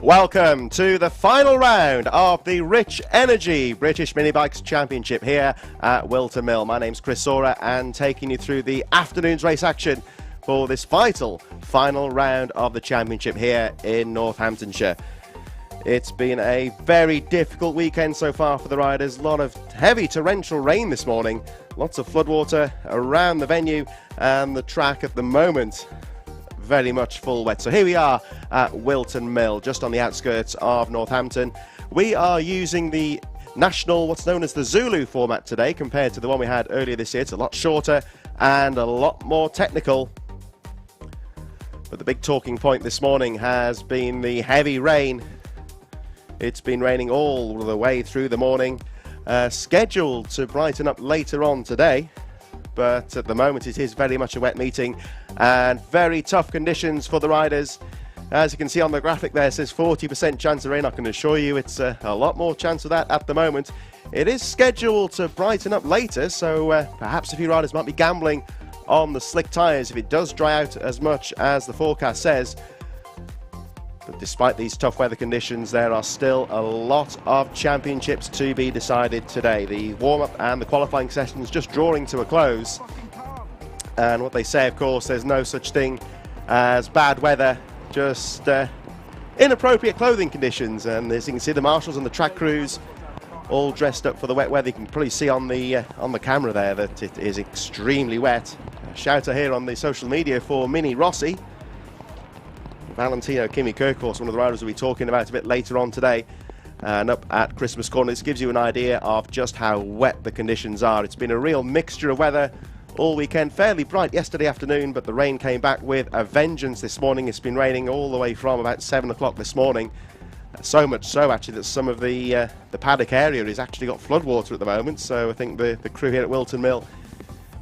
Welcome to the final round of the Rich Energy British Mini Bikes Championship here at Whilton Mill. My name's Chris Sora and taking you through the afternoon's race action for this vital final round of the championship here in Northamptonshire. It's been a very difficult weekend so far for the riders. A lot of heavy torrential rain this morning, lots of floodwater around the venue, and the track at the moment very much full wet. So here we are at Whilton Mill, just on the outskirts of Northampton. We are using the national, what's known as the Zulu format today, compared to the one we had earlier this year. It's a lot shorter and a lot more technical. But the big talking point this morning has been the heavy rain. It's been raining all the way through the morning, scheduled to brighten up later on today. But at the moment it is very much a wet meeting and very tough conditions for the riders. As you can see on the graphic there, it says 40% chance of rain. I can assure you it's a lot more chance of that at the moment. It is scheduled to brighten up later, so perhaps a few riders might be gambling on the slick tyres if it does dry out as much as the forecast says. But despite these tough weather conditions, there are still a lot of championships to be decided today. The warm-up and the qualifying sessions just drawing to a close. And what they say, of course, there's no such thing as bad weather, just inappropriate clothing conditions. And as you can see, the marshals and the track crews all dressed up for the wet weather. You can probably see on the camera there that it is extremely wet. A shout out here on the social media for Mini Rossi. Valentino Kimi Kirkos, one of the riders we'll be talking about a bit later on today. And up at Christmas Corner, this gives you an idea of just how wet the conditions are. It's been a real mixture of weather all weekend. Fairly bright yesterday afternoon, but the rain came back with a vengeance this morning. It's been raining all the way from about 7 o'clock this morning. So much so, actually, that some of the paddock area has actually got floodwater at the moment. So I think the crew here at Whilton Mill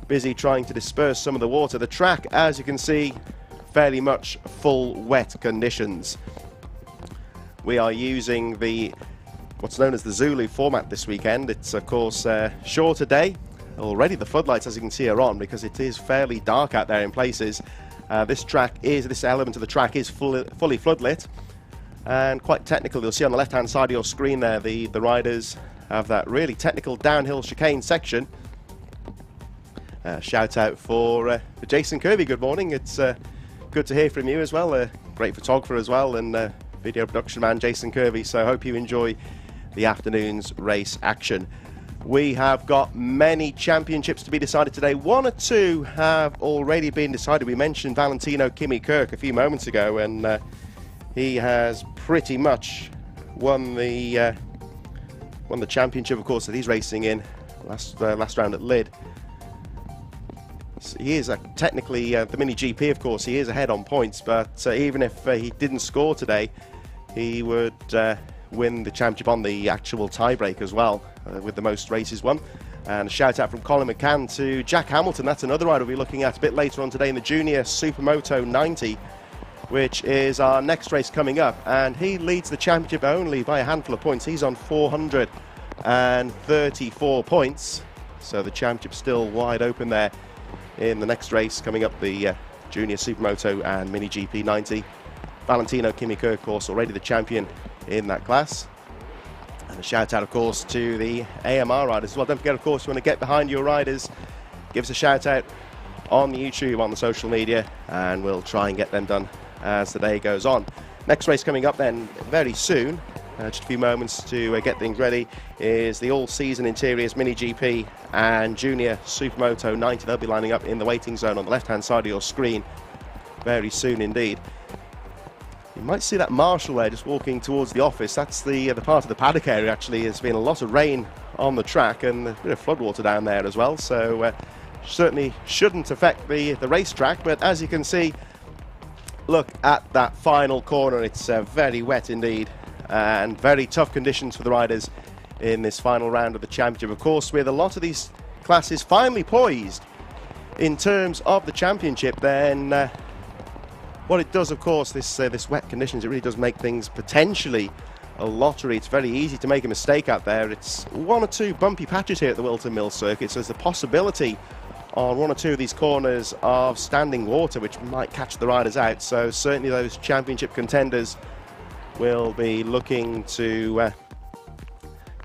busy trying to disperse some of the water. The track, as you can see, fairly much full wet conditions. We are using what's known as the Zulu format this weekend. It's of course a shorter day. Already the floodlights, as you can see, are on because it is fairly dark out there in places. This element of the track is fully floodlit and quite technical. You'll see on the left hand side of your screen there the riders have that really technical downhill chicane section. Shout out for Jason Kirby. Good morning. It's good to hear from you as well, a great photographer as well, and video production man Jason Kirby. So I hope you enjoy the afternoon's race action. We have got many championships to be decided today. One or two have already been decided. We mentioned Valentino Kimi Kirk a few moments ago, and he has pretty much won the championship, of course, that he's racing in last round at Lydd. He is technically the Mini GP, of course, he is ahead on points, but even if he didn't score today, he would win the championship on the actual tiebreak as well, with the most races won. And a shout out from Colin McCann to Jack Hamilton. That's another rider we'll be looking at a bit later on today in the Junior Supermoto 90, which is our next race coming up. And he leads the championship only by a handful of points. He's on 434 points, so the championship's still wide open there. In the next race coming up, the Junior Supermoto and Mini GP 90. Valentino Kimi Kirkos already the champion in that class. And a shout out, of course, to the AMR riders as well. Don't forget, of course, you want to get behind your riders, give us a shout out on YouTube, on the social media, and we'll try and get them done as the day goes on. Next race coming up then very soon, just a few moments to get things ready, is the all-season interiors Mini GP and Junior Supermoto 90. They'll be lining up in the waiting zone on the left-hand side of your screen very soon indeed. You might see that marshal there just walking towards the office. That's the part of the paddock area. Actually, there's been a lot of rain on the track and a bit of floodwater down there as well, so certainly shouldn't affect the racetrack. But as you can see, look at that final corner. It's very wet indeed, and very tough conditions for the riders in this final round of the championship. Of course, with a lot of these classes finally poised in terms of the championship, then what it does, of course, this wet conditions, it really does make things potentially a lottery. It's very easy to make a mistake out there. It's one or two bumpy patches here at the Whilton Mill circuit, so there's the possibility on one or two of these corners of standing water which might catch the riders out. So certainly those championship contenders will be looking to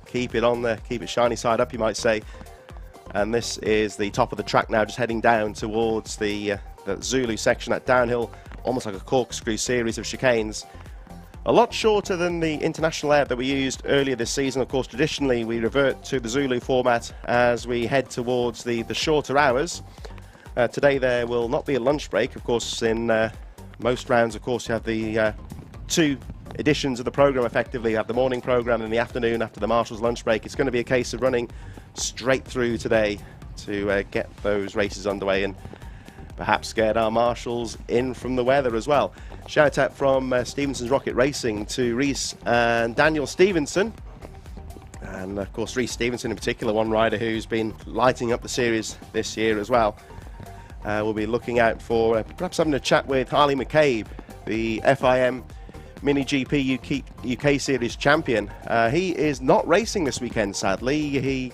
keep it shiny side up, you might say. And this is the top of the track now, just heading down towards the Zulu section, that downhill, almost like a corkscrew series of chicanes. A lot shorter than the international layout that we used earlier this season. Of course, traditionally we revert to the Zulu format as we head towards the shorter hours. Today there will not be a lunch break. Of course, in most rounds, of course, you have the two editions of the program. Effectively, you have the morning program in the afternoon after the Marshals lunch break. It's going to be a case of running straight through today to get those races underway and perhaps scared our Marshals in from the weather as well. Shout out from Stevenson's Rocket Racing to Reese and Daniel Stevenson. And of course, Reese Stevenson in particular, one rider who's been lighting up the series this year as well. We'll be looking out for perhaps having a chat with Harley McCabe, the FIM Mini GP UK Series champion. He is not racing this weekend, sadly. He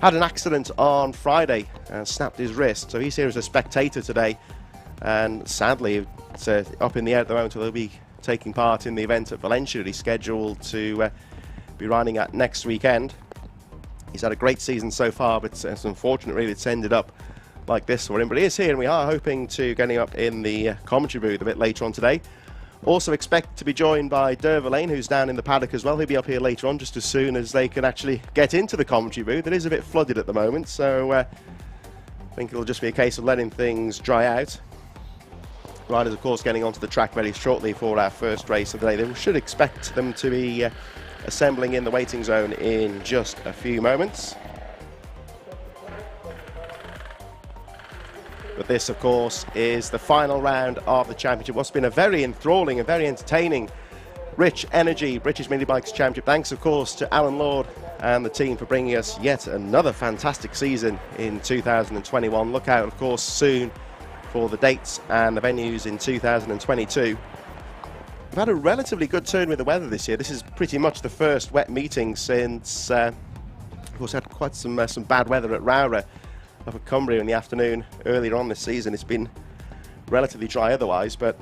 had an accident on Friday and snapped his wrist, so he's here as a spectator today. And sadly, it's up in the air at the moment. He'll be taking part in the event at Valencia that he's scheduled to be riding at next weekend. He's had a great season so far, but it's unfortunate really it's ended up like this for him. But he is here, and we are hoping to get him up in the commentary booth a bit later on today. Also expect to be joined by Derva Lane, who's down in the paddock as well. He'll be up here later on, just as soon as they can actually get into the commentary booth. It is a bit flooded at the moment, so I think it'll just be a case of letting things dry out. Riders, of course, getting onto the track very shortly for our first race of the day. We should expect them to be assembling in the waiting zone in just a few moments. But this, of course, is the final round of the championship. What's been a very enthralling and very entertaining Rich Energy British Mini Bikes Championship. Thanks, of course, to Alan Lord and the team for bringing us yet another fantastic season in 2021. Look out, of course, soon for the dates and the venues in 2022. We've had a relatively good turn with the weather this year. This is pretty much the first wet meeting since, of course, had quite some bad weather at Rowra up at Cumbria in the afternoon earlier on this season. It's been relatively dry otherwise, but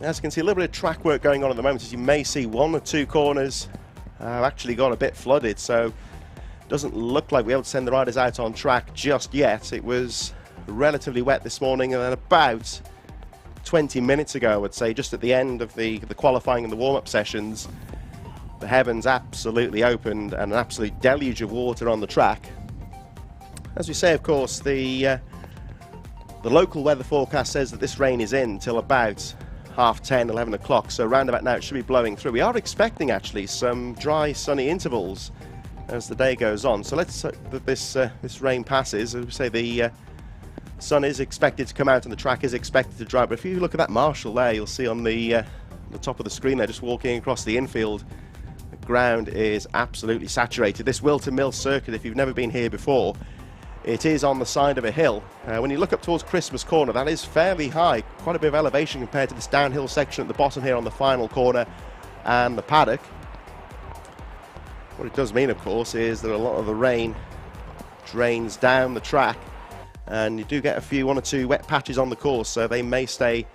as you can see, a little bit of track work going on at the moment. As you may see, one or two corners have actually got a bit flooded, so it doesn't look like we're able to send the riders out on track just yet. It was relatively wet this morning, and then about 20 minutes ago, I would say, just at the end of the qualifying and the warm-up sessions, the heavens absolutely opened and an absolute deluge of water on the track. As we say, of course, the local weather forecast says that this rain is in till about 10:30, 11 o'clock, so round about now it should be blowing through. We are expecting actually some dry, sunny intervals as the day goes on, so let's hope that this rain passes. As we say, the sun is expected to come out and the track is expected to dry, but if you look at that Marshal there, you'll see on the top of the screen there, just walking across the infield, the ground is absolutely saturated. This Whilton Mill circuit, if you've never been here before, it is on the side of a hill. When you look up towards Christmas Corner, that is fairly high, quite a bit of elevation compared to this downhill section at the bottom here on the final corner and the paddock. What it does mean, of course, is that a lot of the rain drains down the track, and you do get one or two wet patches on the course, so they may stay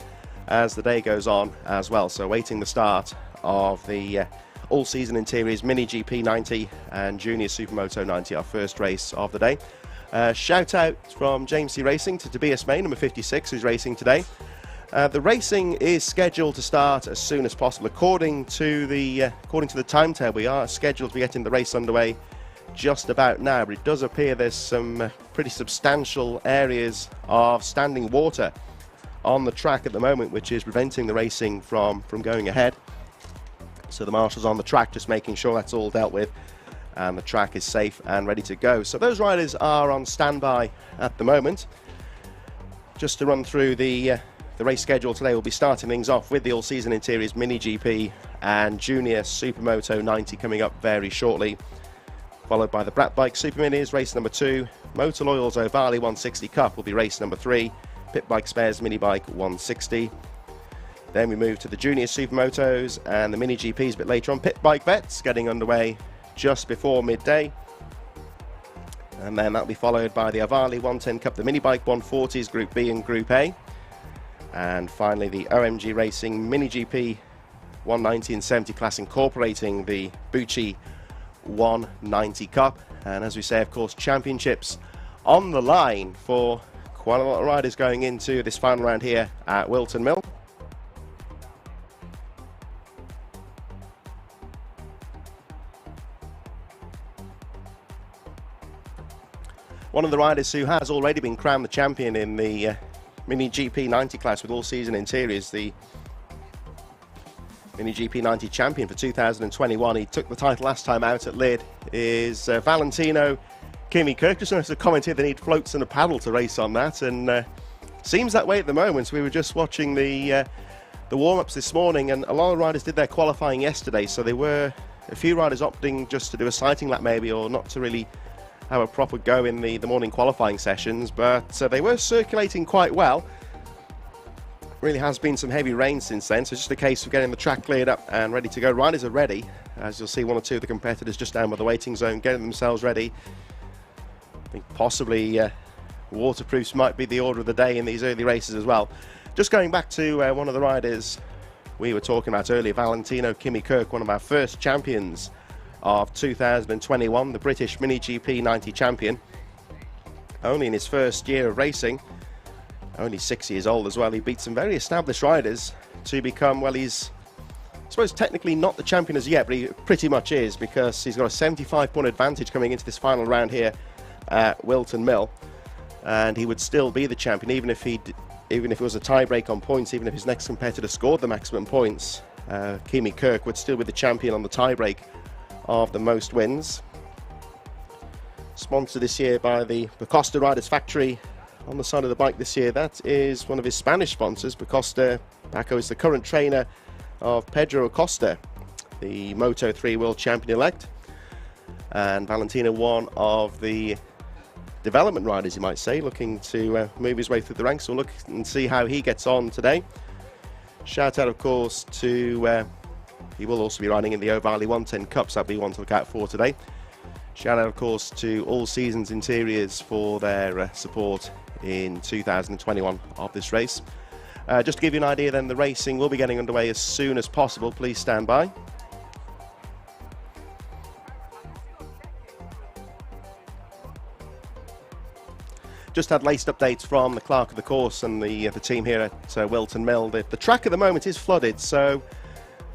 as the day goes on as well. So awaiting the start of the all-season interiors Mini GP 90 and Junior Supermoto 90, our first race of the day. Shout out from James C Racing to Tobias May, number 56, who's racing today. The racing is scheduled to start as soon as possible. According to the timetable, we are scheduled to be getting the race underway just about now, but it does appear there's some pretty substantial areas of standing water on the track at the moment, which is preventing the racing from going ahead. So the marshals on the track just making sure that's all dealt with and the track is safe and ready to go. So those riders are on standby at the moment. Just to run through the race schedule today, we'll be starting things off with the all-season interiors Mini GP and Junior Supermoto 90 coming up very shortly, followed by the Brat Bike Super Minis, race number 2. Motor Loyal's Ovale 160 Cup will be race number 3. Pit Bike Spares Mini Bike 160. Then we move to the Junior Supermotos and the Mini GPs a bit later on. Pit Bike Vets getting underway just before midday. And then that'll be followed by the Ovale 110 Cup, the Mini Bike 140s Group B and Group A. And finally the OMG Racing Mini GP 190 and 70 class, incorporating the Bucci 190 Cup. And as we say, of course, championships on the line for quite a lot of riders going into this final round here at Whilton Mill. One of the riders who has already been crowned the champion in the Mini GP 90 class with all season interiors, the Mini GP 90 champion for 2021. He took the title last time out at Lid, is Valentino Kimi Kirk. Just noticed a comment here, they need floats and a paddle to race on that, and seems that way at the moment. We were just watching the warm-ups this morning, and a lot of riders did their qualifying yesterday, so there were a few riders opting just to do a sighting lap maybe, or not to really have a proper go in the morning qualifying sessions, but they were circulating quite well. Really has been some heavy rain since then, so it's just a case of getting the track cleared up and ready to go. Riders are ready, as you'll see one or two of the competitors just down by the waiting zone getting themselves ready. I think possibly waterproofs might be the order of the day in these early races as well. Just going back to one of the riders we were talking about earlier, Valentino Kimi Kirk, one of our first champions of 2021, the British Mini GP 90 champion. Only in his first year of racing, only 6 years old as well. He beat some very established riders to become, well, he's, I suppose, technically not the champion as yet, but he pretty much is, because he's got a 75-point advantage coming into this final round here at Whilton Mill, and he would still be the champion even if it was a tie-break on points. Even if his next competitor scored the maximum points, Kimi Kirk would still be the champion on the tie-break of the most wins. Sponsored this year by the Bacosta Riders Factory on the side of the bike this year. That is one of his Spanish sponsors. Bacosta Paco is the current trainer of Pedro Acosta, the Moto3 World Champion-elect, and Valentino, one of the development riders, you might say, looking to move his way through the ranks. We'll look and see how he gets on today. Shout out, of course, to he will also be riding in the O'Reilly 110 Cups. That'll be one to look out for today. Shout out, of course, to All Seasons Interiors for their support in 2021 of this race. Just to give you an idea then, the racing will be getting underway as soon as possible. Please stand by. Just had laced updates from the clerk of the course and the team here at Whilton Mill. The track at the moment is flooded, so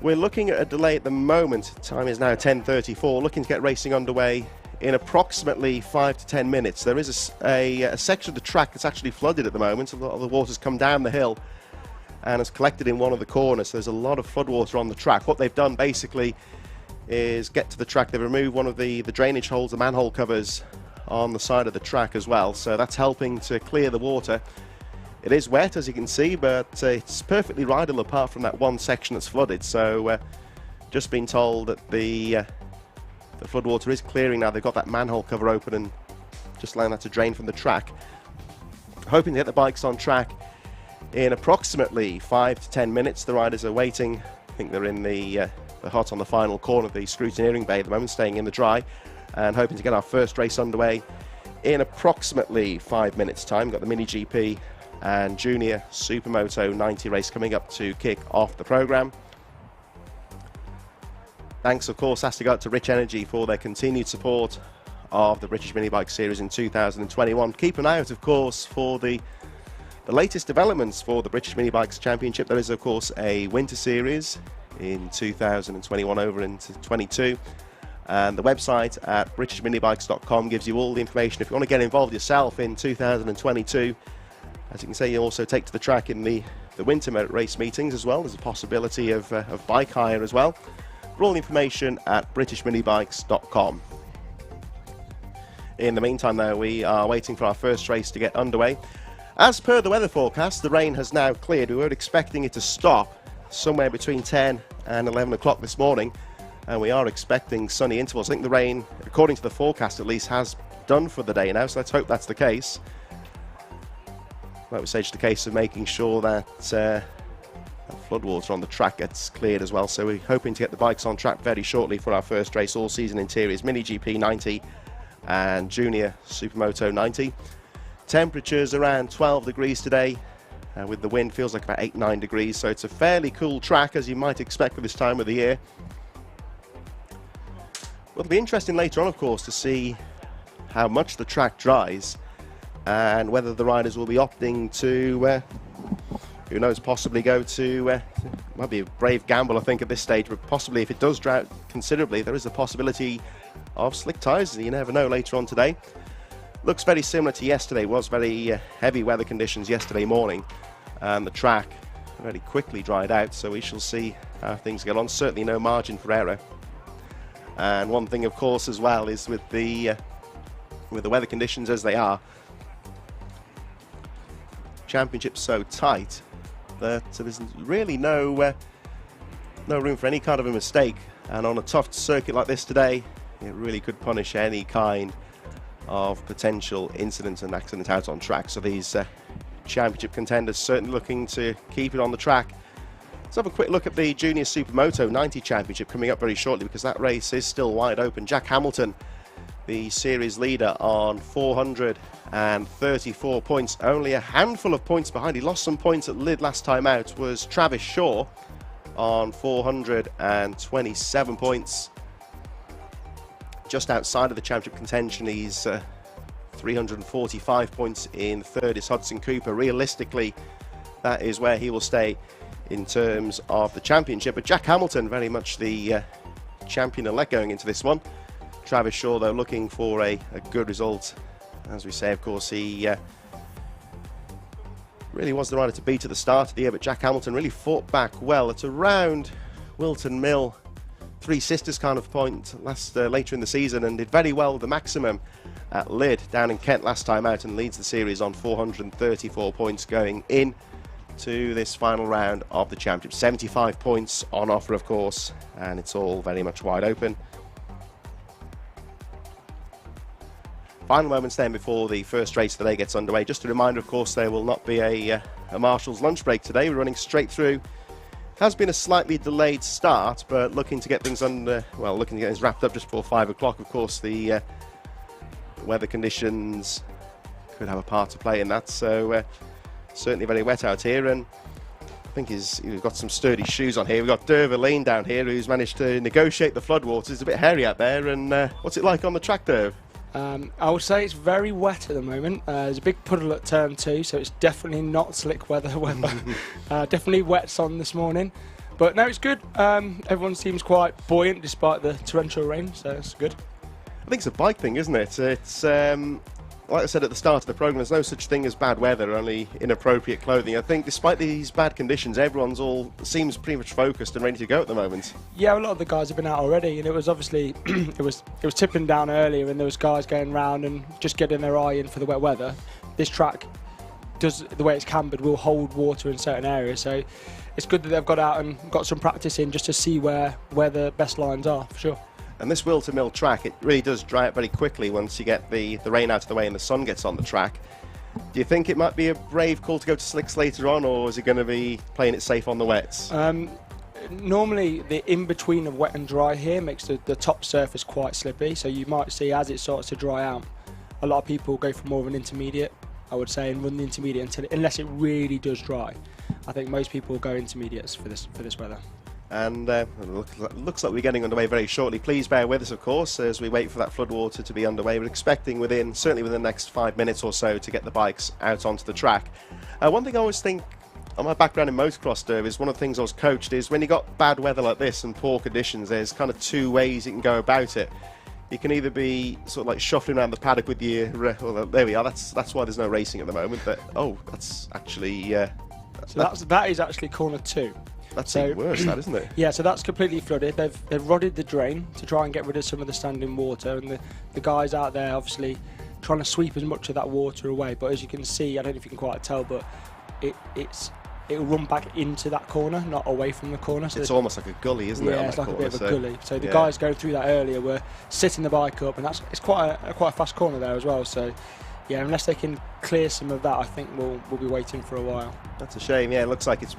we're looking at a delay at the moment. Time is now 10:34. Looking to get racing underway in approximately 5 to 10 minutes. There is a section of the track that's actually flooded at the moment. A lot of the water's come down the hill and has collected in one of the corners. So there's a lot of floodwater on the track. What they've done basically is get to the track. They've removed one of the drainage holes, the manhole covers on the side of the track as well. So that's helping to clear the water. It is wet, as you can see, but it's perfectly rideable apart from that one section that's flooded. So just been told that the floodwater is clearing now. They've got that manhole cover open and just allowing that to drain from the track. Hoping to get the bikes on track in approximately 5 to 10 minutes. The riders are waiting. I think they're in the hut on the final corner of the scrutineering bay at the moment, staying in the dry, and hoping to get our first race underway in approximately 5 minutes' time. Got the Mini GP and Junior Supermoto 90 race coming up to kick off the programme. Thanks, of course, has to go out to Rich Energy for their continued support of the British Mini Bike Series in 2021. Keep an eye out, of course, for the latest developments for the British Mini Bikes Championship. There is, of course, a winter series in 2021 over into 22. And the website at britishminibikes.com gives you all the information if you want to get involved yourself in 2022. As you can say, you also take to the track in the winter race meetings as well. There's a possibility of bike hire as well. For all the information at britishminibikes.com. In the meantime, though, we are waiting for our first race to get underway. As per the weather forecast, the rain has now cleared. We were expecting it to stop somewhere between 10 and 11 o'clock this morning, and we are expecting sunny intervals. I think the rain, according to the forecast at least, has done for the day now, so let's hope that's the case. Like we say, just a case of making sure that floodwater on the track gets cleared as well. So we're hoping to get the bikes on track very shortly for our first race, all season interiors, Mini GP 90 and Junior Supermoto 90. Temperatures around 12 degrees today, with the wind. Feels like about 8-9 degrees, so it's a fairly cool track, as you might expect for this time of the year. Well, it'll be interesting later on, of course, to see how much the track dries and whether the riders will be opting to, who knows, possibly go to, might be a brave gamble, I think, at this stage, but possibly if it does dry out considerably, there is a possibility of slick tyres. You never know later on today. Looks very similar to yesterday. It was very heavy weather conditions yesterday morning, and the track very quickly dried out, so we shall see how things get on. Certainly no margin for error. And one thing, of course, as well, is with the weather conditions as they are, championship's so tight that there's really no room for any kind of a mistake. And on a tough circuit like this today, it really could punish any kind of potential incidents and accident out on track. So these championship contenders certainly looking to keep it on the track. Let's have a quick look at the Junior Supermoto 90 Championship coming up very shortly, because that race is still wide open. Jack Hamilton, the series leader, on 434 points, only a handful of points behind. He lost some points at Lyd last time out. Was Travis Shaw on 427 points. Just outside of the championship contention, he's 345 points in third is Hudson Cooper. Realistically, that is where he will stay in terms of the championship. But Jack Hamilton, very much the champion-elect going into this one. Travis Shaw, though, looking for a good result. As we say, of course, he really was the rider to beat at the start of the year, but Jack Hamilton really fought back well. It's around Whilton Mill, Three Sisters kind of point later in the season, and did very well with the maximum at Lyd down in Kent last time out, and leads the series on 434 points going in to this final round of the championship. 75 points on offer, of course, and it's all very much wide open. Final moments then before the first race of the day gets underway. Just a reminder, of course, there will not be a Marshall's lunch break today. We're running straight through. Has been a slightly delayed start, but looking to get things looking to get things wrapped up just before 5 o'clock. Of course, the weather conditions could have a part to play in that, so certainly very wet out here, and I think he's got some sturdy shoes on here. We've got Derva Lane down here, who's managed to negotiate the floodwaters. It's a bit hairy out there, and what's it like on the track, Derv? I would say it's very wet at the moment. There's a big puddle at turn 2, so it's definitely not slick weather. Definitely wet on this morning, but no, it's good. Everyone seems quite buoyant despite the torrential rain, so it's good. I think it's a bike thing, isn't it? It's like I said at the start of the programme, there's no such thing as bad weather, only inappropriate clothing. I think despite these bad conditions, everyone's all seems pretty much focused and ready to go at the moment. Yeah, a lot of the guys have been out already, and it was obviously it was tipping down earlier, and there was guys going round and just getting their eye in for the wet weather. This track does, the way it's cambered, will hold water in certain areas, so it's good that they've got out and got some practice in just to see where the best lines are, for sure. And this Whilton Mill track, it really does dry out very quickly once you get the rain out of the way and the sun gets on the track. Do you think it might be a brave call to go to slicks later on, or is it going to be playing it safe on the wets? Normally, the in-between of wet and dry here makes the top surface quite slippy, so you might see as it starts to dry out, a lot of people go for more of an intermediate, I would say, and run the intermediate unless it really does dry. I think most people go intermediates for this weather. And looks like we're getting underway very shortly. Please bear with us, of course, as we wait for that floodwater to be underway. We're expecting certainly within the next 5 minutes or so to get the bikes out onto the track. One thing I always think, on my background in motocross, Derv, is one of the things I was coached is when you got bad weather like this and poor conditions, there's kind of two ways you can go about it. You can either be sort of like shuffling around the paddock with your, well, there we are. That's why there's no racing at the moment. But oh, that's actually that is actually corner 2. That's even worse, that, isn't it? Yeah, so that's completely flooded. They've rodded the drain to try and get rid of some of the standing water, and the guys out there obviously trying to sweep as much of that water away. But as you can see, I don't know if you can quite tell, but it'll run back into that corner, not away from the corner. So it's almost like a gully, isn't it? Yeah, it's like a bit of a gully. So the guys going through that earlier were setting the bike up, and it's quite a fast corner there as well. So yeah, unless they can clear some of that, I think we'll be waiting for a while. That's a shame. Yeah, it looks like it's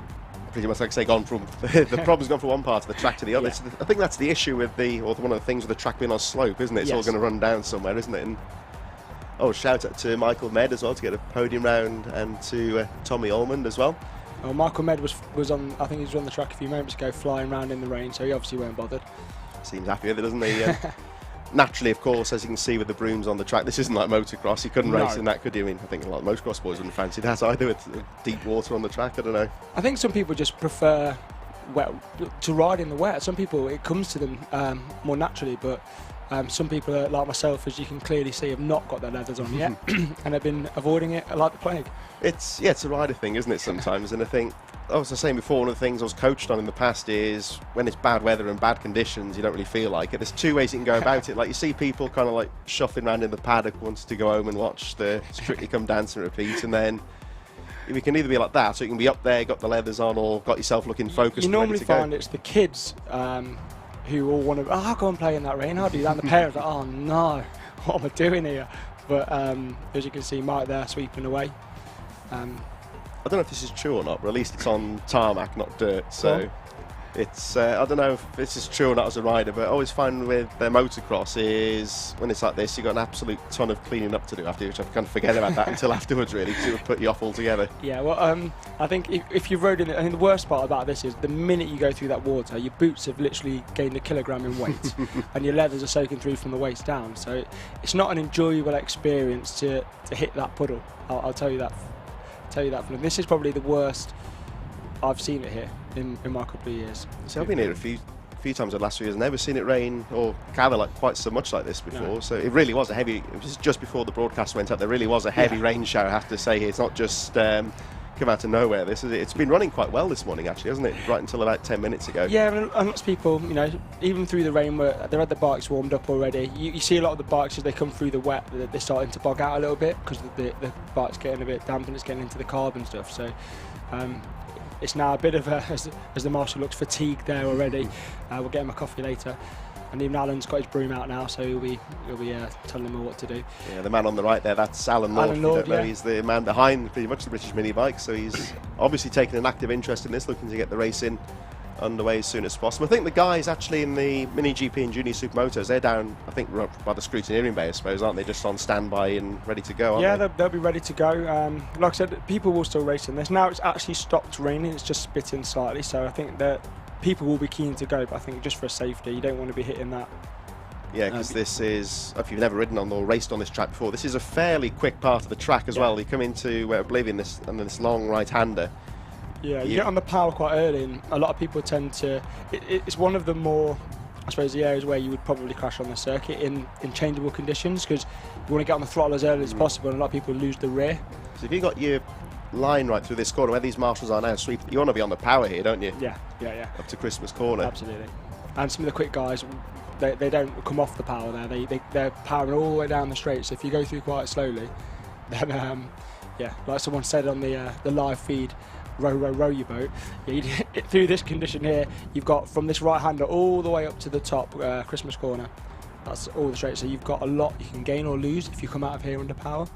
pretty much, like I say, gone from the problem's gone from one part of the track to the other. Yeah. I think that's the issue with one of the things with the track being on slope, isn't it? It's all going to run down somewhere, isn't it? And Oh, shout out to Michael Med as well to get a podium round, and to Tommy Ormond as well. Well, Michael Med was on, I think he was on the track a few moments ago, flying around in the rain, so he obviously weren't bothered. Seems happy with it, doesn't he? Naturally, of course, as you can see with the brooms on the track, this isn't like motocross. You couldn't race in that, could you? I mean, I think a lot of motocross boys wouldn't fancy that either, with deep water on the track. I don't know. I think some people just prefer to ride in the wet. Some people, it comes to them more naturally, but some people, like myself, as you can clearly see, have not got their leathers on yet and have been avoiding it like the plague. It's a rider thing, isn't it, sometimes? And I think, I was saying before, one of the things I was coached on in the past is when it's bad weather and bad conditions, you don't really feel like it. There's two ways you can go about it. Like, you see people kind of like shuffling around in the paddock, wanting to go home and watch the Strictly Come Dancing repeat, and then you can either be like that, so you can be up there, got the leathers on, or got yourself looking focused. You normally find it's the kids who all want to, I'll go and play in that rain, I'll do that. And the parents are like, oh no, what am I doing here? But as you can see, Mike there sweeping away. I don't know if this is true or not, but at least it's on tarmac, not dirt. So it's, I don't know if this is true or not as a rider, but I always find with motocross is when it's like this, you've got an absolute ton of cleaning up to do after, which I kind of forget about that until afterwards, really, because it would put you off altogether. Yeah, well, I think if you've rode in it, I think the worst part about this is the minute you go through that water, your boots have literally gained a kilogram in weight and your leathers are soaking through from the waist down. So it's not an enjoyable experience to hit that puddle. I'll tell you that. This is probably the worst I've seen it here in my couple of years. So I've been here a few times in the last few years, never seen it rain or gather like quite so much like this before. No. So it really was a heavy, it was just before the broadcast went up, there really was a heavy rain shower, I have to say here. It's not just come out of nowhere, this is it. It's been running quite well this morning actually, hasn't it? Right until about 10 minutes ago. Yeah, and lots of people, you know, even through the rain, they had the bikes warmed up already. You see a lot of the bikes as they come through the wet, they're starting to bog out a little bit because the bike's getting a bit damp and it's getting into the carb and stuff. So it's now a bit of a, as the marshal looks fatigued there already. We'll get him a coffee later. And even Alan's got his broom out now, so he'll be telling them all what to do. Yeah, the man on the right there, that's Alan Lord. Alan Lord, yeah. He's the man behind pretty much the British mini bike, so he's obviously taken an active interest in this, looking to get the racing underway as soon as possible. I think the guys actually in the Mini GP and Junior Supermotos, they're down, I think, by the scrutineering bay, I suppose, aren't they? Just on standby and ready to go, aren't they? They'll be ready to go. Like I said, people will still race in this. Now it's actually stopped raining, it's just spitting slightly, so I think that people will be keen to go, but I think just for safety, you don't want to be hitting that. Yeah, because this is, if you've never ridden on or raced on this track before, this is a fairly quick part of the track as well. You come into, I believe, in this long right-hander. Yeah, you get on the power quite early, and a lot of people tend to, it's one of the more, I suppose, the areas where you would probably crash on the circuit in changeable conditions, because you want to get on the throttle as early as possible, and a lot of people lose the rear. So if you've got your line right through this corner where these marshals are now, sweep, you want to be on the power here, don't you? Yeah. Up to Christmas corner. Absolutely. And some of the quick guys, they don't come off the power there. They're powering all the way down the straight. So if you go through quite slowly, then like someone said on the live feed, row your boat. Through this condition here, you've got from this right hander all the way up to the top Christmas corner. That's all the straight. So you've got a lot you can gain or lose if you come out of here under power.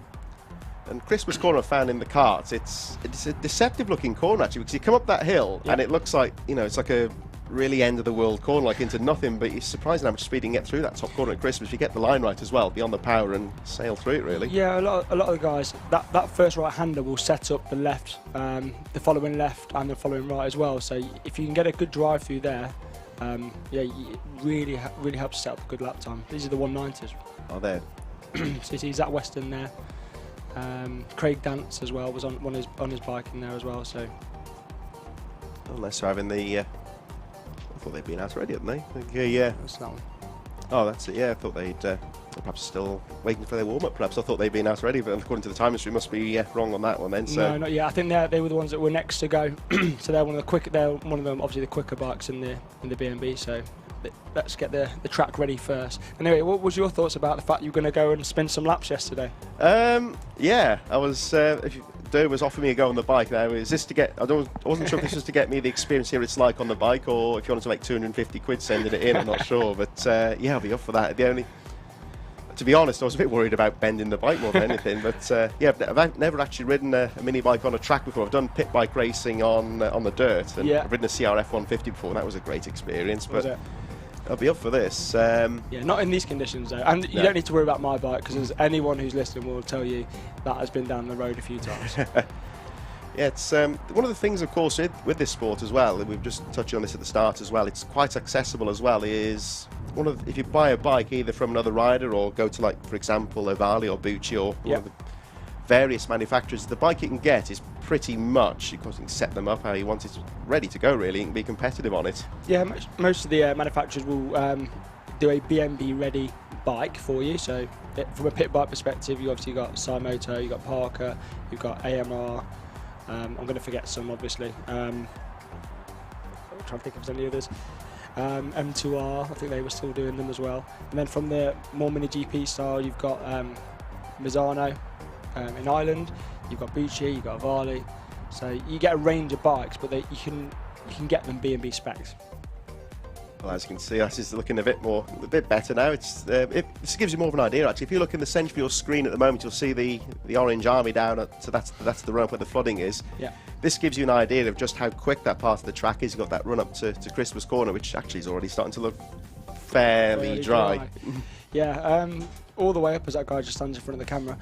And Christmas corner I found in the karts, it's a deceptive looking corner actually, because you come up that hill and it looks like, you know, it's like a really end of the world corner, like into nothing, but it's surprising how much speed you can get through that top corner at Christmas if you get the line right as well, be on the power and sail through it really. Yeah, a lot of the guys, that first right hander will set up the left, the following left and the following right as well, so if you can get a good drive through there, it really helps set up a good lap time. These are the 190s. Oh, there. So you see Zach Weston there. Craig Dance as well was on his bike in there as well. So unless they're having the, I thought they'd been out already, hadn't they? Yeah. That's that one. Oh, that's it. Yeah, I thought they'd perhaps still waiting for their warm up. Perhaps I thought they'd been out already, but according to the time history, must be wrong on that one then. So no, not yet. I think they were the ones that were next to go. So they're one of the quick. They're one of them, obviously the quicker bikes in the B&B. So let's get the track ready first. Anyway, what was your thoughts about the fact you were going to go and spin some laps yesterday? Yeah, I was. Dur was offering me a go on the bike. Now, is this to get? I wasn't sure if this was to get me the experience here it's like on the bike, or if you wanted to make 250 quid sending it in. I'm not sure, but yeah, I'll be up for that. To be honest, I was a bit worried about bending the bike more than anything. But yeah, I've never actually ridden a mini bike on a track before. I've done pit bike racing on the dirt, and I've ridden a CRF 150 before. And that was a great experience. But I'll be up for this. Yeah, not in these conditions though. And you No. don't need to worry about my bike, because anyone who's listening will tell you that has been down the road a few times. Yeah, it's one of the things, of course, with this sport as well. We've just touched on this at the start as well. It's quite accessible as well. Is if you buy a bike either from another rider or go to, like, for example, Ovali or Bucci or one of the various manufacturers, the bike you can get is pretty much, of course, you can set them up how you want it, ready to go. Really, you can be competitive on it. Yeah, most of the manufacturers will do a BMB ready bike for you. So from a pit bike perspective, you obviously got Cymoto, you've got Parker, you've got AMR. I'm going to forget some, obviously. I'm trying to think if there's any others. M2R, I think they were still doing them as well. And then from the more mini GP style, you've got Misano in Ireland, you've got Bucci, you've got Avali. So you get a range of bikes, but you can get them B&B specs. Well, as you can see, this is looking a bit better now. This gives you more of an idea, actually. If you look in the centre of your screen at the moment, you'll see the orange army down. So that's the run up where the flooding is. Yeah. This gives you an idea of just how quick that part of the track is. You've got that run up to Christmas Corner, which actually is already starting to look fairly dry. Yeah, all the way up, as that guy just stands in front of the camera,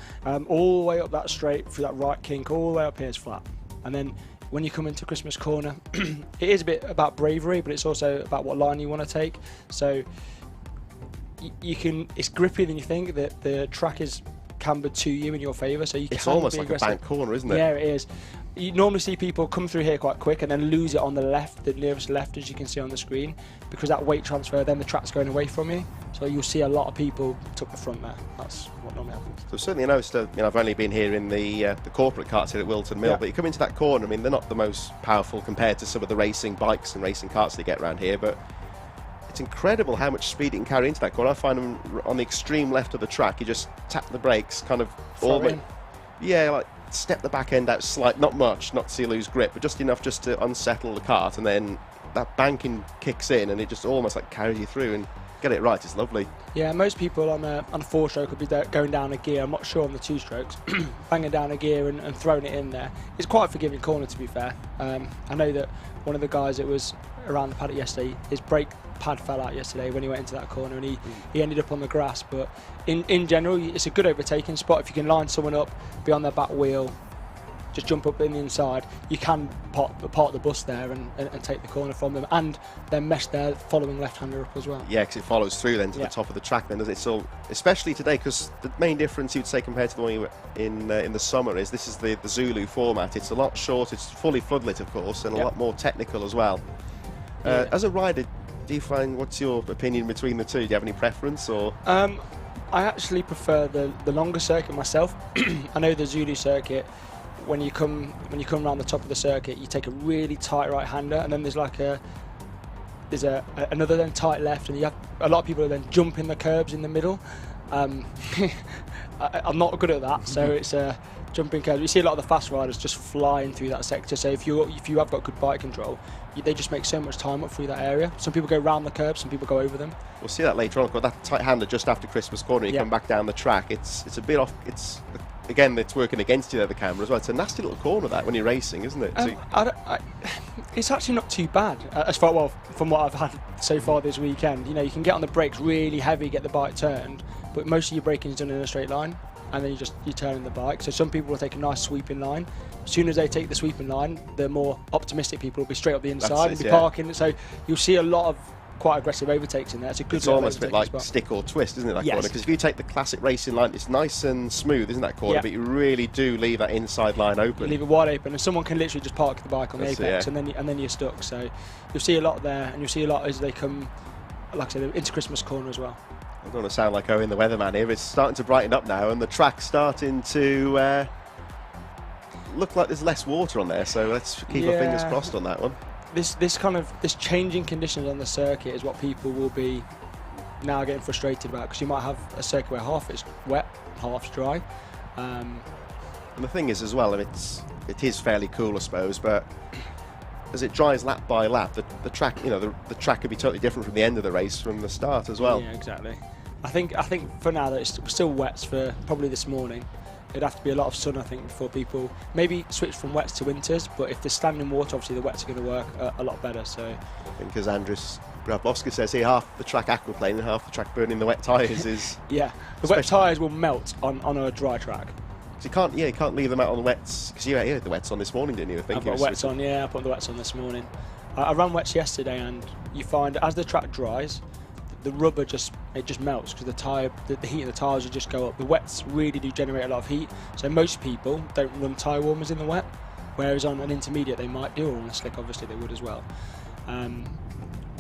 all the way up that straight through that right kink, all the way up here is flat. And then when you come into Christmas Corner, it is a bit about bravery, but it's also about what line you want to take. So it's grippier than you think. That the track is cambered to you in your favour, so you it's can almost be like aggressive. a bank corner, isn't it? Yeah, it is. You normally see people come through here quite quick and then lose it on the left, the nearest left, as you can see on the screen, because that weight transfer, then the track's going away from you. So you'll see a lot of people took the front there. That's what normally happens. So certainly I noticed, I've only been here in the corporate carts here at Whilton Mill, but you come into that corner, I mean, they're not the most powerful compared to some of the racing bikes and racing carts they get around here, but it's incredible how much speed it can carry into that corner. I find them on the extreme left of the track, you just tap the brakes, kind of like step the back end out slight, not much, not to lose grip, but just enough just to unsettle the cart, and then that banking kicks in and it just almost like carries you through, and get it right, it's lovely. Yeah, most people on a 4-stroke will be going down a gear, I'm not sure on the 2-strokes, banging down a gear and throwing it in there. It's quite a forgiving corner, to be fair. I know that one of the guys that was around the paddock yesterday, his brake pad fell out yesterday when he went into that corner, and he ended up on the grass. But in general, it's a good overtaking spot. If you can line someone up, be on their back wheel, just jump up in the inside, you can park the bus there and take the corner from them, and then mesh their following left-hander up as well. Yeah, because it follows through then to the top of the track then, does it? So especially today, because the main difference you'd say compared to the one you were in the summer is this is the Zulu format. It's a lot shorter, it's fully floodlit, of course, and a lot more technical as well. As a rider, do you find, what's your opinion between the two? Do you have any preference, or? I actually prefer the longer circuit myself. I know the Zulu circuit, when you come around the top of the circuit, you take a really tight right-hander, and then there's another then tight left, and you have a lot of people who then jump in the curbs in the middle. I'm not good at that, so it's jumping curbs. You see a lot of the fast riders just flying through that sector. So if you have got good bike control, they just make so much time up through that area. Some people go round the curbs, some people go over them. We'll see that later on. That tight hander just after Christmas Corner, you come back down the track. It's a bit off. Again, it's working against you there, the camera as well. It's a nasty little corner that when you're racing, isn't it? It's actually not too bad from what I've had so far this weekend. You can get on the brakes really heavy, get the bike turned, but most of your braking is done in a straight line, and then you turn the bike. So some people will take a nice sweeping line. As soon as they take the sweeping line, the more optimistic people will be straight up the inside and be parking. So you'll see a lot of quite aggressive overtakes in there. It's almost a bit like stick or twist, isn't it, that corner? Because if you take the classic racing line, it's nice and smooth, isn't that corner? But you really do leave that inside line open. You leave it wide open, and someone can literally just park the bike on the apex, and then you're stuck. So you'll see a lot there, and you'll see a lot as they come, like I said, into Christmas Corner as well. I don't want to sound like Owen the weatherman here. It's starting to brighten up now, and the track's starting to look like there's less water on there. So let's keep our fingers crossed on that one. This changing conditions on the circuit is what people will be now getting frustrated about, because you might have a circuit where half it's wet, half's dry. And the thing is as well, it is fairly cool, I suppose, but as it dries lap by lap, the track, the track could be totally different from the end of the race, from the start as well. Yeah, exactly. I think for now that it's still wets for probably this morning. It'd have to be a lot of sun, I think, before people maybe switch from wets to winters. But if there's standing water, obviously the wets are going to work a lot better. So I think as Andrus Grabowska says here, half the track aquaplane and half the track burning the wet tyres is... Yeah, the wet tyres will melt on a dry track. You can't leave them out on the wets, because you had the wets on this morning, didn't you? I think I've got wets on, yeah, I put the wets on this morning. I ran wets yesterday, and you find as the track dries, the rubber just melts because the heat in the tyres will just go up. The wets really do generate a lot of heat, so most people don't run tyre warmers in the wet, whereas on an intermediate they might do, or on a slick obviously they would as well.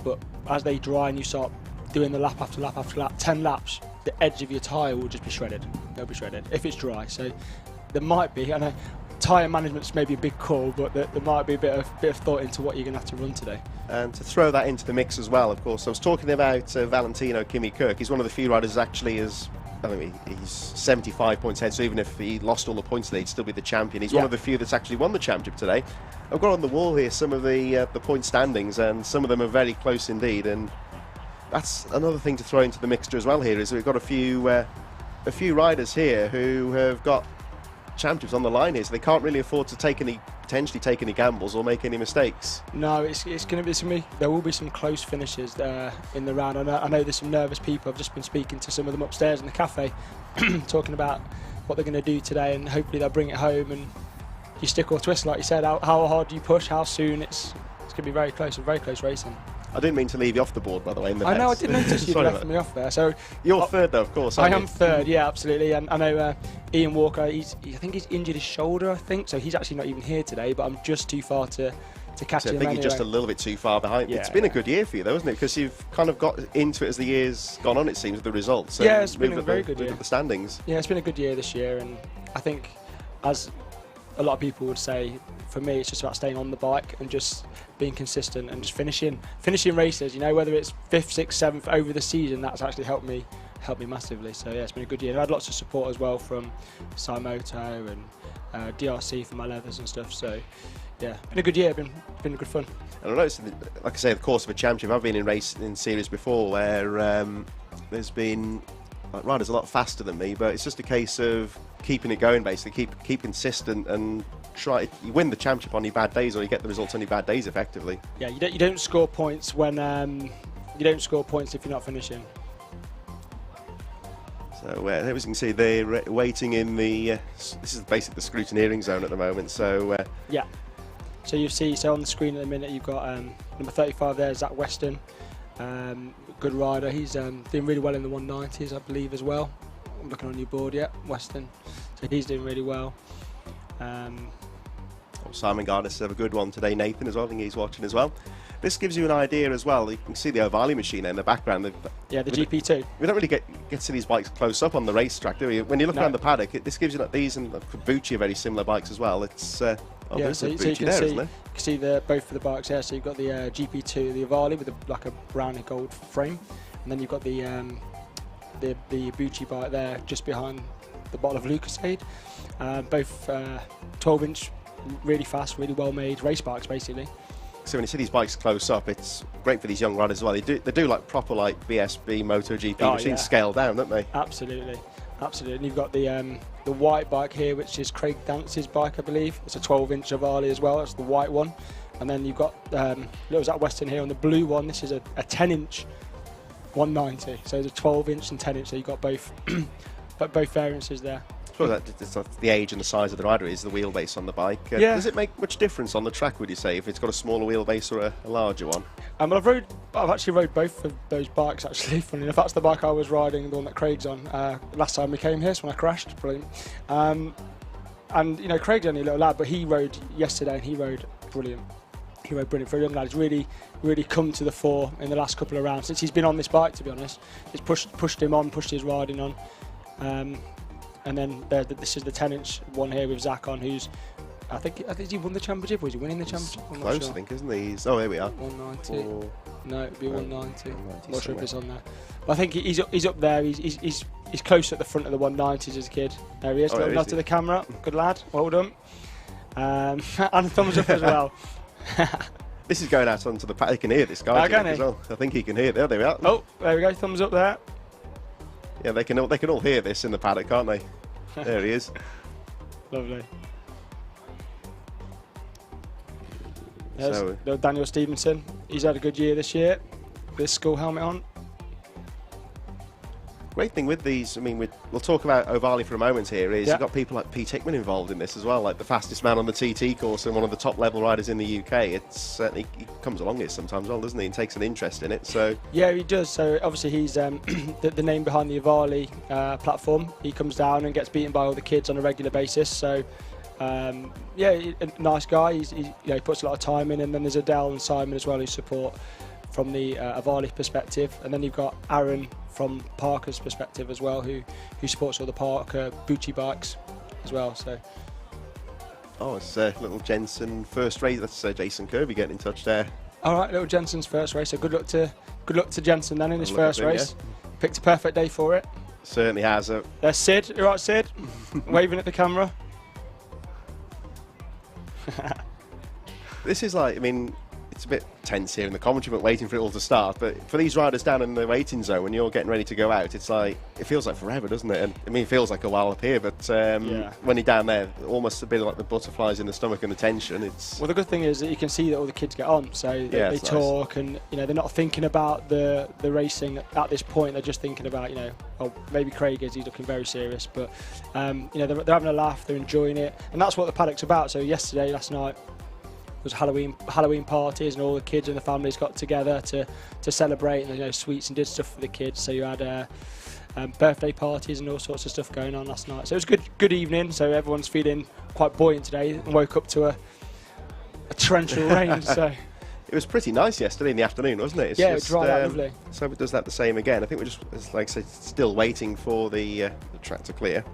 But as they dry and you start doing the lap after lap after lap, 10 laps, the edge of your tyre will just be shredded. They'll be shredded if it's dry. So there might be, I know tyre management's maybe a big call, but there might be a bit of thought into what you're going to have to run today. And to throw that into the mix as well, of course, I was talking about Valentino Kimi Kirk. He's one of the few riders actually he's 75 points ahead, so even if he lost all the points today, he'd still be the champion. He's one of the few that's actually won the championship today. I've got on the wall here some of the point standings, and some of them are very close indeed. And that's another thing to throw into the mixture as well here, is we've got a few riders here who have got championships on the line here, so they can't really afford to potentially take any gambles or make any mistakes. No, it's going to be there will be some close finishes in the round. I know there's some nervous people. I've just been speaking to some of them upstairs in the cafe, talking about what they're going to do today, and hopefully they'll bring it home. And you stick or twist, like you said. How hard do you push? How soon? It's going to be very close racing. I didn't mean to leave you off the board, by the way. I know, I did notice you'd left me off there. So you're third, though, of course. I am third, yeah, absolutely. And I know Ian Walker. I think he's injured his shoulder. I think so. He's actually not even here today. But I'm just too far to catch him. I think you're just a little bit too far behind. Yeah, it's been a good year for you, though, isn't it? Because you've kind of got into it as the year's gone on. It seems with the results. So yeah, it's been a very good year. The standings. Yeah, it's been a good year this year, and I think, as a lot of people would say, for me it's just about staying on the bike and just being consistent and just finishing races, you know, whether it's 5th, 6th, 7th over the season. That's actually helped me massively. So yeah, it's been a good year. I had lots of support as well from Simoto and DRC for my leathers and stuff. So yeah, been a good year, been good fun. And I noticed, like I say, the course of a championship, I've been in series before where there's been riders a lot faster than me, but it's just a case of keeping it going, basically keep consistent and you win the championship on your bad days, or you get the results on your bad days effectively. Yeah, you don't score points when you don't score points if you're not finishing. So as you can see, they're waiting in the this is basically the scrutineering zone at the moment. So yeah, so you see, so on the screen at the minute you've got number 35 there, Zach Weston, good rider. He's doing really well in the 190s, I believe, as well. I'm looking on your board, yeah, Weston. So he's doing really well. Simon Gardner's have a good one today. Nathan as well, I think he's watching as well. This gives you an idea as well. You can see the Ovali machine in the background. Yeah, the GP2. We don't really get to see these bikes close up on the racetrack, do we? When you look around the paddock, this gives you these and Bucci are very similar bikes as well. It's yeah, so you can see both of the bikes there. So you've got the GP2, the Ovali with like a brown and gold frame, and then you've got the Bucci bike there just behind the bottle of Lucasade. Both 12-inch, really fast, really well made race bikes basically. So when you see these bikes close up, it's great for these young riders as well. They do like proper like BSB MotoGP machines scaled down, don't they? Absolutely. And you've got the white bike here, which is Craig Dance's bike, I believe. It's a 12-inch Ovali as well. That's the white one. And then you've got little Zach Weston here on the blue one. This is a 10-inch 190. So it's a 12-inch and 10-inch. So you've got both both variances there. It's the age and the size of the rider is the wheelbase on the bike. Yeah. Does it make much difference on the track, would you say, if it's got a smaller wheelbase or a larger one? Well, I've actually rode both of those bikes, actually. Funny enough, that's the bike I was riding, the one that Craig's on last time we came here, so when I crashed. Brilliant. And you know, Craig's only a little lad, but he rode yesterday and he rode brilliant. He rode brilliant for a young lad. He's really come to the fore in the last couple of rounds since he's been on this bike, to be honest. It's pushed him on, pushed his riding on. And then this is the 10-inch one here with Zach on, who's I think he won the championship, or is he winning the championship? I'm close, not sure. I think, isn't he? Oh, here we are. 190. No, it'd be 190. I'm not sure if it's on there. But I think he's up there. He's close at the front of the 190s as a kid. There he is. Little nod to the camera. Good lad. Well done. And thumbs up as well. This is going out onto the paddock. He can hear this guy as well. I think he can hear it. There we are. Oh, there we go. Thumbs up there. Yeah, they can all hear this in the paddock, can't they? There he is. Lovely. There's Daniel Stevenson. He's had a good year this year. this school helmet on. Great thing with these, I mean, we'll talk about Ovali for a moment here, is Yeah. you've got people like Pete Hickman involved in this as well, like the fastest man on the TT course and one of the top level riders in the UK. It's certainly, he comes along it sometimes, well, doesn't he, and takes an interest in it. So Yeah, he does. So obviously he's the name behind the Ovali platform. He comes down and gets beaten by all the kids on a regular basis. So yeah, a nice guy. He puts a lot of time in, and then there's Adele and Simon as well who support from the Ovali perspective, and then you've got Aaron from Parker's perspective as well, who supports all the Parker Bucci bikes as well. So oh, it's little Jensen first race. That's Jason Kirby getting in touch there. all right, little Jensen's first race. So good luck to Jensen then in his Look at first him, race. yeah. Picked a perfect day for it. Certainly has. There's Sid. You right, Sid? Waving at the camera. This is like, I mean, it's a bit tense here in the commentary, but waiting for it all to start. But for these riders down in the waiting zone, when you're getting ready to go out, it's like, it feels like forever, doesn't it? And I mean, it feels like a while up here, but Yeah. when you're down there, almost a bit like the butterflies in the stomach and the tension. It's Well, the good thing is that you can see that all the kids get on, so Yeah, they it's nice. talk, and they're not thinking about the racing at this point. They're just thinking about well, maybe Craig is. He's looking very serious, but they're having a laugh, they're enjoying it, and that's what the paddock's about. So last night was Halloween parties, and all the kids and the families got together to celebrate, and sweets and did stuff for the kids. So you had birthday parties and all sorts of stuff going on last night. So it was a good evening. So everyone's feeling quite buoyant today, and woke up to a torrential rain. So it was pretty nice yesterday in the afternoon, wasn't it? It's yeah, it just, dried out lovely. So it does that the same again. I think we're just, it's like I said, still waiting for the track to clear.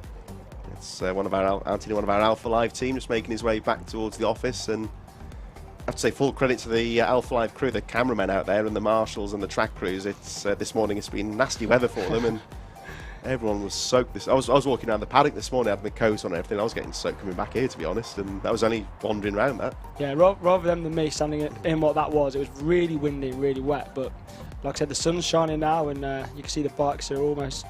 It's one of our Alpha Live team just making his way back towards the office, and I have to say full credit to the Alpha Live crew, the cameramen out there and the marshals and the track crews. It's this morning it's been nasty weather for them, and everyone was soaked. I was walking around the paddock this morning, I had my coat on and everything. I was getting soaked coming back here, to be honest, and I was only wandering around that. Yeah, rather than me standing in what that was, it was really windy and really wet. But like I said, the sun's shining now, and you can see the bikes are almost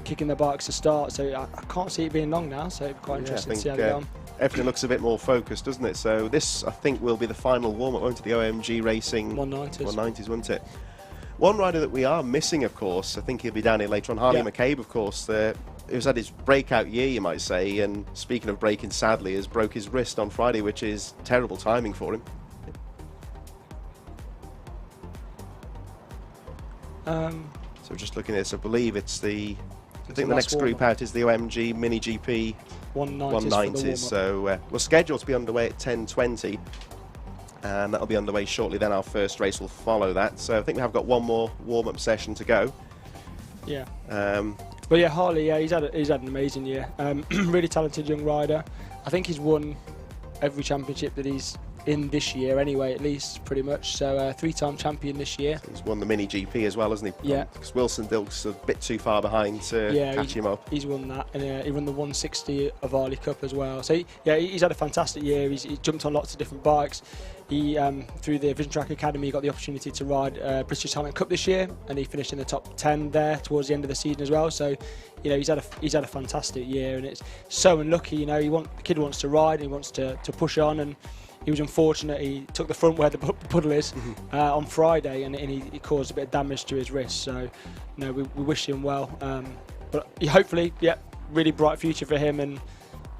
kicking their bikes to start. So I can't see it being long now. So it'll be quite interesting to see how they go on. Everything looks a bit more focused, doesn't it? So this, I think, will be the final warm-up, won't it? The OMG Racing 190s, won't it? One rider that we are missing, of course, I think he'll be down here later on, Harley McCabe, of course. Who's had his breakout year, you might say, and speaking of breaking, sadly, has broke his wrist on Friday, which is terrible timing for him. So just looking at this, I believe it's I think the next group out is the OMG Mini GP 190s. So we're scheduled to be underway at 10:20, and that'll be underway shortly. Then our first race will follow that. So I think we have got one more warm-up session to go. Yeah. But yeah, Harley, he's had an amazing year. Really talented young rider. I think he's won every championship that he's in this year anyway, at least, pretty much. So three-time champion this year. He's won the Mini GP as well, hasn't he? Yeah. Because Wilson Dilk's a bit too far behind to catch him up. He's won that, and he won the 160 Ovali Cup as well. So he's had a fantastic year. He's jumped on lots of different bikes. He through the Vision Track Academy got the opportunity to ride British Talent Cup this year, and he finished in the top 10 there towards the end of the season as well. So he's had a fantastic year, and it's so unlucky. The kid wants to ride, and he wants to push on, and he was unfortunate. He took the front where the puddle is on Friday, and he caused a bit of damage to his wrist. So, we wish him well. But hopefully, really bright future for him. And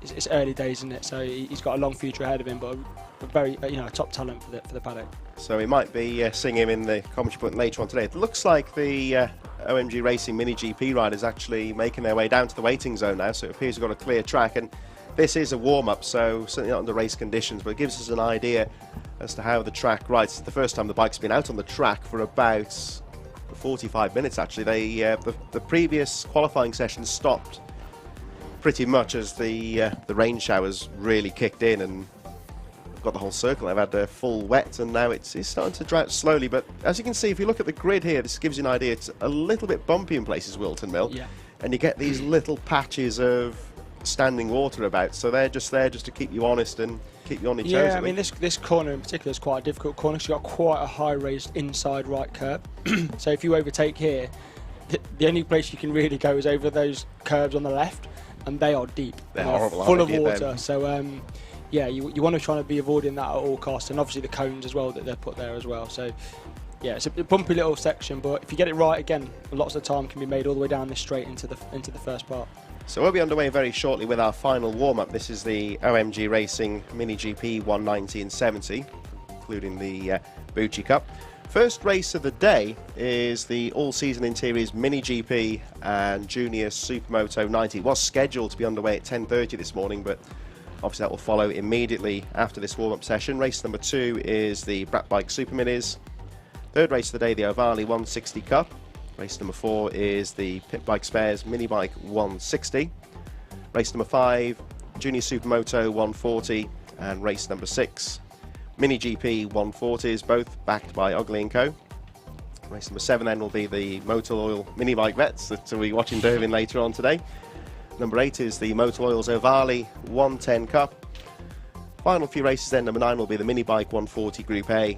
it's early days, isn't it? So he's got a long future ahead of him. But a very, a top talent for the paddock. So we might be seeing him in the commentary button later on today. It looks like the OMG Racing Mini GP riders actually making their way down to the waiting zone now. So it appears we've got a clear track, and this is a warm-up, so certainly not under race conditions, but it gives us an idea as to how the track rides. It's the first time the bike's been out on the track for about 45 minutes, actually. The previous qualifying session stopped pretty much as the rain showers really kicked in and got the whole circle. I've had full wet, and now it's starting to dry out slowly. But as you can see, if you look at the grid here, this gives you an idea. It's a little bit bumpy in places, Whilton Mill, and you get these little patches of standing water about, so they're just there just to keep you honest and keep you on your toes. Yeah, I mean this corner in particular is quite a difficult corner because you've got quite a high raised inside right curb. So if you overtake here, the only place you can really go is over those curbs on the left, and they are deep. They're horrible, full of water. So you want to try to be avoiding that at all costs, and obviously the cones as well that they've put there as well. So Yeah, it's a bumpy little section, but if you get it right again, lots of time can be made all the way down this straight into the first part. So we'll be underway very shortly with our final warm-up. This is the OMG Racing Mini GP 190 and 70, including the Bucci Cup. First race of the day is the all-season interiors Mini GP and Junior Supermoto 90. It was scheduled to be underway at 10:30 this morning, but obviously that will follow immediately after this warm-up session. Race number 2 is the Brat Bike Super Minis. Third race of the day, the Ovali 160 Cup. Race number 4 is the Pit Bike Spares Mini Bike 160. Race number 5, Junior Supermoto 140. And race number 6, Mini GP 140s, both backed by Ugly & Co. Race number 7 then will be the Motor Oil Mini Bike Vets that we'll be watching Dervin later on today. Number 8 is the Motor Oil's Ovali 110 Cup. Final few races then, number 9 will be the Mini Bike 140 Group A,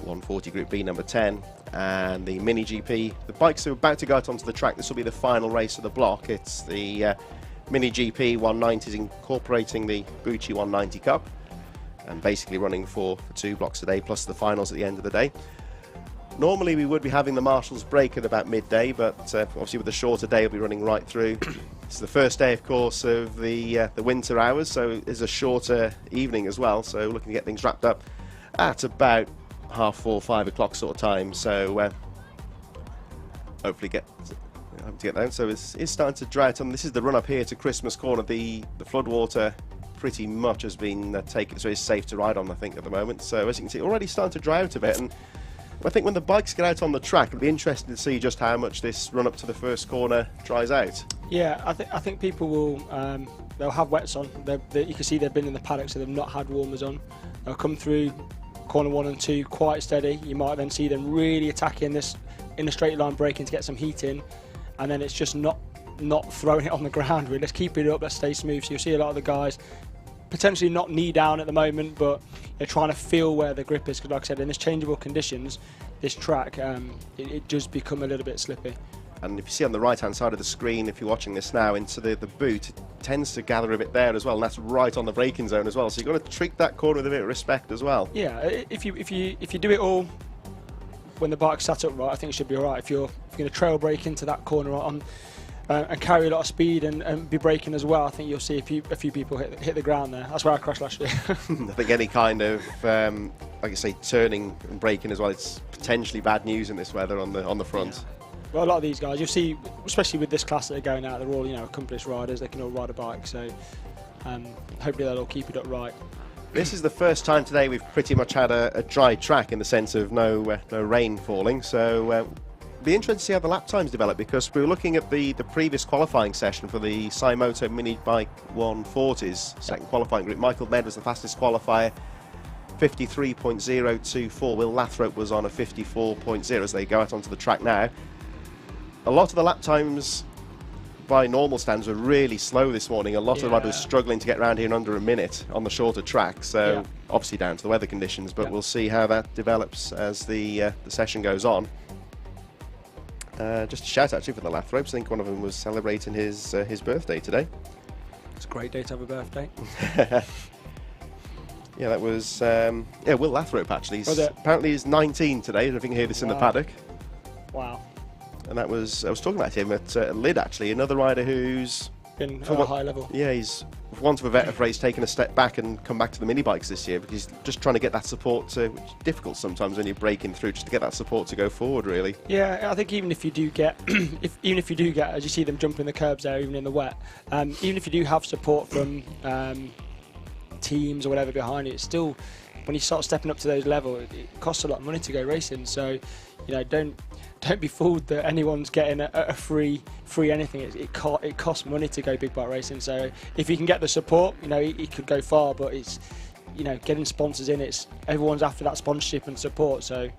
140 Group B number 10, and the Mini GP. The bikes are about to go out onto the track. This will be the final race of the block. It's the Mini GP 190s incorporating the Bucci 190 Cup, and basically running for 2 blocks a day plus the finals at the end of the day. Normally we would be having the Marshall's break at about midday, but obviously with the shorter day we'll be running right through. It's the first day, of course, of the winter hours, so it's a shorter evening as well, so looking to get things wrapped up at about 4:30, 5 o'clock sort of time. So hopefully get down. So it's starting to dry out. This is the run up here to Christmas Corner. The floodwater pretty much has been taken, so it's safe to ride on, I think, at the moment. So as you can see, already starting to dry out a bit, and I think when the bikes get out on the track, it'll be interesting to see just how much this run up to the first corner dries out. Yeah, I think people will they'll have wets on. You can see they've been in the paddock, so they've not had warmers on. They'll come through corner 1 and 2 quite steady. You might then see them really attacking this in a straight line braking to get some heat in, and then it's just not throwing it on the ground really. Let's keep it up, let's stay smooth. So you'll see a lot of the guys potentially not knee down at the moment, but they're trying to feel where the grip is, because like I said, in this changeable conditions, this track it does become a little bit slippy. And if you see on the right hand side of the screen, if you're watching this now, into the boot, it tends to gather a bit there as well, and that's right on the braking zone as well, so you've got to treat that corner with a bit of respect as well. Yeah, if you do it all when the bike's sat up right, I think it should be alright. If you're going to trail brake into that corner on and carry a lot of speed and be braking as well, I think you'll see a few people hit the ground there. That's where I crashed last year. I think any kind of like I say, turning and braking as well, it's potentially bad news in this weather on the front. Yeah. Well, a lot of these guys, you'll see, especially with this class that are going out, they're all accomplished riders. They can all ride a bike, so hopefully they'll all keep it up right. This is the first time today we've pretty much had a dry track, in the sense of no rain falling. So it'll be interesting to see how the lap times develop, because we were looking at the previous qualifying session for the Saimoto Mini Bike 140s, second qualifying group. Michael Med was the fastest qualifier, 53.024. Will Lathrop was on a 54.0 as they go out onto the track now. A lot of the lap times by normal standards were really slow this morning. A lot of the riders struggling to get around here in under a minute on the shorter track, so obviously down to the weather conditions, but we'll see how that develops as the session goes on. Just a shout actually for the Lathropes. I think one of them was celebrating his birthday today. It's a great day to have a birthday. Yeah, that was Will Lathrop actually. Apparently he's 19 today. I don't know if you can hear this in the paddock. Wow. And I was talking about him at Lid actually, another rider who's been at a high level. Yeah, he's, for want of a better phrase, taken a step back and come back to the mini bikes this year, because he's just trying to get that support, which is difficult sometimes when you're breaking through, just to get that support to go forward really. Yeah, I think even if you do get, even if you do get, as you see them jumping the curbs there, even in the wet, even if you do have support from teams or whatever behind you, it's still, when you start stepping up to those levels, it costs a lot of money to go racing. So, don't be fooled that anyone's getting a free anything. It costs money to go big bike racing. So if you can get the support, it could go far. But it's, getting sponsors in. It's everyone's after that sponsorship and support. So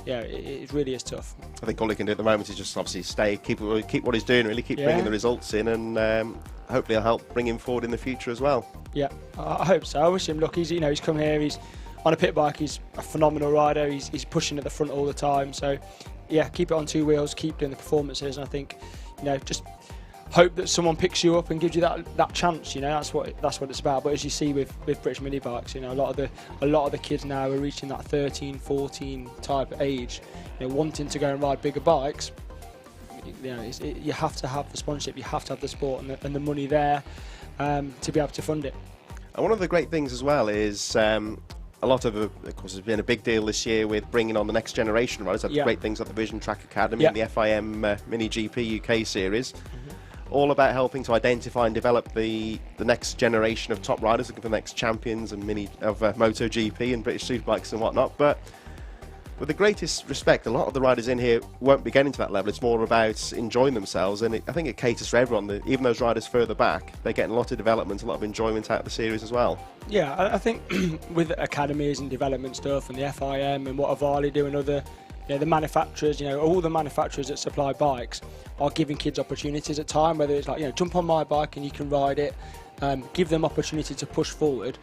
yeah, it really is tough. I think all he can do at the moment is just obviously keep what he's doing, really keep bringing the results in, and hopefully it'll help bring him forward in the future as well. Yeah, I hope so. I wish him luck. He's come here. He's on a pit bike. He's a phenomenal rider. He's pushing at the front all the time. So yeah, keep it on 2 wheels, keep doing the performances, and I think, hope that someone picks you up and gives you that chance. You know, that's what it's about. But as you see with British mini bikes, you know, a lot of the kids now are reaching that 13, 14 type of age, you know, wanting to go and ride bigger bikes. You know, you have to have the sponsorship, you have to have the sport and the money there to be able to fund it. And one of the great things as well is a lot of course, there's been a big deal this year with bringing on the next generation of riders. That's great things like the Vision Track Academy and the FIM Mini GP UK series. All about helping to identify and develop the next generation of top riders, looking for the next champions and MotoGP and British Superbikes and whatnot. But with the greatest respect, a lot of the riders in here won't be getting to that level. It's more about enjoying themselves, and I think it caters for everyone. Even those riders further back, they're getting a lot of development, a lot of enjoyment out of the series as well. Yeah, I think with academies and development stuff and the FIM and what Avali do and other, you know, the manufacturers, you know, all the manufacturers that supply bikes are giving kids opportunities at time, whether it's like, you know, jump on my bike and you can ride it, give them opportunity to push forward.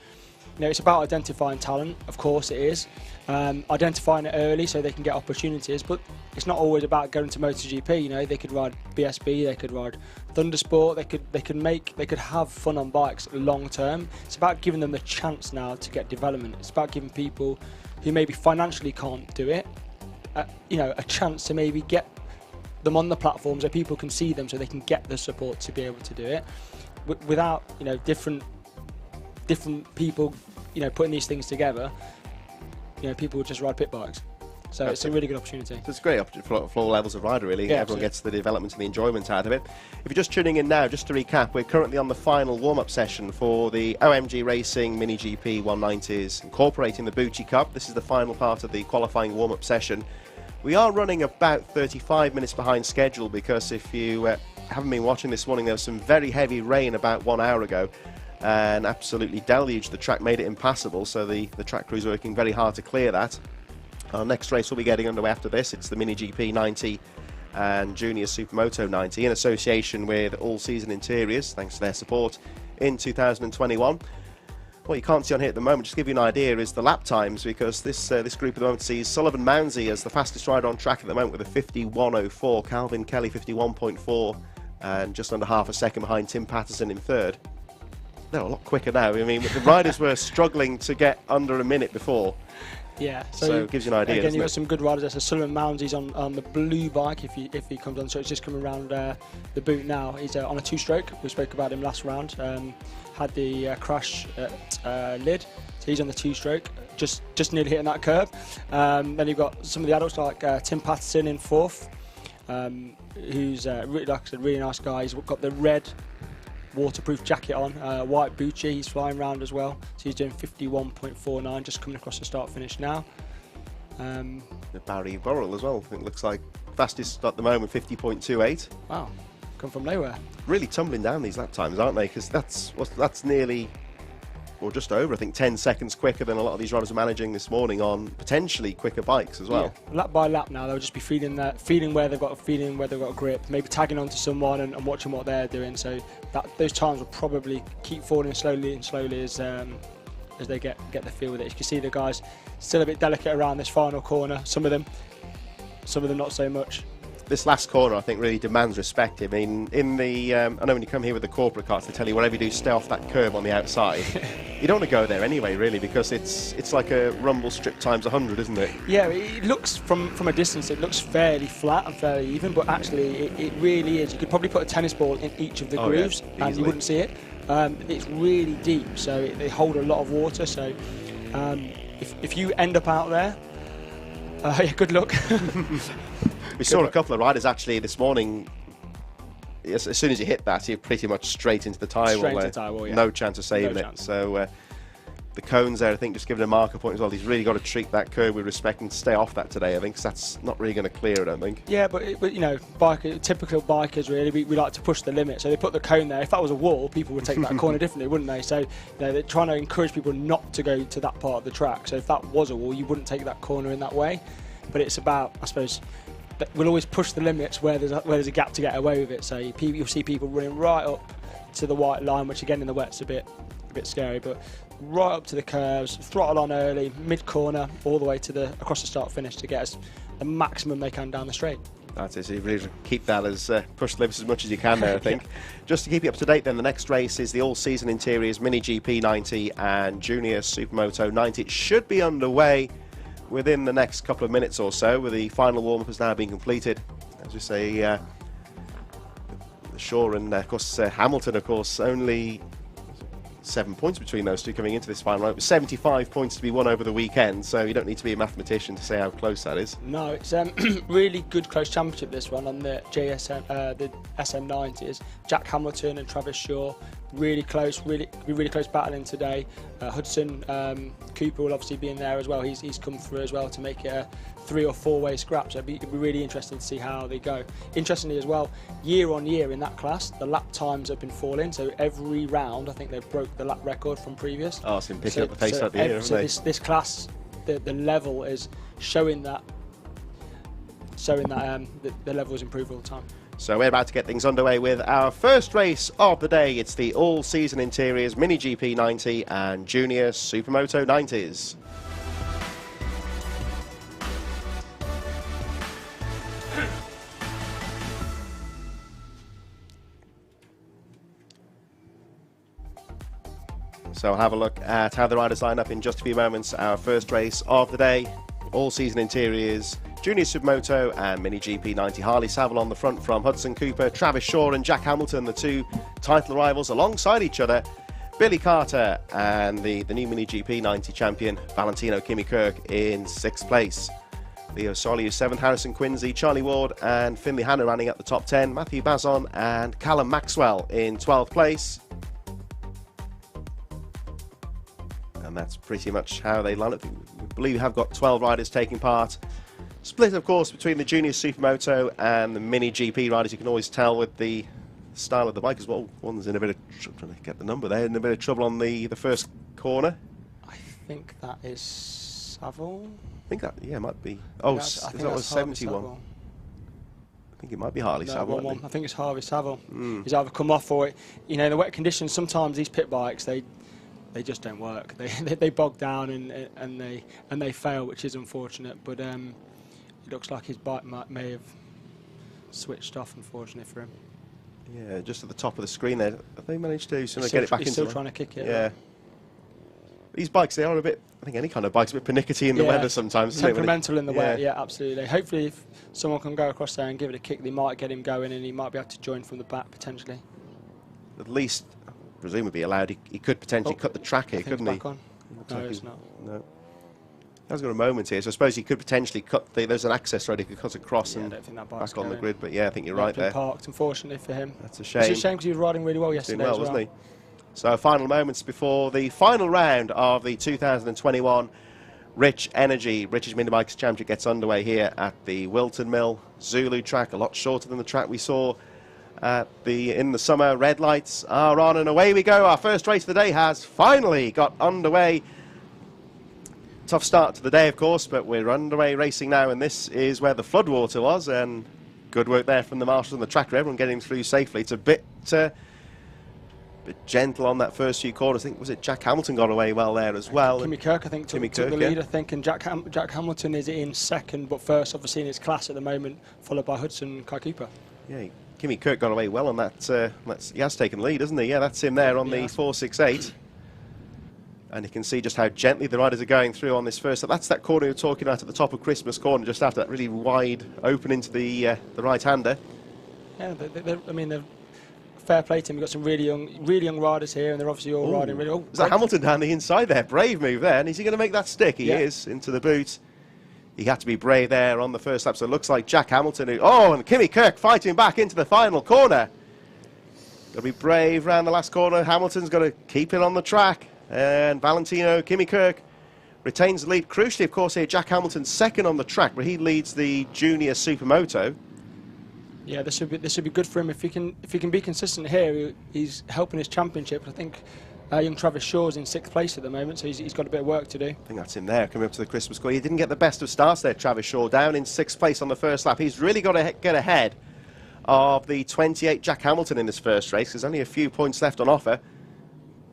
You know, it's about identifying talent, of course it is, identifying it early so they can get opportunities, but it's not always about going to MotoGP. You know, they could ride BSB, they could ride Thundersport, they could have fun on bikes long term. It's about giving them the chance now to get development. It's about giving people who maybe financially can't do it, you know, a chance to maybe get them on the platform so people can see them, so they can get the support to be able to do it without, you know, different people, you know, putting these things together. You know, people would just ride pit bikes. So it's a really good opportunity. So it's a great opportunity for all levels of rider, really. Yeah, everyone gets the development and the enjoyment out of it. If you're just tuning in now, just to recap, we're currently on the final warm-up session for the OMG Racing Mini GP 190s, incorporating the Bucci Cup. This is the final part of the qualifying warm-up session. We are running about 35 minutes behind schedule because if you haven't been watching this morning, there was some very heavy rain about 1 hour ago and absolutely deluged the track, made it impassable, so the track crews are working very hard to clear that. Our next race will be getting underway after this. It's the Mini GP 90 and Junior Supermoto 90 in association with All Season Interiors, thanks to their support in 2021. What you can't see on here at the moment, just to give you an idea, is the lap times, because this group at the moment sees Sullivan Mounsey as the fastest rider on track at the moment with a 51.04, Calvin Kelly 51.4, and just under half a second behind Tim Patterson in third. They're a lot quicker now. I mean, the riders were struggling to get under a minute before. Yeah, so it gives you an idea. Again, you've got some good riders there. So Sullivan Mounsey's on the blue bike if he comes on. So it's just coming around the boot now. He's on a two-stroke. We spoke about him last round. Had the crash at Lid. So he's on the two-stroke, just nearly hitting that curb. Then you've got some of the adults like Tim Patterson in fourth, who's really, like I said, really nice guy. He's got the red waterproof jacket on, white Bucci, he's flying around as well, so he's doing 51.49, just coming across the start finish now. The Barry Burrell as well, I think looks like fastest at the moment, 50.28. Wow, come from nowhere. Really tumbling down these lap times, aren't they? Because that's nearly, or just over, I think 10 seconds quicker than a lot of these riders are managing this morning on potentially quicker bikes as well. Yeah. Lap by lap now, they'll just be feeling where they've got a grip, maybe tagging onto someone and watching what they're doing. So those times will probably keep falling slowly as they get the feel with it. You can see the guys still a bit delicate around this final corner. Some of them not so much. This last corner, I think, really demands respect. I mean, I know when you come here with the corporate carts, they tell you whatever you do, stay off that curb on the outside. You don't want to go there anyway, really, because it's like a rumble strip times 100, isn't it? Yeah, it looks from a distance, it looks fairly flat and fairly even, but actually it really is. You could probably put a tennis ball in each of the grooves, and you wouldn't see it. It's really deep, so they hold a lot of water. So if you end up out there, yeah, good luck. We saw a couple of riders actually this morning. As soon as you hit that, you're pretty much straight into the tyre wall. No chance of saving it. So the cones there, I think, just giving a marker point as well. He's really got to treat that curve with respect and stay off that today, I think, 'cause that's not really going to clear, I don't think. Yeah, but you know, typical bikers, really, we like to push the limit. So they put the cone there. If that was a wall, people would take that corner differently, wouldn't they? So you know, they're trying to encourage people not to go to that part of the track. So if that was a wall, you wouldn't take that corner in that way. But it's about, I suppose, we'll always push the limits where there's a gap to get away with it. So you'll see people running right up to the white line, which again in the wet's a bit scary, but right up to the curves, throttle on early, mid corner, all the way to across the start finish to get us the maximum they can down the straight. That's it. So you really keep that as push limits as much as you can there, I think. Yeah. Just to keep you up to date then, the next race is the all-season interiors Mini GP 90 and Junior Supermoto 90. It should be underway within the next couple of minutes or so, with the final warm-up has now been completed. As we say, Shaw and, of course, Hamilton, of course, only 7 points between those two coming into this final round. 75 points to be won over the weekend, so you don't need to be a mathematician to say how close that is. No, it's really good close championship, this one, on the the SM90s. Jack Hamilton and Travis Shaw, really close, really close battling today. Hudson Cooper will obviously be in there as well. He's come through as well to make it a 3 or 4 way scrap, so it'll be really interesting to see how they go. Interestingly as well, year on year in that class, the lap times have been falling, so every round I think they've broke the lap record from previous. Oh, it's been picking up the pace at the year, haven't they? This class, the level is showing that the level is improved all the time. So we're about to get things underway with our first race of the day. It's the all-season interiors Mini GP 90 and Junior Supermoto 90s. So we'll have a look at how the riders line up in just a few moments. Our first race of the day, all-season interiors, Junior Supermoto and Mini GP 90. Harley Saville on the front from Hudson Cooper, Travis Shaw and Jack Hamilton, the two title rivals alongside each other. Billy Carter and the new Mini GP 90 champion, Valentino Kimi Kirk, in 6th place. Leo Soliu 7th, Harrison Quincy, Charlie Ward and Finley Hanna running at the top 10. Matthew Bazon and Callum Maxwell in 12th place. And that's pretty much how they line up. We believe we have got 12 riders taking part. Split, of course, between the Junior Supermoto and the Mini GP riders. You can always tell with the style of the bike as well. One's in a bit of trouble, trying to get the number there, in a bit of trouble on the first corner. I think that is Saville. I think that, yeah, it might be. Oh, I think that was 71. I think it might be Harley Saville. I think it's Harvey Saville. He's either come off or, in the wet conditions, sometimes these pit bikes, they just don't work. They bog down and they fail, which is unfortunate. But it looks like his bike may have switched off, unfortunately for him. Yeah, just at the top of the screen there. Have they managed to get it back into? He's still trying to kick it. Yeah. Right? These bikes, they are a bit. I think any kind of bike's a bit pernickety in the weather sometimes. Temperamental in the wet. Yeah, absolutely. Hopefully, if someone can go across there and give it a kick, they might get him going, and he might be able to join from the back potentially. At least, presumably allowed. He could potentially cut the track here, couldn't he? Back on. No, it's not. No. He has got a moment here, so I suppose he could potentially cut. There's an access road he could cut across and I don't think that bike's back on the grid. But yeah, I think you're right there. Parked, unfortunately for him. That's a shame. It's a shame because he was riding really well yesterday. Doing well, wasn't he? So final moments before the final round of the 2021 Rich Energy British Mini Bikes Championship gets underway here at the Whilton Mill Zulu track. A lot shorter than the track we saw in the summer. Red lights are on and away we go. Our first race of the day has finally got underway. Tough start to the day, of course, but we're underway racing now, and this is where the floodwater was, and good work there from the marshals on the track. Everyone getting through safely. It's a bit gentle on that first few corners. I think, was it Jack Hamilton got away well there as well? Kimi Kirk, I think, took the lead, I think, and Jack Hamilton is in second, but first, obviously, in his class at the moment, followed by Hudson Cooper. Yeah, Kimi Kirk got away well on that. He has taken the lead, hasn't he? Yeah, that's him there on the 468. And you can see just how gently the riders are going through on this first. That's that corner you're talking about at the top of Christmas Corner, just after that really wide open into the right-hander. Yeah, they're fair play to him. We've got some really young riders here, and they're obviously all riding really well. Is that Hamilton down the inside there? Brave move there. And is he going to make that stick? He is, into the boot. He had to be brave there on the first lap, so it looks like Jack Hamilton. And Kimi Kirk fighting back into the final corner. Got to be brave round the last corner. Hamilton's got to keep it on the track. And Valentino Kimi Kirk retains the lead. Crucially, of course, here, Jack Hamilton's second on the track, but he leads the Junior Supermoto. Yeah, this would be good for him if he can be consistent here. He's helping his championship. I think young Travis Shaw's in 6th place at the moment, so he's got a bit of work to do. I think that's him there, coming up to the Christmas Corner. He didn't get the best of starts there, Travis Shaw, down in 6th place on the first lap. He's really got to get ahead of the 28 Jack Hamilton in this first race. There's only a few points left on offer.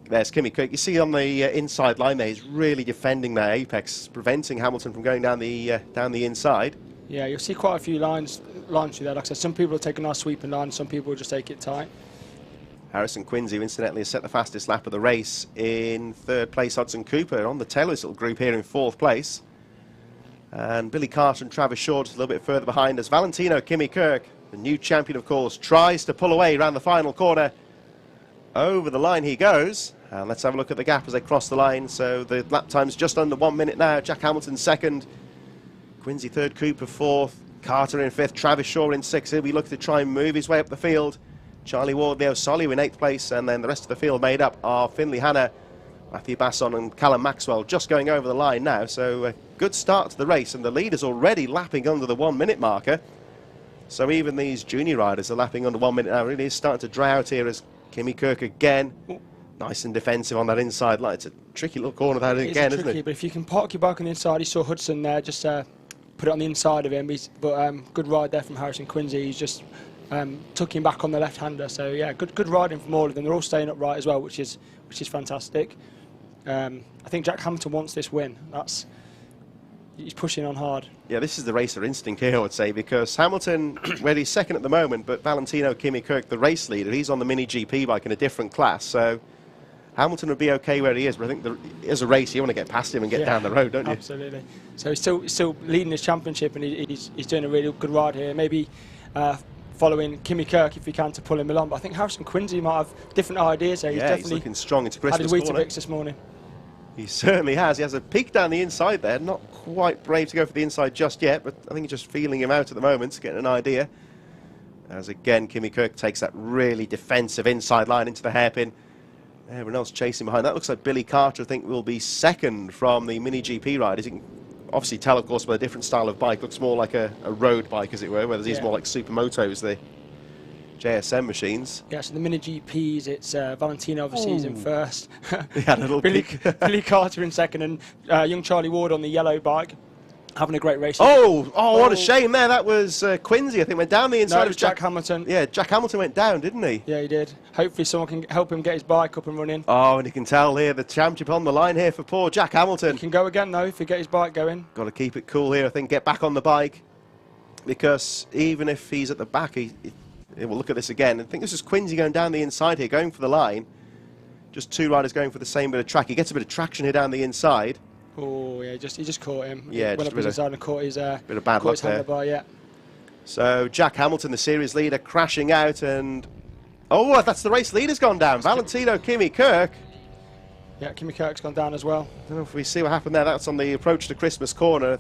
There's Kimi Kirk. You see on the inside line there, he's really defending that apex, preventing Hamilton from going down the inside. Yeah, you'll see quite a few lines through there. Like I said, some people will take a nice sweeping line, some people will just take it tight. Harrison Quincy, incidentally, has set the fastest lap of the race. In third place, Hudson Cooper on the Taylor's little group here in fourth place. And Billy Carter and Travis Shaw just a little bit further behind us. Valentino Kimi Kirk, the new champion, of course, tries to pull away around the final corner. Over the line he goes. And let's have a look at the gap as they cross the line. So the lap time's just under 1 minute now. Jack Hamilton second. Quincy third, Cooper fourth. Carter in fifth. Travis Shaw in sixth. He'll be looking to try and move his way up the field. Charlie Ward, Leo Soliu in eighth place. And then the rest of the field made up are Finley Hanna, Matthew Basson and Callum Maxwell just going over the line now. So a good start to the race. And the leader's already lapping under the 1 minute marker. So even these junior riders are lapping under 1 minute now. Really is starting to dry out here as Kimi Kirk again. Nice and defensive on that inside line. It's a tricky little corner that again, isn't it? But if you can park your bike on the inside, you saw Hudson there just put it on the inside of him. But good ride there from Harrison Quincy. He's just took him back on the left-hander. So yeah, good riding from all of them. They're all staying upright as well, which is fantastic. I think Jack Hamilton wants this win. He's pushing on hard. Yeah, this is the racer instinct here, I would say, because Hamilton, where he's second at the moment, but Valentino Kimi Kirk, the race leader, he's on the Mini GP bike in a different class. So Hamilton would be okay where he is, but I think as a race, you want to get past him and get down the road, don't you? Absolutely. So he's still leading his championship, and he's doing a really good ride here. Maybe following Kimi Kirk if he can to pull him along. But I think Harrison Quincy might have different ideas here. He's looking strong into Christmas corner. Had his Weetabix this morning. He certainly has. He has a peek down the inside there. Not quite brave to go for the inside just yet, but I think he's just feeling him out at the moment, getting an idea. As again, Kimi Kirk takes that really defensive inside line into the hairpin. Everyone else chasing behind. That looks like Billy Carter, I think, will be second from the Mini GP riders. You can obviously tell, of course, by a different style of bike. Looks more like a road bike, as it were, whereas these more like supermotos, the JSM machines. Yeah, so the Mini GPs, it's Valentino obviously is in first. Yeah, a little Billy Carter in second, and young Charlie Ward on the yellow bike, having a great race. What a shame there. That was Quincy, I think, went down the inside. No, it was Jack Hamilton. Yeah, Jack Hamilton went down, didn't he? Yeah, he did. Hopefully someone can help him get his bike up and running. Oh, and you can tell here, the championship on the line here for poor Jack Hamilton. He can go again, though, if he get his bike going. Got to keep it cool here, I think, get back on the bike. Because even if he's at the back, we'll look at this again. I think this is Quincy going down the inside here, going for the line. Just two riders going for the same bit of track. He gets a bit of traction here down the inside. Oh, yeah, he just caught him. Yeah, went just up his inside and caught his bit of bad luck there. Handlebar, yeah. So Jack Hamilton, the series leader, crashing out, and that's the race leader's gone down. Valentino Kimi Kirk. Yeah, Kimi Kirk's gone down as well. I don't know if we see what happened there. That's on the approach to Christmas corner.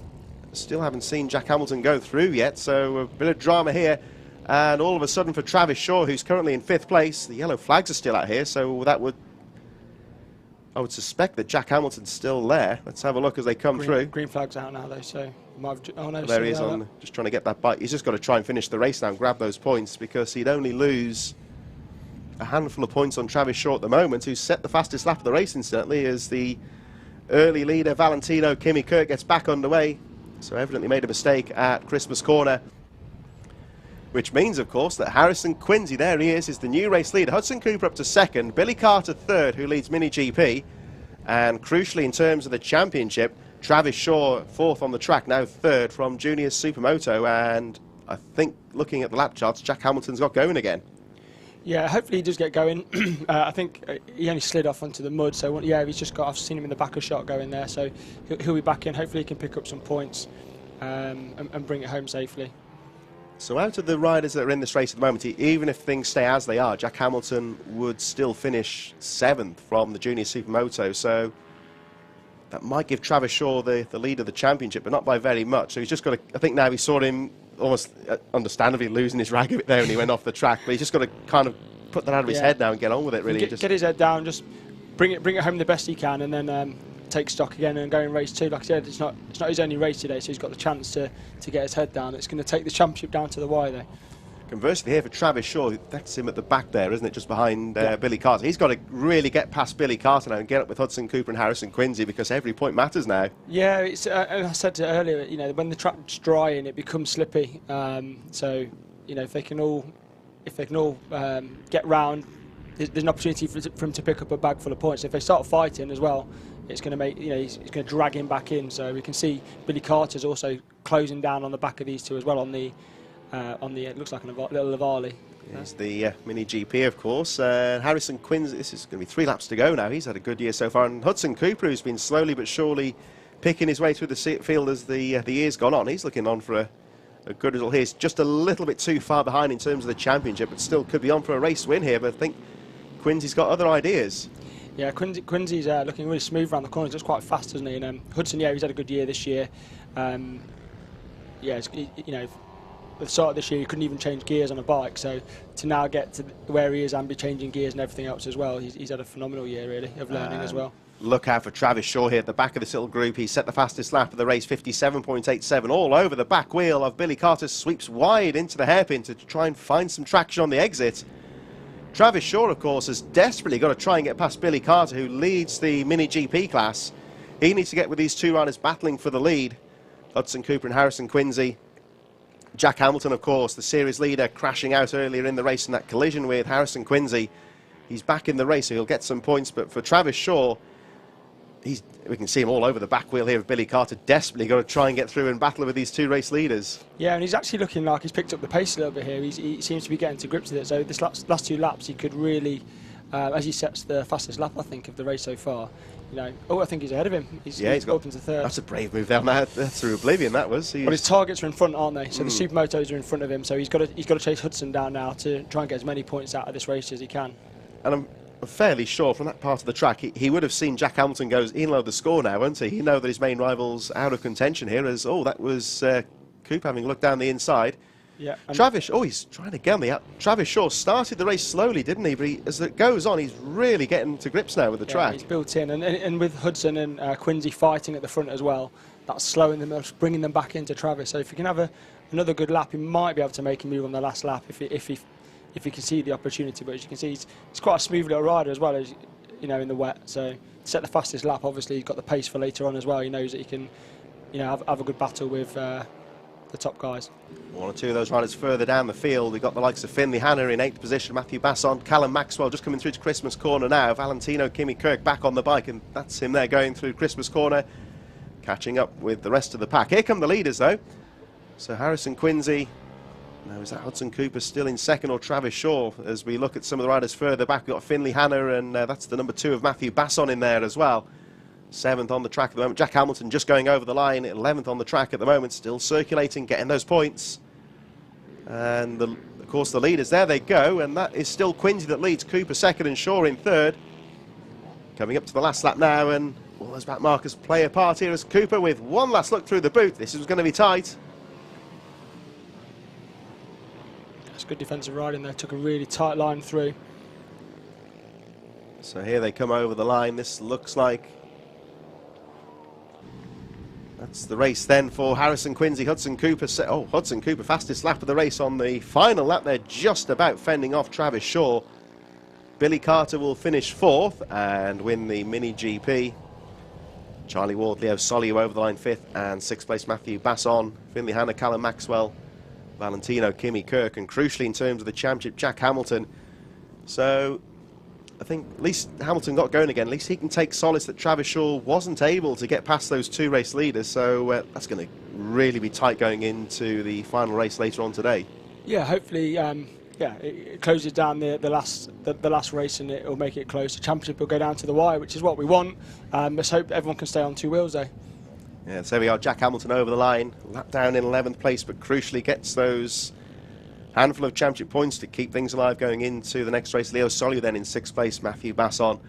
Still haven't seen Jack Hamilton go through yet, so a bit of drama here. And all of a sudden for Travis Shaw, who's currently in fifth place, the yellow flags are still out here, so I would suspect that Jack Hamilton's still there. Let's have a look as they come through. Green flag's out now, though, so there he is, just trying to get that bike. He's just got to try and finish the race now and grab those points, because he'd only lose a handful of points on Travis Shaw at the moment, who's set the fastest lap of the race, incidentally, as the early leader, Valentino Kimi Kirk, gets back underway. So evidently made a mistake at Christmas corner. Which means, of course, that Harrison Quincy, there he is the new race leader. Hudson Cooper up to second, Billy Carter third, who leads Mini GP. And crucially, in terms of the championship, Travis Shaw fourth on the track, now third from Junior Supermoto. And I think, looking at the lap charts, Jack Hamilton's got going again. Yeah, hopefully he does get going. I think he only slid off onto the mud, so yeah, I've seen him in the back of shot going there, so he'll be back in. Hopefully he can pick up some points and bring it home safely. So out of the riders that are in this race at the moment, even if things stay as they are, Jack Hamilton would still finish seventh from the Junior Supermoto. So that might give Travis Shaw the lead of the championship, but not by very much. So he's just got to, I think now we saw him almost understandably losing his rag a bit there when he went off the track, but he's just got to kind of put that out of his head now and get on with it, really. Get his head down, just bring it home the best he can, and then take stock again and go in race two. Like I said, it's not his only race today, so he's got the chance to get his head down. It's going to take the championship down to the wire, though. Conversely here for Travis Shaw, that's him at the back there, isn't it, just behind Billy Carter. He's got to really get past Billy Carter now and get up with Hudson Cooper and Harrison Quincy, because every point matters now. Yeah, it's, and I said it earlier, when the track's dry and it becomes slippy, so if they can all get round there's an opportunity for him to pick up a bag full of points. If they start fighting as well, it's going to make, he's going to drag him back in. So we can see Billy Carter's also closing down on the back of these two as well on the it looks like a little Lavali. He's the mini GP, of course. Harrison Quincy, this is going to be 3 laps to go now. He's had a good year so far. And Hudson Cooper, who's been slowly but surely picking his way through the field as the year's gone on. He's looking on for a good result here. He's just a little bit too far behind in terms of the championship, but still could be on for a race win here. But I think Quincy's got other ideas. Yeah, Quincy's looking really smooth around the corners. Looks quite fast, doesn't he? And Hudson, yeah, he's had a good year this year. Yeah, at the start of this year, he couldn't even change gears on a bike. So to now get to where he is and be changing gears and everything else as well, he's had a phenomenal year, really, of learning as well. Look out for Travis Shaw here at the back of this little group. He set the fastest lap of the race, 57.87, all over the back wheel of Billy Carter. Sweeps wide into the hairpin to try and find some traction on the exit. Travis Shaw, of course, has desperately got to try and get past Billy Carter, who leads the Mini GP class. He needs to get with these 2 riders battling for the lead. Hudson Cooper and Harrison Quincy. Jack Hamilton, of course, the series leader, crashing out earlier in the race in that collision with Harrison Quincy. He's back in the race, so he'll get some points. But for Travis Shaw, we can see him all over the back wheel here of Billy Carter, desperately got to try and get through and battle with these 2 race leaders. Yeah, and he's actually looking like he's picked up the pace a little bit here. He seems to be getting to grips with it. So this last 2 laps, he could really, as he sets the fastest lap, I think, of the race so far. I think he's ahead of him. He's got into 3rd. That's a brave move down there through oblivion. That was. But his targets are in front, aren't they? So the Supermotos are in front of him. So he's got to chase Hudson down now to try and get as many points out of this race as he can. And I'm fairly sure from that part of the track he would have seen Jack Hamilton goes, he'll know the score now, won't he? He know that his main rival's out of contention here. As that was Coop having looked down the inside. Yeah. Travis, he's trying to get on the Travis Shaw started the race slowly, didn't he? But as it goes on, he's really getting to grips now with the track. He's built in, and with Hudson and Quincy fighting at the front as well, that's slowing them up, bringing them back into Travis. So if he can have another good lap, he might be able to make a move on the last lap if he can see the opportunity. But as you can see, he's quite a smooth little rider as well, as in the wet. So to set the fastest lap, obviously he's got the pace for later on as well. He knows that he can, have a good battle with the top guys. 1 or 2 of those riders further down the field. We've got the likes of Finley Hanna in 8th position, Matthew Basson, Callum Maxwell just coming through to Christmas Corner now. Valentino Kimi Kirk back on the bike, and that's him there going through Christmas Corner, catching up with the rest of the pack. Here come the leaders though. So Harrison Quincy. Now, is that Hudson Cooper still in 2nd, or Travis Shaw? As we look at some of the riders further back, we've got Finley Hanna, and that's the number 2 of Matthew Basson in there as well. 7th on the track at the moment. Jack Hamilton just going over the line, 11th on the track at the moment, still circulating, getting those points. And of course the leaders, there they go, and that is still Quincy that leads, Cooper 2nd and Shaw in 3rd. Coming up to the last lap now, and all those back markers play a part here as Cooper with one last look through the boot. This is going to be tight. That's good defensive riding there, took a really tight line through. So here they come over the line. This looks like that's the race then for Harrison Quincy. Hudson Cooper, Hudson Cooper, fastest lap of the race on the final lap there, just about fending off Travis Shaw. Billy Carter will finish 4th and win the Mini GP. Charlie Ward, Leo Soliu over the line 5th, and 6th place Matthew Basson, Finley Hanna, Callum Maxwell, Valentino Kimi Kirk, and crucially in terms of the championship, Jack Hamilton. So I think at least Hamilton got going again. At least he can take solace that Travis Shaw wasn't able to get past those 2 race leaders. So that's going to really be tight going into the final race later on today. Yeah, hopefully, it closes down the last race, and it will make it close. The championship will go down to the wire, which is what we want. Let's hope everyone can stay on 2 wheels though. Yeah, so we are. Jack Hamilton over the line, lap down in 11th place, but crucially gets those handful of championship points to keep things alive going into the next race. Leo Soliu then in 6th place, Matthew Basson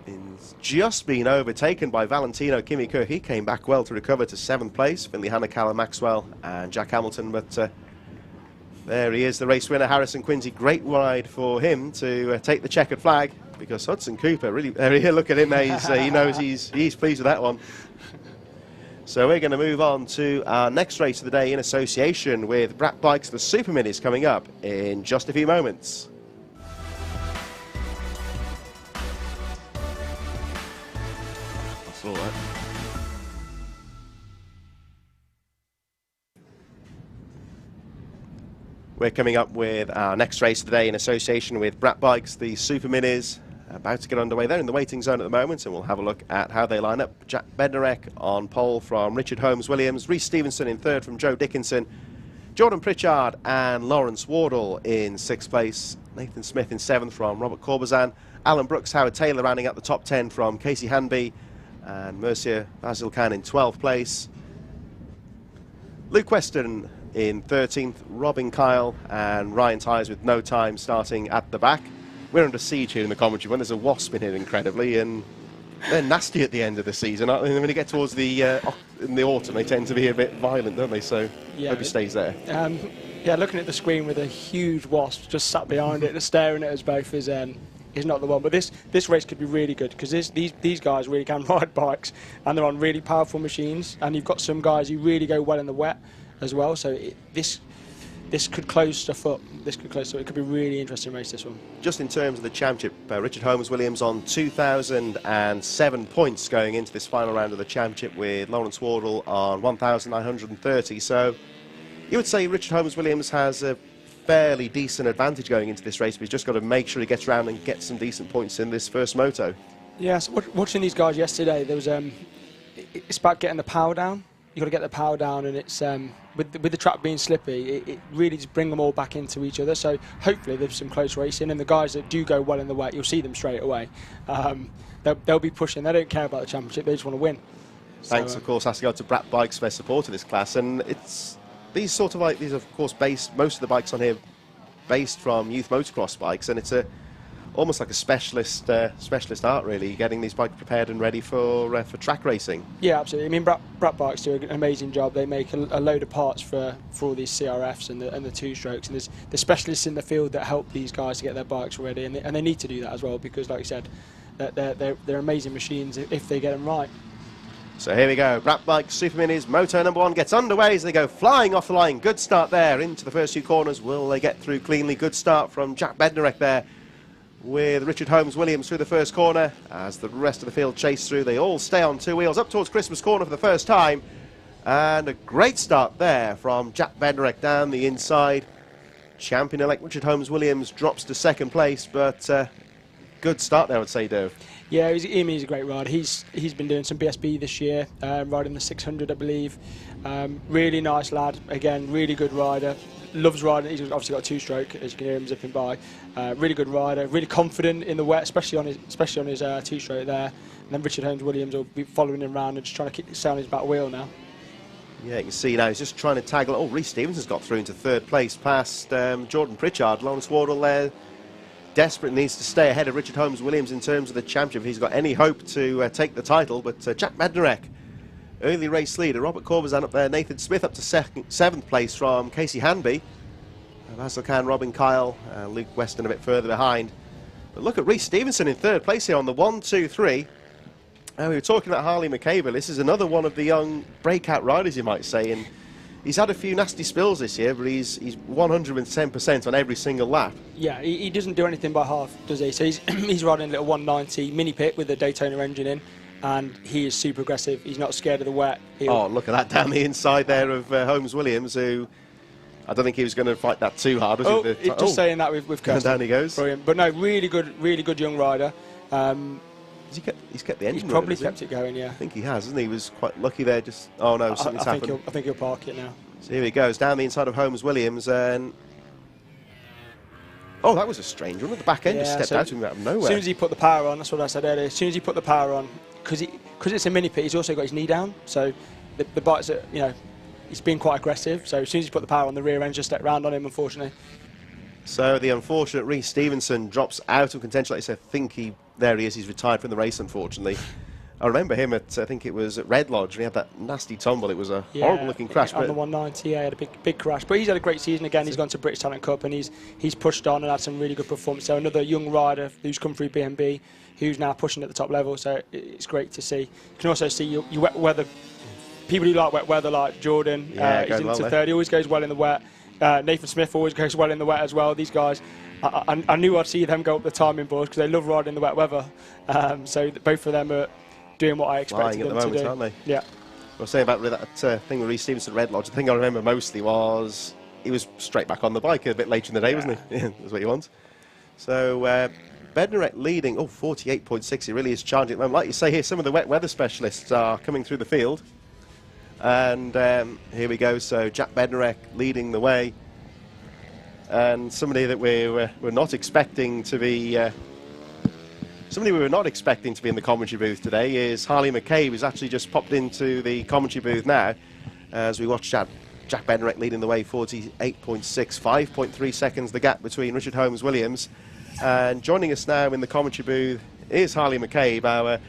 is just been overtaken by Valentino Kimi Kirk. He came back well to recover to 7th place. Finley Hanna, Callum Maxwell and Jack Hamilton, but there he is, the race winner, Harrison Quincy. Great ride for him to take the checkered flag, because Hudson Cooper, really, look at him there, he knows he's pleased with that one. So we're going to move on to our next race of the day in association with Brat Bikes, the Super Minis, coming up in just a few moments. I saw that. We're coming up with our next race of the day in association with Brat Bikes. The Super Minis about to get underway. They're in the waiting zone at the moment, and we'll have a look at how they line up. Jack Bednarek on pole from Richard Holmes Williams, Rhys Stevenson in third from Joe Dickinson, Jordan Pritchard and Lawrence Wardle in sixth place, Nathan Smith in seventh from Robert Corbazan, Alan Brooks, Howard Taylor rounding out the top 10 from Casey Hanby, and Mercia Vasilkan in 12th place. Luke Weston in 13th, Robin Kyle and Ryan Tyers with no time starting at the back. We're under siege here in the commentary when there's a wasp in here, incredibly, and they're nasty at the end of the season, aren't they? When you get towards the in the autumn, they tend to be a bit violent, don't they? So yeah, hope he stays there. Yeah, looking at the screen with a huge wasp just sat behind it, staring at us both is not the one. But this race could be really good because these guys really can ride bikes, and they're on really powerful machines. And you've got some guys who really go well in the wet as well. So this could close stuff up. This could close stuff. It could be a really interesting race, this one. Just in terms of the championship, Richard Holmes Williams on 2,007 points going into this final round of the championship, with Lawrence Wardle on 1,930. So you would say Richard Holmes Williams has a fairly decent advantage going into this race, but he's just got to make sure he gets around and gets some decent points in this first moto. Yeah, so watching these guys yesterday, there was it's about getting the power down. You've got to get the power down, and it's with the track being slippy, it really does bring them all back into each other. So hopefully there's some close racing, and the guys that do go well in the wet, you'll see them straight away. They'll be pushing. They don't care about the championship. They just want to win. Thanks, of course, has to go to Brat Bikes for their support in this class, and it's these sort of like these are of course based. Most of the bikes on here based from youth motocross bikes, and it's almost like a specialist art, really, getting these bikes prepared and ready for track racing. Yeah, absolutely. I mean, Brat Bikes do an amazing job. They make a load of parts for all these CRFs and the two-strokes, and there's the specialists in the field that help these guys to get their bikes ready, and they need to do that as well, because, like you said, they're amazing machines if they get them right. So here we go, Brat Bikes Super Minis, moto number 1 gets underway as they go flying off the line. Good start there into the first few corners. Will they get through cleanly? Good start from Jack Bednarek there, with Richard Holmes Williams through the first corner. As the rest of the field chase through, they all stay on two wheels up towards Christmas corner for the first time. And a great start there from Jack Bednarek down the inside. Champion-elect Richard Holmes Williams drops to second place, but good start there, I would say, Dave. Yeah, he's a great rider. He's been doing some BSB this year, riding the 600, I believe. Really nice lad. Again, really good rider. Loves riding. He's obviously got a two-stroke, as you can hear him zipping by. Really good rider. Really confident in the wet, especially on his two-stroke there. And then Richard Holmes Williams will be following him around and just trying to kick down his back wheel now. Yeah, you can see now he's just trying to tag. Oh, Rhys Stevenson's got through into third place past Jordan Pritchard. Lawrence Wardle there desperate, needs to stay ahead of Richard Holmes Williams in terms of the championship if he's got any hope to take the title. But Jack Bednarek, early race leader. Robert Corbazan up there. Nathan Smith up to seventh place from Casey Hanby. Vasilkan, Robin Kyle, Luke Weston a bit further behind. But look at Rhys Stevenson in third place here on the 1, 2, 3. We were talking about Harley McCabe. This is another one of the young breakout riders, you might say. And he's had a few nasty spills this year, but he's 110% on every single lap. Yeah, he doesn't do anything by half, does he? So he's riding a little 190 mini pit with the Daytona engine in, and he is super aggressive. He's not scared of the wet. Oh, look at that down the inside there of Holmes Williams, who I don't think he was going to fight that too hard, was he? Just saying that with Kirsten. Down he goes. Brilliant. But no, really good young rider. He's kept the engine. He's probably kept it going, yeah. I think he has, hasn't he? He was quite lucky there. Just oh no, something's happened. I think he'll park it now. So here he goes down the inside of Holmes Williams, and oh, that was a strange one. At the back end just stepped out of him out of nowhere. As soon as he put the power on, that's what I said earlier. As soon as he put the power on, because it's a mini pit, he's also got his knee down, so the bikes are, he's been quite aggressive. So as soon as he put the power on, the rear end just stepped round on him, unfortunately. So the unfortunate Rhys Stevenson drops out of contention. Like I said, there he is. He's retired from the race, unfortunately. I remember him at, I think it was at Red Lodge, and he had that nasty tumble. It was a horrible-looking crash. On the 190, yeah, he had a big crash. But he's had a great season again. He's gone to British Talent Cup, and he's pushed on and had some really good performance. So another young rider who's come through BMB, who's now pushing at the top level. So it's great to see. You can also see your wet weather. People who like wet weather, like Jordan, he's into third. He always goes well in the wet. Nathan Smith always goes well in the wet as well. These guys, I knew I'd see them go up the timing boards because they love riding the wet weather. So both of them are doing what I expected them to do. Aren't they? Yeah. I was saying about that thing with Rhys Stevenson at Red Lodge, the thing I remember mostly was he was straight back on the bike a bit later in the day, wasn't he? That's what you want. So Bednarek leading, 48.6. He really is charging at the moment. Like you say here, some of the wet weather specialists are coming through the field. And here we go. So Jack Bednarek leading the way. And somebody that we're not expecting to be... somebody we were not expecting to be in the commentary booth today is Harley McCabe, who's actually just popped into the commentary booth now as we watch Jack Bednarek leading the way, 48.6, 5.3 seconds the gap between Richard Holmes-Williams. And joining us now in the commentary booth is Harley McCabe, our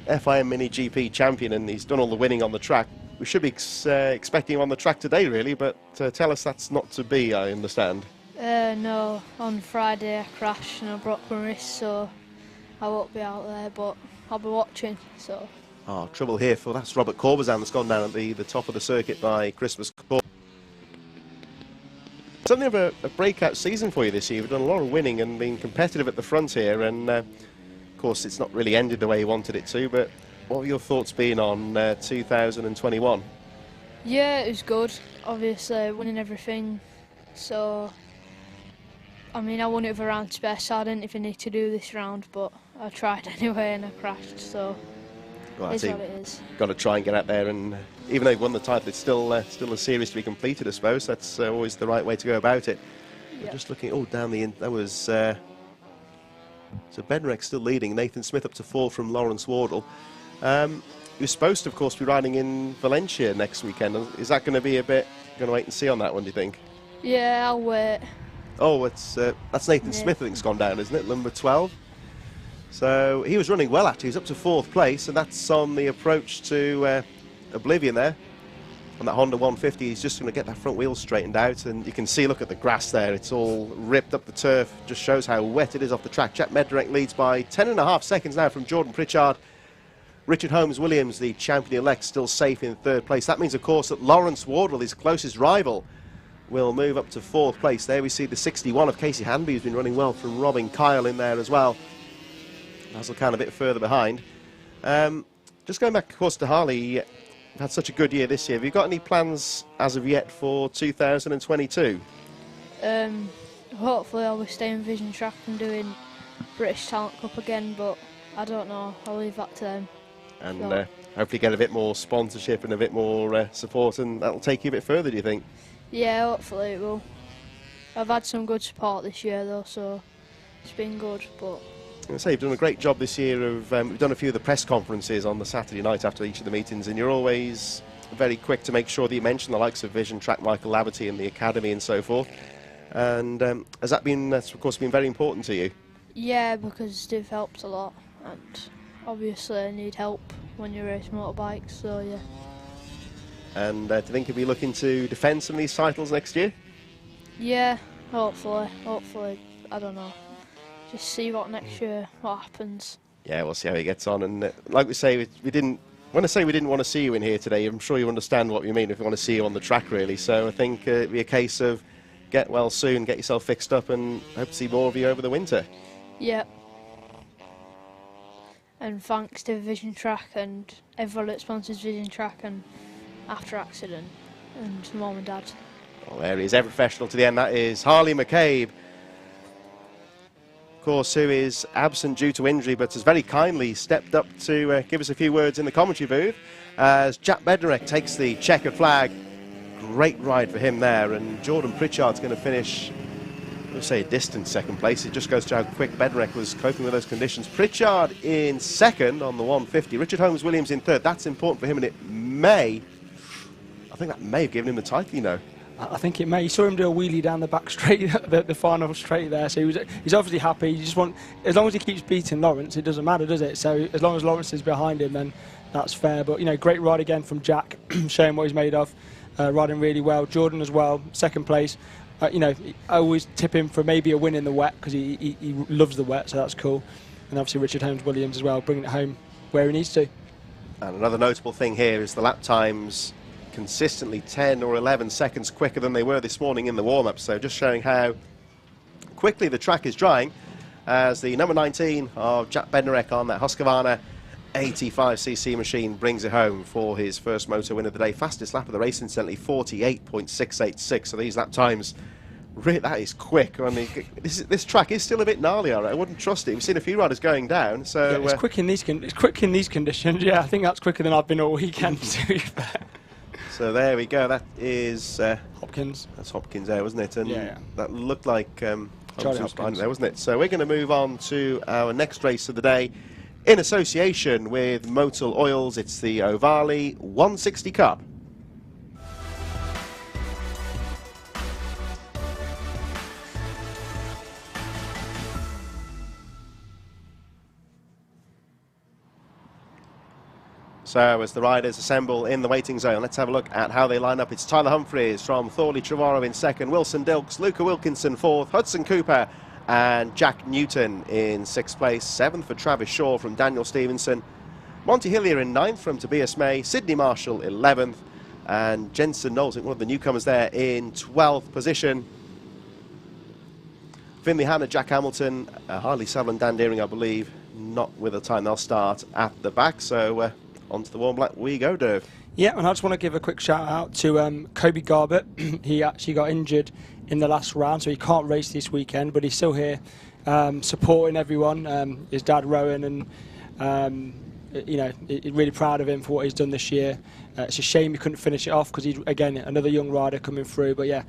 FIM Mini GP champion, and he's done all the winning on the track. We should be expecting him on the track today, really, but tell us that's not to be, I understand. No, on Friday I crashed and I broke my wrist, so I won't be out there, but I'll be watching, so... Oh, trouble here for that's Robert Corbazan that's gone down at the top of the circuit by Christmas Court. Something of a breakout season for you this year. You've done a lot of winning and been competitive at the front here, and of course it's not really ended the way you wanted it to, but what have your thoughts been on 2021? Yeah, it was good, obviously winning everything, so... I mean, I won it with a round spare, so I didn't even need to do this round, but I tried anyway and I crashed, so well, it's what it is. Got to try and get out there, and even though you've won the title, it's still a series to be completed, I suppose. That's always the right way to go about it. Yep. Just looking, down the end, that was... so Bednarek still leading, Nathan Smith up to 4 from Lawrence Wardle. You're supposed to, of course, be riding in Valencia next weekend. Is that going to be a bit... Going to wait and see on that one, do you think? Yeah, I'll wait. Oh, that's Nathan Smith, I think, has gone down, isn't it? Number 12. So he was running well, actually. He's up to 4th place, and that's on the approach to Oblivion there. On that Honda 150, he's just going to get that front wheel straightened out, and you can see, look at the grass there. It's all ripped up the turf. Just shows how wet it is off the track. Jack Bednarek leads by 10.5 seconds now from Jordan Pritchard. Richard Holmes-Williams, the champion-elect, still safe in 3rd place. That means, of course, that Lawrence Wardle, his closest rival, will move up to 4th place. There we see the 61 of Casey Hanby, who's been running well, from Robin Kyle in there as well. Hazelcan a bit further behind. Just going back, of course, to Harley, you've had such a good year this year. Have you got any plans as of yet for 2022? Hopefully I'll be staying Vision Track and doing British Talent Cup again, but I don't know. I'll leave that to them. And So- hopefully get a bit more sponsorship and a bit more support, and that'll take you a bit further, do you think? Yeah, hopefully it will. I've had some good support this year though, so it's been good, but... I say you've done a great job this year of, we've done a few of the press conferences on the Saturday night after each of the meetings, and you're always very quick to make sure that you mention the likes of Vision Track, Michael Laverty and the Academy and so forth. And has that been, that's of course been very important to you? Yeah, because they've helped a lot, and obviously I need help when you race motorbikes, so yeah. And do you think you'll be looking to defend some of these titles next year? Yeah, hopefully, I don't know. Just see what next year, what happens. Yeah, we'll see how he gets on. And like we say, we didn't want to see you in here today. I'm sure you understand what we mean if we want to see you on the track, really. So I think it'll be a case of get well soon, get yourself fixed up, and hope to see more of you over the winter. Yeah. And thanks to Vision Track and everyone that sponsors Vision Track and After Accident and Mum and Dad. Well, there he is, every professional to the end. That is Harley McCabe, of course, who is absent due to injury, but has very kindly stepped up to give us a few words in the commentary booth as Jack Bednarek takes the checkered flag. Great ride for him there, and Jordan Pritchard's going to finish, let's say, a distant 2nd place. It just goes to how quick Bednarek was coping with those conditions. Pritchard in 2nd on the 150. Richard Holmes-Williams in 3rd. That's important for him, and it may, I think that may have given him the title, you know. I think it may. You saw him do a wheelie down the back straight, the final straight there. So he's obviously happy. You just want, as long as he keeps beating Lawrence, it doesn't matter, does it? So as long as Lawrence is behind him, then that's fair. But you know, great ride again from Jack, showing what he's made of, riding really well. Jordan as well, 2nd place. You know, I always tip him for maybe a win in the wet because he loves the wet, so that's cool. And obviously Richard Holmes-Williams as well, bringing it home where he needs to. And another notable thing here is the lap times consistently 10 or 11 seconds quicker than they were this morning in the warm-up. So just showing how quickly the track is drying as the number 19 of Jack Bednarek on that Husqvarna 85cc machine brings it home for his first moto win of the day. Fastest lap of the race, incidentally, 48.686. So these lap times, really, that is quick. I mean, this track is still a bit gnarly. I wouldn't trust it. We've seen a few riders going down. So yeah, it's quick in these conditions. Yeah, I think that's quicker than I've been all weekend. To be fair. So there we go. That is Hopkins. That's Hopkins there, wasn't it? And yeah. that looked like Charlie was behind Hopkins there, wasn't it? So we're going to move on to our next race of the day in association with Motul Oils. It's the Ovali 160 Cup. So as the riders assemble in the waiting zone, let's have a look at how they line up. It's Tyler Humphreys from Thorley Trevorrow in second, Wilson Dilks, Luca Wilkinson fourth, Hudson Cooper and Jack Newton in sixth place, seventh for Travis Shaw from Daniel Stevenson, Monty Hillier in ninth from Tobias May, Sydney Marshall 11th and Jensen Knowles, one of the newcomers there, in 12th position. Finley Hanna, Jack Hamilton, Harley Saville and Dan Deering, I believe, not with a time. They'll start at the back. So onto the warm lap we go, Dave. Yeah, and I just want to give a quick shout out to Kobe Garbett. He actually got injured in the last round, so he can't race this weekend, but he's still here supporting everyone. His dad Rowan, and you know, really proud of him for what he's done this year. It's a shame he couldn't finish it off because he's, again, another young rider coming through. But yeah,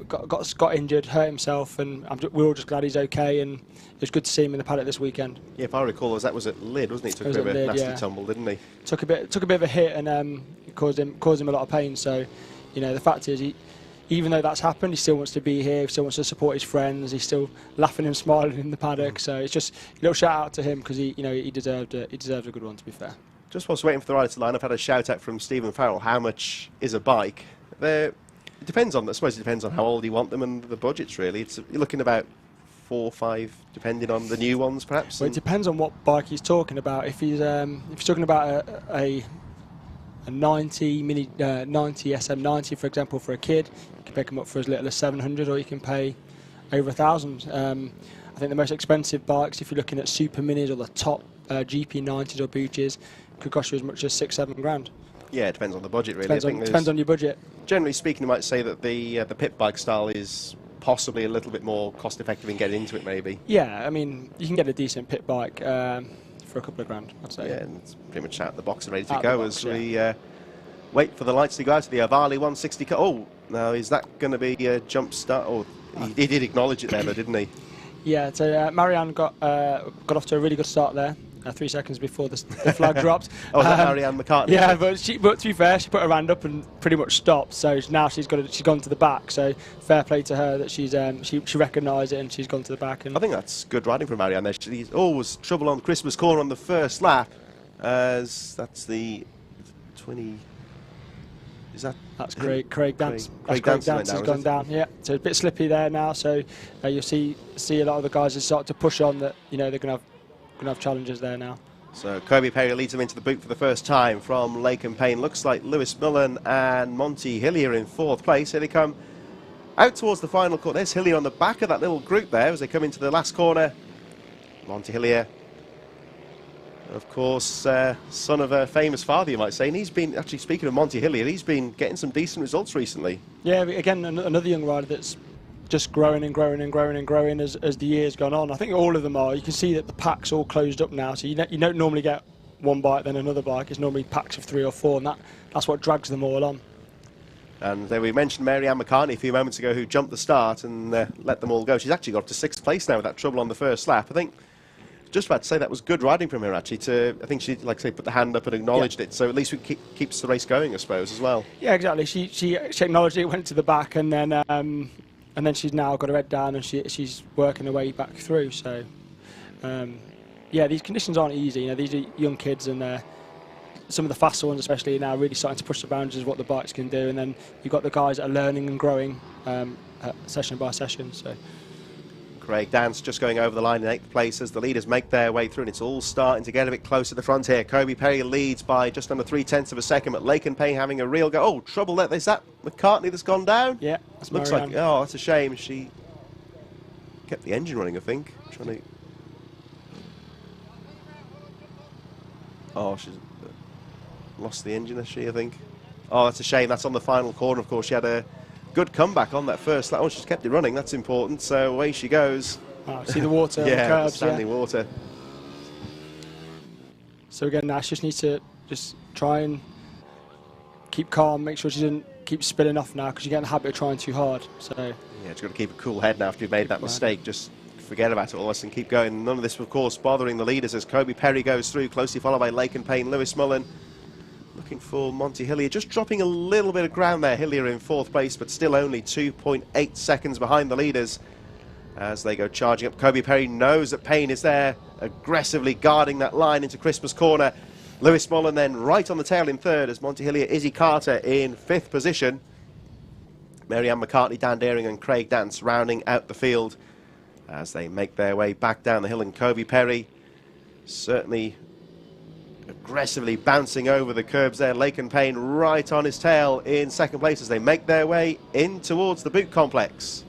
got injured, hurt himself, and we're all just glad he's okay. And it was good to see him in the paddock this weekend. Yeah, if I recall, that was at Lid, wasn't he? Took a bit of a nasty tumble, didn't he? Took a bit of a hit, and it caused him a lot of pain. So, you know, the fact is, even though that's happened, he still wants to be here. He still wants to support his friends. He's still laughing and smiling in the paddock. So it's just a little shout out to him because he deserved a good one, to be fair. Just whilst waiting for the rider to line up, I had a shout out from Stephen Farrell. How much is a bike? It depends on, I suppose it depends on how old you want them and the budgets, really. You're looking about 4 or 5, depending on the new ones, perhaps. Well, it depends on what bike he's talking about. If he's talking about a 90 SM90, for example, for a kid, you can pick them up for as little as 700, or you can pay over 1,000. I think the most expensive bikes, if you're looking at super minis or the top GP90s or Bucci's, could cost you as much as 6-7 grand. Yeah, it depends on the budget, really. Depends on your budget. Generally speaking, you might say that the pit bike style is possibly a little bit more cost effective in getting into it, maybe. Yeah, I mean, you can get a decent pit bike for a couple of grand, I'd say. Yeah, and it's pretty much out of the box and ready to go as we wait for the lights to go out to the Ovali 160 car. Oh, now is that going to be a jump start? Oh, he did acknowledge it there, though, didn't he? Yeah, so Marianne got off to a really good start there. 3 seconds before the flag dropped. Oh, is that Marianne McCartney? Yeah, but to be fair, she put her hand up and pretty much stopped. So now she's gone to the back. So fair play to her that she recognised it and she's gone to the back. And I think that's good riding from Marianne there. She's always trouble on Christmas corner on the first lap, as that's the 20. Is that? That's Craig Dance. Craig Dance has gone down. Yeah, so it's a bit slippy there now. So you'll see a lot of the guys that start to push on that. You know, they're going to have challenges there now. So Kobe Perry leads them into the boot for the first time from Lake and Payne. Looks like Lewis Millen and Monty Hillier in 4th place. Here they come out towards the final corner. There's Hillier on the back of that little group there as they come into the last corner. Monty Hillier, of course, son of a famous father, you might say. And he's been, actually speaking of Monty Hillier, he's been getting some decent results recently. Yeah, again, another young rider that's just growing and growing and growing and growing as the years gone on. I think all of them are. You can see that the pack's all closed up now, so you don't normally get one bike then another bike. It's normally packs of 3 or 4, and that's what drags them all on. And we mentioned Marianne McCartney a few moments ago, who jumped the start and let them all go. She's actually got to 6th place now with that trouble on the first lap. I think, just about to say, that was good riding from her, actually. I think she, like I say, put the hand up and acknowledged it, so at least it keeps the race going, I suppose, as well. Yeah, exactly. She acknowledged it, went to the back, and then she's now got her head down and she's working her way back through. So, yeah, these conditions aren't easy. You know, these are young kids, and some of the faster ones, especially, are now really starting to push the boundaries of what the bikes can do. And then you've got the guys that are learning and growing session by session. So, Craig Dance just going over the line in 8th place as the leaders make their way through, and it's all starting to get a bit close at the front here. Kobe Perry leads by just under 0.3 of a second, but Lake and Payne having a real go. Oh, trouble there. Is that McCartney that's gone down? Yeah, that's looks Marianne. like, oh, that's a shame. She kept the engine running, I think. Oh, she's lost the engine, has she, I think? Oh, that's a shame. That's on the final corner, of course. She had a good comeback on that first lap. Oh, she's kept it running. That's important. So away she goes. Oh, see the water on the Yeah, curbs, standing water. So again, Nash just needs to just try and keep calm, make sure she doesn't keep spilling off now, because you get in the habit of trying too hard. So yeah, she's got to keep a cool head now after you've made that mistake. Just forget about it almost and keep going. None of this, of course, bothering the leaders as Kobe Perry goes through, closely followed by Laken Payne, Lewis Mullen. Looking for Monty Hillier, just dropping a little bit of ground there. Hillier in 4th place, but still only 2.8 seconds behind the leaders as they go charging up. Kobe Perry knows that Payne is there, aggressively guarding that line into Christmas corner. Lewis Mullen then right on the tail in 3rd as Monty Hillier, Izzy Carter in 5th position. Mary-Ann McCartney, Dan Deering and Craig Dance rounding out the field as they make their way back down the hill. And Kobe Perry certainly aggressively bouncing over the curbs there. Laken Payne right on his tail in 2nd place as they make their way in towards the boot complex.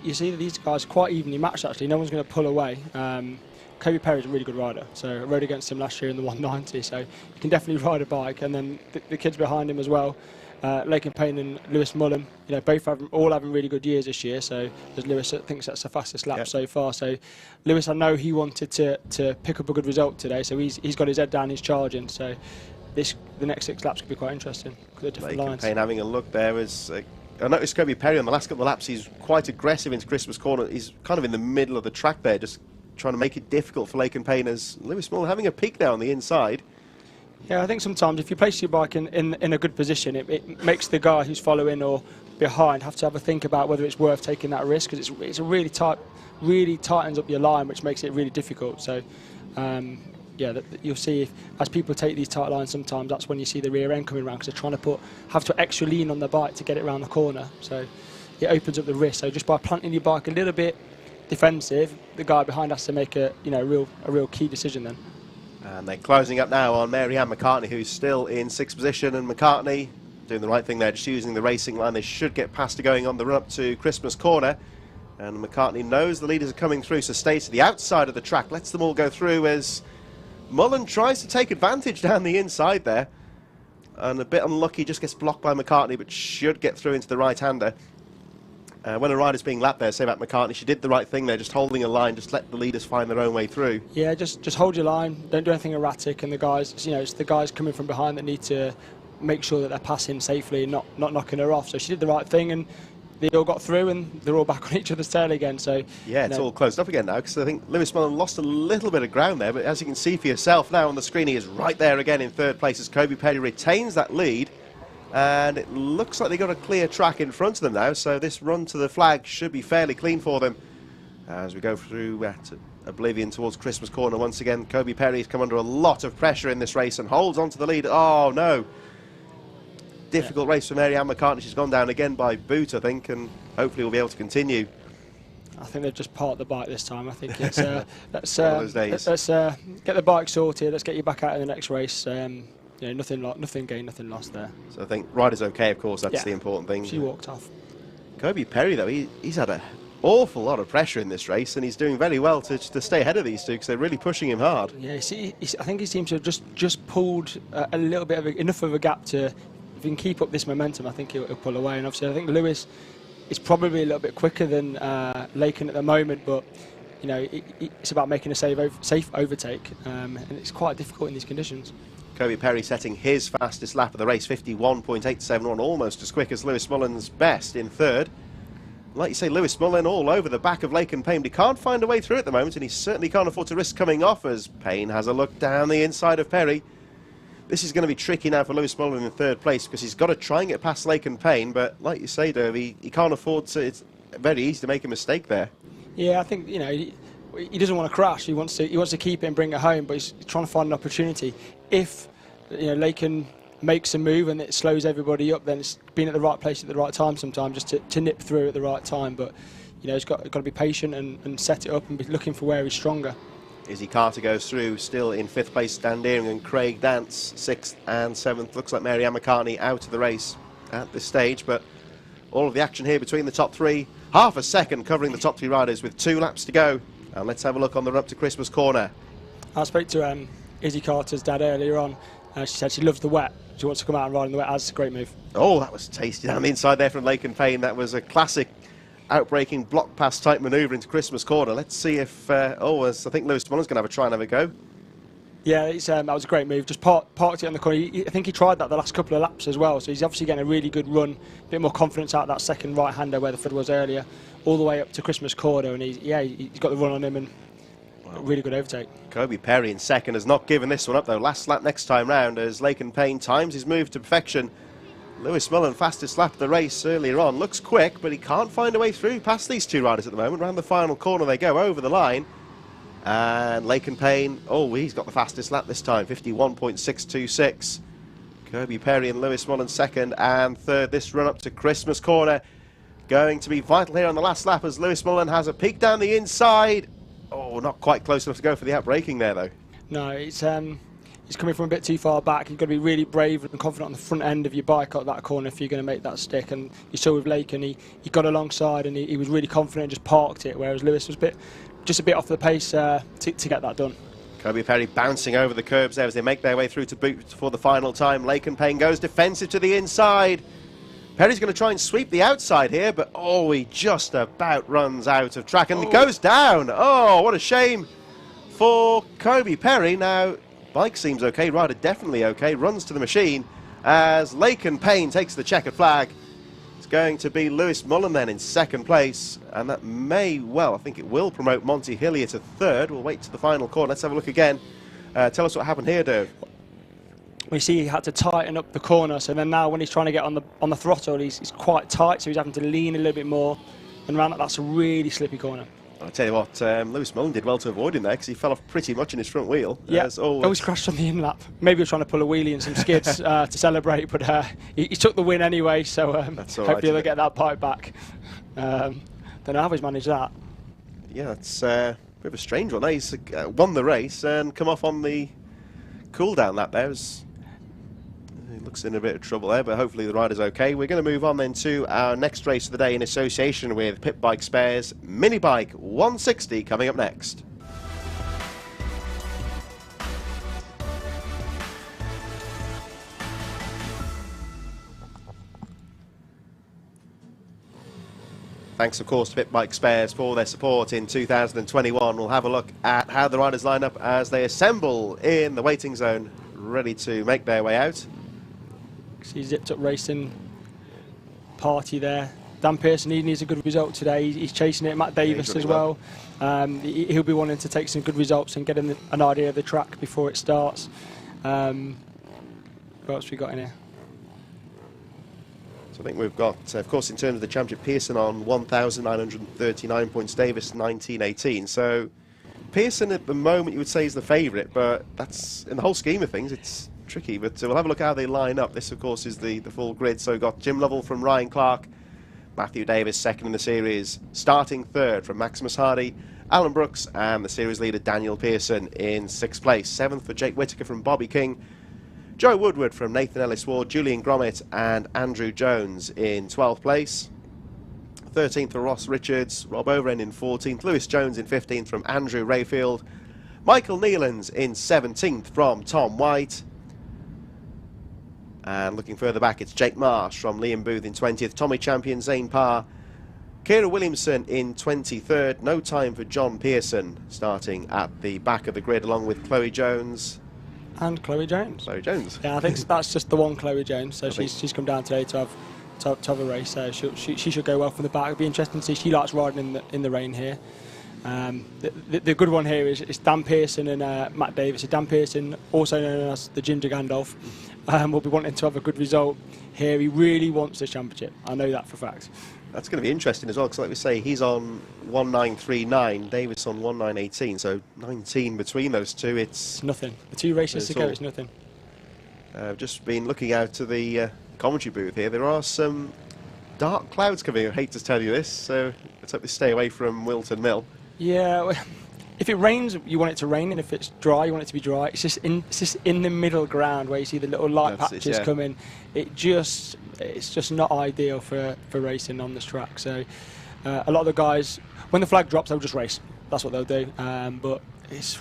You see that these guys are quite evenly matched actually. No one's going to pull away. Kobe Perry's a really good rider, so I rode against him last year in the 190, so he can definitely ride a bike. And then the kids behind him as well, Laken Payne and Lewis Mullen, you know, both all having really good years this year. So as Lewis thinks that's the fastest lap so far. So Lewis, I know he wanted to pick up a good result today, so he's got his head down, he's charging. So the next 6 laps could be quite interesting because they're different Laken lines. Payne having a look there is. I noticed Kobe Perry on the last couple of laps, he's quite aggressive into Christmas corner. He's kind of in the middle of the track there, just trying to make it difficult for Laken Payne as Lewis Mullen having a peek there on the inside. Yeah, I think sometimes if you place your bike in a good position, it makes the guy who's following or behind have to have a think about whether it's worth taking that risk, because it's a really tightens up your line, which makes it really difficult. So yeah, you'll see as people take these tight lines, sometimes that's when you see the rear end coming around, because they're trying to have to extra lean on the bike to get it around the corner. So it opens up the risk. So just by planting your bike a little bit defensive, the guy behind has to make a real key decision then. And they're closing up now on Mary-Ann McCartney, who's still in 6th position, and McCartney doing the right thing there, just using the racing line. They should get past her going on the run up to Christmas corner. And McCartney knows the leaders are coming through, so stays to the outside of the track, lets them all go through as Mullen tries to take advantage down the inside there. And a bit unlucky, just gets blocked by McCartney, but should get through into the right-hander. When a rider's being lapped there, say about McCartney, she did the right thing there, just holding a line, just let the leaders find their own way through. Yeah, just hold your line, don't do anything erratic, and the guys, it's the guys coming from behind that need to make sure that they're passing safely and not knocking her off. So she did the right thing, and they all got through, and they're all back on each other's tail again. So yeah, it's all closed up again now, because I think Lewis Mullen lost a little bit of ground there, but as you can see for yourself now on the screen, he is right there again in 3rd place as Kobe Perry retains that lead. And it looks like they've got a clear track in front of them now, so this run to the flag should be fairly clean for them. As we go through Oblivion towards Christmas corner once again, Kobe Perry's come under a lot of pressure in this race and holds on to the lead. Oh no! Difficult race for Mary-Ann McCartney. She's gone down again by boot, I think, and hopefully we'll be able to continue. I think they've just parked the bike this time. I think it's let's get the bike sorted. Let's get you back out in the next race. Nothing gained, nothing lost there. So I think rider's okay, of course, that's the important thing. She walked off. Kobe Perry, though, he's had an awful lot of pressure in this race, and he's doing very well to stay ahead of these two, because they're really pushing him hard. Yeah, I think he seems to have just pulled a little bit of enough of a gap to, if he can keep up this momentum, I think he'll pull away. And obviously I think Lewis is probably a little bit quicker than Laken at the moment, but it's about making a safe overtake, and it's quite difficult in these conditions. Kobe Perry setting his fastest lap of the race, 51.871, almost as quick as Lewis Mullen's best in 3rd. Like you say, Lewis Mullen all over the back of Laken Payne. He can't find a way through at the moment, and he certainly can't afford to risk coming off as Payne has a look down the inside of Perry. This is going to be tricky now for Lewis Mullen in 3rd place, because he's got to try and get past Laken Payne, but like you say, Derby, he can't afford to. It's very easy to make a mistake there. Yeah, I think he doesn't want to crash. He wants to keep it and bring it home, but he's trying to find an opportunity. If Laken makes a move and it slows everybody up, then it's been at the right place at the right time sometimes, just to nip through at the right time. But he's got to be patient and set it up and be looking for where he's stronger. Izzy Carter goes through, still in 5th place, Dan Deering and Craig Dance 6th and 7th. Looks like Mary-Ann McCartney out of the race at this stage, but all of the action here between the top 3. Half a second covering the top 3 riders with 2 laps to go. And let's have a look on the run up to Christmas corner. I spoke to Izzy Carter's dad earlier on. She said she loves the wet. She wants to come out and ride in the wet. That's a great move. Oh, that was tasty down the inside there from Laken Payne. That was a classic outbreaking block pass type manoeuvre into Christmas corner. Let's see if, I think Lewis Mullen's going to have a try and have a go. Yeah, that was a great move. Just parked it on the corner. I think he tried that the last couple of laps as well. So he's obviously getting a really good run, a bit more confidence out of that second right-hander where the flood was earlier, all the way up to Christmas corner. And he's got the run on him and really good overtake. Kobe Perry in second has not given this one up though. Last lap next time round as Laken Payne times his move to perfection. Lewis Mullen, fastest lap of the race earlier on, looks quick, but he can't find a way through past these two riders at the moment. Round the final corner they go, over the line. And Laken Payne, he's got the fastest lap this time, 51.626. Kobe Perry and Lewis Mullen second and third. This run up to Christmas corner going to be vital here on the last lap as Lewis Mullen has a peek down the inside. Oh, not quite close enough to go for the outbraking there though. No, it's he's coming from a bit too far back. You've got to be really brave and confident on the front end of your bike at that corner if you're going to make that stick. And you saw with Laken, he got alongside and he was really confident and just parked it, whereas Lewis was just a bit off the pace to get that done. Kobe Perry bouncing over the curbs there as they make their way through to boot for the final time. Laken Payne goes defensive to the inside. Perry's going to try and sweep the outside here, but he just about runs out of track and it goes down. Oh, what a shame for Kobe Perry. Now, bike seems okay, rider definitely okay, runs to the machine as Laken Payne takes the checkered flag. It's going to be Lewis Mullen then in second place, and that may I think it will promote Monty Hillier to third. We'll wait to the final corner. Let's have a look again. Tell us what happened here, Dave. We see he had to tighten up the corner, so then now when he's trying to get on the throttle, he's quite tight, so he's having to lean a little bit more, and around that's a really slippy corner. I'll tell you what, Lewis Mullen did well to avoid him there because he fell off pretty much in his front wheel. Yeah, always crashed on the in-lap. Maybe he was trying to pull a wheelie and some skids to celebrate, but he took the win anyway, so hopefully they'll get that bike back. Don't know how he's managed that. Yeah, it's a bit of a strange one. He's won the race and come off on the cool-down lap there. He looks in a bit of trouble there, but hopefully the rider's okay. We're going to move on then to our next race of the day in association with Pit Bike Spares. Mini Bike 160 coming up next. Thanks, of course, to Pit Bike Spares for their support in 2021. We'll have a look at how the riders line up as they assemble in the waiting zone, ready to make their way out. See zipped up racing party there. Dan Pearson, he needs a good result today. He's chasing it. Matt Davis as well. He'll be wanting to take some good results and get an idea of the track before it starts. What else we got in here? So I think we've got, of course, in terms of the championship, Pearson on 1,939 points, Davis 1918. So Pearson at the moment you would say is the favourite, but that's, in the whole scheme of things, it's tricky. But we'll have a look at how they line up. This, of course, is the full grid. So we've got Jim Lovell from Ryan Clark, Matthew Davis second in the series, starting third from Maximus Hardy, Alan Brooks, and the series leader Daniel Pearson in sixth place. Seventh for Jake Whittaker from Bobby King, Joe Woodward from Nathan Ellis Ward, Julian Gromit and Andrew Jones in 12th place. 13th for Ross Richards, Rob Overend in 14th, Lewis Jones in 15th from Andrew Rayfield, Michael Nealons in 17th from Tom White. And looking further back, it's Jake Marsh from Liam Booth in 20th, Tommy Champion, Zane Parr, Kira Williamson in 23rd. No time for John Pearson starting at the back of the grid along with Chloe Jones. And Chloe Jones. Chloe Jones. Yeah, I think that's just the one Chloe Jones. So she's come down today to have a race. So she should go well from the back. It'll be interesting to see. She likes riding in the rain here. The good one here is Dan Pearson and Matt Davis. So Dan Pearson, also known as the Ginger Gandalf, will be wanting to have a good result here. He really wants this championship. I know that for a fact. That's going to be interesting as well, because like we say, he's on 1939, Davis on 1918, so 19 between those two. It's nothing. The two races to go, it's nothing. I've just been looking out to the commentary booth here. There are some dark clouds coming. I hate to tell you this, so let's hope they stay away from Whilton Mill. Yeah, if it rains, you want it to rain, and if it's dry, you want it to be dry. It's just in the middle ground where you see the little light patches coming. It's just not ideal for racing on this track. So a lot of the guys, when the flag drops, they'll just race. That's what they'll do. But it's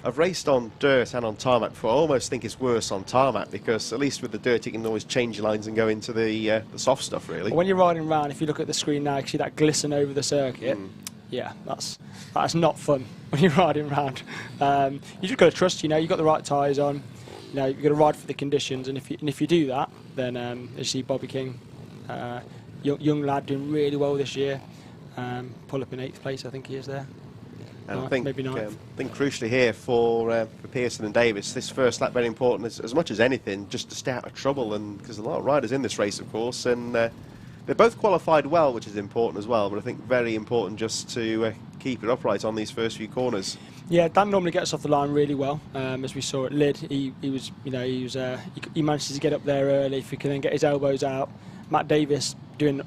I've raced on dirt and on tarmac before. I almost think it's worse on tarmac because at least with the dirt you can always change your lines and go into the soft stuff, really. When you're riding around, if you look at the screen now, you can see that glisten over the circuit. Yeah, that's not fun when you're riding around. You just got to trust, you've got the right tyres on. You've got to ride for the conditions, and if you do that, then as you see Bobby King, young lad doing really well this year. Pull up in 8th place, I think he is there. And I think, maybe 9th. I think crucially here for Pearson and Davis, this first lap very important as much as anything, just to stay out of trouble, and because a lot of riders in this race, of course, and they both qualified well, which is important as well. But I think very important just to keep it upright on these first few corners. Yeah, Dan normally gets off the line really well, as we saw at Lid. He manages to get up there early. If he can then get his elbows out. Matt Davis doing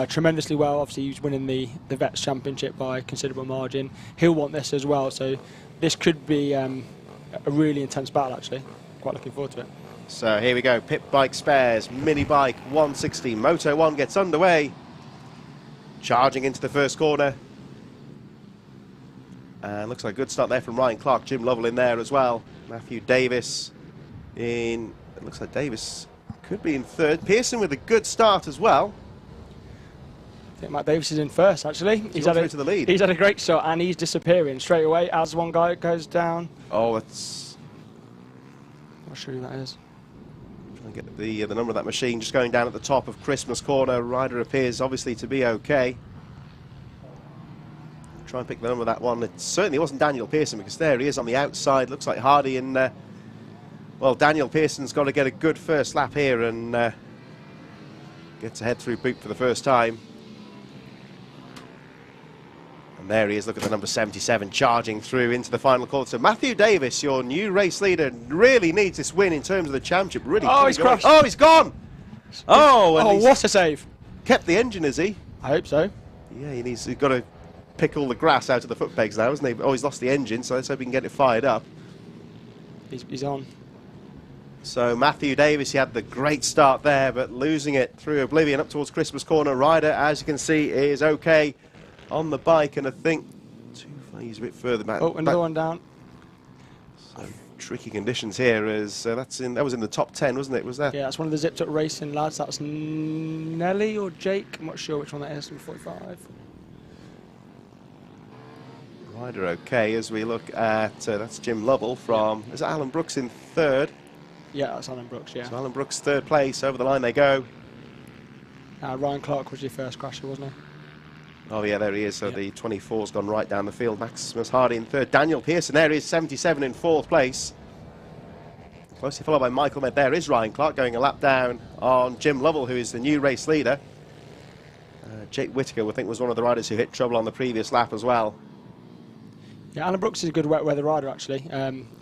tremendously well. Obviously, he's winning the Vets Championship by a considerable margin. He'll want this as well, so this could be a really intense battle, actually. Quite looking forward to it. So here we go, Pit Bike Spares, Mini Bike 160, Moto 1 gets underway. Charging into the first corner. And looks like a good start there from Ryan Clark, Jim Lovell in there as well. Matthew Davis in, it looks like Davis could be in 3rd. Pearson with a good start as well. I think Matt Davis is in 1st, actually. He's through to the lead. He's had a great shot, and he's disappearing straight away as one guy goes down. Oh, it's... Not sure who that is. Trying to get the number of that machine, just going down at the top of Christmas Corner. Rider appears obviously to be okay. Try and pick the number of that one. It certainly wasn't Daniel Pearson, because there he is on the outside. Looks like Hardy, and well, Daniel Pearson's got to get a good first lap here and get to head through boot for the first time. And there he is, look at the number 77 charging through into the final quarter. So Matthew Davis, your new race leader, really needs this win in terms of the championship. Really. Oh, he's crashed. Oh, he's gone. Oh, and what a save. Kept the engine, has he? I hope so. Yeah, he's got to pick all the grass out of the foot pegs now, hasn't he? Oh, he's lost the engine, so let's hope he can get it fired up. He's on. So Matthew Davis, he had the great start there, but losing it through oblivion up towards Christmas Corner. Ryder, as you can see, is okay on the bike, and I think he's a bit further back. Oh, another one down. So tricky conditions here, as that was in the top 10, wasn't it? Was that? Yeah, that's one of the zipped up racing lads. That's Nelly or Jake. I'm not sure which one that is. Number 45. Ryder okay as we look at that's Jim Lovell from. Is it Alan Brooks in 3rd? Yeah, that's Alan Brooks. Yeah. So Alan Brooks 3rd place, over the line they go. Ryan Clark was your first crasher, wasn't he? Oh yeah, there he is. So the 24's gone right down the field. Maximus Hardy in 3rd. Daniel Pearson, there he is, 77 in 4th place. Closely followed by Michael Med. There is Ryan Clark going a lap down on Jim Lovell, who is the new race leader. Jake Whittaker, I think, was one of the riders who hit trouble on the previous lap as well. Yeah, Alan Brooks is a good wet weather rider, actually.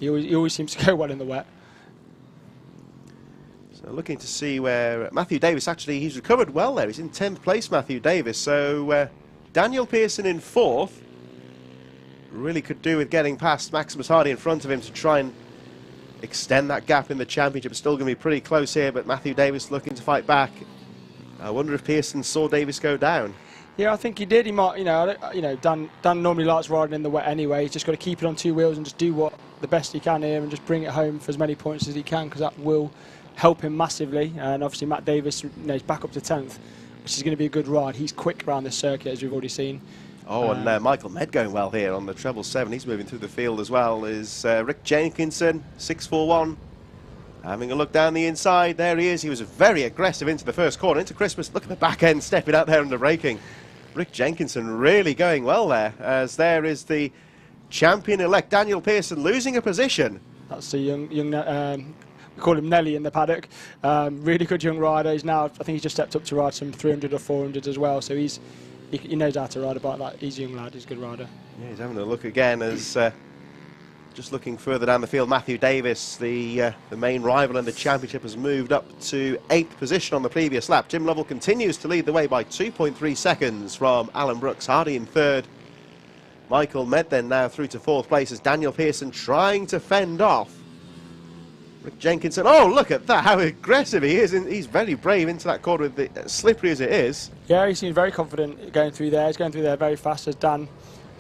He always seems to go well in the wet. So looking to see where Matthew Davis, actually, he's recovered well there. He's in 10th place, Matthew Davis. So Daniel Pearson in 4th. Really could do with getting past Maximus Hardy in front of him to try and extend that gap in the championship. It's still going to be pretty close here, but Matthew Davis looking to fight back. I wonder if Pearson saw Davis go down. Yeah, I think he did. He might, Dan normally likes riding in the wet anyway. He's just got to keep it on 2 wheels and just do the best he can here and just bring it home for as many points as he can, because that will help him massively. And obviously Matt Davis, he's back up to 10th, which is going to be a good ride. He's quick around this circuit, as we've already seen. Oh, and Michael Med going well here on the treble 7. He's moving through the field as well. Is Rick Jenkinson, 641. Having a look down the inside, there he is. He was very aggressive into the first corner, into Christmas. Look at the back end, stepping out there under braking. Rick Jenkinson really going well there, as there is the champion-elect Daniel Pearson losing a position. That's the young we call him Nelly in the paddock. Really good young rider. He's now, I think he's just stepped up to ride some 300 or 400 as well, so he knows how to ride a bike. He's a young lad, he's a good rider. Yeah, he's having a look again as just looking further down the field, Matthew Davis, the main rival in the championship, has moved up to 8th position on the previous lap. Jim Lovell continues to lead the way by 2.3 seconds from Alan Brooks. Hardy in 3rd. Michael Med then now through to 4th place as Daniel Pearson trying to fend off Rick Jenkinson. Oh, look at that, how aggressive he is. He's very brave into that corner, with the slippery as it is. Yeah, he seems very confident going through there. He's going through there very fast as Dan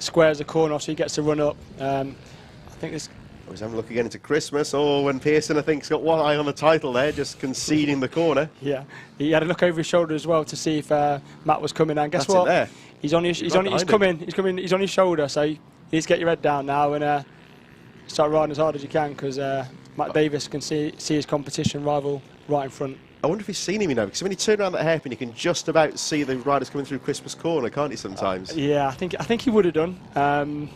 squares the corner off, so he gets to run up. I think I was having a look again into Christmas. Oh, when Pearson, I think, has got one eye on the title there, just conceding the corner. Yeah, he had a look over his shoulder as well to see if Matt was coming. And guess That's what? it there. He's on his, he's coming. He's on his shoulder. So you need to get your head down now and start riding as hard as you can, because Matt Davis can see his competition rival right in front. I wonder if he's seen him, because when you turn around that hairpin, you can just about see the riders coming through Christmas corner, can't you? Sometimes. Yeah, I think he would have done.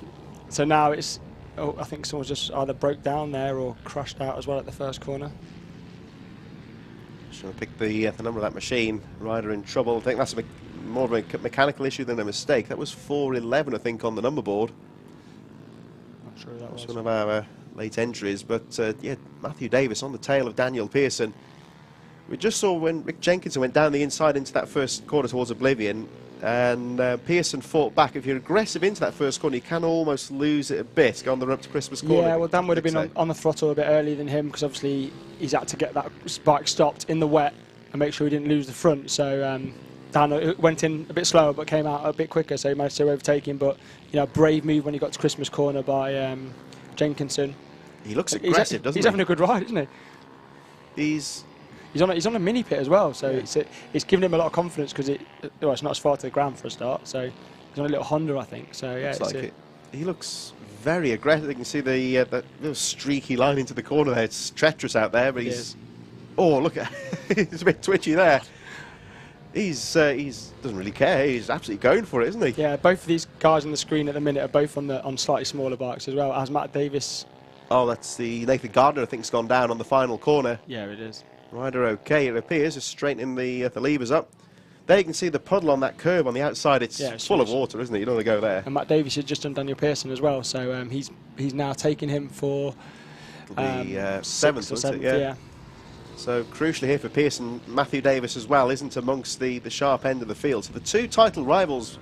So now it's. Oh, I think someone's just either broke down there or crashed out as well at the first corner. Just trying to pick the number of that machine. Rider in trouble. I think that's more of a mechanical issue than a mistake. That was 411, I think, on the number board. Not sure that was one of our late entries, but yeah, Matthew Davis on the tail of Daniel Pearson. We just saw when Rick Jenkinson went down the inside into that first corner towards Oblivion, and Pearson fought back. If you're aggressive into that first corner, you can almost lose it a bit, go on the run up to Christmas corner. Yeah, well, Dan would have been on the throttle a bit earlier than him, because obviously he's had to get that bike stopped in the wet and make sure he didn't lose the front. So Dan went in a bit slower but came out a bit quicker, so he managed to overtake him. But brave move when he got to Christmas corner by Jenkinson. He looks aggressive, doesn't he? He's having a good ride, isn't he? He's on a mini pit as well, so yeah. It's given him a lot of confidence, because it's not as far to the ground for a start. So he's on a little Honda, I think. So yeah, he looks very aggressive. You can see the little streaky line into the corner there. It's treacherous out there, but oh, look at he's a bit twitchy there. He's doesn't really care. He's absolutely going for it, isn't he? Yeah, both of these guys on the screen at the minute are both on slightly smaller bikes as well as Matt Davis. Oh, that's the Nathan Gardner, I think, has gone down on the final corner. Yeah, it is. Rider okay, it appears, just straightening the levers up. There you can see the puddle on that curb on the outside. It's full of water, isn't it? You don't want to go there. And Matt Davis has just done Daniel Pearson as well, so he's now taking him for the seventh, yeah. So crucially here for Pearson, Matthew Davis as well isn't amongst the sharp end of the field. So the two title rivals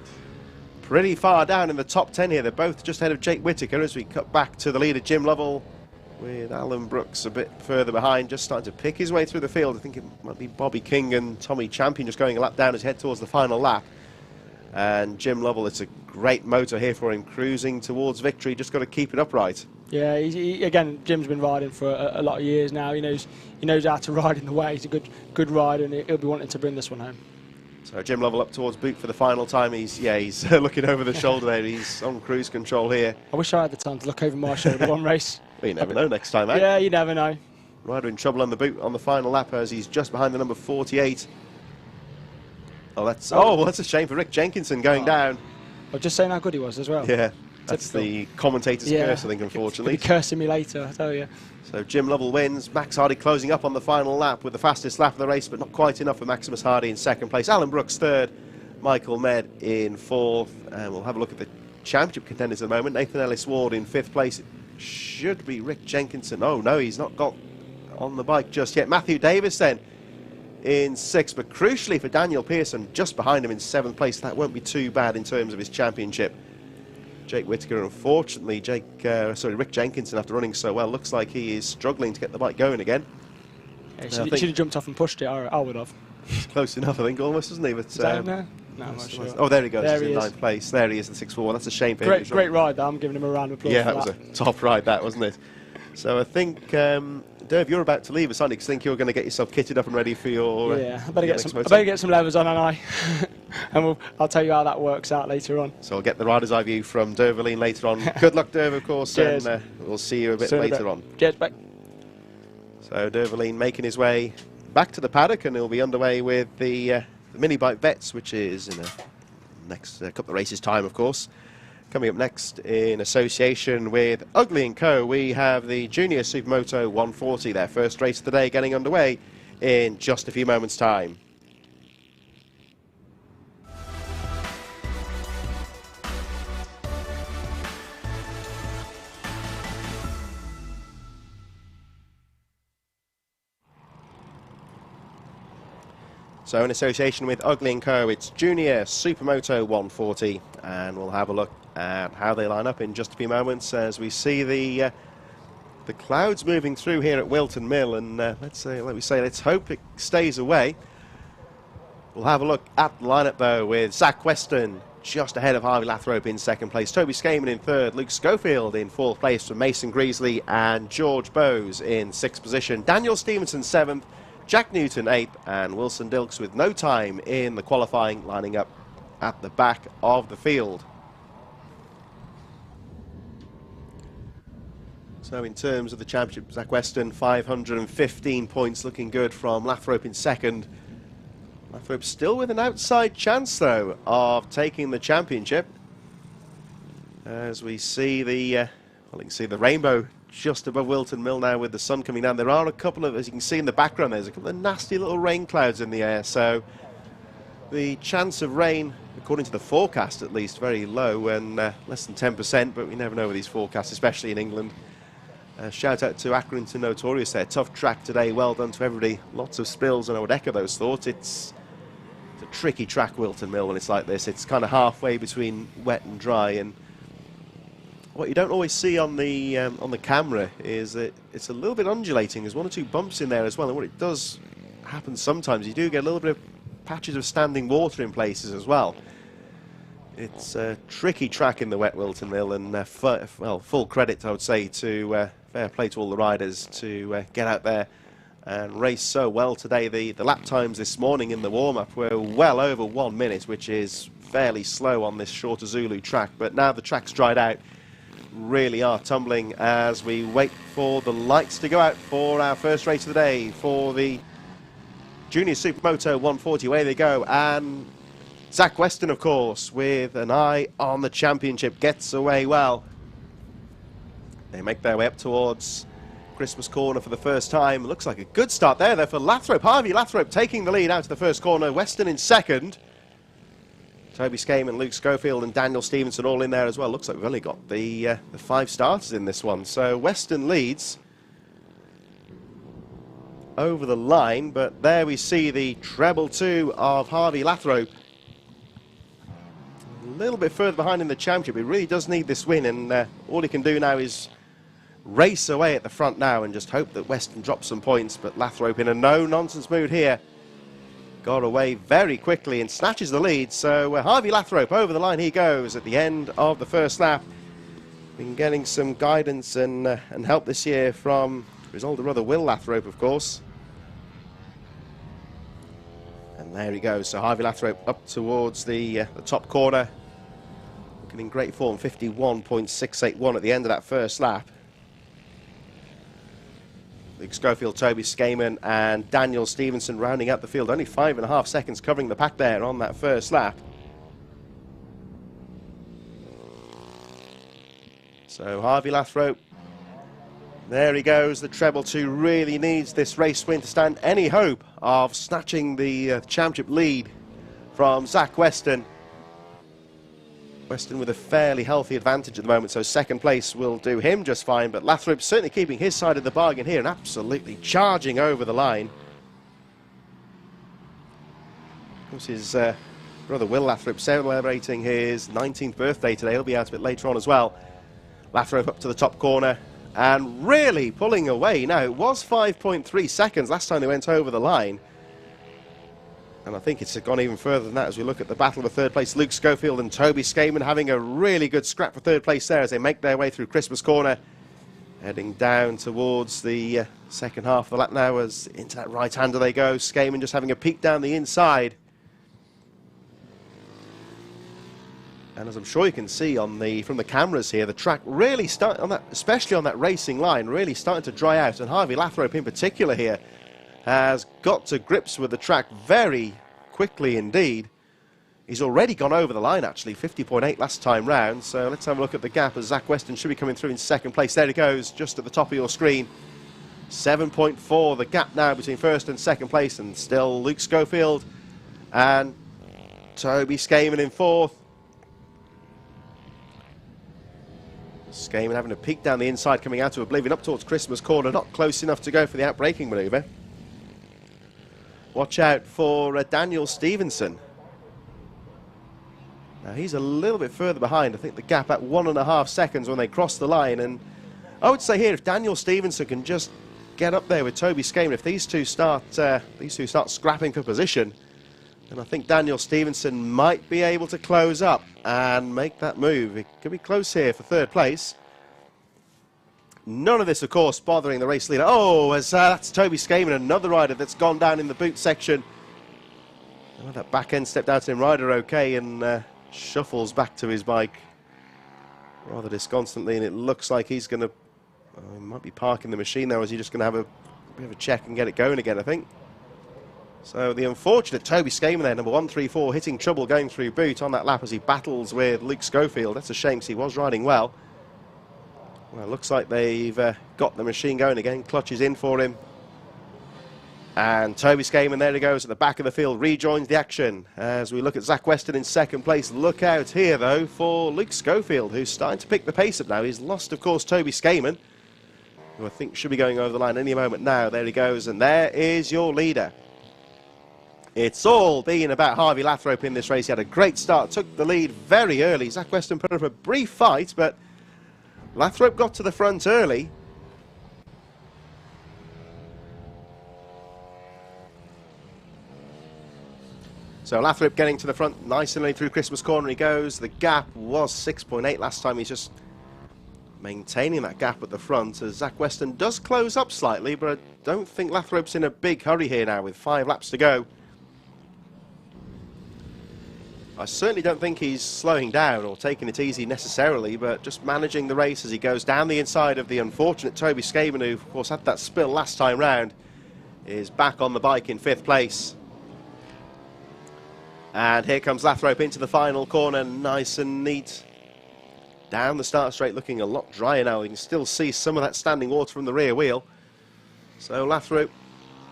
pretty far down in the top 10 here. They're both just ahead of Jake Whittaker as we cut back to the leader, Jim Lovell, with Alan Brooks a bit further behind, just starting to pick his way through the field. I think it might be Bobby King and Tommy Champion just going a lap down as he head towards the final lap. And Jim Lovell, it's a great motor here for him, cruising towards victory, just got to keep it upright. Yeah, again, Jim's been riding for a lot of years now. He knows how to ride in the way. He's a good rider, and he'll be wanting to bring this one home. So Jim Lovell up towards boot for the final time. He's looking over the shoulder there. He's on cruise control here. I wish I had the time to look over my shoulder one race. Well, you never know next time, eh? Yeah, you never know. Rider in trouble on the boot on the final lap as he's just behind the number 48. Oh, that's a shame for Rick Jenkinson going down. I was just saying how good he was as well. Yeah, that's the commentator's curse, I think, unfortunately. He'll be cursing me later, I tell you. So Jim Lovell wins. Max Hardy closing up on the final lap with the fastest lap of the race, but not quite enough for Maximus Hardy in second place. Alan Brooks third, Michael Med in fourth, and we'll have a look at the championship contenders at the moment. Nathan Ellis Ward in fifth place. It should be Rick Jenkinson. Oh no, he's not got on the bike just yet. Matthew Davis then in sixth, but crucially for Daniel Pearson, just behind him in seventh place. That won't be too bad in terms of his championship. Jake Whittaker, unfortunately, Rick Jenkinson, after running so well, looks like he is struggling to get the bike going again. Yeah, he should have jumped off and pushed it. I would have. Close enough, I think, almost, isn't he? But, is that him there? No, I'm not sure. Oh, there he goes. There He's in ninth place. There he is, the 6-4. That's a shame for him. Great ride, though. I'm giving him a round of applause. Yeah, that was a top ride, that, wasn't it? So I think, Dave, you're about to leave us, aren't you? Because I think you're going to get yourself kitted up and ready for your... yeah, I better get some levers on, and and I'll tell you how that works out later on. So I'll get the rider's eye view from Dervaline later on. Good luck, Derv, of course, Cheers. And we'll see you a bit later on. Cheers, bye. So Dervaline making his way back to the paddock, and he'll be underway with the mini bike vets, which is in the next couple of races' time, of course. Coming up next, in association with Ugly & Co., we have the Junior Supermoto 140, their first race of the day, getting underway in just a few moments' time. So in association with Ugly & Co., it's Junior Supermoto 140, and we'll have a look at how they line up in just a few moments as we see the clouds moving through here at Whilton Mill, and let's hope it stays away. We'll have a look at the lineup though with Zach Weston, just ahead of Harvey Lathrope in second place. Toby Skaman in third. Luke Schofield in fourth place for Mason Greasley and George Bowes in sixth position. Daniel Stevenson seventh. Jack Newton eighth. And Wilson Dilks with no time in the qualifying, lining up at the back of the field. So in terms of the championship, Zach Weston, 515 points, looking good from Lathrope in second. Lathrope still with an outside chance, though, of taking the championship. As we see the, well, you can see the rainbow just above Whilton Mill now with the sun coming down. There are a couple of, as you can see in the background, there's a couple of nasty little rain clouds in the air. So the chance of rain, according to the forecast at least, very low and less than 10%, but we never know with these forecasts, especially in England. Shout out to Accrington Notorious there. Tough track today. Well done to everybody. Lots of spills, and I would echo those thoughts. It's a tricky track, Whilton Mill, when it's like this. It's kind of halfway between wet and dry, and what you don't always see on the camera is that it's a little bit undulating. There's one or two bumps in there as well, and what it does happen sometimes, you do get a little bit of patches of standing water in places as well. It's a tricky track in the wet Whilton Mill, and well, full credit, I would say, to fair play to all the riders to get out there and race so well today. The lap times this morning in the warm-up were well over 1 minute, which is fairly slow on this shorter Zulu track. But now the track's dried out, really are tumbling as we wait for the lights to go out for our first race of the day for the Junior Supermoto 140. Away they go, and Zach Weston, of course, with an eye on the championship, gets away well. They make their way up towards Christmas corner for the first time. Looks like a good start there for Lathrope. Harvey Lathrope taking the lead out to the first corner. Weston in second. Toby Skaman, Luke Schofield and Daniel Stevenson all in there as well. Looks like we've only got the 5 starters in this one. So Weston leads over the line, but there we see the treble 2 of Harvey Lathrope. A little bit further behind in the championship. He really does need this win, and all he can do now is race away at the front now and just hope that Weston drops some points. But Lathrope, in a no-nonsense mood here, got away very quickly and snatches the lead. So Harvey Lathrope, over the line he goes at the end of the first lap. Been getting some guidance and help this year from his older brother Will Lathrope, of course. And there he goes. So Harvey Lathrope up towards the top corner. Looking in great form, 51.681 at the end of that first lap. Luke Schofield, Toby Skaman and Daniel Stevenson rounding out the field. Only 5.5 seconds covering the pack there on that first lap. So Harvey Lathrope, there he goes. The treble 2 really needs this race win to stand any hope of snatching the championship lead from Zach Weston. Weston with a fairly healthy advantage at the moment, so second place will do him just fine, but Lathrope certainly keeping his side of the bargain here and absolutely charging over the line. Of course, his brother Will Lathrope celebrating his 19th birthday today. He'll be out a bit later on as well. Lathrope up to the top corner and really pulling away. Now, it was 5.3 seconds last time they went over the line. And I think it's gone even further than that as we look at the battle for third place. Luke Schofield and Toby Skaman having a really good scrap for third place there as they make their way through Christmas corner. Heading down towards the second half of the lap now as into that right-hander they go. Skaman just having a peek down the inside. And as I'm sure you can see on from the cameras here, the track really starting on that, especially on that racing line, really starting to dry out. And Harvey Lathrope in particular here has got to grips with the track very quickly indeed. He's already gone over the line, actually, 50.8 last time round. So let's have a look at the gap as Zach Weston should be coming through in second place. There he goes, just at the top of your screen. 7.4, the gap now between first and second place, and still Luke Schofield and Toby Skaman in fourth. Skaman having a peek down the inside, coming out of oblivion up towards Christmas corner, not close enough to go for the outbraking manoeuvre. Watch out for Daniel Stevenson. Now he's a little bit further behind. I think the gap at 1.5 seconds when they cross the line. And I would say here, if Daniel Stevenson can just get up there with Toby Skaman, if these two start scrapping for position, And I think Daniel Stevenson might be able to close up and make that move. It could be close here for third place. None of this, of course, bothering the race leader. Oh, as that's Toby Skaman, another rider that's gone down in the boot section. Oh, that back end stepped out to him, rider okay, and shuffles back to his bike rather disconsolately, and it looks like he's going to... he might be parking the machine now. Is he just going to have a bit of a check and get it going again, I think? So the unfortunate Toby Skaman there, number 134, hitting trouble going through boot on that lap as he battles with Luke Schofield. That's a shame because he was riding well. Well, it looks like they've got the machine going again. Clutch is in for him. And Toby Skaman, there he goes at the back of the field, rejoins the action. As we look at Zach Weston in second place. Look out here, though, for Luke Schofield, who's starting to pick the pace up now. He's lost, of course, Toby Skaman, who I think should be going over the line any moment now. There he goes, and there is your leader. It's all been about Harvey Lathrope in this race. He had a great start, took the lead very early. Zach Weston put up a brief fight, but Lathrope got to the front early. So Lathrope getting to the front nice and early through Christmas Corner he goes. The gap was 6.8 last time. He's just maintaining that gap at the front as Zach Weston does close up slightly, but I don't think Lathrope's in a big hurry here now with 5 laps to go. I certainly don't think he's slowing down or taking it easy necessarily, but just managing the race as he goes down the inside of the unfortunate Toby Skaman, who of course had that spill last time round, is back on the bike in 5th place. And here comes Lathrope into the final corner, nice and neat. Down the start straight, looking a lot drier now. You can still see some of that standing water from the rear wheel. So Lathrope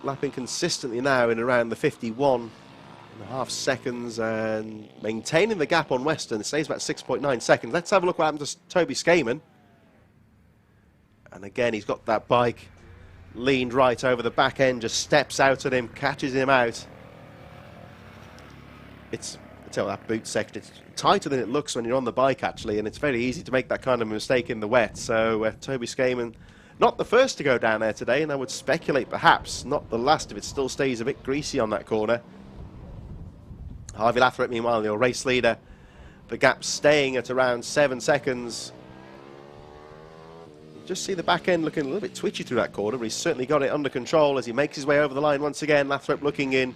lapping consistently now in around the 51.5 seconds and maintaining the gap on Weston. It stays about 6.9 seconds. Let's have a look what happened to Toby Skaman. And again, he's got that bike leaned right over the back end, just steps out at him, catches him out. I tell you, that boot section, it's tighter than it looks when you're on the bike actually, and it's very easy to make that kind of mistake in the wet. So Toby Skaman, not the first to go down there today, and I would speculate perhaps not the last if it still stays a bit greasy on that corner. Harvey Lathrope, meanwhile, your race leader, the gap staying at around 7 seconds. You just see the back end looking a little bit twitchy through that corner, but he's certainly got it under control as he makes his way over the line once again. Lathrope looking in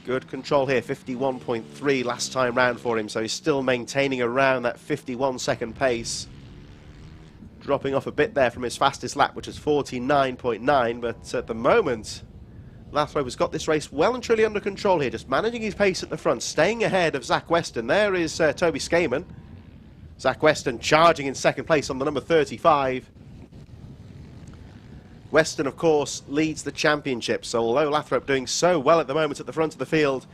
good control here, 51.3 last time round for him, so he's still maintaining around that 51-second pace. Dropping off a bit there from his fastest lap, which is 49.9, but at the moment, Lathrope has got this race well and truly under control here, just managing his pace at the front, staying ahead of Zach Weston. There is Toby Skaman. Zach Weston charging in second place on the number 35. Weston, of course, leads the championship, so although Lathrope doing so well at the moment at the front of the field,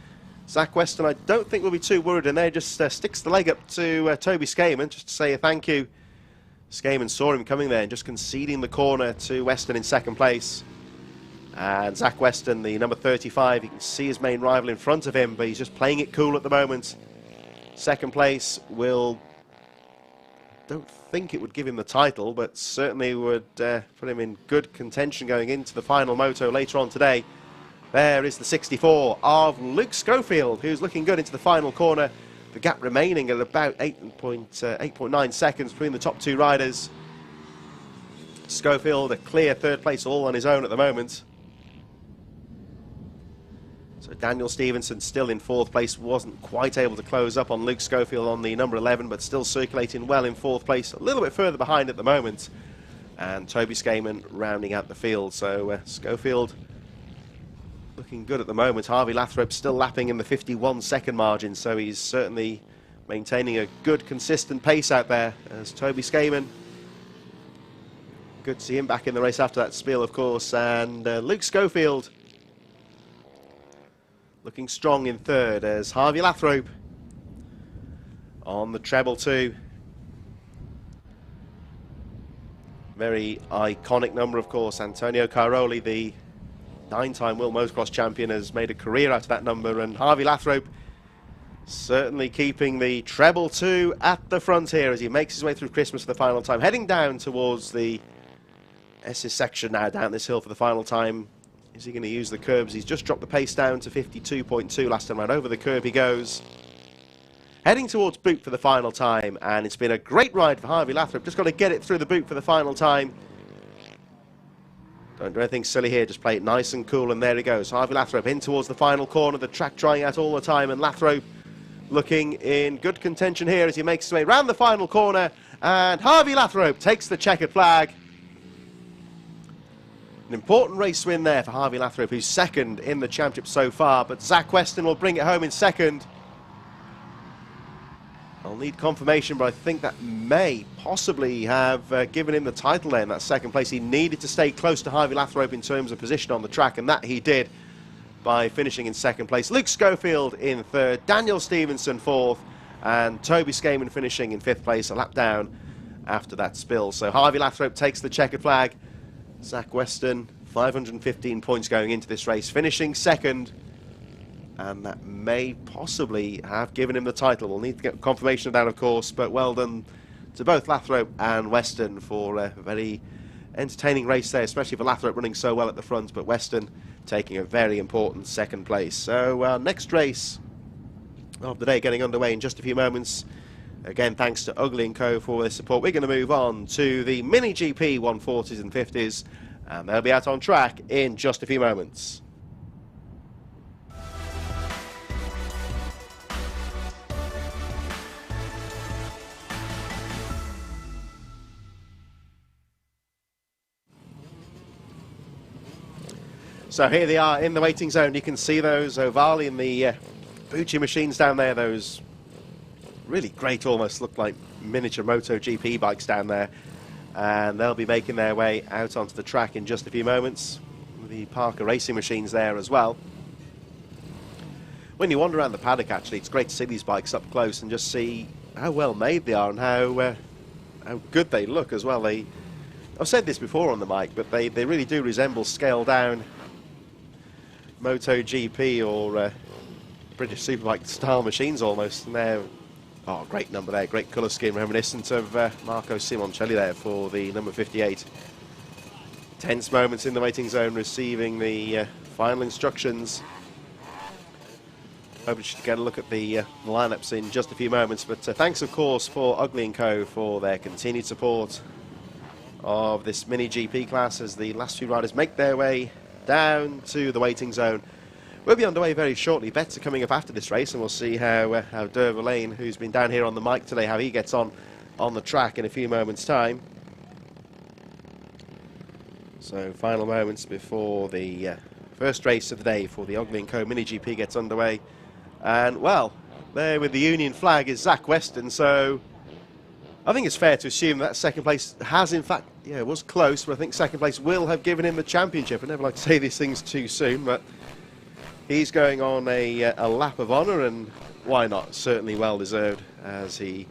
Zach Weston I don't think will be too worried, and there just sticks the leg up to Toby Skaman, just to say a thank you. Skaman saw him coming there and just conceding the corner to Weston in second place. And Zach Weston, the number 35, you can see his main rival in front of him, but he's just playing it cool at the moment. Second place will... don't think it would give him the title, but certainly would put him in good contention going into the final moto later on today. There is the 64 of Luke Schofield, who's looking good into the final corner. The gap remaining at about 8.9 seconds between the top 2 riders. Schofield a clear third place all on his own at the moment. So Daniel Stevenson still in 4th place, wasn't quite able to close up on Luke Schofield on the number 11, but still circulating well in 4th place, a little bit further behind at the moment. And Toby Skaman rounding out the field. So Schofield looking good at the moment. Harvey Lathrope still lapping in the 51-second margin, so he's certainly maintaining a good, consistent pace out there. As Toby Skaman, good to see him back in the race after that spill, of course. And Luke Schofield looking strong in 3rd as Harvey Lathrope on the treble 2. Very iconic number, of course. Antonio Caroli, the 9-time World Motocross champion, has made a career out of that number, and Harvey Lathrope certainly keeping the treble 2 at the front here as he makes his way through Christmas for the final time, heading down towards the S's section now, down this hill for the final time. Is he going to use the curbs? He's just dropped the pace down to 52.2 last time round. Over the curb he goes. Heading towards boot for the final time, and it's been a great ride for Harvey Lathrop. Just got to get it through the boot for the final time. Don't do anything silly here, just play it nice and cool, and there he goes. Harvey Lathrop in towards the final corner, the track drying out all the time, and Lathrop looking in good contention here as he makes his way round the final corner, and Harvey Lathrop takes the checkered flag. An important race win there for Harvey Lathrop, who's second in the championship so far, but Zach Weston will bring it home in second. I'll need confirmation, but I think that may possibly have given him the title there in that second place. He needed to stay close to Harvey Lathrop in terms of position on the track, and that he did by finishing in second place. Luke Schofield in third, Daniel Stevenson fourth, and Toby Skaman finishing in fifth place, a lap down after that spill. So Harvey Lathrop takes the checkered flag. Zach Weston, 515 points going into this race, finishing second. And that may possibly have given him the title. We'll need to get confirmation of that, of course, but well done to both Lathrop and Weston for a very entertaining race there, especially for Lathrop running so well at the front, but Weston taking a very important second place. So next race of the day getting underway in just a few moments. Again, thanks to Ugly & Co for their support. We're going to move on to the Mini GP 140s and 50s, and they'll be out on track in just a few moments. So here they are in the waiting zone. You can see those Ovali and the Bucci machines down there, those really great, almost look like miniature MotoGP bikes down there. And they'll be making their way out onto the track in just a few moments. The Parker racing machines there as well. When you wander around the paddock, actually, it's great to see these bikes up close and just see how well made they are and how good they look as well. I've said this before on the mic, but they really do resemble scaled down MotoGP or British Superbike style machines almost, and they're great number there, great colour scheme, reminiscent of Marco Simoncelli there for the number 58. Tense moments in the waiting zone, receiving the final instructions. Hoping to get a look at the lineups in just a few moments, but thanks of course for Ugly & Co for their continued support of this Mini GP class as the last few riders make their way down to the waiting zone. We'll be underway very shortly. Bets are coming up after this race, and we'll see how Derva Lane, who's been down here on the mic today, how he gets on the track in a few moments' time. So final moments before the first race of the day for the Ugly & Co Mini GP gets underway. And well, there with the Union flag is Zach Weston, so I think it's fair to assume that second place has, in fact, it was close, but I think second place will have given him the championship. I never like to say these things too soon, but he's going on a lap of honour, and why not? Certainly well deserved as he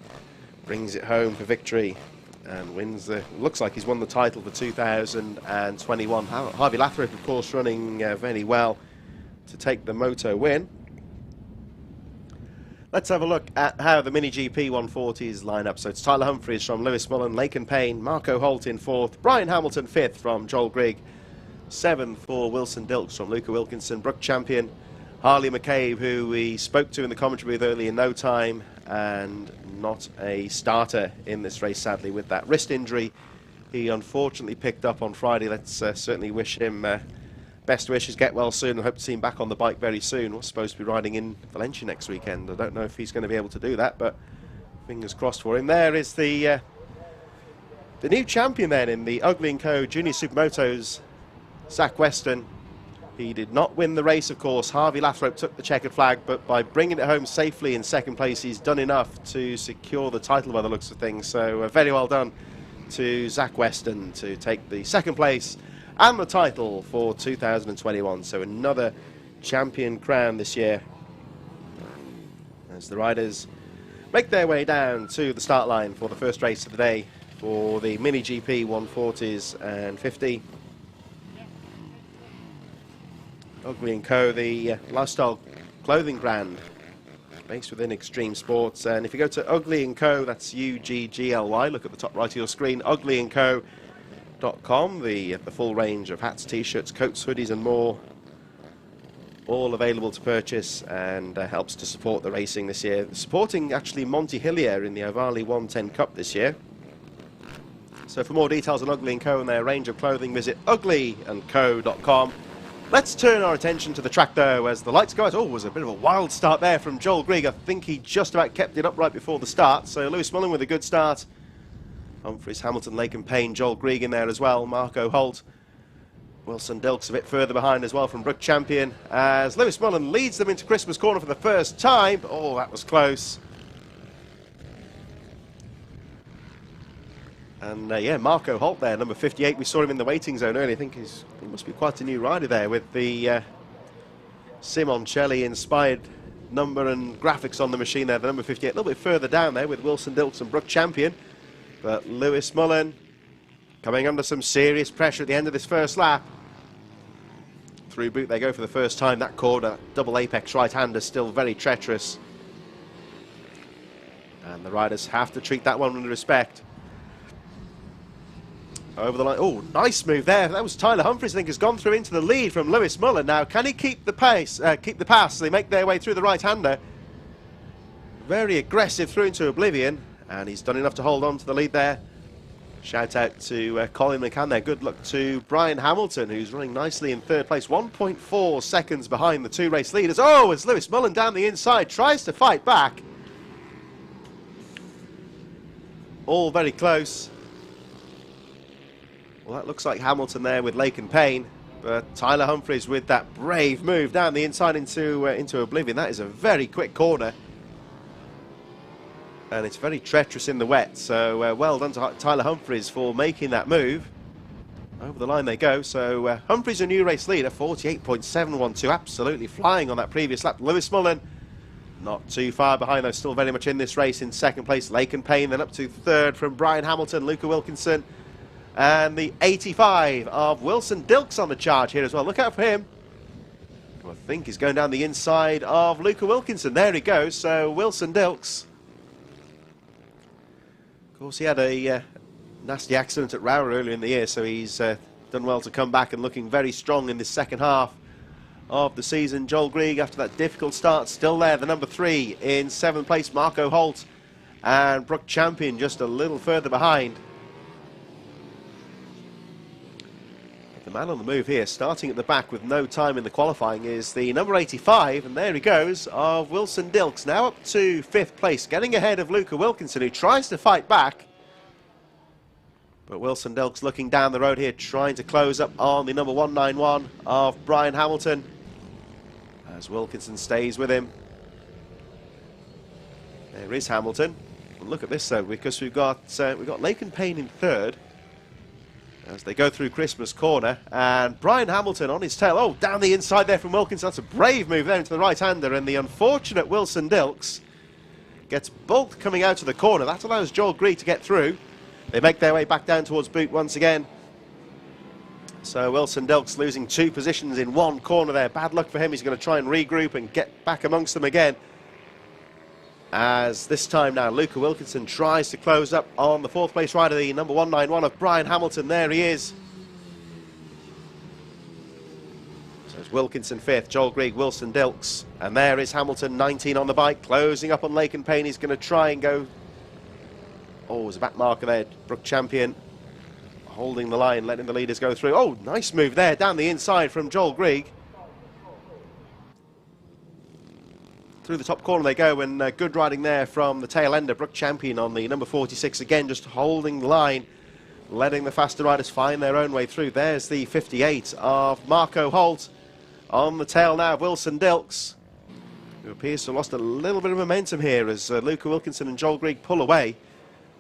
brings it home for victory and wins looks like he's won the title for 2021. Harvey Lathrop, of course, running very well to take the moto win. Let's have a look at how the Mini GP 140s line up. So it's Tyler Humphries from Lewis Mullen, Laken Payne, Marco Holt in fourth, Brian Hamilton fifth from Joel Grigg, seventh for Wilson Dilks from Luca Wilkinson, Brooke Champion, Harley McCabe, who we spoke to in the commentary booth early in no time, and not a starter in this race, sadly, with that wrist injury he unfortunately picked up on Friday. Let's certainly wish him best wishes, get well soon, and hope to see him back on the bike very soon. We're supposed to be riding in Valencia next weekend. I don't know if he's going to be able to do that, but fingers crossed for him. There is the new champion then in the Ugly & Co Junior Supermotos, Zach Weston. He did not win the race, of course. Harvey Lathrop took the checkered flag, but by bringing it home safely in second place, he's done enough to secure the title by the looks of things. So very well done to Zach Weston to take the second place and the title for 2021. So another champion crown this year as the riders make their way down to the start line for the first race of the day for the Mini GP 140s and 50. Ugly & Co, the lifestyle clothing brand based within Extreme Sports. And if you go to Ugly & Co, that's UGGLY, look at the top right of your screen, uglyandco.com, motorsport.com, the full range of hats, t-shirts, coats, hoodies and more, all available to purchase, and helps to support the racing this year. Supporting actually Monty Hillier in the Ovale 110 Cup this year. So for more details on Ugly & Co and their range of clothing, visit uglyandco.com. Let's turn our attention to the track though as the lights go out. Oh, it was a bit of a wild start there from Joel Grigg. I think he just about kept it up right before the start. So Lewis Mullen with a good start. Humphries, Hamilton, Lake and Payne, Joel Grigg in there as well. Marco Holt. Wilson Dilks a bit further behind as well from Brook Champion as Lewis Mullen leads them into Christmas Corner for the first time. Oh, that was close. And yeah, Marco Holt there, number 58. We saw him in the waiting zone earlier. I think he must be quite a new rider there with the Simoncelli inspired number and graphics on the machine there. The number 58 a little bit further down there with Wilson Dilks and Brook Champion. But Lewis Mullen coming under some serious pressure at the end of this first lap. Through boot they go for the first time. That corner, double apex right-hander, still very treacherous. And the riders have to treat that one with respect. Over the line. Oh, nice move there. That was Tyler Humphries, I think, has gone through into the lead from Lewis Mullen. Now, can he keep the pace? Keep the pass? They make their way through the right-hander. Very aggressive through into oblivion, and he's done enough to hold on to the lead there. Shout out to Colin McCann there. Good luck to Brian Hamilton, who's running nicely in third place. 1.4 seconds behind the two race leaders. Oh, as Lewis Mullen down the inside tries to fight back. All very close. Well, that looks like Hamilton there with Lake and Payne, but Tyler Humphries with that brave move down the inside into oblivion. That is a very quick corner, and it's very treacherous in the wet. So well done to Tyler Humphries for making that move. Over the line they go. So Humphries a new race leader, 48.712, absolutely flying on that previous lap. Lewis Mullen not too far behind though, still very much in this race in second place. Lake and Payne then up to third from Brian Hamilton, Luca Wilkinson. And the 85 of Wilson Dilks on the charge here as well. Look out for him. I think he's going down the inside of Luca Wilkinson. There he goes. So Wilson Dilks. Of course, he had a nasty accident at Rower earlier in the year, so he's done well to come back and looking very strong in this second half of the season. Joel Grigg, after that difficult start, still there. The number 3 in 7th place, Marco Holt. And Brook Champion just a little further behind. The man on the move here, starting at the back with no time in the qualifying, is the number 85, and there he goes, of Wilson Dilks, now up to 5th place, getting ahead of Luca Wilkinson, who tries to fight back. But Wilson Dilks looking down the road here, trying to close up on the number 191 of Brian Hamilton, as Wilkinson stays with him. There is Hamilton. Well, look at this though, because we've got Lake and Payne in third, as they go through Christmas Corner, and Brian Hamilton on his tail. Oh, down the inside there from Wilkinson. That's a brave move there into the right-hander, and the unfortunate Wilson Dilks gets bulked coming out of the corner. That allows Joel Grigg to get through. They make their way back down towards boot once again. So Wilson Dilks losing 2 positions in one corner there. Bad luck for him. He's going to try and regroup and get back amongst them again. As this time now, Luca Wilkinson tries to close up on the 4th place rider, the number 191 of Brian Hamilton. There he is. So it's Wilkinson 5th, Joel Grigg, Wilson Dilks. And there is Hamilton, 19 on the bike, closing up on Lake and Payne. He's going to try and go. Oh, there's a back marker there. Brook Champion holding the line, letting the leaders go through. Oh, nice move there, down the inside from Joel Grigg. Through the top corner they go, and good riding there from the tail ender, Brook Champion on the number 46, again just holding the line, letting the faster riders find their own way through. There's the 58 of Marco Holt on the tail now, Wilson Dilks, who appears to have lost a little bit of momentum here as Luca Wilkinson and Joel Grigg pull away.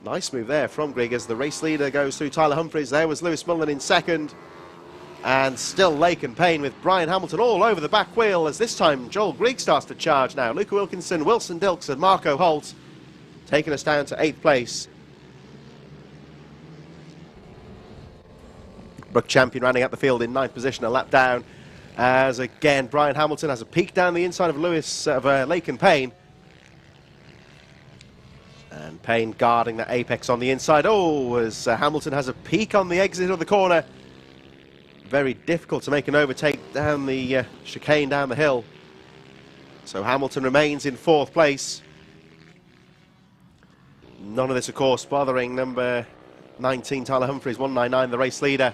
Nice move there from Grigg as the race leader goes through Tyler Humphries. There was Lewis Mullen in second. And still Lake and Payne with Brian Hamilton all over the back wheel, as this time Joel Grigg starts to charge now. Luca Wilkinson, Wilson Dilks and Marco Holt taking us down to 8th place. Brook Champion running out the field in 9th position, a lap down, as again Brian Hamilton has a peek down the inside of Lake and Payne. And Payne guarding that apex on the inside. Oh, as Hamilton has a peek on the exit of the corner. Very difficult to make an overtake down the chicane down the hill. So Hamilton remains in 4th place. None of this, of course, bothering number 19, Tyler Humphries, 199, the race leader.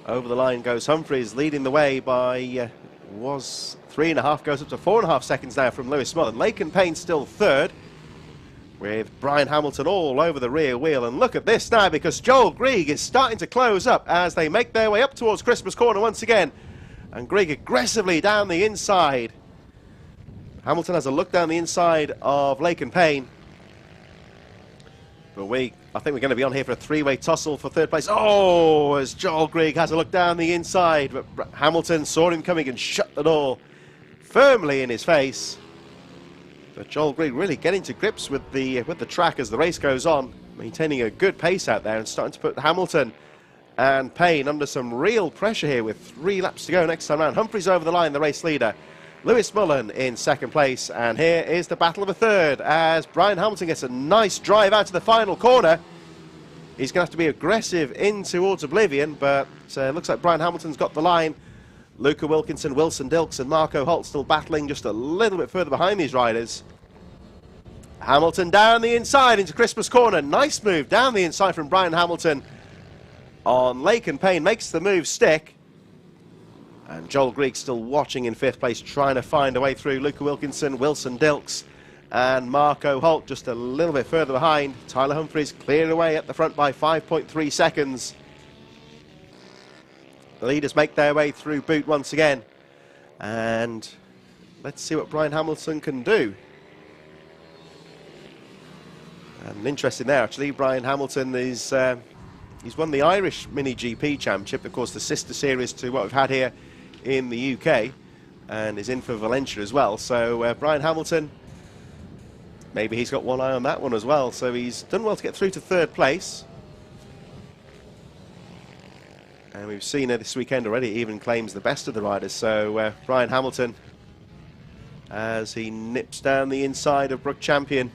Over the line goes Humphries, leading the way by, was 3.5, goes up to 4.5 seconds now from Lewis Mullen. Laken Payne still 3rd, with Brian Hamilton all over the rear wheel. And look at this now, because Joel Grieg is starting to close up as they make their way up towards Christmas Corner once again. And Grieg aggressively down the inside. Hamilton has a look down the inside of Laken Payne. But I think we're going to be on here for a 3-way tussle for 3rd place. Oh, as Joel Grieg has a look down the inside. But Hamilton saw him coming and shut the door firmly in his face. But Joel Grieg really getting to grips with the track as the race goes on, maintaining a good pace out there and starting to put Hamilton and Payne under some real pressure here with 3 laps to go next time round. Humphries over the line, the race leader. Lewis Mullen in 2nd place, and here is the battle of a 3rd as Brian Hamilton gets a nice drive out to the final corner. He's going to have to be aggressive in towards oblivion, but looks like Brian Hamilton's got the line. Luca Wilkinson, Wilson Dilks and Marco Holt still battling just a little bit further behind these riders. Hamilton down the inside into Christmas Corner. Nice move down the inside from Brian Hamilton on Laken Payne, makes the move stick. And Joel Grieg still watching in 5th place, trying to find a way through. Luca Wilkinson, Wilson Dilks and Marco Holt just a little bit further behind. Tyler Humphries clearing away at the front by 5.3 seconds. The leaders make their way through boot once again. And let's see what Brian Hamilton can do. And interesting there, actually, Brian Hamilton is he's won the Irish Mini GP Championship, of course, the sister series to what we've had here in the UK, and is in for Valencia as well. So Brian Hamilton, maybe he's got one eye on that one as well. So he's done well to get through to 3rd place. And we've seen this weekend already, he even claims the best of the riders. So Brian Hamilton, as he nips down the inside of Brook Champion,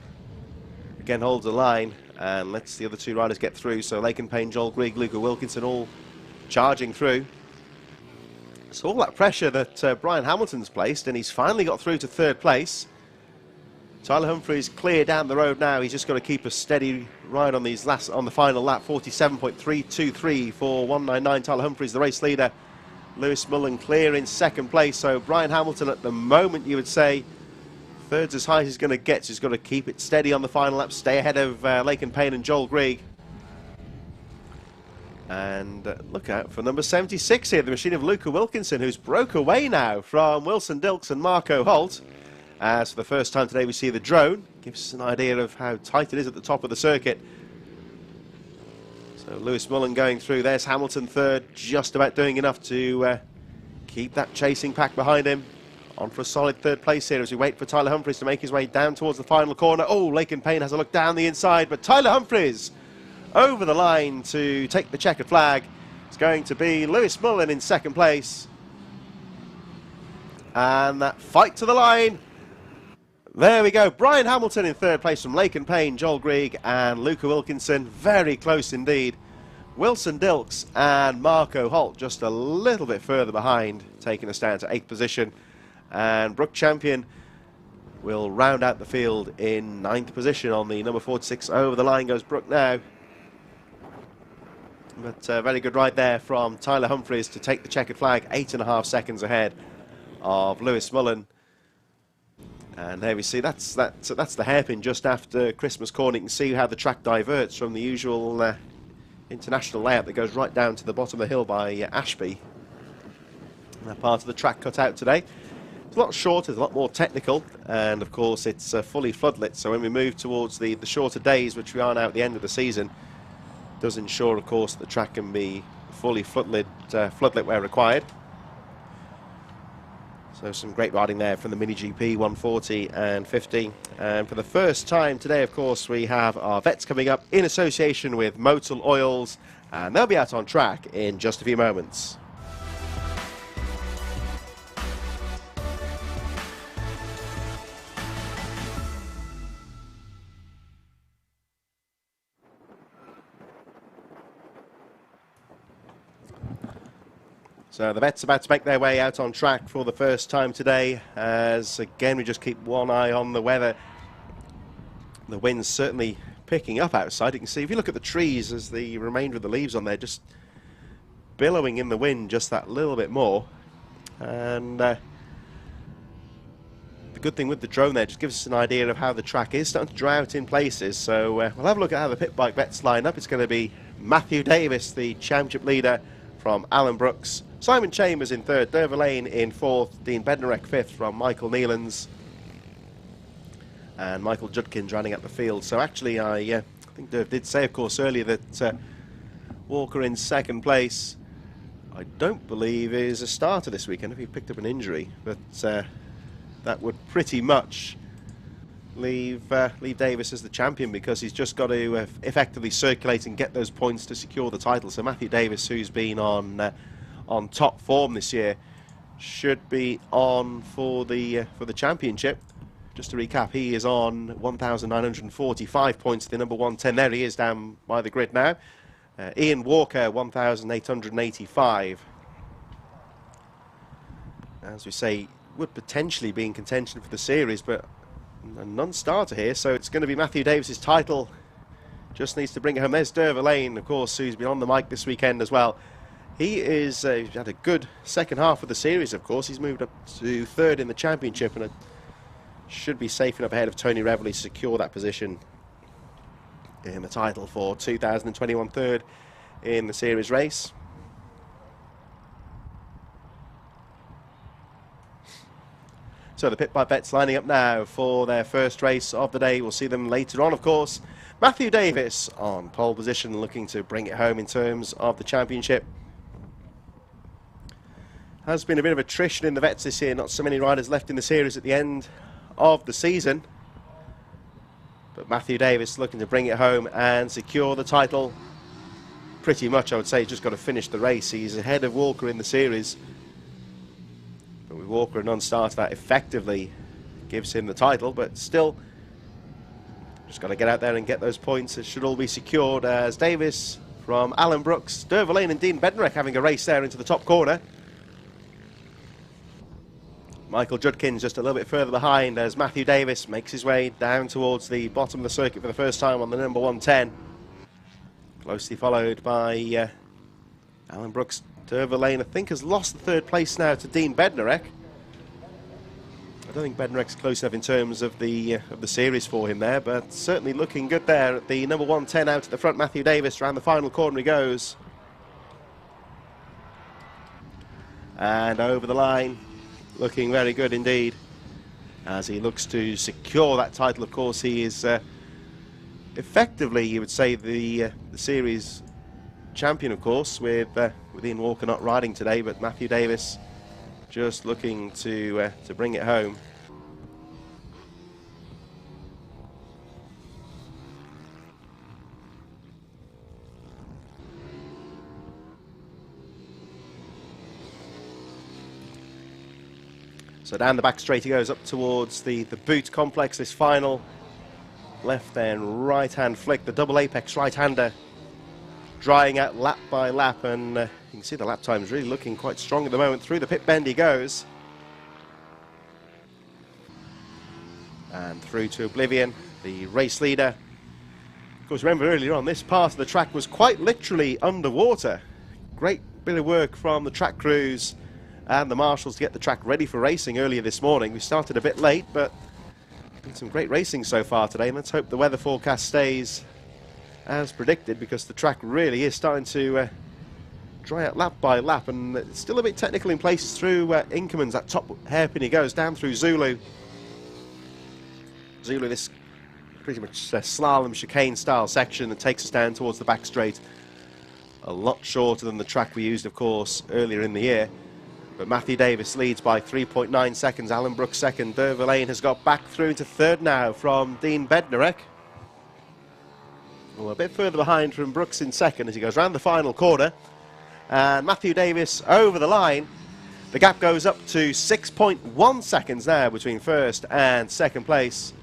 again holds the line and lets the other 2 riders get through. So Laken Payne, Joel Grieg, Luca Wilkinson all charging through. So all that pressure that Brian Hamilton's placed, and he's finally got through to 3rd place. Tyler Humphries clear down the road now. He's just got to keep a steady ride on these on the final lap. 47.323 for 199. Tyler Humphries, the race leader. Lewis Mullen clear in 2nd place. So Brian Hamilton at the moment, you would say, 3rd's as high as he's going to get. So he's got to keep it steady on the final lap, stay ahead of Laken Payne and Joel Grieg. And look out for number 76 here, the machine of Luca Wilkinson, who's broke away now from Wilson Dilks and Marco Holt. As for the first time today we see the drone, gives us an idea of how tight it is at the top of the circuit. So Lewis Mullen going through, there's Hamilton 3rd, just about doing enough to keep that chasing pack behind him. On for a solid 3rd place here as we wait for Tyler Humphries to make his way down towards the final corner. Oh, Laken Payne has a look down the inside, but Tyler Humphries over the line to take the checkered flag. It's going to be Lewis Mullen in 2nd place. And that fight to the line. There we go. Brian Hamilton in 3rd place from Laken Payne, Joel Grieg and Luca Wilkinson. Very close indeed. Wilson Dilks and Marco Holt just a little bit further behind, taking us down to 8th position. And Brook Champion will round out the field in 9th position on the number 46. Over the line goes Brook now. But very good ride there from Tyler Humphries to take the checkered flag, 8.5 seconds ahead of Lewis Mullen. And there we see that's the hairpin just after Christmas Corner. You can see how the track diverts from the usual international layout that goes right down to the bottom of the hill by Ashby. That part of the track cut out today. It's a lot shorter, it's a lot more technical, and of course it's fully floodlit. So when we move towards the shorter days, which we are now at the end of the season, does ensure, of course, that the track can be fully floodlit where required. So some great riding there from the Mini GP 140 and 50. And for the first time today, of course, we have our vets coming up in association with Motul Oils, and they'll be out on track in just a few moments. So the vets about to make their way out on track for the first time today, as again we just keep one eye on the weather. The wind's certainly picking up outside. You can see if you look at the trees, as the remainder of the leaves on there just billowing in the wind just that little bit more. And the good thing with the drone there just gives us an idea of how the track is starting to dry out in places. So we'll have a look at how the pit bike vets line up. It's going to be Matthew Davis, the championship leader from Alan Brooks, Simon Chambers in third, Derva Lane in fourth, Dean Bednarek fifth from Michael Nealons, and Michael Judkins running up the field. So actually I think Derv did say of course earlier that Walker in second place I don't believe is a starter this weekend if he picked up an injury, but that would pretty much leave Davis as the champion, because he's just got to effectively circulate and get those points to secure the title. So Matthew Davis, who's been on top form this year, should be on for the championship. Just to recap, he is on 1,945 points, the number 110. There he is down by the grid now. Ian Walker, 1,885. As we say, would potentially be in contention for the series, but a non-starter here, so it's going to be Matthew Davis's title. Just needs to bring it home. There's Derva Lane, of course, who's been on the mic this weekend as well. He is had a good second half of the series, of course. He's moved up to third in the championship and should be safe enough ahead of Tony Reveley to secure that position in the title for 2021, third in the series race. So the pit bike vets lining up now for their first race of the day. We'll see them later on, of course. Matthew Davis on pole position, looking to bring it home in terms of the championship. Has been a bit of attrition in the vets this year, not so many riders left in the series at the end of the season. But Matthew Davis looking to bring it home and secure the title. Pretty much, I would say, he's just got to finish the race. He's ahead of Walker in the series. But with Walker a non-starter, that effectively gives him the title. But still, just got to get out there and get those points. It should all be secured, as Davis from Alan Brooks, Derva Lane and Dean Bednarek having a race there into the top corner. Michael Judkins just a little bit further behind as Matthew Davis makes his way down towards the bottom of the circuit for the first time on the number 110. Closely followed by Alan Brooks. Derva Lane, I think, has lost the third place now to Dean Bednarek. I don't think Bednarek's close enough in terms of the series for him there, but certainly looking good there at the number 110 out at the front. Matthew Davis around the final corner he goes. And over the line, looking very good indeed as he looks to secure that title. Of course, he is effectively, you would say, the series champion, of course, with Ian Walker not riding today, but Matthew Davis just looking to bring it home. So down the back straight he goes up towards the boot complex. This final left and right hand flick, the double apex right-hander, drying out lap by lap, and you can see the lap time's really looking quite strong at the moment. Through the pit bend he goes. And through to oblivion, the race leader. Of course, remember earlier on, this part of the track was quite literally underwater. Great bit of work from the track crews and the marshals to get the track ready for racing earlier this morning. We started a bit late, but been some great racing so far today, and let's hope the weather forecast stays as predicted, because the track really is starting to dry out lap by lap, and it's still a bit technical in places through Inkerman's. That top hairpin he goes down through Zulu. Zulu, this pretty much slalom chicane style section that takes us down towards the back straight. A lot shorter than the track we used, of course, earlier in the year. But Matthew Davis leads by 3.9 seconds. Alan Brooks second. Derva Lane has got back through into third now from Dean Bednarek. Well, a bit further behind from Brooks in second as he goes round the final corner. And Matthew Davis over the line. The gap goes up to 6.1 seconds now between first and second place.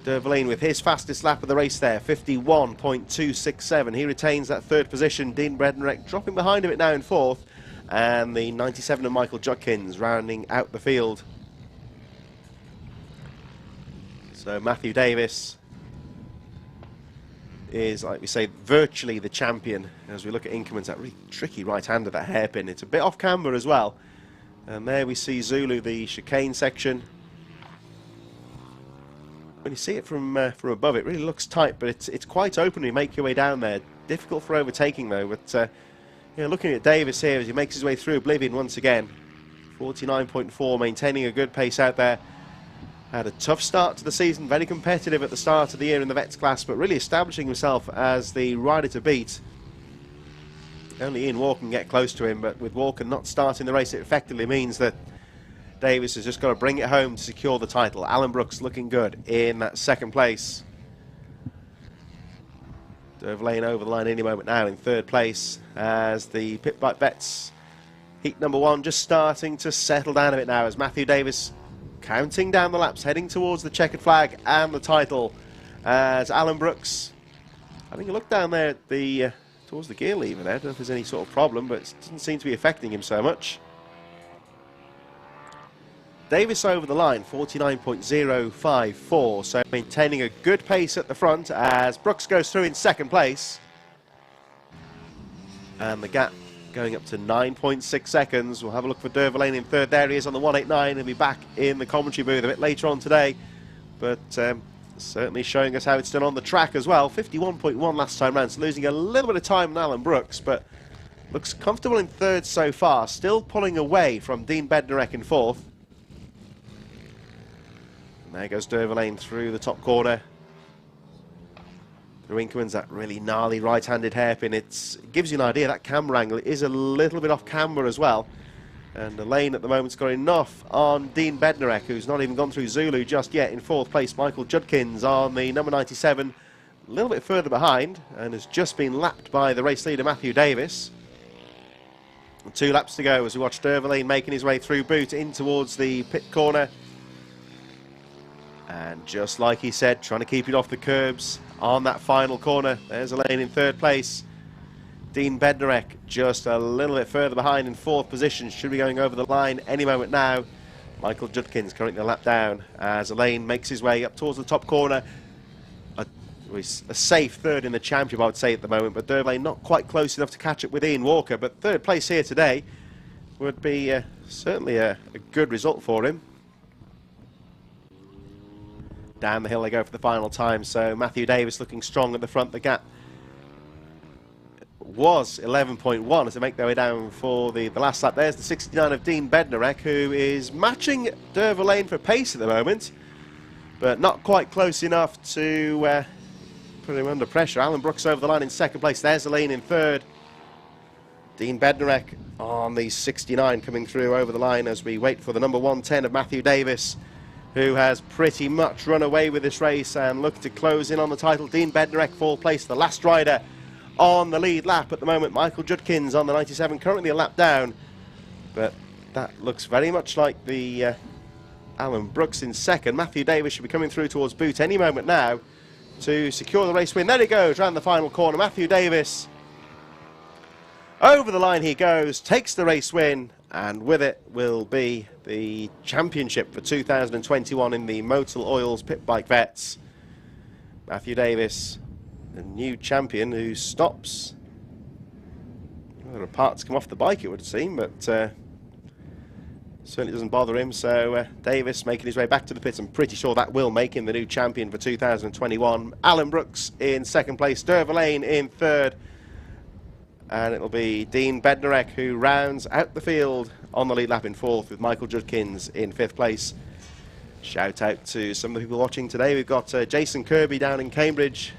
Derva Lane with his fastest lap of the race there, 51.267. He retains that third position. Dean Bednarek dropping behind him it now in fourth. and the 97 of Michael Judkins rounding out the field. So Matthew Davis is, like we say, virtually the champion. As we look at Inkerman's that really tricky right-hander, that hairpin. It's a bit off camber as well. And there we see Zulu, the chicane section. When you see it from above, it really looks tight, but it's quite open when you make your way down there. Difficult for overtaking though. But you know, looking at Davis here as he makes his way through Oblivion once again, 49.4, maintaining a good pace out there. Had a tough start to the season, very competitive at the start of the year in the Vets class, but really establishing himself as the rider to beat. Only Ian Walker can get close to him, but with Walker not starting the race, it effectively means that Davis has just got to bring it home to secure the title. Alan Brooks looking good in that second place. Dervlane over the line any moment now in third place as the Pit Bike Vets heat number 1 just starting to settle down a bit now as Matthew Davis counting down the laps, heading towards the checkered flag and the title as Alan Brooks, I think, a look down there at the towards the gear lever there. I don't know if there's any sort of problem, but it doesn't seem to be affecting him so much. Davis over the line, 49.054, so maintaining a good pace at the front as Brooks goes through in second place. And the gap going up to 9.6 seconds. We'll have a look for Dervlane in third. There he is on the 189. He'll be back in the commentary booth a bit later on today. But certainly showing us how it's done on the track as well. 51.1 last time round, so losing a little bit of time on Alan Brooks, but looks comfortable in third so far. Still pulling away from Dean Bednarek in fourth. And there goes Dervlane through the top corner. Through Inkerman's that really gnarly right-handed hairpin. It gives you an idea that camber angle is a little bit off camber as well. And the lane at the moment's got enough on Dean Bednarek, who's not even gone through Zulu just yet. In fourth place, Michael Judkins on the number 97, a little bit further behind, and has just been lapped by the race leader Matthew Davis. And 2 laps to go as we watch Dervlane making his way through boot in towards the pit corner. And just like he said, trying to keep it off the curbs on that final corner. There's Elaine in third place. Dean Bednarek just a little bit further behind in fourth position. Should be going over the line any moment now. Michael Judkins currently a lap down as Elaine makes his way up towards the top corner. A safe third in the championship, I would say, at the moment, but Dervlane not quite close enough to catch up with Ian Walker. But third place here today would be certainly a good result for him. Down the hill they go for the final time, so Matthew Davis looking strong at the front. The gap was 11.1 as they make their way down for the last lap. There's the 69 of Dean Bednarek, who is matching Dervlane for pace at the moment, but not quite close enough to put him under pressure. Alan Brooks over the line in second place. There's Elaine in third. Dean Bednarek on the 69 coming through over the line as we wait for the number 110 of Matthew Davis, who has pretty much run away with this race and looked to close in on the title. Dean Bednarek fourth place, the last rider on the lead lap at the moment. Michael Judkins on the 97, currently a lap down, but that looks very much like the Alan Brooks in second. Matthew Davis should be coming through towards boot any moment now to secure the race win. There he goes round the final corner. Matthew Davis over the line he goes, takes the race win, and with it will be the championship for 2021 in the Motul Oils Pit Bike Vets. Matthew Davis, the new champion, who stops. Well, there are parts come off the bike, it would seem, but certainly doesn't bother him. So Davis making his way back to the pits. I'm pretty sure that will make him the new champion for 2021. Alan Brooks in second place, Dervlane in third, and it'll be Dean Bednarek who rounds out the field on the lead lap in fourth, with Michael Judkins in fifth place. Shout out to some of the people watching today. We've got Jason Kirby down in Cambridge.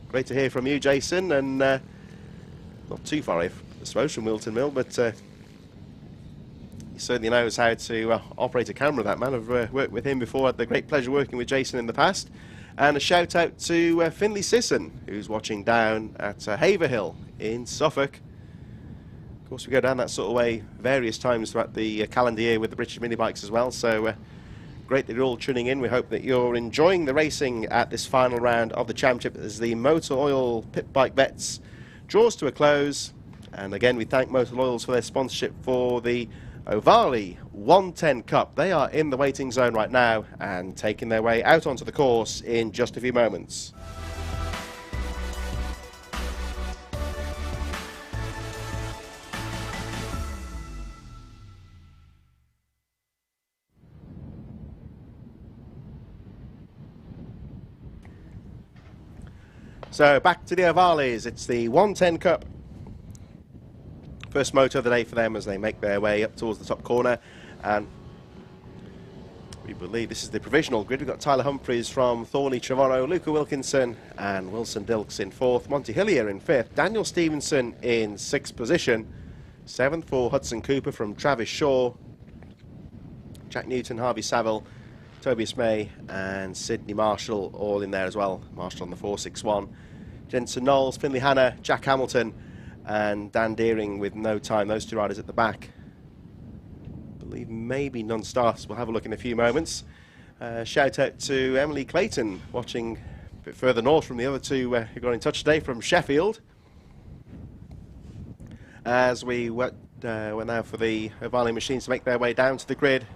Great to hear from you, Jason, and not too far away, I suppose, from Whilton Mill, but he certainly knows how to operate a camera, that man. I've worked with him before, had the great pleasure working with Jason in the past. And a shout out to Finley Sisson, who's watching down at Haverhill in Suffolk. Of course, we go down that sort of way various times throughout the calendar year with the British mini bikes as well, so great that you're all tuning in. We hope that you're enjoying the racing at this final round of the championship as the Motor Oil Pit Bike Vets draws to a close, And again, we thank Motor Loyals for their sponsorship for the Ovali 110 Cup. They are in the waiting zone right now and taking their way out onto the course in just a few moments. So back to the Ovalis. It's the 110 Cup. First moto of the day for them as they make their way up towards the top corner. And we believe this is the provisional grid. We've got Tyler Humphries from Thorley Trevorrow, Luca Wilkinson and Wilson Dilks in 4th, Monty Hillier in 5th, Daniel Stevenson in 6th position, 7th for Hudson Cooper from Travis Shaw, Jack Newton, Harvey Saville, Tobias May and Sydney Marshall all in there as well. Marshall on the 461. Jensen Knowles, Finley Hanna, Jack Hamilton and Dan Deering with no time. Those two riders at the back. I believe maybe non-starters. We'll have a look in a few moments. Shout out to Emily Clayton watching a bit further north from the other two who got in touch today from Sheffield. As we went now for the Ovali machines to make their way down to the grid.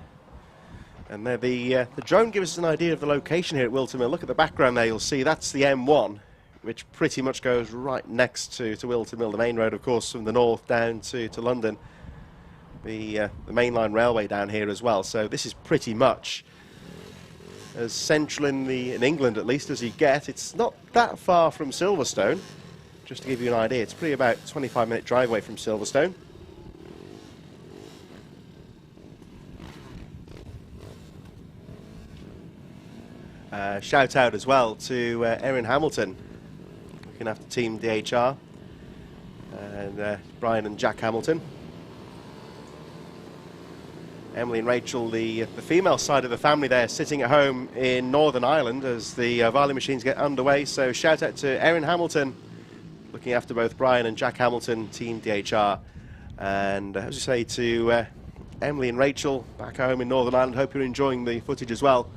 And there the drone gives us an idea of the location here at Whilton Mill. Look at the background there, you'll see that's the M1, which pretty much goes right next to Whilton Mill, the main road, of course, from the north down to London. The mainline railway down here as well. So this is pretty much as central in England, at least, as you get. It's not that far from Silverstone. Just to give you an idea, it's probably about a 25-minute drive away from Silverstone. Shout out as well to Erin Hamilton, looking after Team DHR, and Brian and Jack Hamilton. Emily and Rachel, the female side of the family there, sitting at home in Northern Ireland as the Ovali machines get underway. So shout out to Erin Hamilton, looking after both Brian and Jack Hamilton, Team DHR. And as you say, to Emily and Rachel back home in Northern Ireland, hope you're enjoying the footage as well.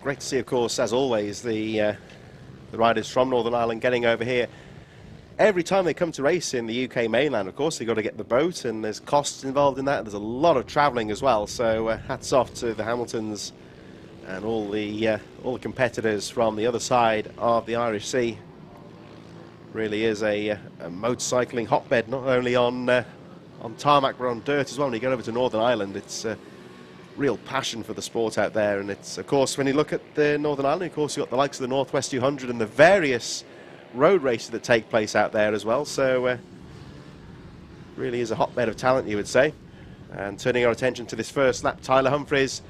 Great to see, of course, as always, the riders from Northern Ireland getting over here. Every time they come to race in the UK mainland, of course, they've got to get the boat, and there's costs involved in that. There's a lot of travelling as well. So hats off to the Hamiltons and all the competitors from the other side of the Irish Sea. Really is a motorcycling hotbed, not only on tarmac but on dirt as well. When you get over to Northern Ireland, it's real passion for the sport out there. And it's, of course, when you look at the Northern Ireland, of course, you've got the likes of the Northwest 200 and the various road races that take place out there as well. So really is a hotbed of talent, you would say. And turning our attention to this first lap, Tyler Humphries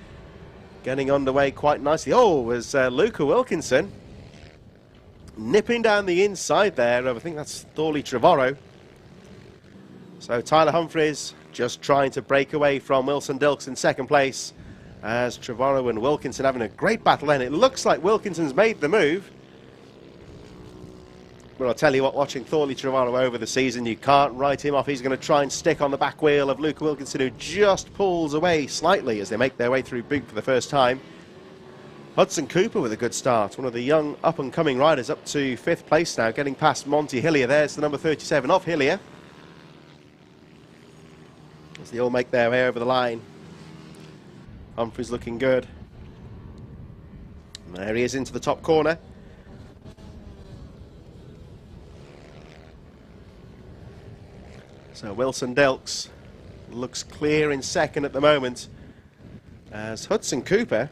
getting underway quite nicely. Oh, was Luca Wilkinson nipping down the inside there. I think that's Thorley Trevorrow. So Tyler Humphries just trying to break away from Wilson Dilks in second place, as Trevorrow and Wilkinson having a great battle then. It looks like Wilkinson's made the move. But I'll tell you what, watching Thorley Trevorrow over the season, you can't write him off. He's going to try and stick on the back wheel of Luca Wilkinson, who just pulls away slightly as they make their way through Boot for the first time. Hudson Cooper with a good start, one of the young up-and-coming riders, up to 5th place now, getting past Monty Hillier. There's the number 37 of Hillier, as they all make their way over the line. Humphries looking good. And there he is into the top corner. So Wilson Dilks looks clear in second at the moment, as Hudson Cooper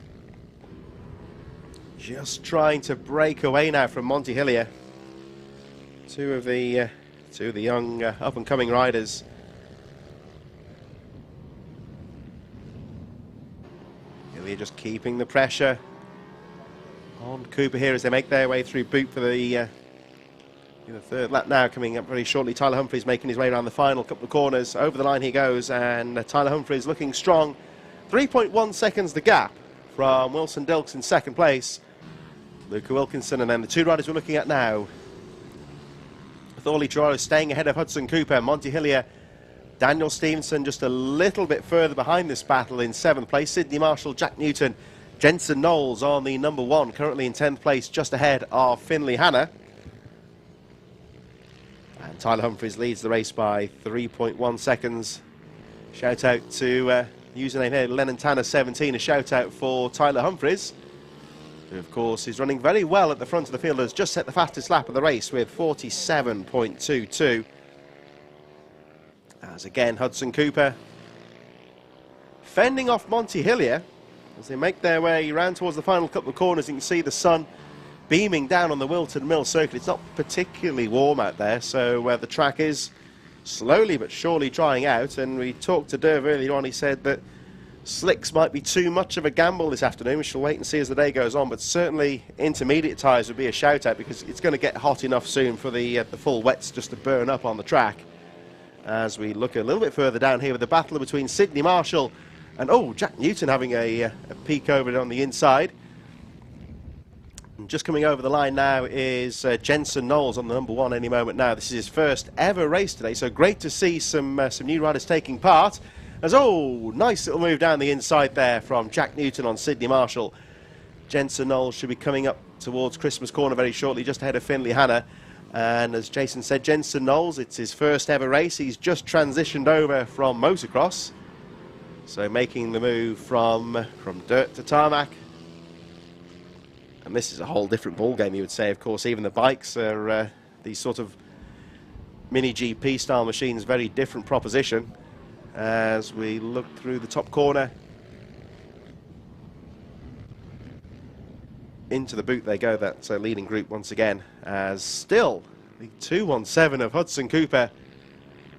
just trying to break away now from Monty Hillier. Two of the young up-and-coming riders. Hillier just keeping the pressure on Cooper here as they make their way through Boot for the third lap now, coming up very shortly. Tyler Humphries making his way around the final couple of corners. Over the line he goes, and Tyler Humphries looking strong. 3.1 seconds the gap from Wilson Dilks in second place. Luca Wilkinson, and then the two riders we're looking at now. Thorley Trevorrow staying ahead of Hudson Cooper. Monty Hillier, Daniel Stevenson just a little bit further behind this battle in 7th place. Sydney Marshall, Jack Newton, Jensen Knowles on the number 1, currently in 10th place, just ahead of Finley Hanna. And Tyler Humphries leads the race by 3.1 seconds. Shout out to username here, Lennon Tanner 17. A shout out for Tyler Humphries, who of course is running very well at the front of the field, has just set the fastest lap of the race with 47.22. As again, Hudson Cooper fending off Monty Hillier as they make their way round towards the final couple of corners. You can see the sun beaming down on the Whilton Mill circuit. It's not particularly warm out there, so the track is slowly but surely drying out. And we talked to Derv earlier on. He said that slicks might be too much of a gamble this afternoon. We shall wait and see as the day goes on, but certainly intermediate tyres would be a shout out, because it's going to get hot enough soon for the full wets just to burn up on the track. As we look a little bit further down here with the battle between Sidney Marshall and Jack Newton having a peek over it on the inside. And just coming over the line now is Jensen Knowles on the number 1 any moment now. This is his first ever race today, so great to see some new riders taking part. As nice little move down the inside there from Jack Newton on Sidney Marshall. Jensen Knowles should be coming up towards Christmas Corner very shortly, just ahead of Finley Hanna. And as Jason said, Jensen Knowles, it's his first ever race. He's just transitioned over from motocross, so making the move from dirt to tarmac. And this is a whole different ball game, you would say. Of course, even the bikes are these sort of mini GP style machines, very different proposition. As we look through the top corner, into the boot they go, that leading group once again, as still the 217 of Hudson Cooper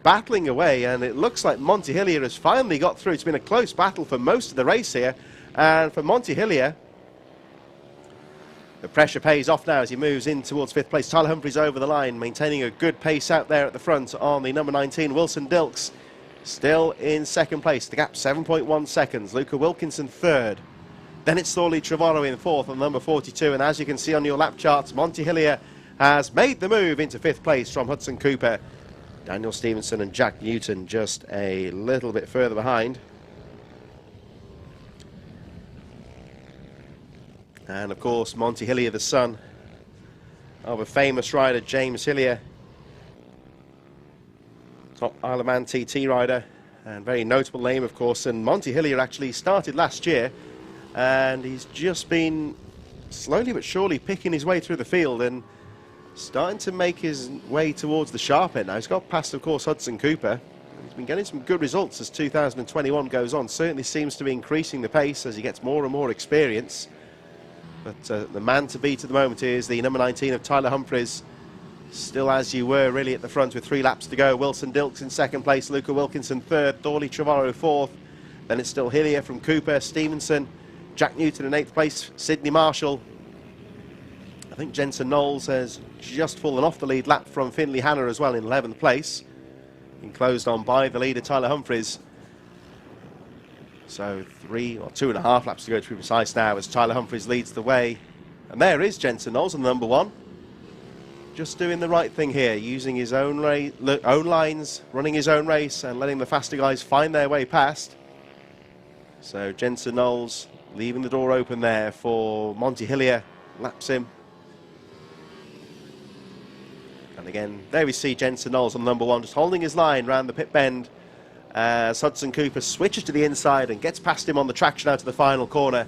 battling away, and it looks like Monty Hillier has finally got through. It's been a close battle for most of the race here, and for Monty Hillier, the pressure pays off now as he moves in towards 5th place. Tyler Humphries over the line, maintaining a good pace out there at the front on the number 19, Wilson Dilks, still in 2nd place. The gap 7.1 seconds. Luca Wilkinson 3rd. Then it's Thorley Trevorrow in 4th on number 42. And as you can see on your lap charts, Monty Hillier has made the move into 5th place from Hudson Cooper. Daniel Stevenson and Jack Newton just a little bit further behind. And of course, Monty Hillier, the son of a famous rider, James Hillier, top Isle of Man TT rider, and very notable name, of course. And Monty Hillier actually started last year, and he's just been slowly but surely picking his way through the field and starting to make his way towards the sharp end now. He's got past, of course, Hudson Cooper. He's been getting some good results as 2021 goes on. Certainly seems to be increasing the pace as he gets more and more experience. But the man to beat at the moment is the number 19 of Tyler Humphries. Still as you were really at the front with 3 laps to go. Wilson Dilks in 2nd place, Luca Wilkinson 3rd, Thorley Trevorrow 4th. Then it's still Hillier from Cooper, Stevenson, Jack Newton in 8th place, Sidney Marshall. I think Jensen Knowles has just fallen off the lead lap from Finley Hanna as well in 11th place. Being closed on by the leader, Tyler Humphries. So 3 or 2.5 laps to go to be precise now as Tyler Humphries leads the way. And there is Jensen Knowles on the number 1. Just doing the right thing here, using his own lines, running his own race and letting the faster guys find their way past. So Jensen Knowles leaving the door open there for Monty Hillier, laps him. And again, there we see Jensen Knowles on the number 1, just holding his line round the pit bend as Hudson Cooper switches to the inside and gets past him on the traction out to the final corner.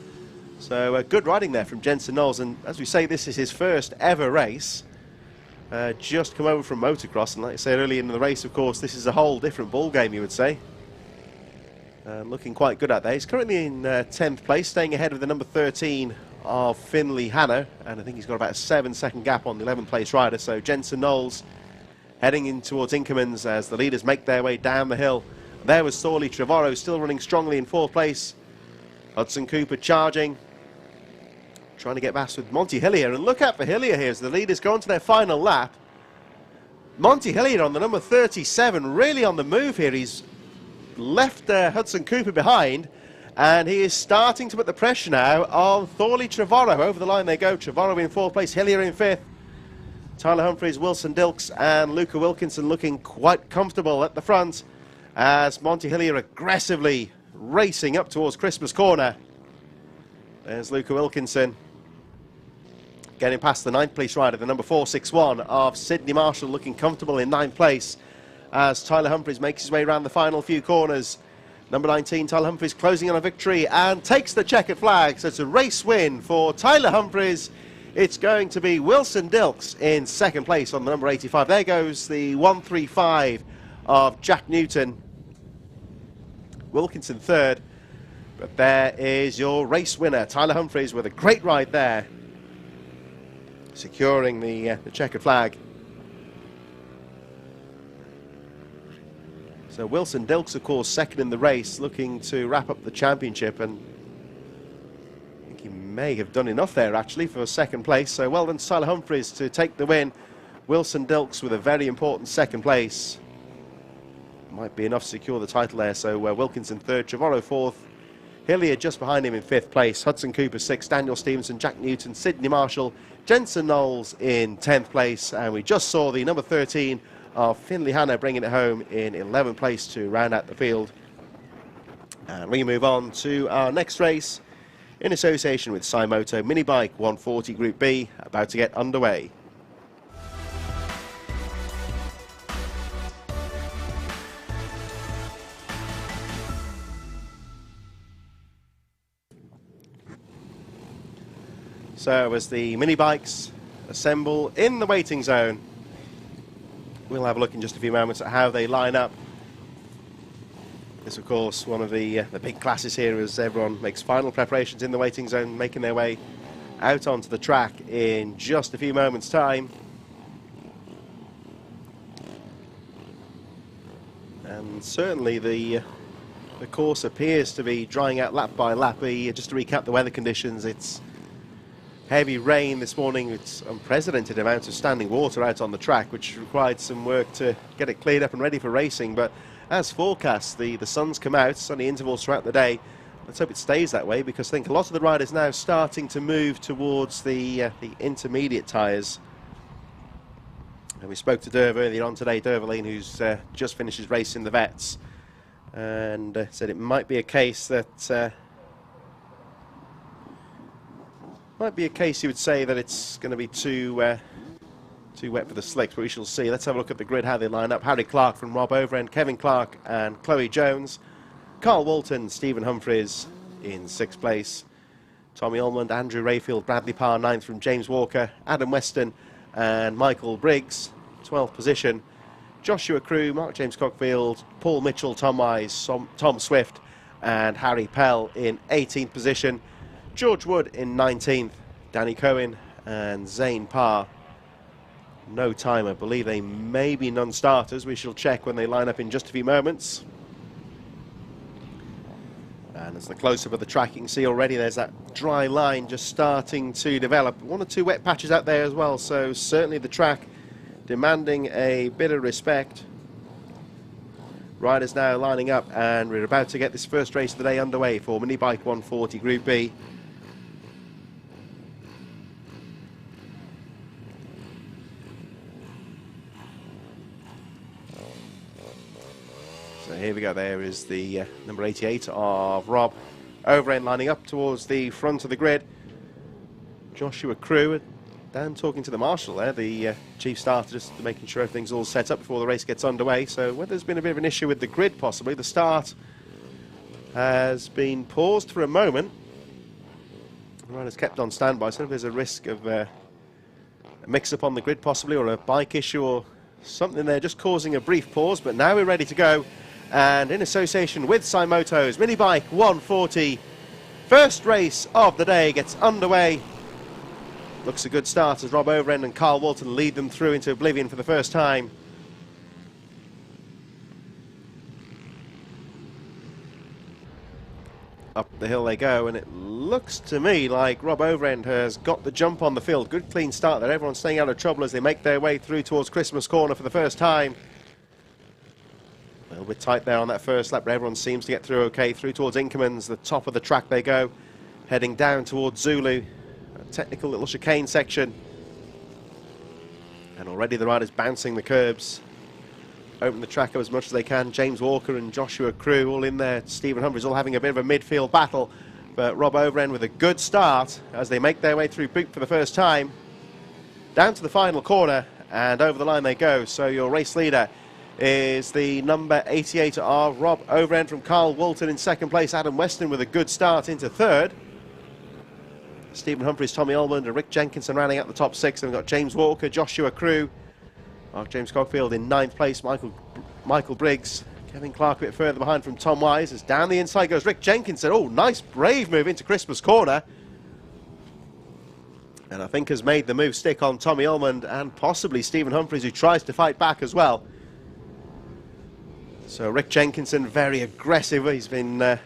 So good riding there from Jensen Knowles, and as we say, this is his first ever race. Just come over from motocross, and like I said earlier in the race, of course, this is a whole different ball game, you would say. Looking quite good out there. He's currently in 10th place, staying ahead of the number 13 of Finley Hanna, and I think he's got about a 7-second gap on the 11th place rider. So Jensen Knowles heading in towards Inkermans as the leaders make their way down the hill. There was Thorley Trevorrow still running strongly in 4th place. Hudson Cooper charging, trying to get past with Monty Hillier. And look out for Hillier here as the leaders go on to their final lap. Monty Hillier on the number 37, really on the move here. He's left Hudson Cooper behind, and he is starting to put the pressure now on Thorley Trevorrow. Over the line they go. Trevorrow in 4th place, Hillier in 5th. Tyler Humphries, Wilson Dilks and Luca Wilkinson looking quite comfortable at the front as Monty Hillier aggressively racing up towards Christmas Corner. There's Luca Wilkinson. Getting past the 9th place rider, the number 461 of Sydney Marshall, looking comfortable in 9th place as Tyler Humphries makes his way around the final few corners. Number 19, Tyler Humphries, closing on a victory and takes the checkered flag. So it's a race win for Tyler Humphries. It's going to be Wilson Dilks in 2nd place on the number 85. There goes the 135 of Jack Newton. Wilkinson 3rd. But there is your race winner, Tyler Humphries, with a great ride there, securing the checkered flag. So Wilson Dilks, of course, 2nd in the race, looking to wrap up the championship, and I think he may have done enough there actually for 2nd place. So well done to Tyler Humphries to take the win. Wilson Dilks with a very important 2nd place. Might be enough to secure the title there. So Wilkinson 3rd, Trevorrow 4th, Hilliard just behind him in 5th place, Hudson Cooper 6th, Daniel Stevenson, Jack Newton, Sydney Marshall, Jensen Knowles in 10th place, and we just saw the number 13 of Finley Hanna bringing it home in 11th place to round out the field. And we move on to our next race in association with Cymoto Mini Bike 140 Group B, about to get underway. So as the mini bikes assemble in the waiting zone, we'll have a look in just a few moments at how they line up. This, of course, one of the big classes here as everyone makes final preparations in the waiting zone, making their way out onto the track in just a few moments' time. And certainly the course appears to be drying out lap by lap. Just to recap the weather conditions, it's heavy rain this morning. It's unprecedented amounts of standing water out on the track, which required some work to get it cleared up and ready for racing. But as forecast, the sun's come out, sunny intervals throughout the day. Let's hope it stays that way, because I think a lot of the riders now starting to move towards the intermediate tyres. And we spoke to Derv earlier on today, Derv Aline, who's just finished his race in the Vets, and said it might be a case that you would say that it's going to be too wet for the slicks, but we shall see. Let's have a look at the grid, how they line up. Harry Clark from Rob Overend, Kevin Clark and Chloe Jones, Carl Walton, Stephen Humphries in 6th place, Tommy Almond, Andrew Rayfield, Bradley Parr 9th from James Walker, Adam Weston and Michael Briggs 12th position, Joshua Crew, Mark James Cockfield, Paul Mitchell, Tom Wise, Tom Swift and Harry Pell in 18th position, George Wood in 19th, Danny Cohen and Zane Parr. No time, I believe they may be non-starters. We shall check when they line up in just a few moments. And as the close-up of the track, you can see already there's that dry line just starting to develop. 1 or 2 wet patches out there as well, so certainly the track demanding a bit of respect. Riders now lining up, and we're about to get this first race of the day underway for Mini Bike 140 Group B. So here we go, there is the number 88 of Rob Overend lining up towards the front of the grid. Joshua Crew down talking to the marshal there, the chief starter, just making sure everything's all set up before the race gets underway. So whether there's been a bit of an issue with the grid possibly, the start has been paused for a moment. The rider's kept on standby, so if there's a risk of a mix-up on the grid possibly, or a bike issue or something there just causing a brief pause, but now we're ready to go. And in association with Cymoto's Mini Bike 140, first race of the day gets underway. Looks a good start as Rob Overend and Carl Walton lead them through into oblivion for the first time. Up the hill they go, and it looks to me like Rob Overend has got the jump on the field. Good clean start there, everyone's staying out of trouble as they make their way through towards Christmas Corner for the first time. A little bit tight there on that first lap, but everyone seems to get through okay. Through towards Inkerman's, the top of the track they go, heading down towards Zulu. A technical little chicane section. And already the riders bouncing the curbs. Open the track up as much as they can. James Walker and Joshua Crew all in there. Stephen Humphries all having a bit of a midfield battle. But Rob Overend with a good start as they make their way through Boot for the first time. down to the final corner, and over the line they go. So your race leader is the number 88 of Rob Overend from Carl Whilton in second place. Adam Weston with a good start into third. Stephen Humphries, Tommy Almond and Rick Jenkinson rounding out the top six. Then we've got James Walker, Joshua Crew, Mark James Cockfield in ninth place, Michael Briggs, Kevin Clark a bit further behind from Tom Wise. As down the inside goes Rick Jenkinson. Oh, nice brave move into Christmas corner. And I think has made the move stick on Tommy Almond and possibly Stephen Humphries, who tries to fight back as well. So Rick Jenkinson very aggressive. He's been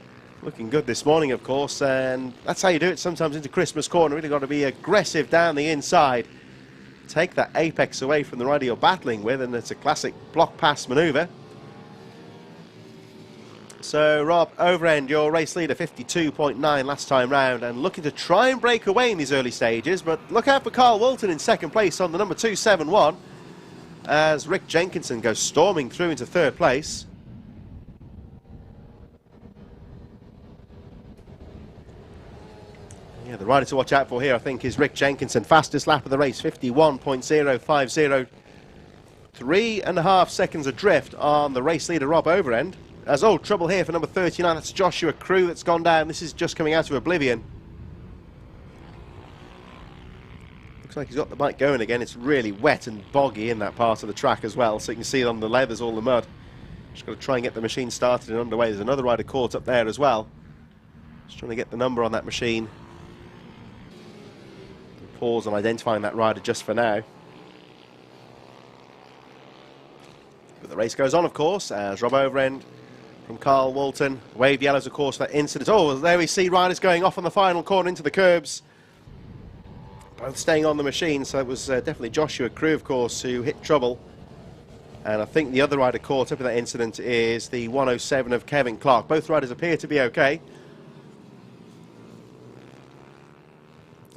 looking good this morning, of course, and that's how you do it sometimes into Christmas corner. Really got to be aggressive down the inside. Take that apex away from the rider you're battling with, and it's a classic block pass manoeuvre. So Rob Overend, your race leader, 52.9 last time round, and looking to try and break away in these early stages, but look out for Carl Whilton in second place on the number 271 as Rick Jenkinson goes storming through into third place. Yeah, the rider to watch out for here, I think, is Rick Jenkinson. Fastest lap of the race, 51.050. 3.5 seconds adrift on the race leader, Rob Overend. As trouble here for number 39. That's Joshua Crew that's gone down. This is just coming out of oblivion. Looks like he's got the bike going again. It's really wet and boggy in that part of the track as well, so you can see it on the leathers, all the mud. Just got to try and get the machine started and underway. There's another rider caught up there as well. Just trying to get the number on that machine. Pause on identifying that rider just for now. But the race goes on, of course, as Rob Overend from Carl Whilton. Wave yellows, of course, for that incident. Oh, there we see riders going off on the final corner into the curbs. Both staying on the machine, so it was definitely Joshua Crew, of course, who hit trouble. And I think the other rider caught up in that incident is the 107 of Kevin Clark. Both riders appear to be okay.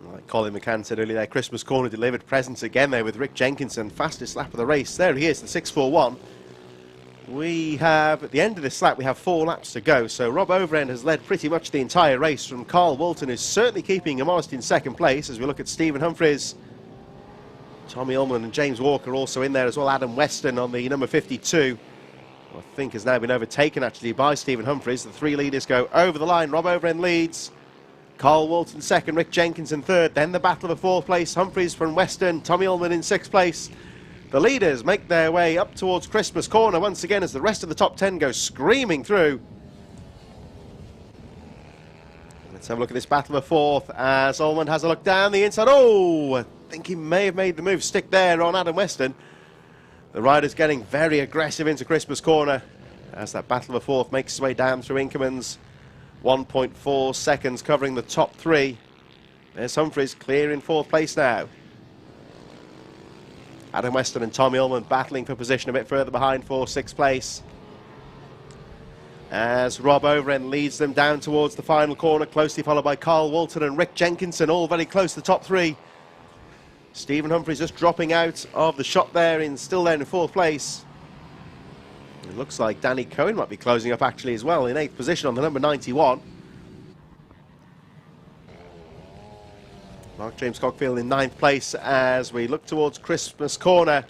Like Colin McCann said earlier there, Christmas corner delivered presents again there with Rick Jenkinson. Fastest lap of the race. There he is, the 6:41. We have, at the end of this lap, we have 4 laps to go. So Rob Overend has led pretty much the entire race from Carl Whilton, who's certainly keeping him honest in second place as we look at Stephen Humphries. Tommy Ullman and James Walker also in there as well. Adam Weston on the number 52. I think has now been overtaken actually by Stephen Humphries. The 3 leaders go over the line. Rob Overend leads. Carl Whilton second, Rick Jenkinson third. Then the battle of 4th place. Humphries from Weston, Tommy Ullman in 6th place. The leaders make their way up towards Christmas corner once again as the rest of the top 10 goes screaming through. Let's have a look at this battle of 4th as Ullman has a look down the inside. Oh, I think he may have made the move stick there on Adam Weston. The riders getting very aggressive into Christmas corner as that battle of 4th makes its way down through Inkerman's. 1.4 seconds covering the top 3. There's Humphries clear in 4th place now. Adam Weston and Tommy Ullman battling for position a bit further behind for 6th place. As Rob Overend leads them down towards the final corner, closely followed by Carl Whilton and Rick Jenkinson, all very close to the top 3. Stephen Humphries just dropping out of the shot there, still there in 4th place. It looks like Danny Cohen might be closing up actually as well in 8th position on the number 91. Mark James Cockfield in 9th place as we look towards Christmas corner.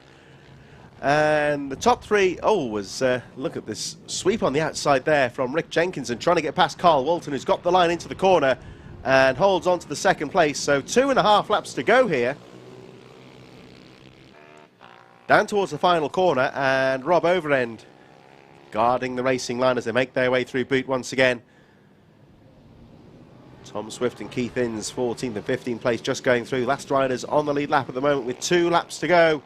And the top 3, look at this sweep on the outside there from Rick Jenkinson, trying to get past Carl Whilton, who's got the line into the corner and holds on to the 2nd place. So 2.5 laps to go here. Down towards the final corner, and Rob Overend guarding the racing line as they make their way through boot once again. Tom Swift and Keith Innes, 14th and 15th place, just going through. Last riders on the lead lap at the moment with 2 laps to go.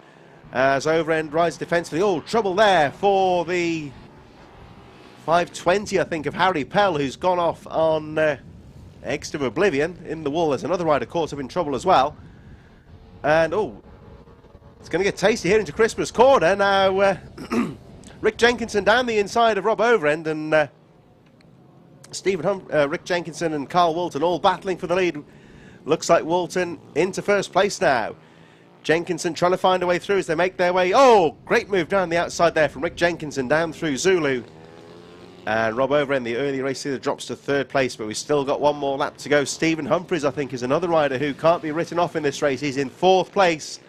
As Overend rides defensively. Oh, trouble there for the 520, I think, of Harry Pell, who's gone off on Eggs of Oblivion in the wall. There's another rider caught up in trouble as well. And, it's going to get tasty here into Christmas corner. Now, Rick Jenkinson down the inside of Rob Overend, and Rick Jenkinson and Carl Whilton all battling for the lead. Looks like Whilton into 1st place now. Jenkinson trying to find a way through as they make their way. Oh, great move down the outside there from Rick Jenkinson down through Zulu. And Rob Overend, the early race leader, drops to 3rd place, but we've still got 1 more lap to go. Stephen Humphries, I think, is another rider who can't be written off in this race. He's in 4th place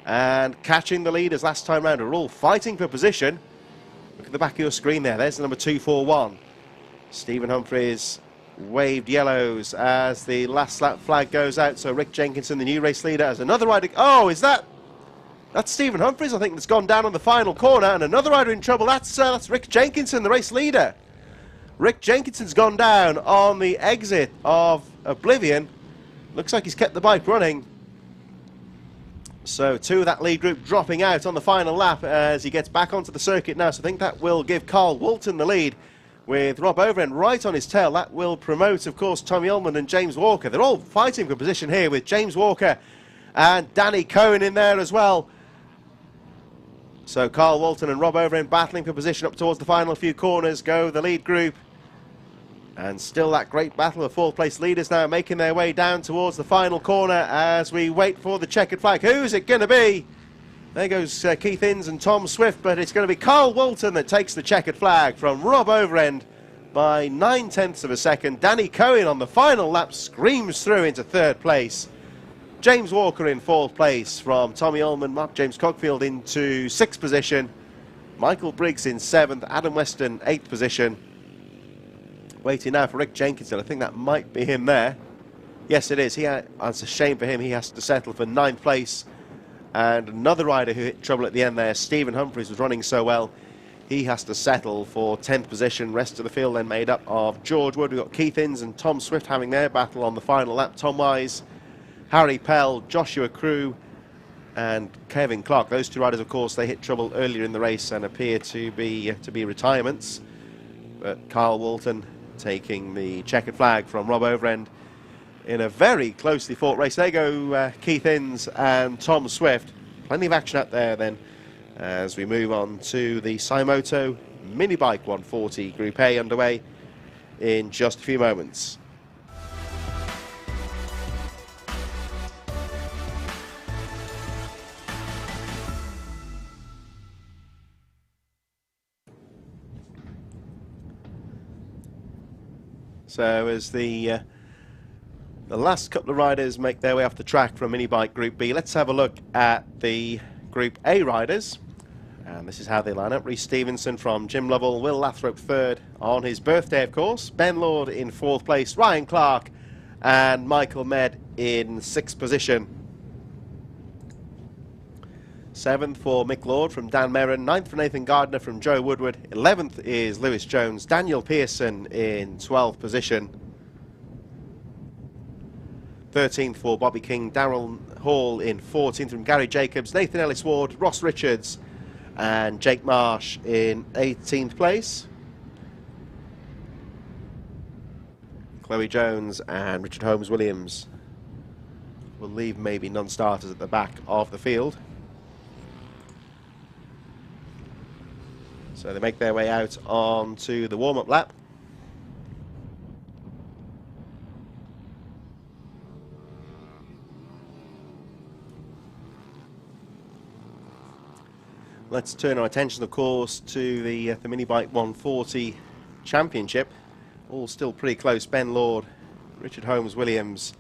and catching the leaders last time round are all fighting for position. Look at the back of your screen there. There's the number 241. Stephen Humphries waved yellows as the last lap flag goes out. So Rick Jenkinson, the new race leader, has another rider. Oh, is that? That's Stephen Humphries, I think, that's gone down on the final corner, and another rider in trouble. That's Rick Jenkinson, the race leader. Rick Jenkinson's gone down on the exit of Oblivion. Looks like he's kept the bike running. So two of that lead group dropping out on the final lap as he gets back onto the circuit now. So I think that will give Carl Whilton the lead with Rob Overend right on his tail. That will promote, of course, Tommy Ullman and James Walker. They're all fighting for position here with James Walker and Danny Cohen in there as well. So Carl Whilton and Rob Overend battling for position up towards the final few corners. Go the lead group. And still that great battle of fourth place leaders now making their way down towards the final corner as we wait for the checkered flag. Who's it going to be? There goes Keith Innes and Tom Swift, but it's going to be Carl Whilton that takes the checkered flag from Rob Overend by 9/10 of a second. Danny Cohen on the final lap screams through into third place. James Walker in fourth place from Tommy Ullman. Mark James Cogfield into sixth position. Michael Briggs in seventh. Adam Weston, eighth position. Waiting now for Rick Jenkinson. I think that might be him there. Yes, it is. It's a shame for him. He has to settle for ninth place. And another rider who hit trouble at the end there, Stephen Humphries, was running so well. He has to settle for 10th position. Rest of the field then made up of George Wood. We've got Keith Innes and Tom Swift having their battle on the final lap. Tom Wise, Harry Pell, Joshua Crew, and Kevin Clark. Those two riders, of course, they hit trouble earlier in the race and appear to be retirements. But Carl Whilton taking the checkered flag from Rob Overend in a very closely fought race. There go Keith Innes and Tom Swift. Plenty of action out there then as we move on to the Cymoto Mini Bike 140 Group A underway in just a few moments. So as the last couple of riders make their way off the track from Mini Bike Group B, let's have a look at the Group A riders. And this is how they line up. Rhys Stevenson from Jim Lovell, Will Lathrop third on his birthday, of course. Ben Lord in fourth place, Ryan Clark and Michael Med in sixth position. Seventh for Mick Lord from Dan Merrin, ninth for Nathan Gardner from Joe Woodward, 11th is Lewis Jones, Daniel Pearson in 12th position. 13th for Bobby King, Darrell Hall in 14th from Gary Jacobs, Nathan Ellis Ward, Ross Richards and Jake Marsh in 18th place. Chloe Jones and Richard Holmes Williams will leave maybe non-starters at the back of the field. So they make their way out onto the warm-up lap. Let's turn our attention, of course, to the Mini Bike 140 Championship. All still pretty close. Ben Lord, Richard Holmes Williams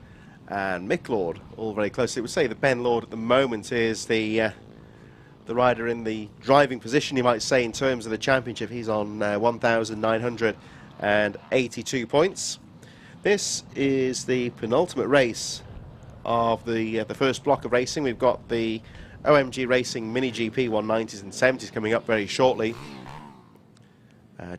and Mick Lord, all very close. It would say that Ben Lord at the moment is the rider in the driving position, you might say, in terms of the championship. He's on 1,982 points. This is the penultimate race of the first block of racing. We've got the OMG Racing Mini GP 190s and 70s coming up very shortly.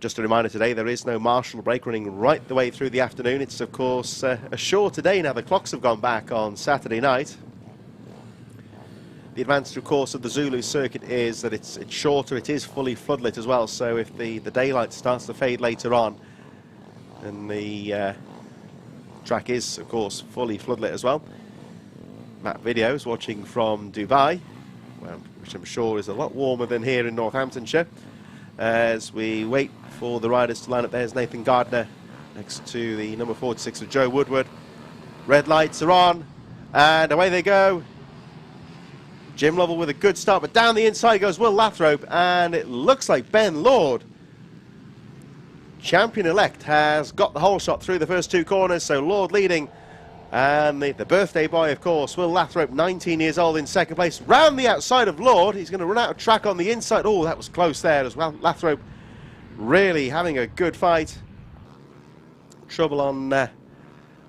Just a reminder today, there is no Marshall break running right the way through the afternoon. It's, of course, a shorter day now. The clocks have gone back on Saturday night. The advantage, of course, of the Zulu circuit is that it's shorter. It is fully floodlit as well, so if the daylight starts to fade later on, and the track is, of course, fully floodlit as well. Matt Videos watching from Dubai, well, which I'm sure is a lot warmer than here in Northamptonshire. As we wait for the riders to line up, there's Nathan Gardner next to the number 46 of Joe Woodward. Red lights are on, and away they go. Jim Lovell with a good start, but down the inside goes Will Lathrop, and it looks like Ben Lord, champion-elect, has got the whole shot through the first two corners, so Lord leading And the birthday boy, of course, Will Lathrop, 19 years old, in second place. Round the outside of Lord. He's going to run out of track on the inside. Oh, that was close there as well. Lathrop really having a good fight. Trouble on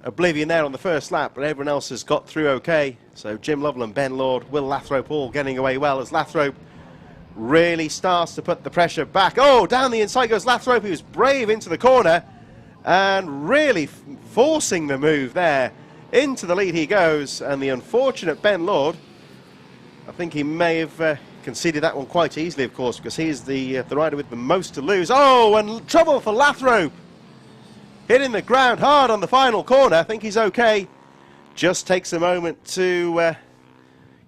Oblivion there on the first lap, but everyone else has got through okay. So Jim Lovell and Ben Lord, Will Lathrop all getting away well as Lathrop really starts to put the pressure back. Oh, down the inside goes Lathrop. He was brave into the corner and really forcing the move there. Into the lead he goes, and the unfortunate Ben Lord, I think he may have conceded that one quite easily, of course, because he's the rider with the most to lose. Oh, and trouble for Lathrop. Hitting the ground hard on the final corner. I think he's okay. Just takes a moment to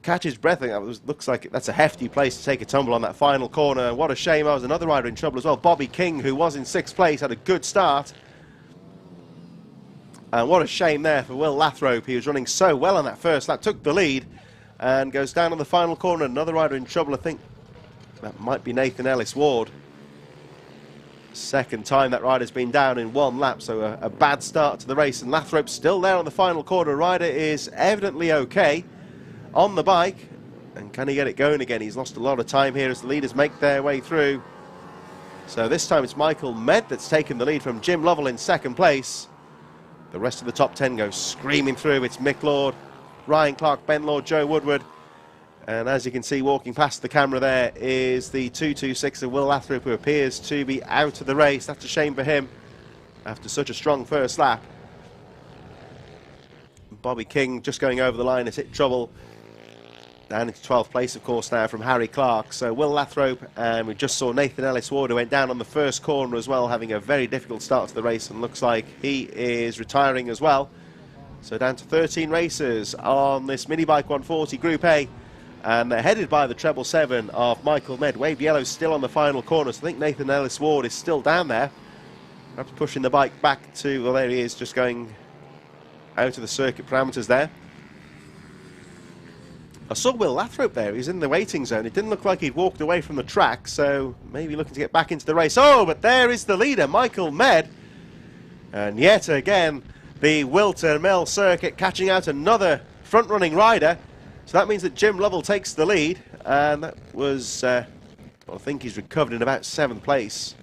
catch his breath. I think looks like that's a hefty place to take a tumble on that final corner. What a shame. I was another rider in trouble as well. Bobby King, who was in 6th place, had a good start. And what a shame there for Will Lathrop. He was running so well on that first lap, took the lead, and goes down on the final corner. Another rider in trouble, I think that might be Nathan Ellis-Ward. Second time that rider's been down in one lap, so a bad start to the race. And Lathrop's still there on the final corner. Rider is evidently okay on the bike. And can he get it going again? He's lost a lot of time here as the leaders make their way through. So this time it's Michael Med that's taken the lead from Jim Lovell in second place. The rest of the top 10 goes screaming through. It's Mick Lord, Ryan Clark, Ben Lord, Joe Woodward. And as you can see, walking past the camera there is the 226 of Will Lathrop, who appears to be out of the race. That's a shame for him after such a strong first lap. Bobby King just going over the line has hit trouble. Down into 12th place, of course, now from Harry Clark. So Will Lathrop, and we just saw Nathan Ellis-Ward, who went down on the first corner as well, having a very difficult start to the race, and looks like he is retiring as well. So down to 13 racers on this Mini Bike 140 Group A, and they're headed by the treble 7 of Michael Med. Wave Yellow's still on the final corner, so I think Nathan Ellis-Ward is still down there. Perhaps pushing the bike back to, well, there he is, just going out of the circuit parameters there. I saw Will Lathrop there. He's in the waiting zone. It didn't look like he'd walked away from the track, so maybe looking to get back into the race. Oh, but there is the leader, Michael Med. And yet again, the Whilton Mill circuit catching out another front-running rider. So that means that Jim Lovell takes the lead, and that was, well, I think he's recovered in about 7th place.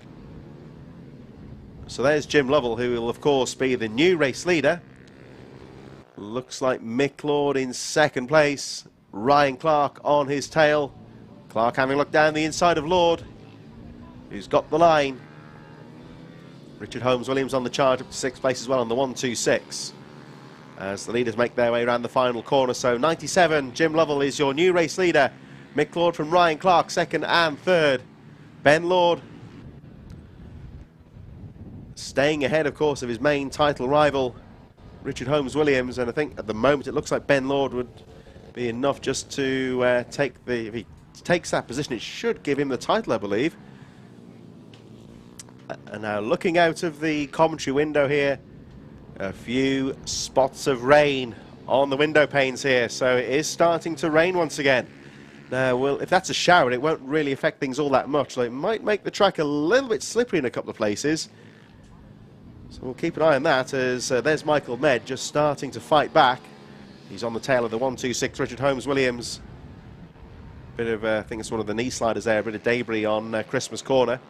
So there's Jim Lovell, who will, of course, be the new race leader. Looks like Mick Lord in 2nd place. Ryan Clark on his tail. Clark having looked down the inside of Lord, who's got the line. Richard Holmes-Williams on the charge up to 6th place as well on the 126. As the leaders make their way around the final corner. So 97, Jim Lovell is your new race leader. Mick Lord from Ryan Clark, 2nd and 3rd. Ben Lord staying ahead, of course, of his main title rival, Richard Holmes-Williams. And I think at the moment it looks like Ben Lord would be enough just to take the, if he takes that position, it should give him the title, I believe. And now looking out of the commentary window here, a few spots of rain on the window panes here, so it is starting to rain once again. Now, well, if that's a shower, it won't really affect things all that much. So it might make the track a little bit slippery in a couple of places. So we'll keep an eye on that as there's Michael Med just starting to fight back. He's on the tail of the 126, Richard Holmes-Williams. Bit of, I think it's one of the knee sliders there, a bit of debris on Christmas Corner.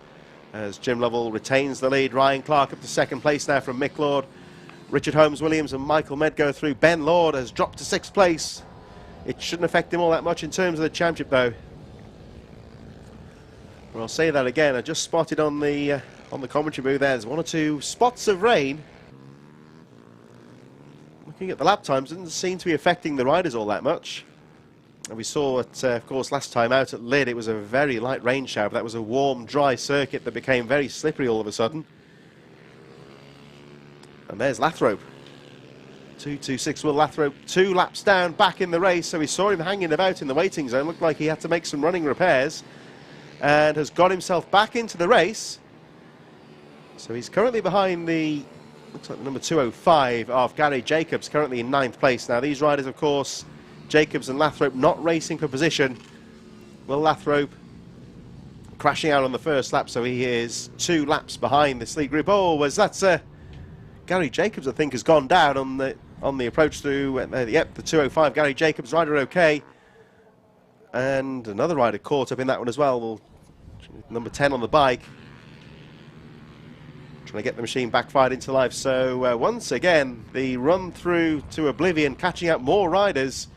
As Jim Lovell retains the lead. Ryan Clark up to 2nd place now from Mick Lord. Richard Holmes-Williams and Michael Med go through. Ben Lord has dropped to 6th place. It shouldn't affect him all that much in terms of the championship, though. Well, I'll say that again. I just spotted on the commentary booth there's 1 or 2 spots of rain. Looking at the lap times, doesn't seem to be affecting the riders all that much. And we saw it, of course, last time out at Lydd, it was a very light rain shower, but that was a warm, dry circuit that became very slippery all of a sudden. And there's Lathrop. 226 Will Lathrop, 2 laps down, back in the race. So we saw him hanging about in the waiting zone. Looked like he had to make some running repairs and has got himself back into the race. So he's currently behind the, looks like the number 205 of Gary Jacobs, currently in 9th place. Now these riders, of course, Jacobs and Lathrop not racing for position. Will Lathrop crashing out on the first lap, so he is 2 laps behind this lead group. Oh, that's Gary Jacobs, I think, has gone down on the on the approach through. Yep, the 205, Gary Jacobs, rider okay. And another rider caught up in that one as well. Number 10 on the bike. Trying to get the machine backfired into life. So once again, the run through to oblivion, catching up more riders.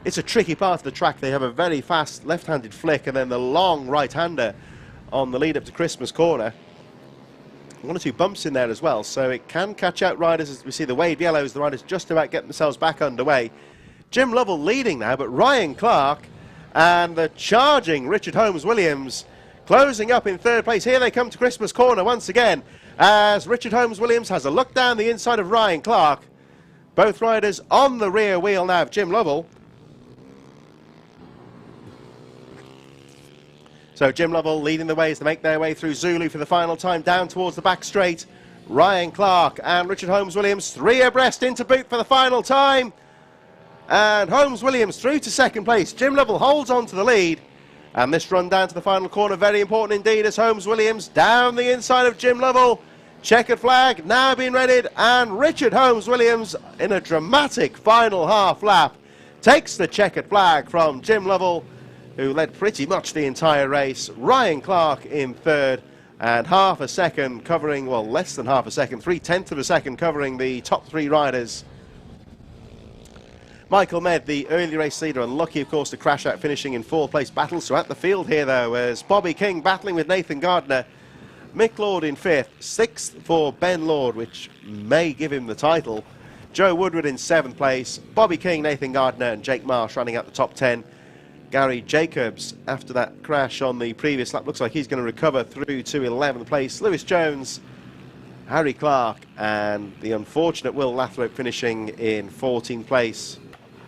It's a tricky part of the track. They have a very fast left-handed flick and then the long right-hander on the lead up to Christmas corner. One or two bumps in there as well, so it can catch out riders. As we see the wave yellows, the riders just about get themselves back underway. Jim Lovell leading now, but Ryan Clark and the charging Richard Holmes-Williams closing up in third place. Here they come to Christmas corner once again, as Richard Holmes-Williams has a look down the inside of Ryan Clark. Both riders on the rear wheel now of Jim Lovell. So Jim Lovell leading the way as they make their way through Zulu for the final time down towards the back straight. Ryan Clark and Richard Holmes-Williams 3 abreast into boot for the final time. And Holmes-Williams through to second place. Jim Lovell holds on to the lead. And this run down to the final corner, very important indeed, as Holmes-Williams down the inside of Jim Lovell. Checkered flag now being readied, and Richard Holmes-Williams in a dramatic final half lap takes the checkered flag from Jim Lovell, who led pretty much the entire race. Ryan Clark in third, and half a second covering, well, less than half a second, 3/10 of a second covering the top 3 riders. Michael Med, the early race leader, unlucky, of course, to crash out, finishing in 4th place battle. So at the field here, though, as Bobby King battling with Nathan Gardner. Mick Lord in 5th, 6th for Ben Lord, which may give him the title. Joe Woodward in 7th place. Bobby King, Nathan Gardner, and Jake Marsh running out the top 10. Gary Jacobs, after that crash on the previous lap, looks like he's going to recover through to 11th place. Lewis Jones, Harry Clark, and the unfortunate Will Lathrope finishing in 14th place.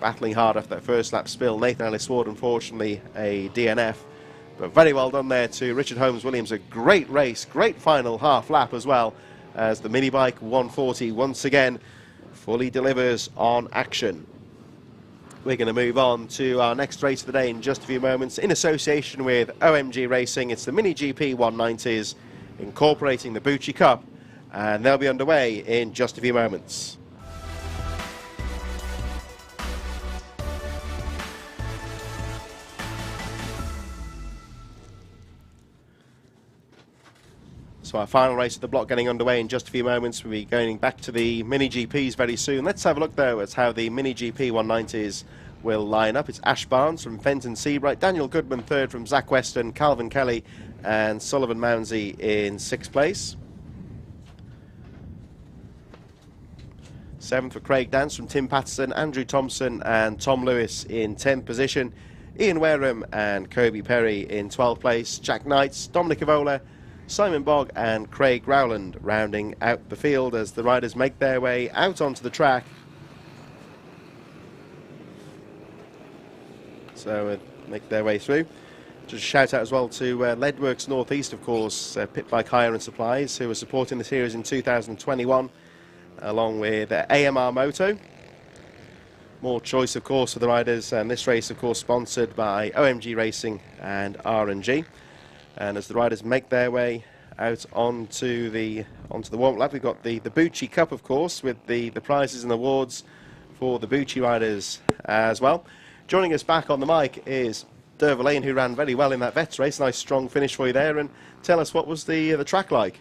Battling hard after that first lap spill. Nathan Ellis Ward, unfortunately, a DNF. But very well done there to Richard Holmes-Williams. A great race, great final half lap as well, as the mini bike 140 once again fully delivers on action. We're going to move on to our next race of the day in just a few moments in association with OMG Racing. It's the Mini GP 190s incorporating the Bucci Cup, and they'll be underway in just a few moments. So our final race of the block getting underway in just a few moments. We'll be going back to the Mini GPs very soon. Let's have a look though at how the Mini GP 190s will line up. It's Ash Barnes from Fenton Seabright, Daniel Goodman third from Zach Weston, Calvin Kelly and Sullivan Mounsey in 6th place. 7th for Craig Dance from Tim Patterson, Andrew Thompson and Tom Lewis in 10th position. Ian Wareham and Kobe Perry in 12th place. Jack Knights, Dominic Avola, Simon Bogg and Craig Rowland rounding out the field as the riders make their way out onto the track. So make their way through. Just a shout out as well to Leadworks Northeast, of course, Pit Bike Hire and Supplies, who are supporting the series in 2021, along with AMR Moto. More choice, of course, for the riders, and this race, of course, sponsored by OMG Racing and R&G. And as the riders make their way out onto the warm-up lap, we've got the Bucci Cup, of course, with the prizes and awards for the Bucci riders as well. Joining us back on the mic is Derva Lane, who ran very well in that Vets race. Nice strong finish for you there. And tell us, what was the track like?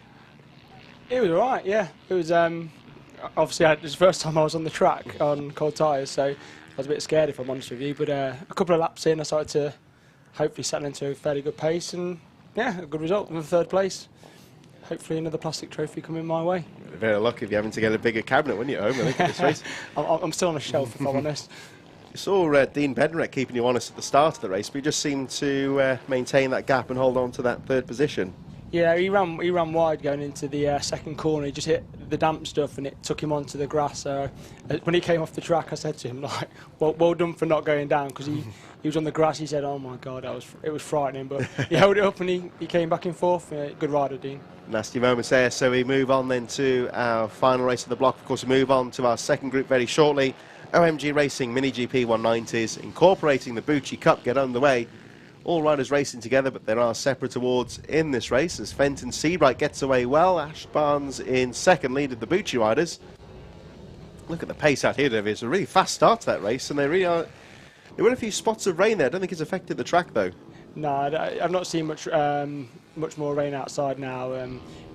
It was all right, yeah. It was obviously it was the first time I was on the track on cold tyres, so I was a bit scared, if I'm honest with you. But a couple of laps in, I started to hopefully settle into a fairly good pace, and yeah, a good result in the 3rd place. Hopefully another plastic trophy coming my way. Very lucky if you're having to get a bigger cabinet, wouldn't you, at home, I think, at this race? I'm still on a shelf, if I'm honest. You saw Dean Bednarek keeping you honest at the start of the race, but you just seemed to maintain that gap and hold on to that 3rd position. Yeah, he ran wide going into the 2nd corner. He just hit the damp stuff and it took him onto the grass. So when he came off the track, I said to him, like, well done for not going down, because he was on the grass. He said, oh my God, it was frightening, but he held it up and he came back in 4th. Good rider, Dean. Nasty moments there. So we move on then to our final race of the block. Of course, we move on to our 2nd group very shortly. OMG Racing Mini GP 190s incorporating the Bucci Cup get underway. All riders racing together, but there are separate awards in this race as Fenton Seabright gets away well. Ash Barnes in 2nd leaded the Bucci riders. Look at the pace out here, David. It's a really fast start to that race, and they really are. There were a few spots of rain there. I don't think it's affected the track though. No, I've not seen much more rain outside now.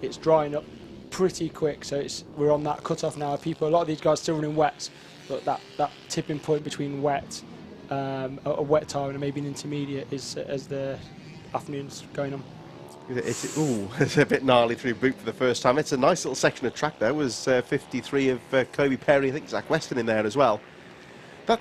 It's drying up pretty quick, so we're on that cut-off now. A lot of these guys still running wets, but that tipping point between wet, a wet tyre and maybe an intermediate is as the afternoon's going on. It's a bit gnarly through Boot for the first time. It's a nice little section of track there. Was 53 of Kobe Perry, I think Zach Weston in there as well. That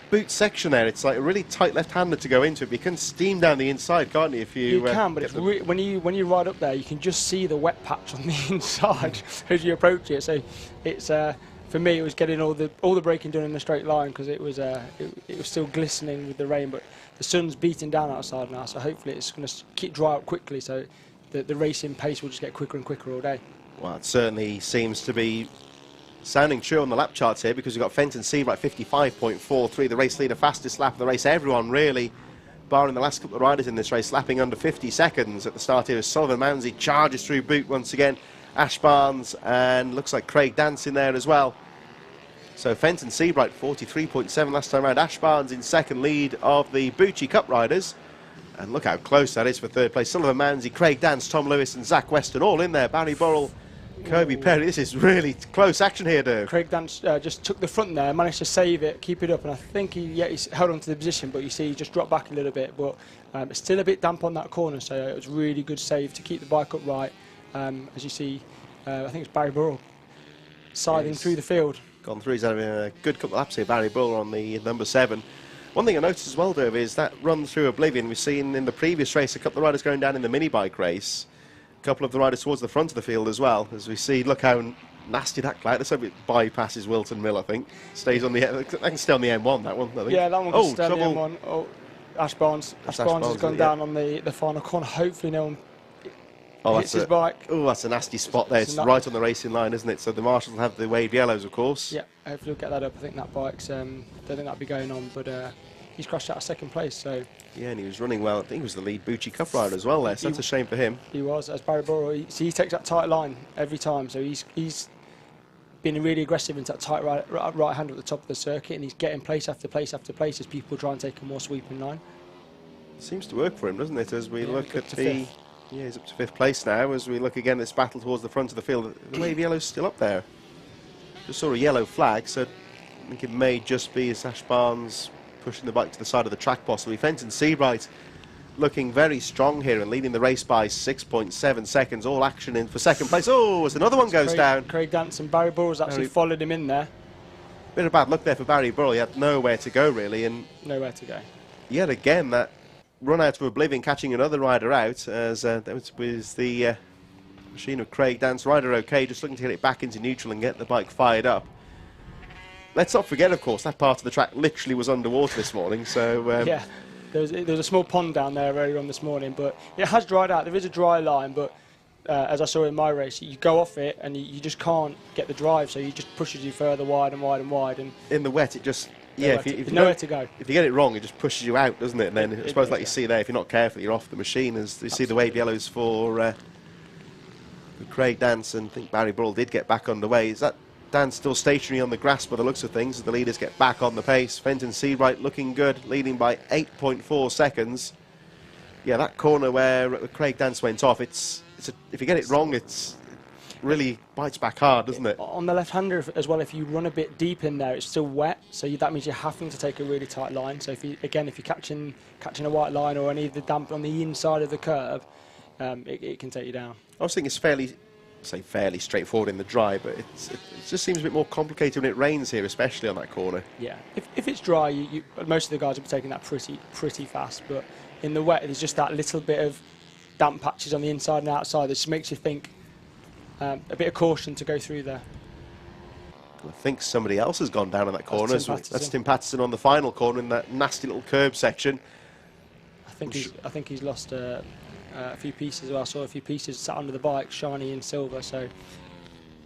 Boot section there, it's like a really tight left-hander to go into. But you can steam down the inside, can't you? If you can, but it's when you ride up there, you can just see the wet patch on the inside as you approach it. So it's for me, it was getting all the braking done in a straight line because it was still glistening with the rain, but the sun's beating down outside now. So hopefully it's going to keep dry up quickly. So the racing pace will just get quicker and quicker all day. Well, it certainly seems to be sounding true on the lap charts here, because we've got Fenton Seabright 55.43, the race leader, fastest lap of the race. Everyone really, barring the last couple of riders in this race, lapping under 50 seconds at the start here as Sullivan Mounsey charges through Boot once again. Ash Barnes and looks like Craig Dance in there as well. So Fenton Seabright 43.7 last time round. Ash Barnes in second, lead of the Bucci Cup riders. And look how close that is for third place. Sullivan Mounsey, Craig Dance, Tom Lewis and Zach Weston all in there. Barry Burrell, Kobe Perry. This is really close action here, Dave. Craig Dance just took the front there, managed to save it, keep it up, and I think he's held on to the position, but you see he just dropped back a little bit. But it's still a bit damp on that corner, so it was a really good save to keep the bike upright. As you see, I think it's Barry Burrell scything through the field. Gone through, he's having a good couple of laps here, Barry Burrell on the number 7. One thing I noticed as well, Dave, is that run through Oblivion. We've seen in the previous race a couple of riders going down in the mini bike race. A couple of the riders towards the front of the field as well, as we see. Look how nasty that cloud. Let's hope it bypasses Whilton Mill, I think. Stays on the, I can stay on the M1, that one, I think. Yeah, that one can stay on the M1. Oh, Ash Barnes has gone down on the final corner. Hopefully no one hits his bike. Oh, that's a nasty spot there. It's right on the racing line, isn't it? So the marshals have the waved yellows, of course. Yeah, hopefully we'll get that up. I think that bike's, don't think that'll be going on, but he's crashed out of second place, so... Yeah, and he was running well. I think he was the lead Bucci Cup rider as well there, so that's a shame for him. He was, as Barry Burrell. He takes that tight line every time, so he's been really aggressive into that tight right hand at the top of the circuit, and he's getting place after place after place as people try and take a more sweeping line. Seems to work for him, doesn't it, as we look at the... Yeah, he's up to 5th place now, as we look again at this battle towards the front of the field. The wave yellow's still up there. Just saw a yellow flag, so I think it may just be as Ash Barnes pushing the bike to the side of the track possibly. Fenton Seabright looking very strong here and leading the race by 6.7 seconds. All action in for second place. Oh, as another one goes down. Craig Dance and Barry Burrell's actually followed him in there. Bit of bad luck there for Barry Burrell. He had nowhere to go really, and nowhere to go. Yet again that run out of Oblivion, catching another rider out, as that was the machine of Craig Dance. Rider okay, just looking to get it back into neutral and get the bike fired up. Let's not forget, of course, that part of the track literally was underwater this morning, so... yeah, there was a small pond down there earlier on this morning, but it has dried out. There is a dry line, but as I saw in my race, you go off it and you just can't get the drive, so it just pushes you further wide and wide and wide. And in the wet, it just... Yeah, if you nowhere to go. If you get it wrong, it just pushes you out, doesn't it? And then I suppose, like you see there, if you're not careful, you're off the machine. As you see the wave yellows for Craig Dance, and I think Barry Burrell did get back underway. Is that Dance still stationary on the grass by the looks of things as the leaders get back on the pace? Fenton Seabright looking good, leading by 8.4 seconds. Yeah, that corner where Craig Dance went off, if you get it wrong, it's really bites back hard, doesn't it? On the left-hander as well, if you run a bit deep in there, it's still wet, so that means you're having to take a really tight line. So if you're catching a white line or any of the damp on the inside of the curb, it can take you down. I was thinking it's fairly straightforward in the dry, but it just seems a bit more complicated when it rains here, especially on that corner. Yeah, if it's dry, most of the guys will be taking that pretty fast, but in the wet, there's just that little bit of damp patches on the inside and outside that just makes you think. A bit of caution to go through there. I think somebody else has gone down in that corner. That's Tim Patterson on the final corner in that nasty little curb section. I think he's lost a few pieces. Well, I saw a few pieces sat under the bike, shiny in silver. So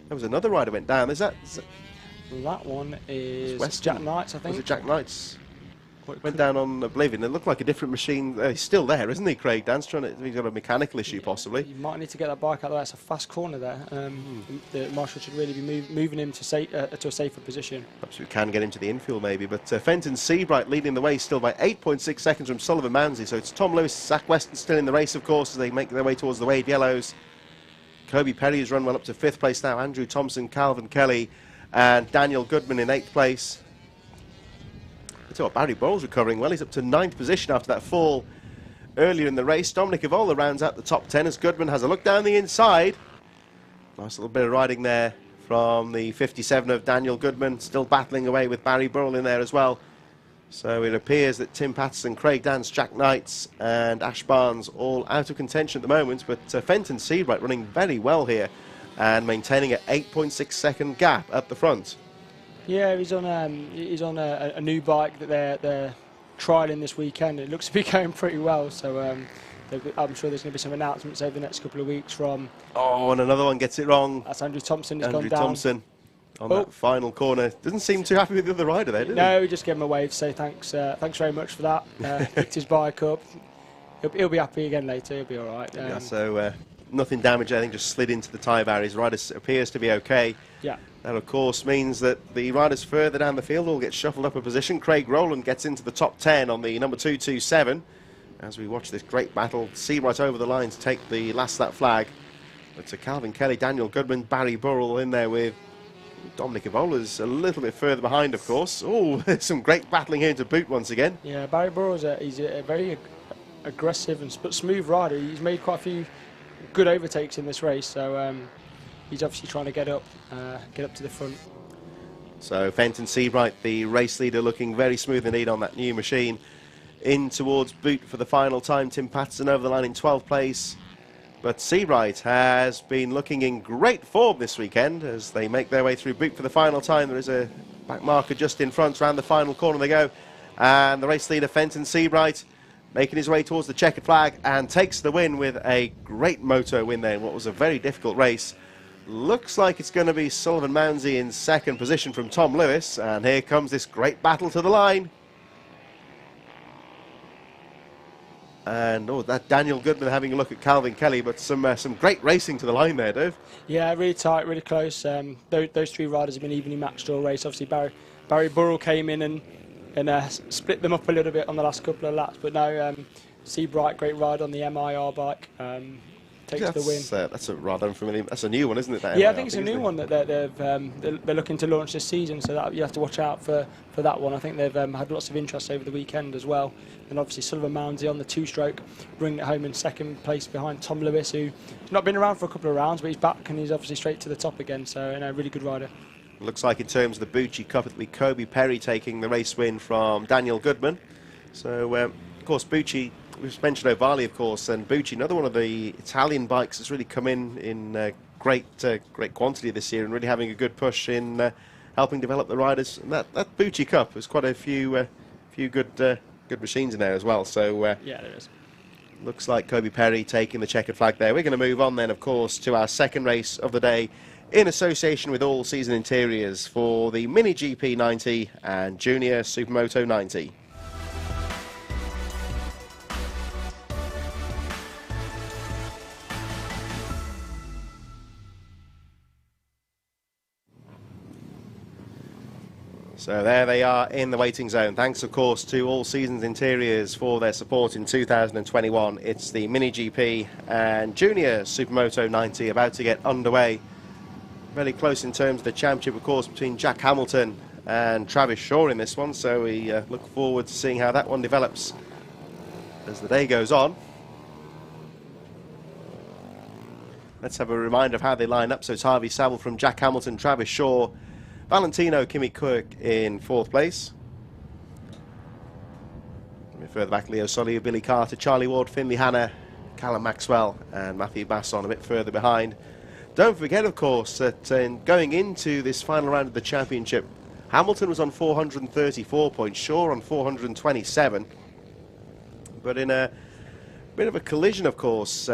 there was another rider went down. That one is Jack Knights, I think. Was it Jack Knights? went down on Oblivion. It looked like a different machine. He's still there, isn't he, Craig Dance? He's got a mechanical issue, possibly. You might need to get that bike out there. It's a fast corner there. The marshal should really be moving him to a safer position. Perhaps we can get him to the infield, maybe. But Fenton Seabright leading the way still by 8.6 seconds from Sullivan Mounsey. So it's Tom Lewis, Zach Weston still in the race, of course, as they make their way towards the Wade Yellows. Kobe Perry has run well up to 5th place now. Andrew Thompson, Calvin Kelly, and Daniel Goodman in 8th place. Barry Burrell's recovering well. He's up to 9th position after that fall earlier in the race. Dominic Evola rounds out the top 10 as Goodman has a look down the inside. Nice little bit of riding there from the 57 of Daniel Goodman. Still battling away with Barry Burrell in there as well. So it appears that Tim Patterson, Craig Dance, Jack Knights and Ash Barnes all out of contention at the moment. But Fenton Seabright running very well here and maintaining an 8.6 second gap at the front. Yeah, he's on a new bike that they're trialling this weekend. It looks to be going pretty well, so I'm sure there's going to be some announcements over the next couple of weeks from... Oh, and another one gets it wrong. That's Andrew Thompson. He's Andrew gone down. Thompson on that final corner. Doesn't seem too happy with the other rider there, did he? No, he just gave him a wave to say thanks very much for that. Picked his bike up. He'll be happy again later. He'll be all right. Yeah, so nothing damaged, I think, just slid into the tyre barriers. Rider appears to be okay. Yeah. That, of course, means that the riders further down the field will get shuffled up a position. Craig Rowland gets into the top 10 on the number 227 as we watch this great battle. Seabright over the line to take the last lap flag. But to Calvin Kelly, Daniel Goodman, Barry Burrell in there with Dominic Evola's a little bit further behind, of course. Oh, there's some great battling here to boot once again. Yeah, Barry Burrell's he's a very aggressive and smooth rider. He's made quite a few good overtakes in this race, so he's obviously trying to get up to the front. So Fenton Seabright, the race leader, looking very smooth indeed on that new machine. In towards boot for the final time. Tim Patterson over the line in 12th place. But Seabright has been looking in great form this weekend as they make their way through boot for the final time. There is a back marker just in front. Round the final corner they go. And the race leader, Fenton Seabright, making his way towards the checkered flag and takes the win with a great moto win there in what was a very difficult race. Looks like it's going to be Sullivan Mounsey in 2nd position from Tom Lewis. And here comes this great battle to the line. And that Daniel Goodman having a look at Calvin Kelly, but some great racing to the line there, Dave. Yeah, really tight, really close. Those three riders have been evenly matched all race. Obviously, Barry Burrell came in and split them up a little bit on the last couple of laps. But now, Seabright, great ride on the MIR bike, takes the win. That's a rather unfamiliar. That's a new one, isn't it? Yeah, MIR, I think it's a new one that they're looking to launch this season. So that you have to watch out for that one. I think they've had lots of interest over the weekend as well. And obviously Sullivan Mounsey on the 2-stroke, bringing it home in 2nd place behind Tom Lewis, who's not been around for a couple of rounds, but he's back and he's obviously straight to the top again. So, a really good rider. Looks like in terms of the Bucci Cup, it'll be Kobe Perry taking the race win from Daniel Goodman. So, of course, Bucci, we've mentioned Ovali, of course, and Bucci, another one of the Italian bikes that's really come in great quantity this year and really having a good push in helping develop the riders. And that Bucci Cup, there's quite a few good machines in there as well. So yeah, there is. Looks like Kobe Perry taking the checkered flag there. We're going to move on then, of course, to our 2nd race of the day in association with All Season Interiors for the Mini GP 90 and Junior Supermoto 90. So there they are in the waiting zone. Thanks, of course, to All Seasons Interiors for their support in 2021. It's the Mini GP and Junior Supermoto 90 about to get underway. Very close in terms of the championship, of course, between Jack Hamilton and Travis Shaw in this one. So we look forward to seeing how that one develops as the day goes on. Let's have a reminder of how they line up. So it's Harvey Saville from Jack Hamilton, Travis Shaw, Valentino Kimi Quirk in 4th place. A bit further back, Leo Solier, Billy Carter, Charlie Ward, Finley Hanna, Callum Maxwell and Matthew Basson a bit further behind. Don't forget, of course, that going into this final round of the championship, Hamilton was on 434 points, Shaw on 427. But in a bit of a collision, of course,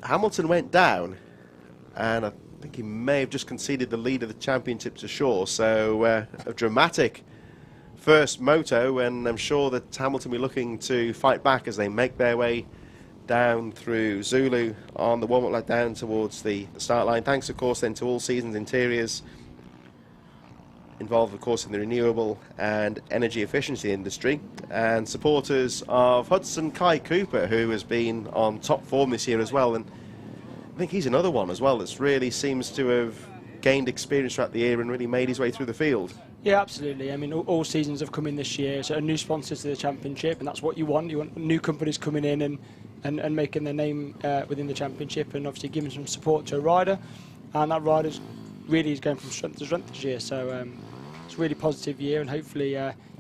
Hamilton went down and I think he may have just conceded the lead of the championship to Shaw. So a dramatic first moto, and I'm sure that Hamilton will be looking to fight back as they make their way down through Zulu on the warm-up lap down towards the start line. Thanks, of course, then to All Seasons Interiors, involved, of course, in the renewable and energy efficiency industry, and supporters of Hudson Kai Cooper, who has been on top form this year as well. And I think he's another one as well that's really seems to have gained experience throughout the year and really made his way through the field. Yeah, absolutely. I mean, all seasons have come in this year, so a new sponsor to the championship, and that's what you want. You want new companies coming in and making their name within the championship, and obviously giving some support to a rider, and that rider really is going from strength to strength this year. So it's a really positive year, and hopefully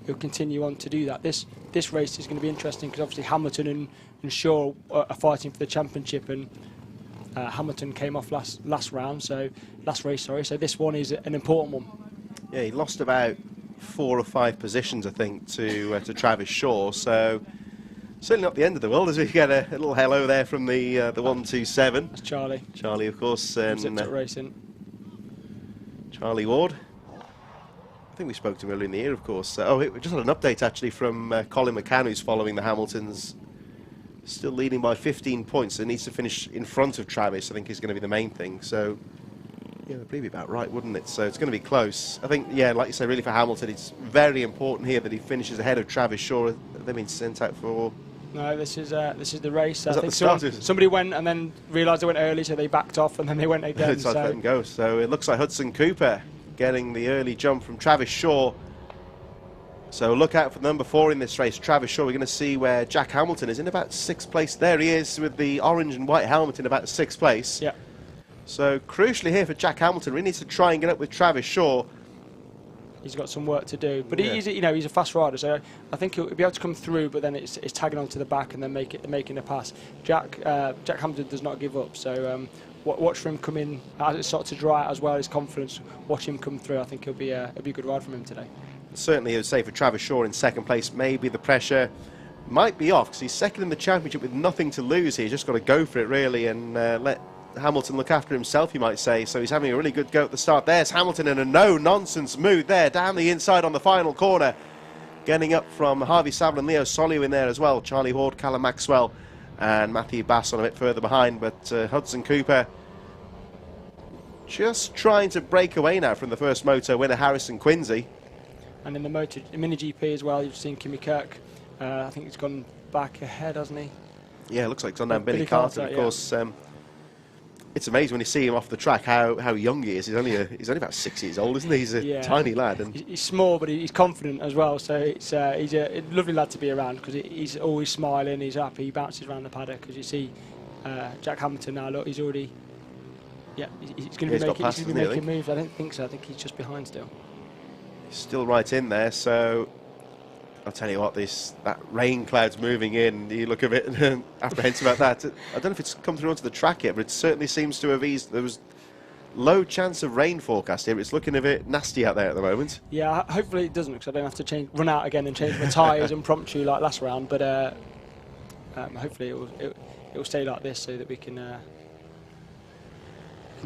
he'll continue on to do that. This race is going to be interesting because obviously Hamilton and Shaw are fighting for the championship, and Hamilton came off last race. So this one is an important one. Yeah, he lost about 4 or 5 positions, I think, to Travis Shaw. So certainly not the end of the world, as we get a little hello there from the 127. That's Charlie. Charlie, of course, and racing. Charlie Ward. I think we spoke to him earlier in the year, of course. We just had an update actually from Colin McCann, who's following the Hamiltons. Still leading by 15 points, so needs to finish in front of Travis, I think, is going to be the main thing. So, yeah, that'd be about right, wouldn't it? So it's going to be close. I think, yeah, like you say, really for Hamilton, it's very important here that he finishes ahead of Travis Shaw. They've been sent out for... No, this is the race. I think the somebody went and then realised they went early, so they backed off, and then they went again. It's like let them go. So it looks like Hudson Cooper getting the early jump from Travis Shaw. So look out for number 4 in this race, Travis Shaw. We're going to see where Jack Hamilton is in about 6th place. There he is with the orange and white helmet in about 6th place. Yeah. So crucially here for Jack Hamilton, we need to try and get up with Travis Shaw. He's got some work to do, but yeah. he's a fast rider, so I think he'll be able to come through. But then it's tagging onto the back and then making a pass. Jack Hamilton does not give up. So watch for him come in as it starts to dry out as well. His confidence, watch him come through. I think it'll be a good ride from him today. Certainly, I would say for Travis Shaw in 2nd place, maybe the pressure might be off because he's 2nd in the championship with nothing to lose here. He's just got to go for it really and let Hamilton look after himself, you might say. So he's having a really good go at the start. There's Hamilton in a no-nonsense mood there, down the inside on the final corner. Getting up from Harvey Saville and Leo Soliu in there as well. Charlie Ward, Callum Maxwell and Matthew Bass on a bit further behind. But Hudson Cooper just trying to break away now from the first moto winner, Harrison Quincy. And in the Mini GP as well, you've seen Kimi Kirk. I think he's gone back ahead, hasn't he? Yeah, it looks like it's on down Billy Carter. Of course, it's amazing when you see him off the track how young he is. He's only about 6 years old, isn't he? He's a tiny lad. And he's small, but he's confident as well. So he's a lovely lad to be around because he's always smiling. He's happy. He bounces around the paddock. As you see, Jack Hamilton now. Look, he's already. Yeah, he's going to be making moves. I don't think so. I think he's just behind still. Still right in there, so I'll tell you what, that rain cloud's moving in. You look a bit apprehensive about that. I don't know if it's come through onto the track yet, but it certainly seems to have eased. There was low chance of rain forecast here. It's looking a bit nasty out there at the moment. Yeah, hopefully it doesn't, because I don't have to run out again and change my tyres impromptu like last round. But hopefully it will stay like this so that we can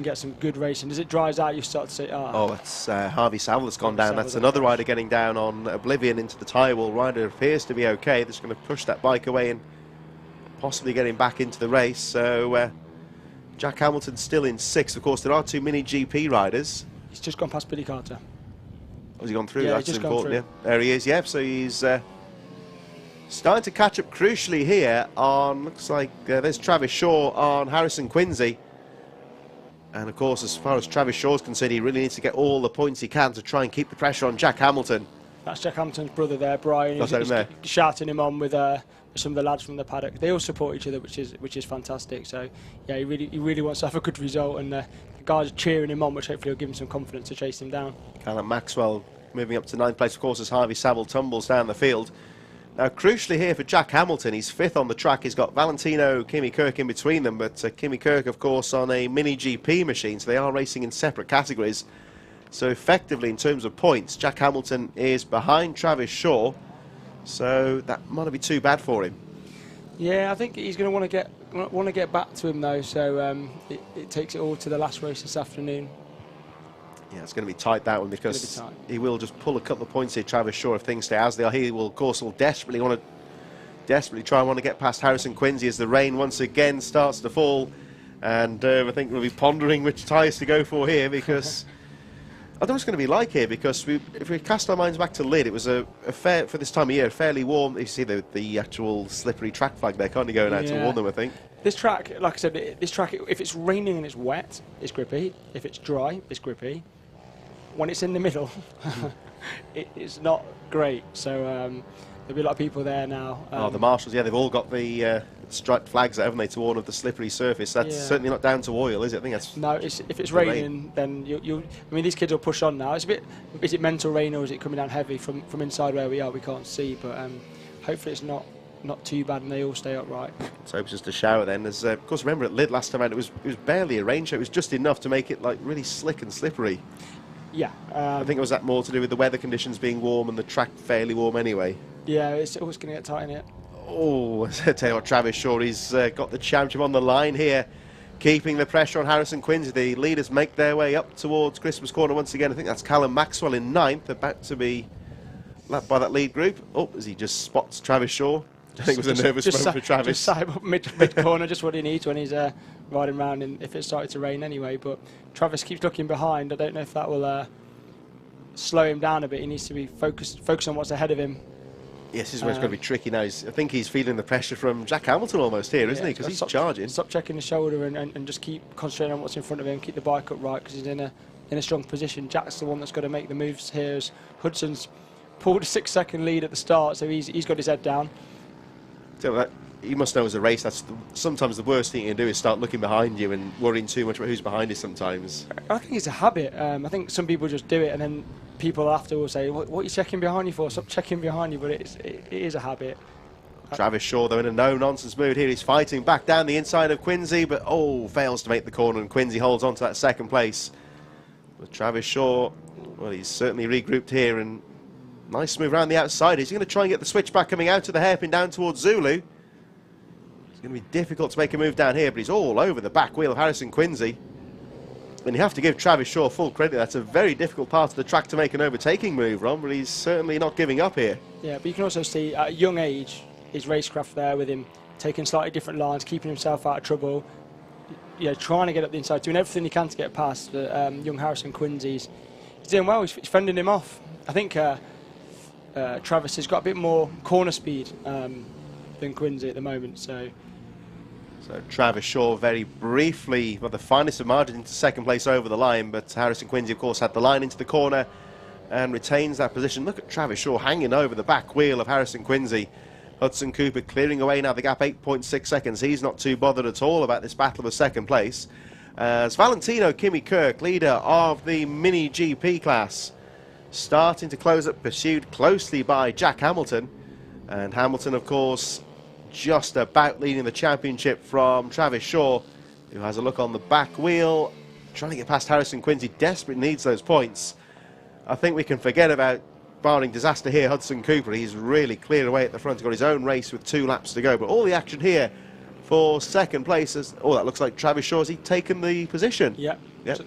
get some good racing. As it dries out, you start to say, that's Harvey Saville has gone down. That's another rider getting down on Oblivion into the tyre wall. Rider appears to be okay. That's going to push that bike away and possibly get him back into the race. So Jack Hamilton still in 6th. Of course, there are 2 Mini GP riders. He's just gone past Billy Carter. Oh, has he gone through? Yeah, that's important. Yeah, there he is. Yeah, so he's starting to catch up crucially here on, looks like there's Travis Shaw on Harrison Quincy. And of course, as far as Travis Shaw's concerned, he really needs to get all the points he can to try and keep the pressure on Jack Hamilton. That's Jack Hamilton's brother there, Brian. He's shouting him on with some of the lads from the paddock. They all support each other, which is fantastic. So yeah, he really wants to have a good result, and the guys are cheering him on, which hopefully will give him some confidence to chase him down. Callum Maxwell moving up to 9th place, of course, as Harvey Saville tumbles down the field. Now, crucially here for Jack Hamilton, he's 5th on the track. He's got Valentino, Kimi Kirk in between them, but Kimi Kirk, of course, on a Mini GP machine, so they are racing in separate categories. So effectively, in terms of points, Jack Hamilton is behind Travis Shaw, so that might not be too bad for him. Yeah, I think he's going to want to get back to him though. So it takes it all to the last race this afternoon. Yeah, it's going to be tight, that one, because he will just pull a couple of points here, Travis Shaw, if things stay as they are. He will, of course, desperately try and want to get past Harrison Quincy as the rain once again starts to fall. And I think we'll be pondering which tyres to go for here, because I don't know what it's going to be like here, because if we cast our minds back to Lyd, it was a fair, for this time of year, fairly warm. You see the actual slippery track flag there, can't you, going out to warn them, I think. This track, like I said, this track, if it's raining and it's wet, it's grippy. If it's dry, it's grippy. When it's in the middle, it's not great. So there'll be a lot of people there now. The marshals, yeah, they've all got the striped flags out, haven't they, to warn of the slippery surface. That's certainly not down to oil, is it? I think that's... No, if it's raining, then I mean, these kids will push on now. It's a bit... Is it mental rain or is it coming down heavy from inside where we are? We can't see, but hopefully it's not too bad and they all stay upright. So it's just a shower then. As of course, remember at Lyd last time out, it was barely a rain show. It was just enough to make it like really slick and slippery. Yeah. I think it was that more to do with the weather conditions being warm and the track fairly warm anyway. Yeah, it's always going to get tight in it. Oh, I tell you what, Travis Shaw, he's got the championship on the line here, keeping the pressure on Harrison Quincy. The leaders make their way up towards Christmas Corner once again. I think that's Callum Maxwell in 9th, about to be lapped by that lead group. Oh, as he just spots Travis Shaw. I think it was a nervous moment for Travis. Just side up mid-corner, just what he needs when he's riding around if it started to rain anyway. But Travis keeps looking behind. I don't know if that will slow him down a bit. He needs to be focused on what's ahead of him. Yes, this is where it's going to be tricky now. I think he's feeling the pressure from Jack Hamilton almost here, isn't he? Because he's charging. Stop checking the shoulder and just keep concentrating on what's in front of him. Keep the bike upright because he's in a strong position. Jack's the one that's got to make the moves here. As Hudson's pulled a 6-second lead at the start, so he's got his head down. So you must know as a race, that's sometimes the worst thing you can do is start looking behind you and worrying too much about who's behind you sometimes. I think it's a habit. I think some people just do it and then people after will say, what are you checking behind you for? Stop checking behind you, but it is a habit. Travis Shaw, though, in a no-nonsense mood here. He's fighting back down the inside of Quincy, but fails to make the corner, and Quincy holds on to that second place. But Travis Shaw, well, he's certainly regrouped here, and nice move around the outside. He's going to try and get the switchback coming out of the hairpin down towards Zulu. It's going to be difficult to make a move down here, but he's all over the back wheel of Harrison Quincy. And you have to give Travis Shaw full credit. That's a very difficult part of the track to make an overtaking move, Ron, but he's certainly not giving up here. Yeah, but you can also see at a young age, his racecraft there with him taking slightly different lines, keeping himself out of trouble, trying to get up the inside, doing everything he can to get past young Harrison Quincy. He's doing well. He's fending him off. I think Travis has got a bit more corner speed than Quincy at the moment. So Travis Shaw very briefly, the finest of margins into second place over the line, but Harrison Quincy, of course, had the line into the corner and retains that position. Look at Travis Shaw hanging over the back wheel of Harrison Quincy. Hudson Cooper clearing away now the gap, 8.6 seconds. He's not too bothered at all about this battle of second place. As Valentino Kimi Kirk, leader of the Mini GP class, starting to close up, pursued closely by Jack Hamilton. And Hamilton, of course, just about leading the championship from Travis Shaw, who has a look on the back wheel, trying to get past Harrison Quincy, desperately needs those points. I think we can forget about, barring disaster here, Hudson Cooper. He's really cleared away at the front. He's got his own race with 2 laps to go, but all the action here for second place is, that looks like Travis Shaw's taken the position. Yeah. Yep.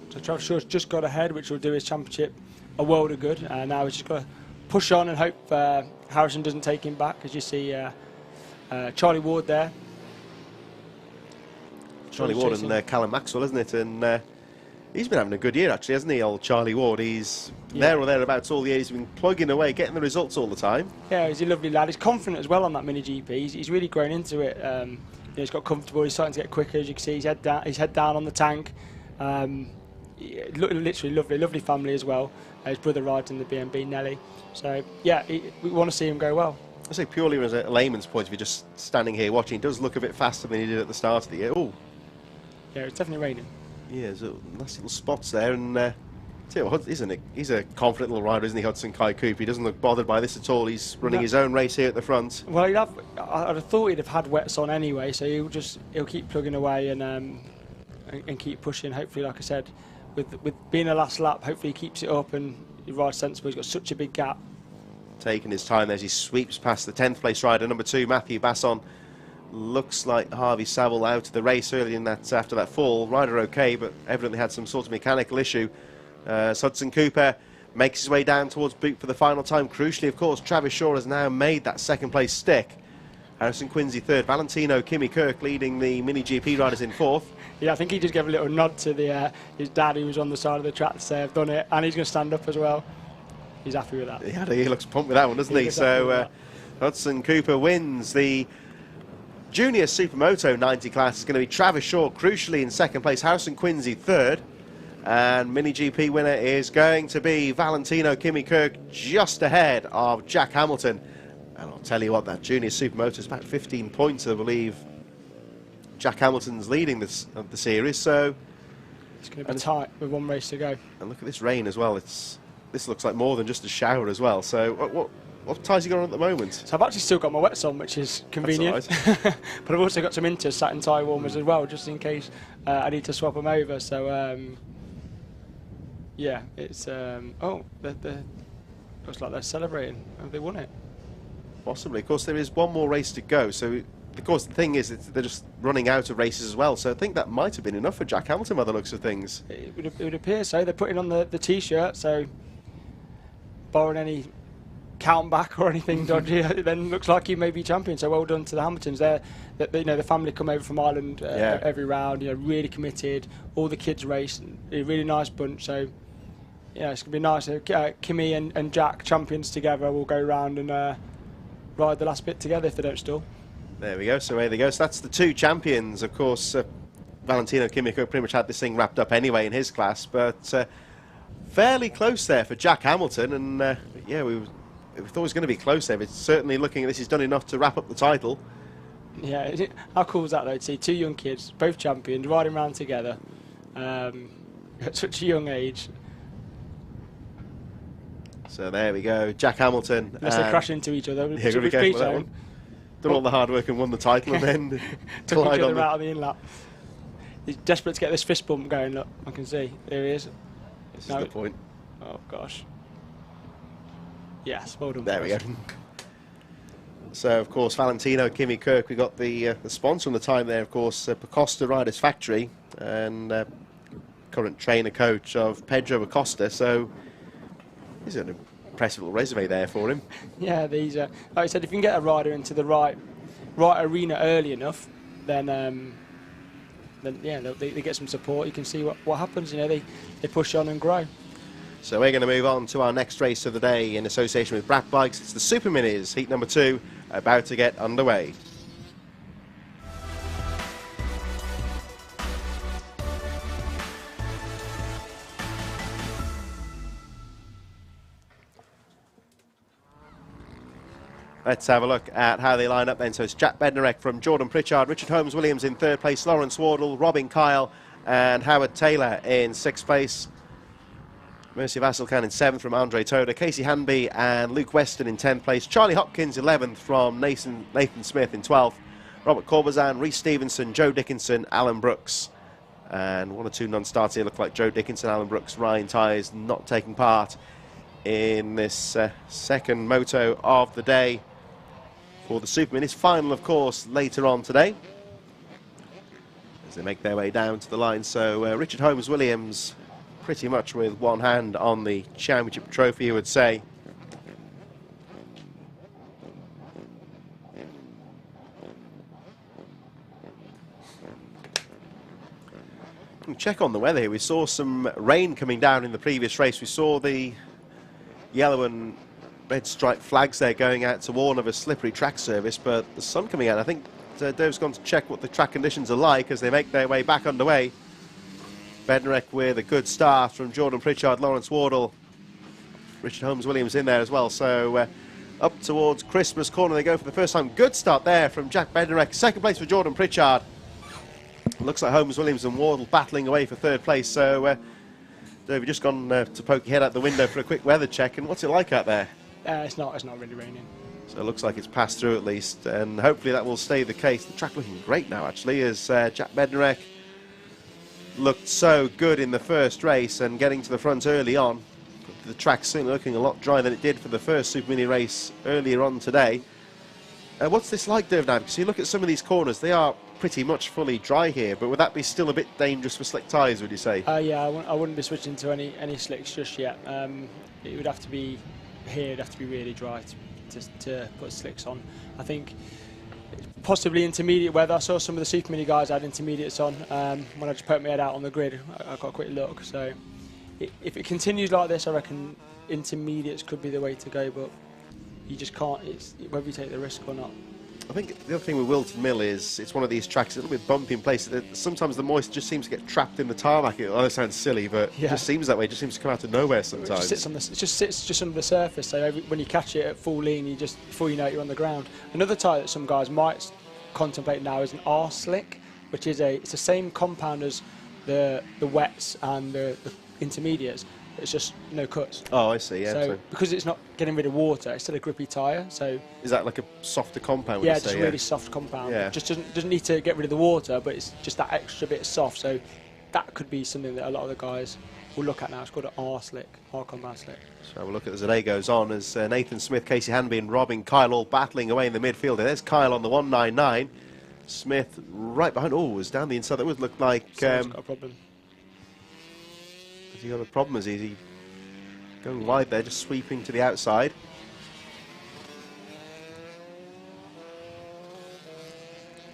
So Travis Shaw's just got ahead, which will do his championship a world of good, and now he's just got to push on and hope Harrison doesn't take him back, as you see Charlie Ward there. Charlie Ward and Callum Maxwell, isn't it? And he's been having a good year, actually, hasn't he, old Charlie Ward? He's there or thereabouts all the year. He's been plugging away, getting the results all the time. Yeah, he's a lovely lad. He's confident as well on that Mini GP. He's really grown into it. He's got comfortable. He's starting to get quicker, as you can see. His head down on the tank. Literally lovely family as well. His brother rides in the BMB, Nelly. So, yeah, we want to see him go well. I say purely as a layman's point of view, just standing here watching, it does look a bit faster than he did at the start of the year. Oh, yeah, it's definitely raining. Yeah, there's nice little spots there, and isn't it? He's a confident little rider, isn't he, Hudson Kai Cooper? He doesn't look bothered by this at all. He's running his own race here at the front. Well, I'd have thought he'd have had wets on anyway, so he'll keep plugging away and keep pushing. Hopefully, like I said, with being a last lap, hopefully he keeps it up and he rides sensible. He's got such a big gap. Taking his time as he sweeps past the 10th place rider, number 2, Matthew Basson. Looks like Harvey Saville out of the race early in that after that fall. Rider okay, but evidently had some sort of mechanical issue. Hudson Cooper makes his way down towards boot for the final time. Crucially, of course, Travis Shaw has now made that second place stick. Harrison Quincy third. Valentino Kimmy Kirk leading the Mini GP riders in fourth. Yeah, I think he just gave a little nod to his dad who was on the side of the track to say, I've done it, and he's going to stand up as well. He's happy with that. Yeah, he looks pumped with that one, doesn't he? So Hudson Cooper wins the Junior Supermoto 90 class. It's going to be Travis Shaw crucially in second place, Harrison Quincy third, and Mini GP winner is going to be Valentino Kimmy Kirk, just ahead of Jack Hamilton. And I'll tell you what, that Junior Supermoto is about 15 points, I believe. Jack Hamilton's leading the series, so it's going to be tight with one race to go. And look at this rain as well. This looks like more than just a shower as well. So what ties you got on at the moment? So I've actually still got my wets on, which is convenient. That's all right. But I've also got some Inters sat in tyre warmers as well, just in case I need to swap them over. So yeah, it's looks like they're celebrating. Have they won it? Possibly. Of course, there is one more race to go. So of course the thing is they're just running out of races as well. So I think that might have been enough for Jack Hamilton by the looks of things. It would appear so. They're putting on the T-shirt, so barring any count back or anything dodgy, then looks like you may be champion. So well done to the Hamiltons. The family come over from Ireland every round. Really committed. All the kids race. A really nice bunch. So yeah, it's gonna be nice. Kimmy and Jack, champions together, will go round and ride the last bit together if they don't stall. There we go. So there they go. So that's the two champions. Of course, Valentino Kimiko pretty much had this thing wrapped up anyway in his class, but fairly close there for Jack Hamilton. And yeah, we thought it was going to be close there. But certainly looking at this, he's done enough to wrap up the title. Yeah, how cool is that though, to see two young kids, both champions, riding around together at such a young age. So there we go, Jack Hamilton. Unless they crash into each other. Yeah, be careful with that one. Done all the hard work and won the title, and then took each other out of the inlap. He's desperate to get this fist bump going. Look, I can see. There he is. This is the point. Oh gosh. Yes, well done. There we go. So of course, Valentino Kimmy Kirk. We got the sponsor on the time there. Of course, Acosta Riders Factory and current trainer coach of Pedro Acosta. So he's an impressive little resume there for him. Yeah, these like I said, if you can get a rider into the right arena early enough, then yeah, they get some support. You can see what happens. They push on and grow. So we're going to move on to our next race of the day in association with Brat Bikes. It's the Super Minis, heat number 2, about to get underway. Let's have a look at how they line up then. So it's Jack Bednarek from Jordan Pritchard, Richard Holmes-Williams in 3rd place, Lawrence Wardle, Robin Kyle and Howard Taylor in 6th place. Mercy Vasselkan in 7th from Andre Toda, Casey Hanby and Luke Weston in 10th place, Charlie Hopkins 11th from Nathan Smith in 12th, Robert Corbazan, Reece Stevenson, Joe Dickinson, Alan Brooks. And 1 or 2 non-starters here look like Joe Dickinson, Alan Brooks, Ryan Tyers not taking part in this second moto of the day for the Super Minis. Final, of course, later on today as they make their way down to the line. So Richard Holmes-Williams pretty much with one hand on the championship trophy, you would say. Check on the weather here. We saw some rain coming down in the previous race. We saw the yellow and red striped flags there going out to warn of a slippery track service, but the sun coming out. I think Dave's gone to check what the track conditions are like as they make their way back underway. Bednarek with a good start from Jordan Pritchard, Lawrence Wardle, Richard Holmes-Williams in there as well. So up towards Christmas corner they go for the first time. Good start there from Jack Bednarek. 2nd place for Jordan Pritchard. Looks like Holmes-Williams and Wardle battling away for 3rd place. So Dave, you've just gone to poke your head out the window for a quick weather check. And what's it like out there? It's not really raining. So it looks like it's passed through at least, and hopefully that will stay the case. The track looking great now, actually, as Jack Bednarek looked so good in the first race and getting to the front early on. The track's certainly looking a lot drier than it did for the first Super Mini race earlier on today. What's this like, Dave, now? Because you look at some of these corners, they are pretty much fully dry here, but would that be still a bit dangerous for slick tyres, would you say? Yeah, I wouldn't be switching to any slicks just yet. It would have to be here. It'd have to be really dry to put slicks on. I think possibly intermediate weather. I saw some of the Super Mini guys had intermediates on. When I just poked my head out on the grid, I got a quick look. So if it continues like this, I reckon intermediates could be the way to go, but you just can't. It's whether you take the risk or not. I think the other thing with Whilton Mill is it's one of these tracks a little bit bumpy in places. Sometimes the moisture just seems to get trapped in the tarmac. That sounds silly, but it just seems that way. It just seems to come out of nowhere sometimes. It just sits under the surface. So when you catch it at full lean, before you know it, you're on the ground. Another tyre that some guys might contemplate now is an R slick, which is it's the same compound as the wets and the intermediates. It's just no cuts. Oh, I see. Yeah. So because it's not getting rid of water, it's still a grippy tyre. So is that like a softer compound? Yeah, just really soft compound. Yeah. It just doesn't need to get rid of the water, but it's just that extra bit soft. So that could be something that a lot of the guys will look at now. It's called an R slick, R compound slick. So we'll look at as the day goes on as Nathan Smith, Casey Hanby and Robin Kyle all battling away in the midfield. There's Kyle on the 199. Smith right behind. Oh, was down the inside. That would look like. Someone's got a problem. Has he got a problem? Is he going wide there, just sweeping to the outside?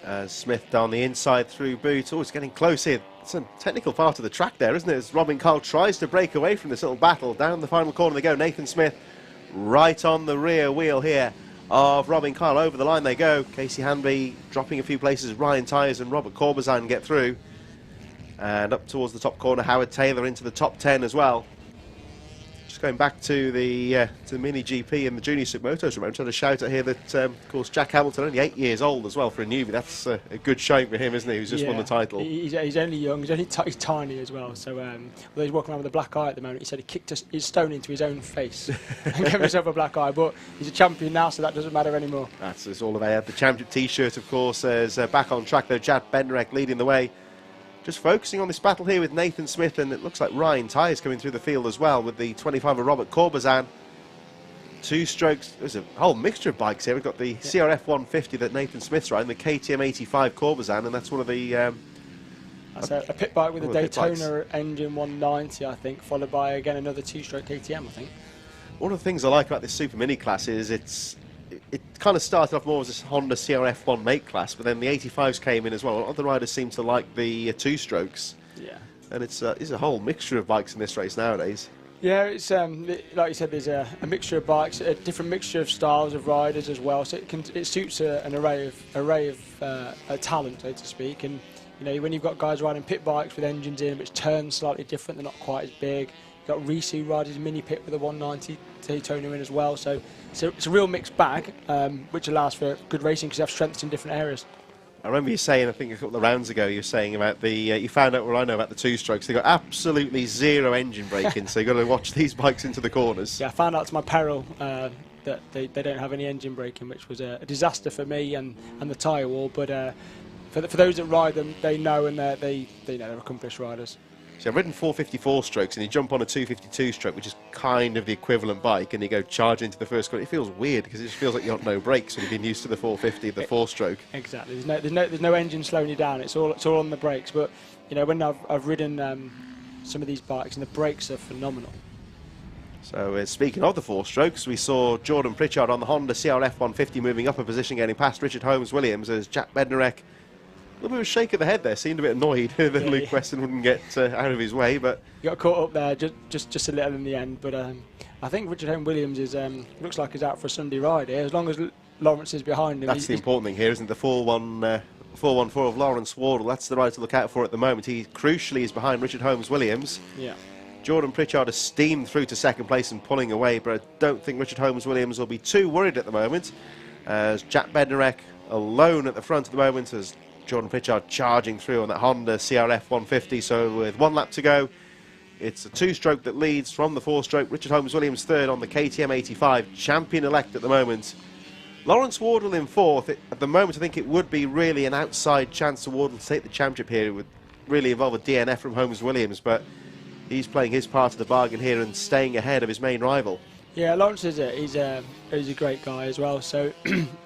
As Smith down the inside through boot. Oh, it's getting close here. It's a technical part of the track there, isn't it? As Robin Kyle tries to break away from this little battle. Down the final corner they go. Nathan Smith right on the rear wheel here of Robin Kyle. Over the line they go. Casey Hanby dropping a few places. Ryan Tyers and Robert Corbazan get through. And up towards the top corner, Howard Taylor into the top 10 as well. Just going back to the Mini GP and the Junior Supermotos remote, had a shout out here that, of course, Jack Hamilton, only 8 years old as well for a newbie. That's a good showing for him, isn't he? Who's just won the title. He's only young, he's tiny as well. So, although he's walking around with a black eye at the moment, he said he kicked his stone into his own face and gave himself a black eye. But he's a champion now, so that doesn't matter anymore. That's all about the championship T-shirt, of course. As back on track, though, Chad Benrek leading the way. Just focusing on this battle here with Nathan Smith, and it looks like Ryan Tyers coming through the field as well with the 25 of Robert Corbazan. Two strokes. There's a whole mixture of bikes here. We've got the CRF 150 that Nathan Smith's riding, the KTM 85 Corbazan, and that's one of the... that's a pit bike with a Daytona engine 190, I think, followed by, again, another two-stroke KTM, I think. One of the things I like about this Super Mini class is it kind of started off more as a Honda CRF 1 make class, but then the 85s came in as well. A lot of the riders seem to like the two-strokes. Yeah. And it's a whole mixture of bikes in this race nowadays. Yeah, it's like you said, there's a mixture of bikes, a different mixture of styles of riders as well. So it suits an array of talent, so to speak. And you know, when you've got guys riding pit bikes with engines in which turn slightly different, they're not quite as big. You've got Risu riding mini pit with a 190 Daytona in as well. So it's a real mixed bag, which allows for good racing because you have strengths in different areas. I remember you saying, I think a couple of rounds ago, you were saying about the, you found out what I know about the two-strokes. They got absolutely zero engine braking, so you've got to watch these bikes into the corners. Yeah, I found out to my peril that they don't have any engine braking, which was a disaster for me and the tyre wall. But for those that ride them, they know, and they know they're accomplished riders. So I've ridden 454 strokes, and you jump on a 252 stroke, which is kind of the equivalent bike, and you go charge into the first corner. It feels weird because it just feels like you've got no brakes when you've been used to the 450, the four-stroke. Exactly. There's no engine slowing you down. It's all on the brakes. But you know, when I've ridden some of these bikes, and the brakes are phenomenal. So speaking of the four-strokes, we saw Jordan Pritchard on the Honda CRF 150 moving up a position, getting past Richard Holmes-Williams as Jack Bednarek. A little bit of a shake of the head there, seemed a bit annoyed that Luke Weston wouldn't get out of his way, but... He got caught up there just a little in the end, but I think Richard Holmes-Williams is looks like he's out for a Sunday ride here, as long as Lawrence is behind him. That's the important thing here, isn't it? The 414 of Lawrence Wardle, that's the ride to look out for at the moment. He crucially is behind Richard Holmes-Williams. Yeah. Jordan Pritchard has steamed through to second place and pulling away, but I don't think Richard Holmes-Williams will be too worried at the moment, as Jack Bednarek alone at the front at the moment, as Jordan Pritchard charging through on that Honda CRF 150. So with 1 lap to go, it's a two-stroke that leads from the four-stroke. Richard Holmes-Williams third on the KTM 85, champion-elect at the moment. Lawrence Wardle in fourth. At the moment, I think it would be really an outside chance for Wardle to take the championship here. It would really involve a DNF from Holmes-Williams, but he's playing his part of the bargain here and staying ahead of his main rival. Yeah, Lawrence he's a great guy as well. So,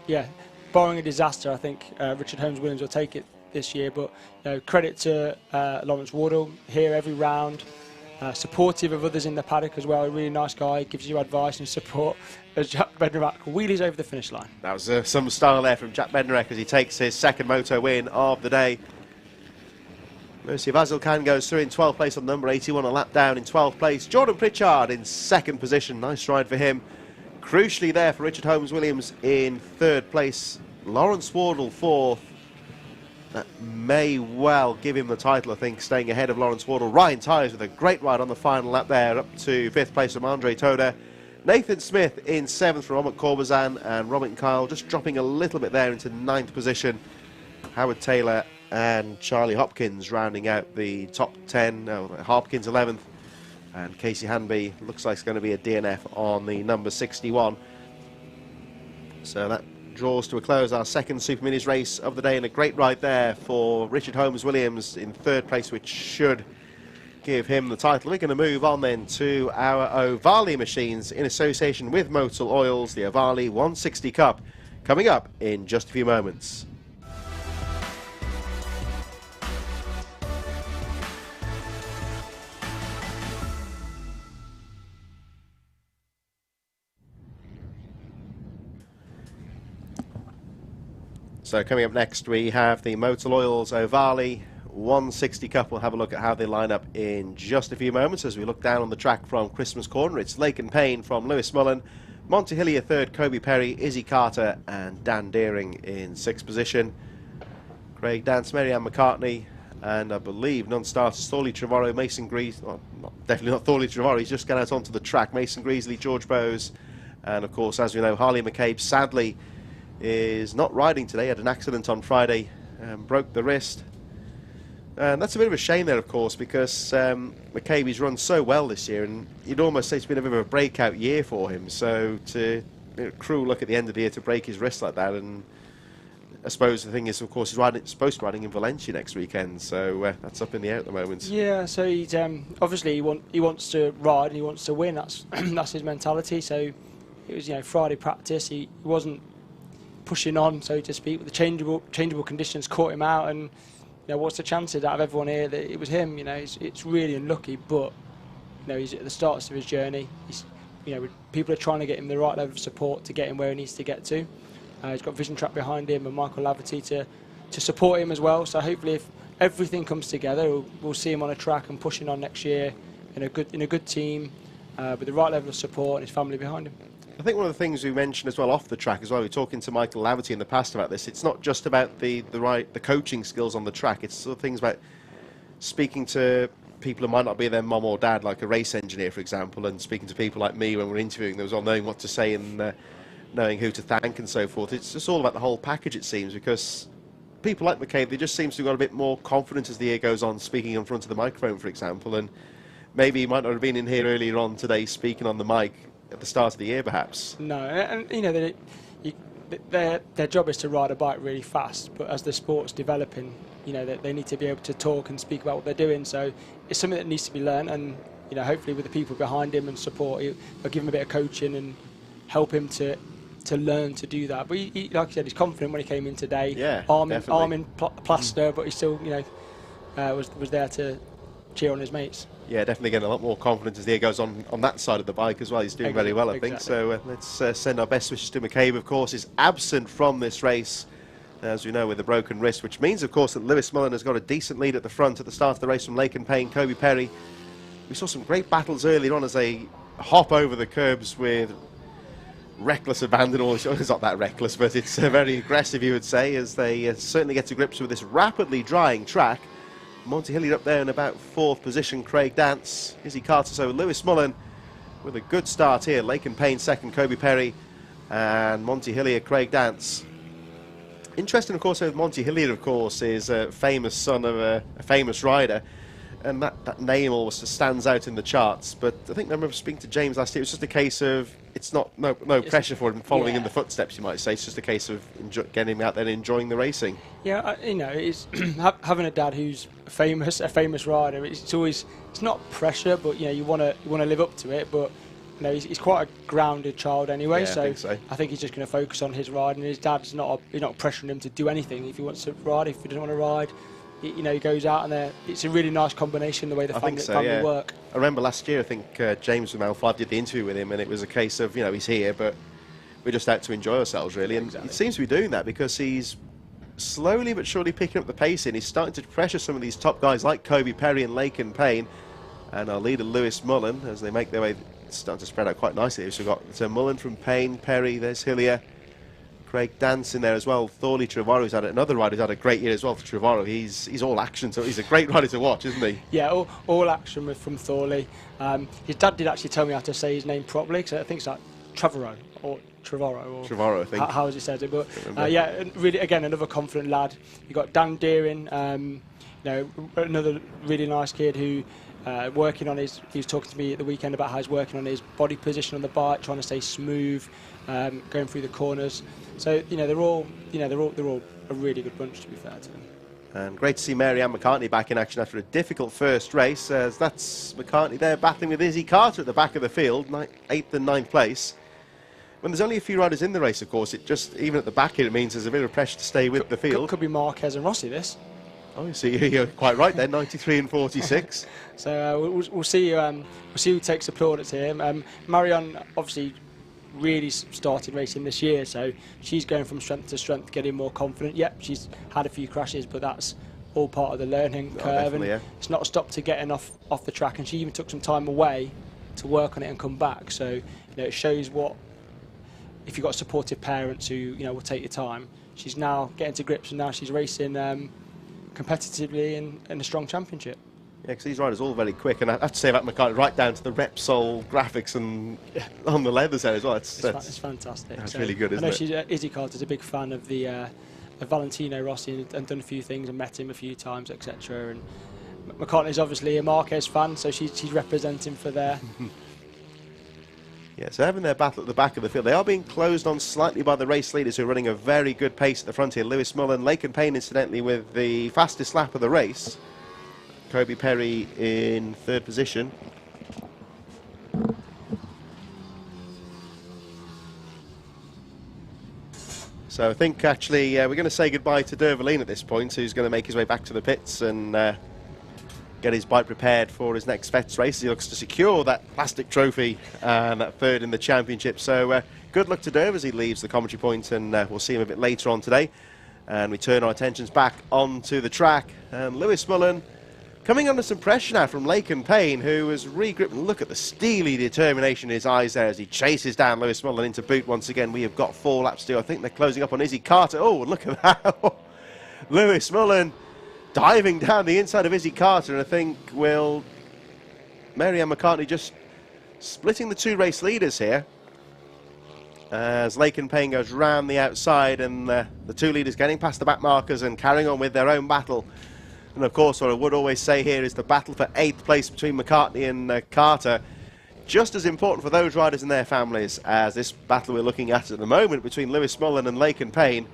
yeah. Barring a disaster, I think Richard Holmes-Williams will take it this year. But credit to Lawrence Wardle here every round, supportive of others in the paddock as well. A really nice guy, gives you advice and support as Jack Bednarek wheelies over the finish line. That was some style there from Jack Bednarek as he takes his second moto win of the day. Mercy Vasil Khan goes through in 12th place on number 81, a lap down in 12th place. Jordan Pritchard in second position, nice ride for him. Crucially there for Richard Holmes-Williams in third place. Lawrence Wardle fourth. That may well give him the title, I think, staying ahead of Lawrence Wardle. Ryan Tyers with a great ride on the final lap there, up to fifth place from Andre Toda. Nathan Smith in seventh from Robert Corbazan, and Robert Kyle just dropping a little bit there into ninth position. Howard Taylor and Charlie Hopkins rounding out the top 10. No, Hopkins 11th, and Casey Hanby looks like it's going to be a DNF on the number 61. So that draws to a close our second Super Minis race of the day, and a great ride there for Richard Holmes-Williams in third place, which should give him the title. We're going to move on then to our Ovali machines in association with Motul Oils, the Ovali 160 Cup, coming up in just a few moments. So coming up next, we have the Motul Oils Ovali 160 Cup. We'll have a look at how they line up in just a few moments as we look down on the track from Christmas Corner. It's Lake and Payne from Lewis Mullen, Monty Hillier third, Kobe Perry, Izzy Carter and Dan Deering in sixth position. Craig Dance, Mary-Ann McCartney, and I believe non-starters Thorley Trevorrow, Mason Greasley, well, definitely not Thorley Trevorrow, he's just gone out onto the track, Mason Greasley, George Bowes, and of course, as we know, Harley McCabe sadly is not riding today, had an accident on Friday, broke the wrist. And that's a bit of a shame there, of course, because McCabe's run so well this year, and you'd almost say it's been a bit of a breakout year for him. So to cruel look at the end of the year to break his wrist like that, and I suppose the thing is, of course, he's supposed to be riding in Valencia next weekend, so that's up in the air at the moment. Yeah, so he's obviously he wants to ride and he wants to win. That's that's his mentality. So it was Friday practice. He wasn't pushing on, so to speak, but the changeable conditions caught him out, and what's the chances out of everyone here that it was him? It's really unlucky, but he's at the start of his journey. He's people are trying to get him the right level of support to get him where he needs to get to. He's got Vision Track behind him and Michael Laverty to support him as well. So hopefully, if everything comes together, we'll see him on a track and pushing on next year in a good team with the right level of support and his family behind him. I think one of the things we mentioned as well off the track as well, we were talking to Michael Laverty in the past about this, it's not just about the coaching skills on the track, it's sort of things about speaking to people who might not be their mum or dad, like a race engineer, for example, and speaking to people like me when we're interviewing them as well, knowing what to say and knowing who to thank and so forth. It's just all about the whole package, it seems, because people like McCabe, they just seem to have got a bit more confidence as the year goes on, speaking in front of the microphone, for example, and maybe he might not have been in here earlier on today speaking on the mic at the start of the year, perhaps. No, and their job is to ride a bike really fast, but as the sport's developing, they need to be able to talk and speak about what they're doing. So it's something that needs to be learned, and hopefully with the people behind him and support, they'll give him a bit of coaching and help him to learn to do that. But he, like I said, he's confident when he came in today. Yeah, arm in plaster, but he still was there to cheer on his mates. Yeah, definitely getting a lot more confidence as the year goes on that side of the bike as well. He's doing very well, I think. So let's send our best wishes to McCabe. Of course, is absent from this race, as we know, with a broken wrist, which means, of course, that Lewis Mullen has got a decent lead at the front at the start of the race from Lake and Payne, Kobe Perry. We saw some great battles earlier on as they hop over the curbs with reckless abandon. It's not that reckless, but it's very aggressive, you would say, as they certainly get to grips with this rapidly drying track. Monty Hillier up there in about fourth position, Craig Dance, Izzy Carter, so Lewis Mullen with a good start here. Lake and Payne second, Kobe Perry, and Monty Hillier, Craig Dance. Interesting, of course, with Monty Hillier, of course, is a famous son of a famous rider, and that name always stands out in the charts. But I think I remember speaking to James last year, it was just a case of it's no pressure for him following in the footsteps, you might say. It's just a case of getting him out there and enjoying the racing. Yeah, it's having a dad who's a famous rider. It's not pressure, but you want to live up to it. But you know, he's quite a grounded child anyway, Yeah, I think he's just going to focus on his ride, and his dad's not pressuring him to do anything. If he wants to ride, if he doesn't want to ride, you know, he goes out, and it's a really nice combination the way the family work. I remember last year, I think James from L5 did the interview with him, and it was a case of, you know, he's here, but we're just out to enjoy ourselves, really. And he seems to be doing that because he's slowly but surely picking up the pace in. He's starting to pressure some of these top guys like Kobe Perry and Laken Payne, and our leader Lewis Mullen, as they make their way, it's starting to spread out quite nicely. So we've got Mullen from Payne, Perry, there's Hillier, Craig Dance in there as well. Thorley Trevorrow, who's had another rider who's had a great year as well for Trevorrow. He's all action, so he's a great rider to watch, isn't he? Yeah, all action from Thorley. His dad did actually tell me how to say his name properly, because I think it's like Trevorrow or Trevorrow, I think. How has he said it? But yeah, really, again, another confident lad. You've got Dan Deering, you know, another really nice kid who working on his. He was talking to me at the weekend about how he's working on his body position on the bike, trying to stay smooth, going through the corners. So you know, they're all a really good bunch, to be fair to them. And great to see Mary Ann McCartney back in action after a difficult first race, as that's McCartney there battling with Izzy Carter at the back of the field, 8th and 9th place. When there's only a few riders in the race, of course, it just, even at the back here, it means there's a bit of pressure to stay with the field. Could be Marquez and Rossi, this. Oh, you see, you're quite right there, 93 and 46. So we'll see who takes the plaudits here. Marianne obviously really started racing this year, so she's going from strength to strength, getting more confident. Yep, she's had a few crashes, but that's all part of the learning curve, and it's not stopped to getting off the track, and she even took some time away to work on it and come back. So you know, it shows what, if you've got supportive parents who, you know, will take your time. She's now getting to grips, and now she's racing competitively in a strong championship. Yeah, because these riders are all very quick, and I have to say about McCartney, right down to the Repsol graphics and on the leathers there as well. It's fantastic. That's really good, isn't it? I know Izzy Carter's a big fan of the of Valentino Rossi, and done a few things and met him a few times, etc. And McCartney's obviously a Marquez fan, so she's representing for there. Yeah, so having their battle at the back of the field, they are being closed on slightly by the race leaders who are running a very good pace at the front here. Lewis Mullen, Laken Payne, incidentally, with the fastest lap of the race. Kobe Perry in 3rd position. So I think actually we're going to say goodbye to Dervaline at this point, who's going to make his way back to the pits and get his bike prepared for his next Vets race. He looks to secure that plastic trophy and that 3rd in the championship. So good luck to Derv as he leaves the commentary point, and we'll see him a bit later on today. And we turn our attentions back onto the track. And Lewis Mullen coming under some pressure now from Laken Payne, who has regripped. Look at the steely determination in his eyes there as he chases down Lewis Mullen into boot once again. We have got 4 laps to do. I think they're closing up on Izzy Carter. Oh, look at that. Lewis Mullen diving down the inside of Izzy Carter, and I think Mary Ann McCartney just splitting the 2 race leaders here as Laken Payne goes round the outside, and the 2 leaders getting past the back markers and carrying on with their own battle. And of course, what I would always say here is the battle for 8th place between McCartney and Carter, just as important for those riders and their families as this battle we're looking at the moment between Lewis Mullen and Laken Payne.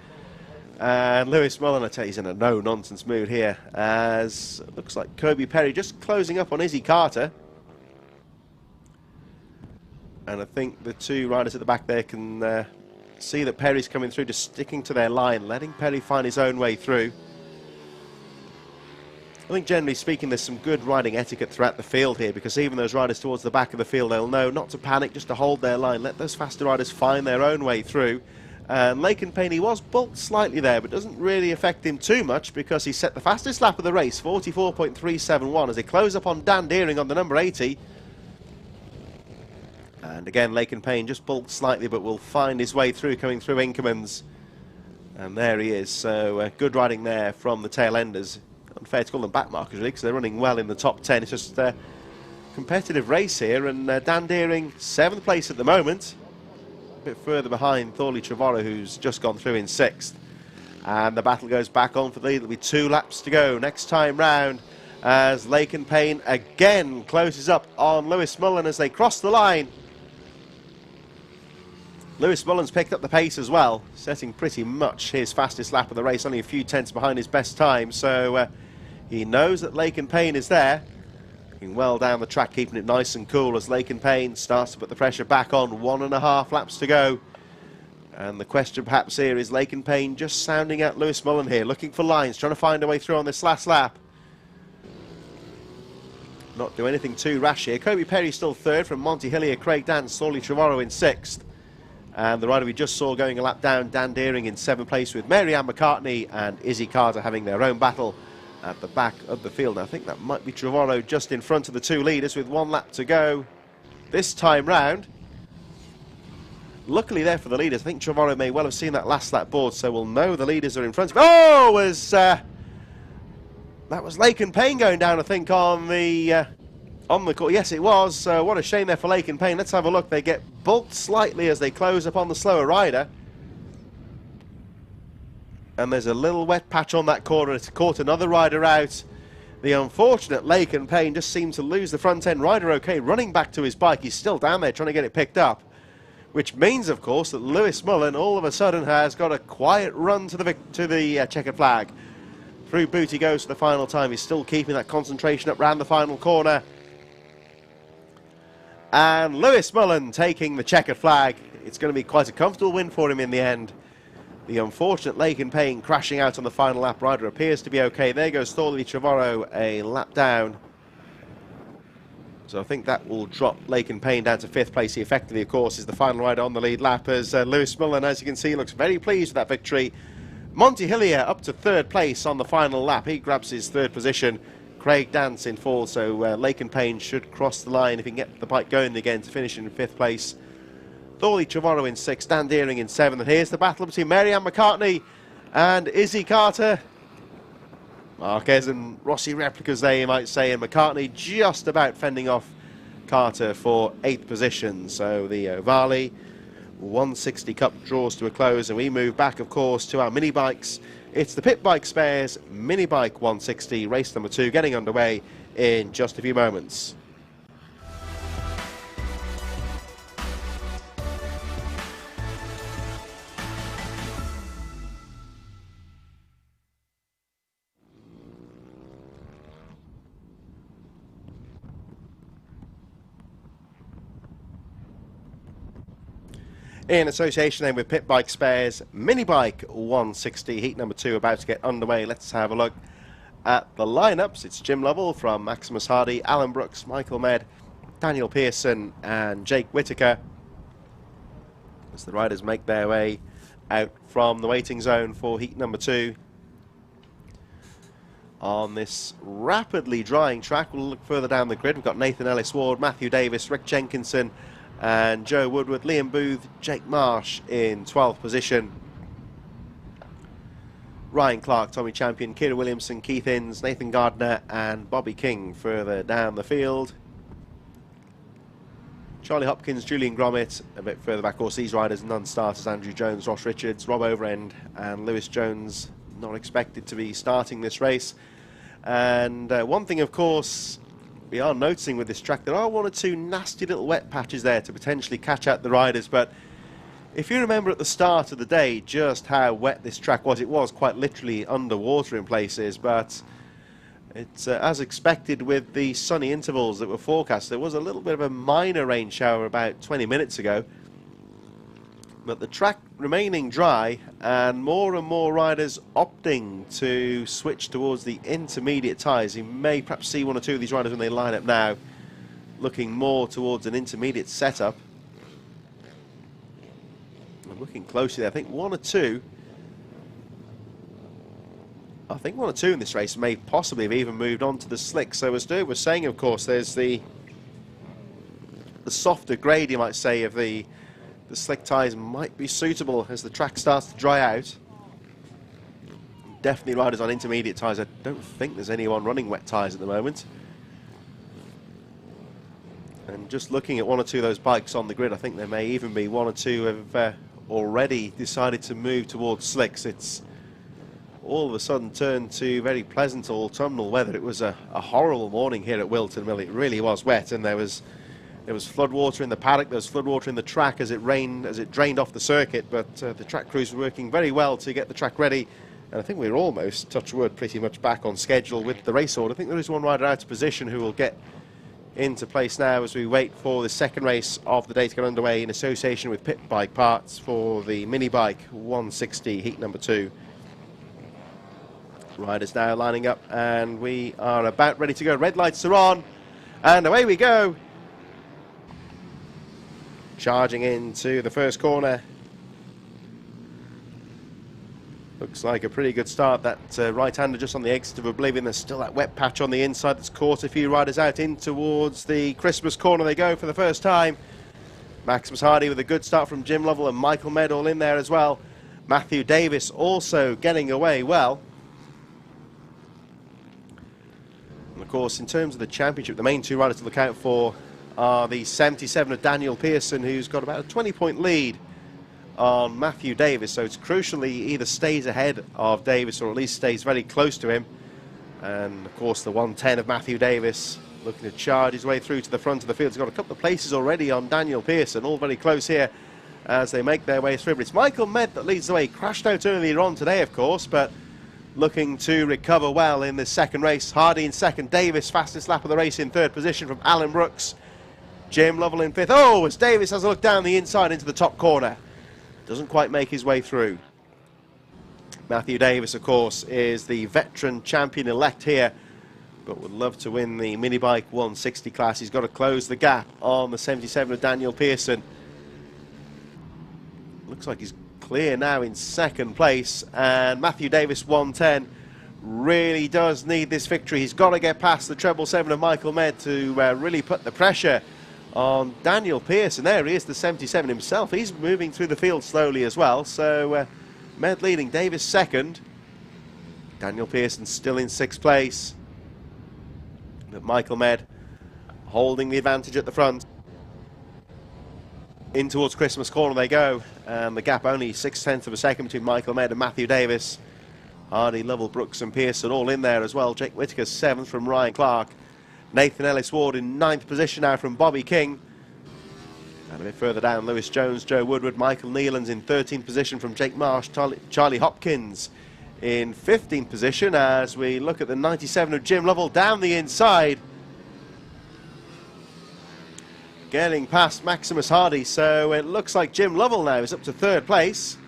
And Lewis Mullen, I tell you, he's in a no-nonsense mood here, as it looks like Kobe Perry just closing up on Izzy Carter. And I think the 2 riders at the back there can see that Perry's coming through, just sticking to their line, letting Perry find his own way through. I think generally speaking there's some good riding etiquette throughout the field here, because even those riders towards the back of the field, they'll know not to panic, just to hold their line, let those faster riders find their own way through. Laken Payne, he was bulked slightly there, but doesn't really affect him too much because he set the fastest lap of the race, 44.371, as they close up on Dan Deering on the number 80. And again, Laken Payne just bulked slightly, but will find his way through, coming through Inkermans. And there he is, so good riding there from the tail enders. Unfair to call them backmarkers, really, because they're running well in the top 10. It's just a competitive race here, and Dan Deering, 7th place at the moment. A bit further behind Thorley Trevorrow, who's just gone through in 6th. And the battle goes back on for the lead. There'll be 2 laps to go next time round, as Laken Payne again closes up on Lewis Mullen as they cross the line. Lewis Mullen's picked up the pace as well, setting pretty much his fastest lap of the race, only a few tenths behind his best time. So he knows that Laken Payne is there, Looking well down the track, keeping it nice and cool as Laken Payne starts to put the pressure back on. 1.5 laps to go. And the question perhaps here is Laken Payne just sounding out Lewis Mullen here, looking for lines, trying to find a way through on this last lap. Not do anything too rash here. Kobe Perry still third from Monty Hillier, Craig Dance, Sorley Trevorrow in 6th. And the rider we just saw going a lap down, Dan Deering in 7th place, with Mary Ann McCartney and Izzy Carter having their own battle at the back of the field. Now, I think that might be Trevorrow just in front of the 2 leaders with 1 lap to go this time round. Luckily there for the leaders. I think Trevorrow may well have seen that last lap board, so we'll know the leaders are in front of him. Oh, that was Laken Payne going down, I think, on the court. Yes, it was. What a shame there for Laken Payne. Let's have a look. They get bulked slightly as they close upon the slower rider. And there's a little wet patch on that corner. It's caught another rider out. The unfortunate Laken Payne just seemed to lose the front end rider. Okay, running back to his bike. He's still down there trying to get it picked up. Which means, of course, that Lewis Mullen all of a sudden has got a quiet run to the checkered flag. Through boot he goes for the final time. He's still keeping that concentration up round the final corner. And Lewis Mullen taking the checkered flag. It's going to be quite a comfortable win for him in the end. The unfortunate Laken Payne crashing out on the final lap. Rider appears to be okay. There goes Thorley Trevorrow a lap down. So I think that will drop Laken Payne down to 5th place. He effectively, of course, is the final rider on the lead lap, as Lewis Mullen, as you can see, looks very pleased with that victory. Monty Hillier up to 3rd place on the final lap. He grabs his 3rd position. Craig Dance in 4th, so Laken Payne should cross the line if he can get the bike going again to finish in 5th place. Thorley Trevorrow in 6th, Dan Deering in 7th. And here's the battle between Mary Ann McCartney and Izzy Carter. Marquez and Rossi replicas there, you might say, and McCartney just about fending off Carter for 8th position. So the Ovale 160 Cup draws to a close, and we move back, of course, to our mini bikes. It's the Pit Bike Spares Mini Bike 160, race number 2, getting underway in just a few moments. In association then with Pit Bike Spares Mini Bike 160, heat number 2 about to get underway. Let's have a look at the lineups. It's Jim Lovell from Maximus Hardy, Alan Brooks, Michael Med, Daniel Pearson and Jake Whitaker, as the riders make their way out from the waiting zone for heat number 2. On this rapidly drying track, we'll look further down the grid. We've got Nathan Ellis-Ward, Matthew Davis, Rick Jenkinson and Joe Woodward, Liam Booth, Jake Marsh in 12th position. Ryan Clark, Tommy Champion, Kira Williamson, Keith Innes, Nathan Gardner and Bobby King further down the field. Charlie Hopkins, Julian Gromit a bit further back. Of course, these riders non-starters: Andrew Jones, Ross Richards, Rob Overend and Lewis Jones not expected to be starting this race. And one thing, of course, we are noticing with this track, there are 1 or 2 nasty little wet patches there to potentially catch out the riders. But if you remember at the start of the day just how wet this track was, it was quite literally underwater in places. But it's as expected with the sunny intervals that were forecast. There was a little bit of a minor rain shower about 20 minutes ago. But the track remaining dry and more riders opting to switch towards the intermediate tyres. You may perhaps see 1 or 2 of these riders when they line up now looking more towards an intermediate setup. I'm looking closely, I think 1 or 2 in this race may possibly have even moved on to the slick. So as Dirk was saying, of course, there's the softer grade, you might say, of the slick tyres might be suitable as the track starts to dry out. Definitely riders on intermediate tyres. I don't think there's anyone running wet tyres at the moment. And just looking at 1 or 2 of those bikes on the grid, I think there may even be 1 or 2 have already decided to move towards slicks. It's all of a sudden turned to very pleasant autumnal weather. It was a horrible morning here at Whilton Mill. It really was wet, and there was flood water in the paddock, there was flood water in the track as it rained, as it drained off the circuit. But the track crews were working very well to get the track ready, and I think we're almost, touch wood, pretty much back on schedule with the race order. I think there is 1 rider out of position who will get into place now as we wait for the second race of the day to get underway in association with Pit Bike Parts for the mini bike 160 heat number 2. Riders now lining up, and we are about ready to go. Red lights are on, and away we go. Charging into the first corner. Looks like a pretty good start. That right-hander just on the exit of Oblivion. There's still that wet patch on the inside that's caught a few riders out. In towards the Christmas corner they go for the first time. Maximus Hardy with a good start from Jim Lovell and Michael Mead all in there as well. Matthew Davis also getting away well. And of course, in terms of the championship, the main 2 riders to look out for are the 77 of Daniel Pearson, who's got about a 20-point lead on Matthew Davis, so it's crucial he either stays ahead of Davis or at least stays very close to him. And of course the 110 of Matthew Davis looking to charge his way through to the front of the field. He's got a couple of places already on Daniel Pearson, all very close here as they make their way through. But it's Michael Mead that leads the way. He crashed out earlier on today, of course, but looking to recover well in this second race. Hardy in second, Davis fastest lap of the race in third position from Alan Brooks. Jim Lovell in fifth. Oh, as Davis has a look down the inside into the top corner. Doesn't quite make his way through. Matthew Davis, of course, is the veteran champion-elect here, but would love to win the mini bike 160 class. He's got to close the gap on the 77 of Daniel Pearson. Looks like he's clear now in second place, and Matthew Davis 110 really does need this victory. He's got to get past the treble 7 of Michael Mead to really put the pressure on Daniel Pearson. There he is, the 77 himself. He's moving through the field slowly as well. So Mead leading, Davis second. Daniel Pearson still in sixth place. But Michael Mead holding the advantage at the front. In towards Christmas corner they go. And the gap only 0.6 of a second between Michael Mead and Matthew Davis. Hardy, Lovell, Brooks and Pearson all in there as well. Jake Whittaker 7th from Ryan Clark. Nathan Ellis-Ward in 9th position now from Bobby King. And a bit further down, Lewis Jones, Joe Woodward, Michael Nealons in 13th position from Jake Marsh, Charlie Hopkins in 15th position as we look at the 97 of Jim Lovell down the inside. Getting past Maximus Hardy, so it looks like Jim Lovell now is up to third place.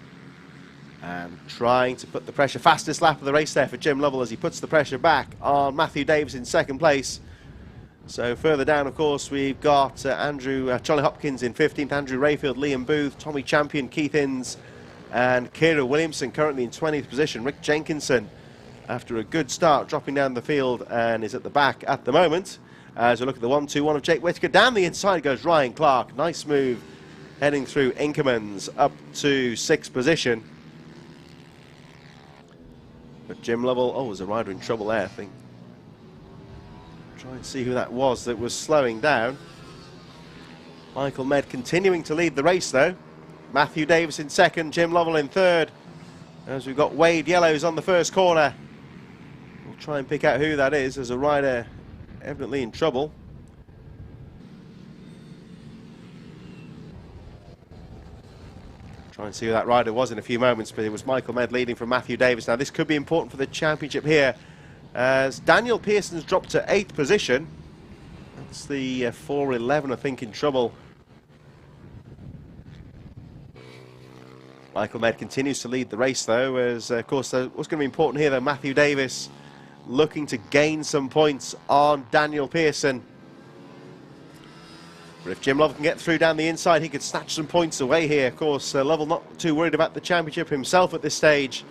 And trying to put the pressure, fastest lap of the race there for Jim Lovell as he puts the pressure back on Matthew Davis in second place. So further down, of course, we've got Charlie Hopkins in 15th, Andrew Rayfield, Liam Booth, Tommy Champion, Keith Innes, and Kira Williamson currently in 20th position. Rick Jenkinson, after a good start, dropping down the field and is at the back at the moment. As we look at the 1-2-1 of Jake Whittaker, down the inside goes Ryan Clark. Nice move, heading through Inkermans up to 6th position. But Jim Lovell, oh, there's a rider in trouble there, I think. Try and see who that was slowing down. Michael Mead continuing to lead the race though. Matthew Davis in second, Jim Lovell in third. As we've got Wade Yellows on the first corner. We'll try and pick out who that is. There's a rider evidently in trouble. Try and see who that rider was in a few moments, but it was Michael Mead leading from Matthew Davis. Now this could be important for the championship here, as Daniel Pearson's dropped to 8th position. That's the 411, I think, in trouble. Michael Mead continues to lead the race, though, as, of course, what's going to be important here, though, Matthew Davis looking to gain some points on Daniel Pearson. But if Jim Lovell can get through down the inside, he could snatch some points away here. Of course, Lovell not too worried about the championship himself at this stage.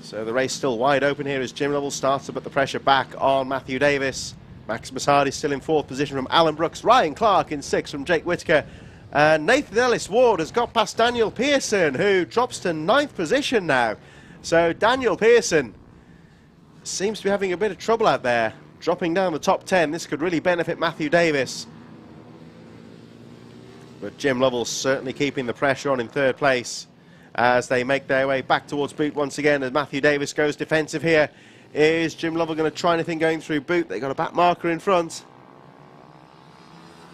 So the race still wide open here as Jim Lovell starts to put the pressure back on Matthew Davis. Maximus Hardy still in 4th position from Alan Brooks. Ryan Clark in 6th from Jake Whittaker. And Nathan Ellis-Ward has got past Daniel Pearson, who drops to 9th position now. So Daniel Pearson seems to be having a bit of trouble out there, dropping down the top 10. This could really benefit Matthew Davis. But Jim Lovell certainly keeping the pressure on in 3rd place as they make their way back towards Boot once again, as Matthew Davis goes defensive here. Is Jim Lovell going to try anything going through Boot? They got a back marker in front.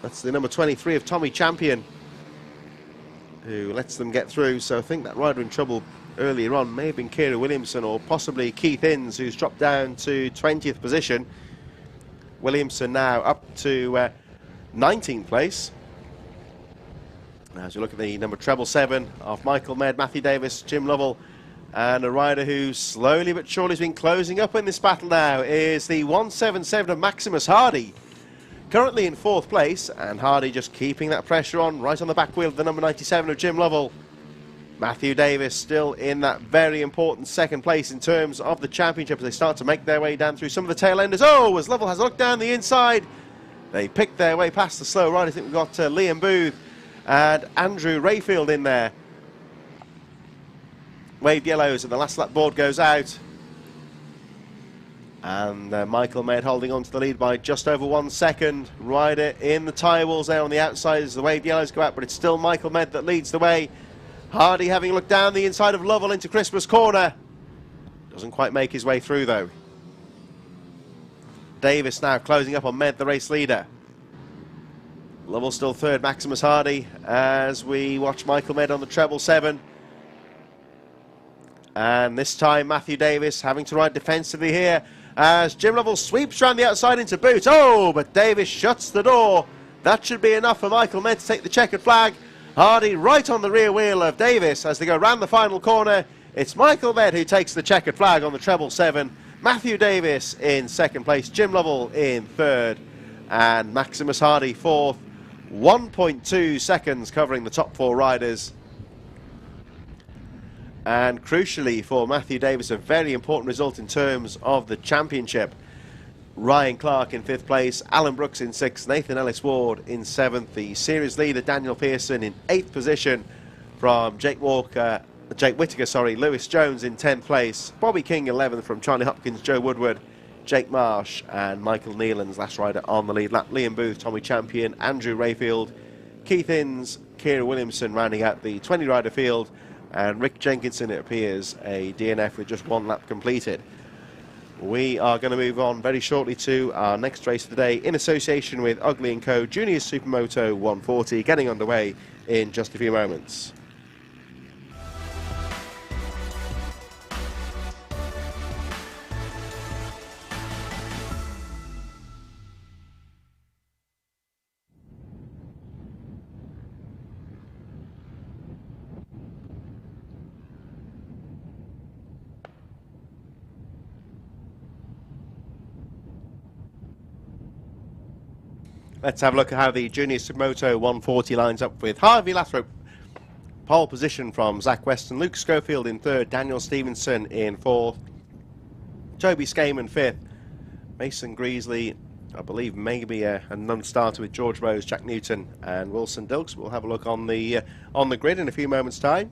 That's the number 23 of Tommy Champion, who lets them get through. So I think that rider in trouble earlier on may have been Kira Williamson or possibly Keith Innes, who's dropped down to 20th position. Williamson now up to 19th place. As you look at the number treble 7 of Michael Med, Matthew Davis, Jim Lovell, and a rider who slowly but surely has been closing up in this battle now is the 177 of Maximus Hardy. Currently in 4th place, and Hardy just keeping that pressure on right on the back wheel of the number 97 of Jim Lovell. Matthew Davis still in that very important 2nd place in terms of the championship as they start to make their way down through some of the tail enders. Oh, as Lovell has a look down the inside, they picked their way past the slow riders. I think we've got Liam Booth and Andrew Rayfield in there. Waved yellows and the last lap board goes out. And Michael Med holding on to the lead by just over 1 second. Rider in the tyre walls there on the outside as the waved yellows go out, but it's still Michael Med that leads the way. Hardy having a look down the inside of Lovell into Christmas Corner. Doesn't quite make his way through though. Davis now closing up on Med, the race leader. Lovell still 3rd, Maximus Hardy, as we watch Michael Med on the treble 7. And this time Matthew Davis having to ride defensively here as Jim Lovell sweeps around the outside into boot. Oh, but Davis shuts the door. That should be enough for Michael Med to take the checkered flag. Hardy right on the rear wheel of Davis as they go round the final corner. It's Michael Med who takes the checkered flag on the treble 7. Matthew Davis in 2nd place, Jim Lovell in 3rd, and Maximus Hardy 4th. 1.2 seconds covering the top 4 riders. And crucially for Matthew Davis, a very important result in terms of the championship. Ryan Clark in 5th place, Alan Brooks in 6th, Nathan Ellis Ward in 7th, the series leader Daniel Pearson in 8th position from Jake Whittaker, Lewis Jones in 10th place, Bobby King 11th from Charlie Hopkins, Joe Woodward, Jake Marsh and Michael Nealon's last rider on the lead lap. Liam Booth, Tommy Champion, Andrew Rayfield, Keith Innes, Kieran Williamson rounding out the 20 rider field, and Rick Jenkinson, it appears, a DNF with just 1 lap completed. We are going to move on very shortly to our next race of the day in association with Ugly & Co. Junior Supermoto 140, getting underway in just a few moments. Let's have a look at how the Junior Supermoto 140 lines up with Harvey Lathrop, pole position from Zach Weston, Luke Schofield in 3rd, Daniel Stevenson in 4th, Toby Skaman 5th, Mason Greasley, I believe maybe a non-starter with George Rose, Jack Newton and Wilson Dilks. We'll have a look on the grid in a few moments' time.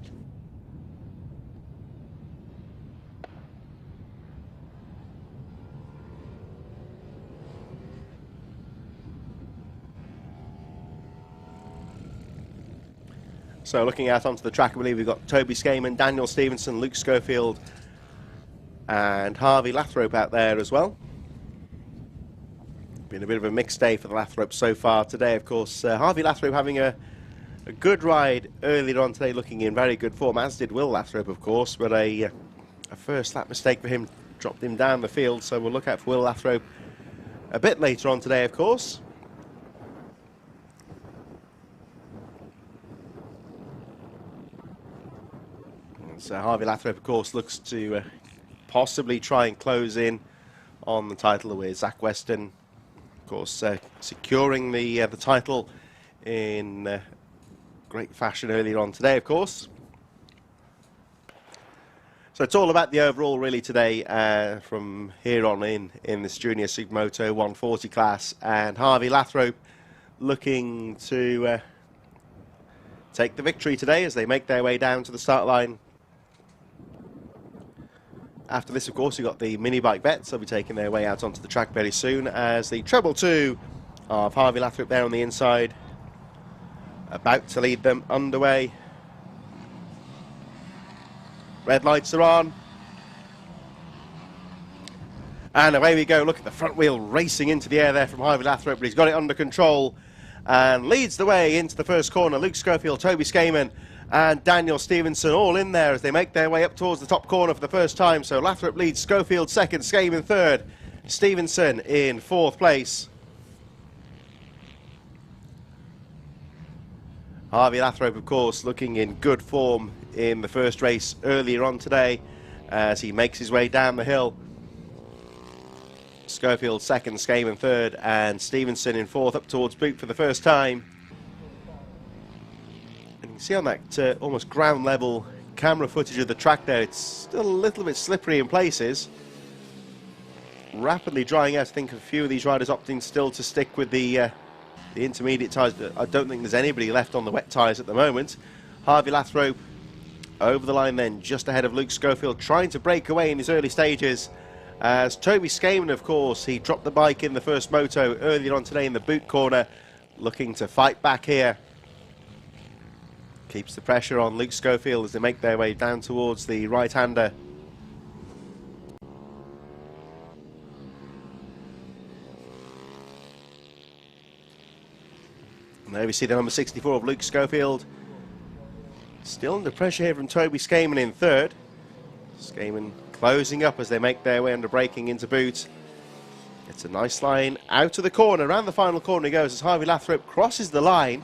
So looking out onto the track, I believe we've got Toby Skaman, Daniel Stevenson, Luke Schofield and Harvey Lathrop out there as well. Been a bit of a mixed day for the Lathrop so far today, of course. Harvey Lathrop having a good ride earlier on today, looking in very good form, as did Will Lathrop, of course, but a first lap mistake for him dropped him down the field, so we'll look out for Will Lathrop a bit later on today, of course. So Harvey Lathrop, of course, looks to possibly try and close in on the title with Zach Weston, of course, securing the title in great fashion earlier on today, of course. So it's all about the overall really today from here on in this Junior Supermoto 140 class, and Harvey Lathrop looking to take the victory today as they make their way down to the start line. After this, of course, we've got the mini bike vets. They'll be taking their way out onto the track very soon as the treble 2 of Harvey Lathrop there on the inside, about to lead them underway. Red lights are on. And away we go. Look at the front wheel racing into the air there from Harvey Lathrop, but he's got it under control and leads the way into the first corner. Luke Schofield, Toby Skaman and Daniel Stevenson all in there as they make their way up towards the top corner for the first time. So Lathrop leads, Schofield second, Skaman third. Stevenson in 4th place. Harvey Lathrop, of course, looking in good form in the first race earlier on today as he makes his way down the hill. Schofield 2nd, Skaman 3rd, and Stevenson in 4th up towards Boot for the first time. And you can see on that almost ground level camera footage of the track there, it's still a little bit slippery in places. Rapidly drying out. I think a few of these riders opting still to stick with the intermediate tyres. I don't think there's anybody left on the wet tyres at the moment. Harvey Lathrop over the line then, just ahead of Luke Schofield, trying to break away in his early stages. As Toby Skaman, of course, he dropped the bike in the first moto earlier on today in the boot corner, looking to fight back here. Keeps the pressure on Luke Schofield as they make their way down towards the right-hander. And there we see the number 64 of Luke Schofield. Still under pressure here from Toby Skaman in 3rd. Skaman closing up as they make their way under braking into boot. It's a nice line out of the corner. Around the final corner he goes as Harvey Lathrop crosses the line.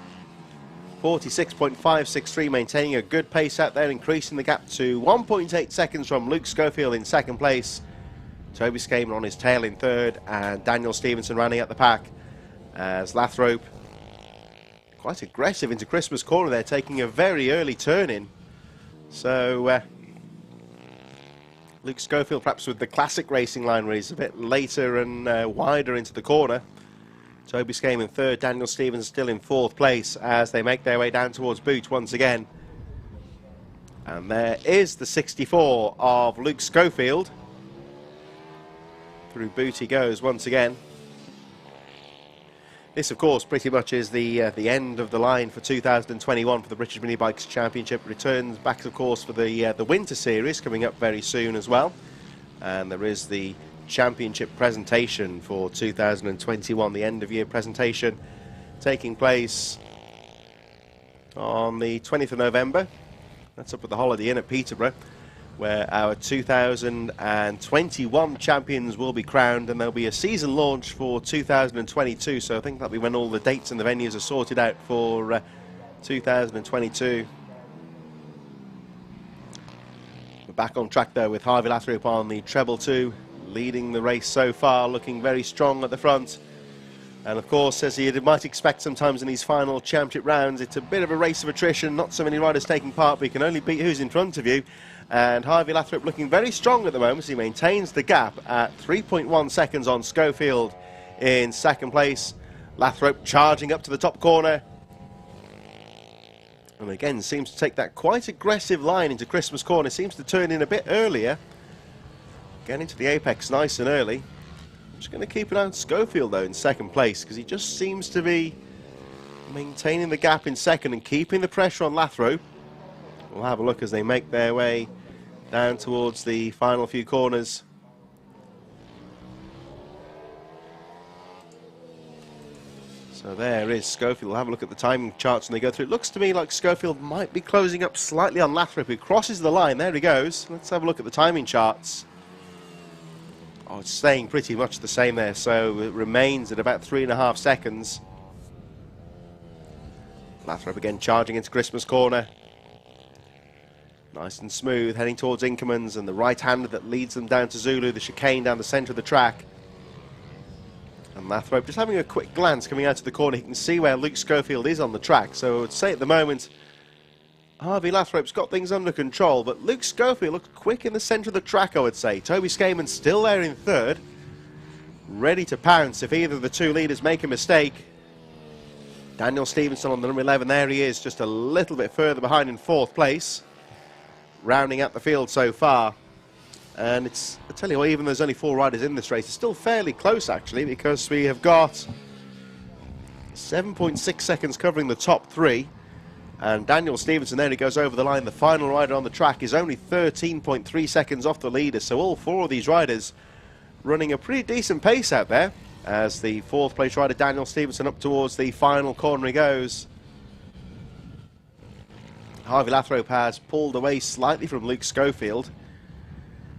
46.563, maintaining a good pace out there, increasing the gap to 1.8 seconds from Luke Schofield in 2nd place. Toby Skaman on his tail in 3rd, and Daniel Stevenson running at the pack as Lathrop quite aggressive into Christmas corner there, taking a very early turn in. So Luke Schofield perhaps with the classic racing line where he's a bit later and wider into the corner. Toby Skaman 3rd, Daniel Stevenson still in 4th place as they make their way down towards boot once again. And there is the 64 of Luke Schofield. Through boot he goes once again. This, of course, pretty much is the end of the line for 2021 for the British Mini Bikes Championship. Returns back, of course, for the Winter Series coming up very soon as well. And there is the Championship presentation for 2021, the end-of-year presentation, taking place on the 20th of November. That's up at the Holiday Inn at Peterborough, where our 2021 champions will be crowned, and there'll be a season launch for 2022, so I think that'll be when all the dates and the venues are sorted out for 2022. We're back on track though with Harvey Lathrop on the treble 2, leading the race so far, looking very strong at the front. And of course, as you might expect sometimes in these final championship rounds, it's a bit of a race of attrition, not so many riders taking part, but you can only beat who's in front of you. And Harvey Lathrop looking very strong at the moment as he maintains the gap at 3.1 seconds on Schofield in 2nd place. Lathrop charging up to the top corner. And again, seems to take that quite aggressive line into Christmas corner. Seems to turn in a bit earlier. Getting to the apex nice and early. I'm just going to keep an eye on Schofield though in 2nd place, because he just seems to be maintaining the gap in 2nd and keeping the pressure on Lathrop. We'll have a look as they make their way down towards the final few corners. So there is Schofield. We'll have a look at the timing charts when they go through. It looks to me like Schofield might be closing up slightly on Lathrop, who crosses the line. There he goes. Let's have a look at the timing charts. Oh, it's staying pretty much the same there, so it remains at about 3.5 seconds. Lathrop again charging into Christmas corner. Nice and smooth, heading towards Inkermans, and the right-hander that leads them down to Zulu, the chicane down the centre of the track. And Lathrop just having a quick glance coming out of the corner. He can see where Luke Schofield is on the track. So I would say at the moment, Harvey Lathrop's got things under control, but Luke Schofield looks quick in the centre of the track, I would say. Toby Skaman still there in 3rd, ready to pounce if either of the two leaders make a mistake. Daniel Stevenson on the number 11, there he is, just a little bit further behind in 4th place. Rounding out the field so far. And it's, I tell you what, even though there's only 4 riders in this race, it's still fairly close actually, because we have got 7.6 seconds covering the top 3. And Daniel Stevenson, there he goes over the line. The final rider on the track is only 13.3 seconds off the leader. So all 4 of these riders running a pretty decent pace out there. As the 4th place rider, Daniel Stevenson, up towards the final corner he goes. Harvey Lathrop has pulled away slightly from Luke Schofield.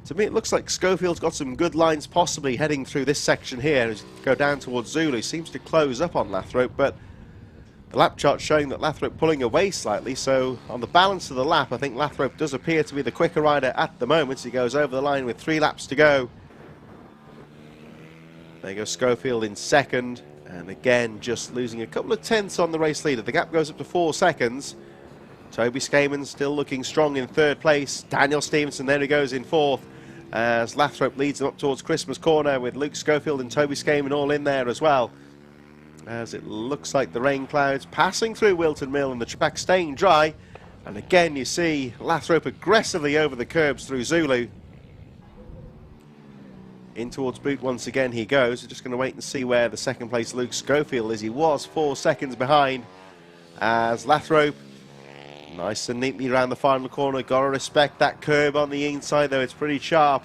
To me, it looks like Schofield's got some good lines possibly heading through this section here as you go down towards Zulu. Seems to close up on Lathrop, but the lap chart showing that Lathrop pulling away slightly. So on the balance of the lap, I think Lathrop does appear to be the quicker rider at the moment. He goes over the line with 3 laps to go. There goes Schofield in second, and again just losing a couple of tenths on the race leader. The gap goes up to 4 seconds. Toby Skaman still looking strong in third place. Daniel Stevenson, there he goes in fourth, as Lathrop leads them up towards Christmas Corner with Luke Schofield and Toby Skaman all in there as well. As it looks like the rain clouds passing through Whilton Mill and the track staying dry. And again you see Lathrop aggressively over the curbs through Zulu. In towards Boot once again he goes. We're just going to wait and see where the second place Luke Schofield is. He was 4 seconds behind as Lathrop nice and neatly around the final corner. Got to respect that curb on the inside though, it's pretty sharp.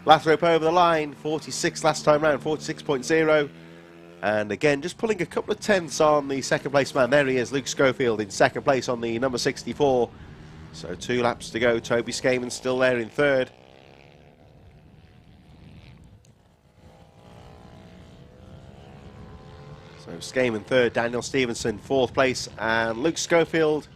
Lathrop over the line, 46 last time round, 46.0. And again, just pulling a couple of tenths on the second place man. There he is, Luke Schofield in second place on the number 64. So 2 laps to go. Toby Skaman still there in third. So Skaman third, Daniel Stevenson fourth place, and Luke Schofield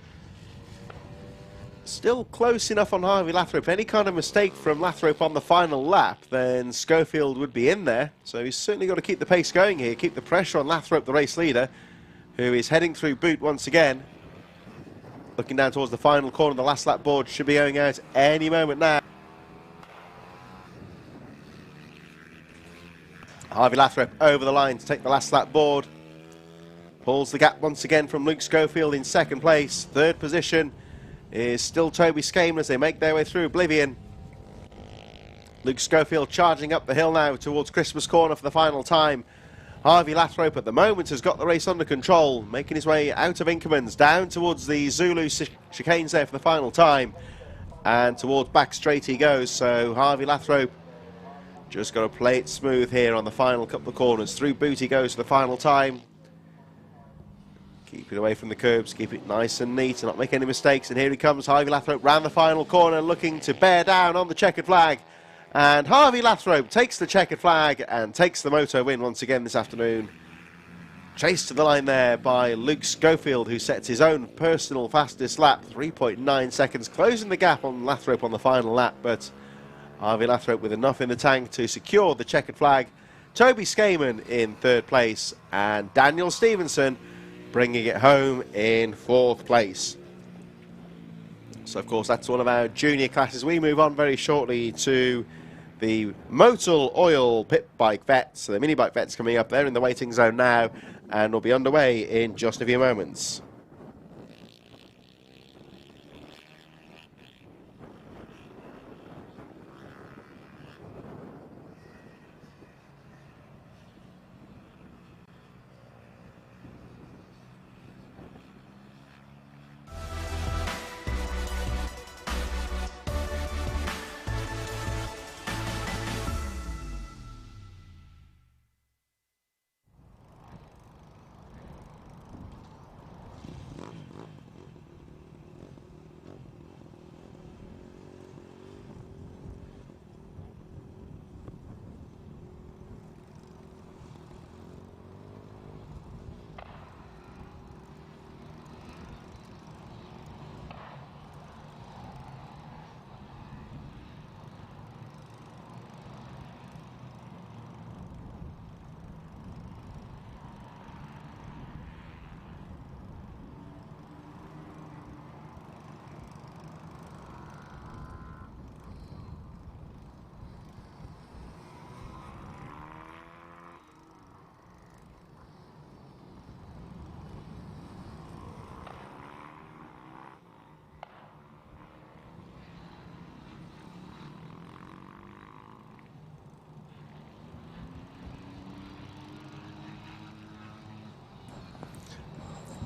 still close enough on Harvey Lathrop. Any kind of mistake from Lathrop on the final lap, then Schofield would be in there. So he's certainly got to keep the pace going here, keep the pressure on Lathrop, the race leader, who is heading through Boot once again. Looking down towards the final corner, the last lap board should be going out any moment now. Harvey Lathrop over the line to take the last lap board. Pulls the gap once again from Luke Schofield in second place. Third position is still Toby Skaman as they make their way through Oblivion. Luke Schofield charging up the hill now towards Christmas Corner for the final time. Harvey Lathrop at the moment has got the race under control, making his way out of Inkermans, down towards the Zulu chicanes there for the final time. And towards back straight he goes, so Harvey Lathrop just got to play it smooth here on the final couple of corners. Through Boot he goes for the final time. Keep it away from the curbs, keep it nice and neat and not make any mistakes. And here he comes, Harvey Lathrop round the final corner looking to bear down on the checkered flag. And Harvey Lathrop takes the checkered flag and takes the moto win once again this afternoon. Chased to the line there by Luke Schofield, who sets his own personal fastest lap, 3.9 seconds, closing the gap on Lathrop on the final lap. But Harvey Lathrop with enough in the tank to secure the checkered flag. Toby Skaman in third place and Daniel Stevenson bringing it home in fourth place. So of course that's one of our junior classes. We move on very shortly to the Motul Oil Pit Bike Vets. So the mini bike vets coming up there in the waiting zone now and will be underway in just a few moments.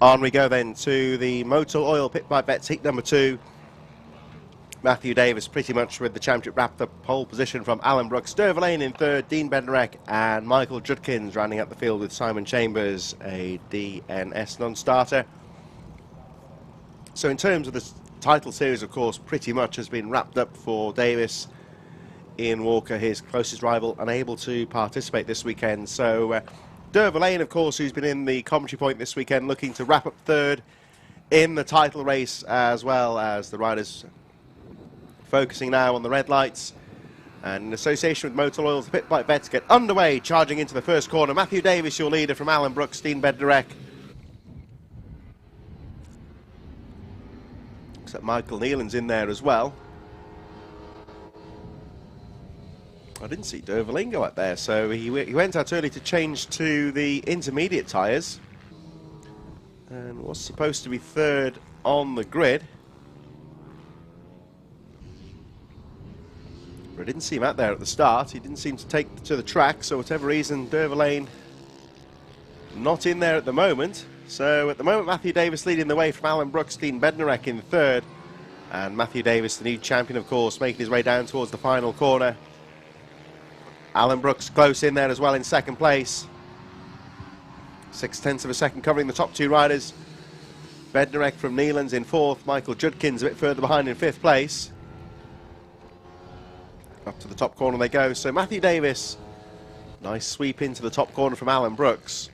On we go then to the Motul Oil Pit Bike Vets heat number 2. Matthew Davis pretty much with the championship wrapped up, pole position from Alan Brooks. Dervalane in third, Dean Benderek and Michael Judkins rounding out the field with Simon Chambers, a DNS non-starter. So in terms of the title series, of course, pretty much has been wrapped up for Davis Ian Walker, his closest rival, unable to participate this weekend. So Derva Lane, of course, who's been in the commentary point this weekend, looking to wrap up third in the title race, as well as the riders focusing now on the red lights. And in association with Motor Oil's, the pit bike vets get underway, charging into the first corner. Matthew Davis, your leader, from Alan Brooks, Dean Bednarek. Looks like Michael Nealon's in there as well. I didn't see Derva Lane go out there, so he went out early to change to the intermediate tyres. And was supposed to be third on the grid. But I didn't see him out there at the start. He didn't seem to take to the track, so whatever reason, Derva Lane not in there at the moment. So at the moment, Matthew Davis leading the way from Alan Brooks, Dean Bednarek in third. And Matthew Davis, the new champion, of course, making his way down towards the final corner. Alan Brooks close in there as well in second place. 0.6 of a second covering the top two riders. Bednarek from Nealon's in fourth. Michael Judkins a bit further behind in fifth place. Up to the top corner they go. So Matthew Davis, nice sweep into the top corner from Alan Brooks.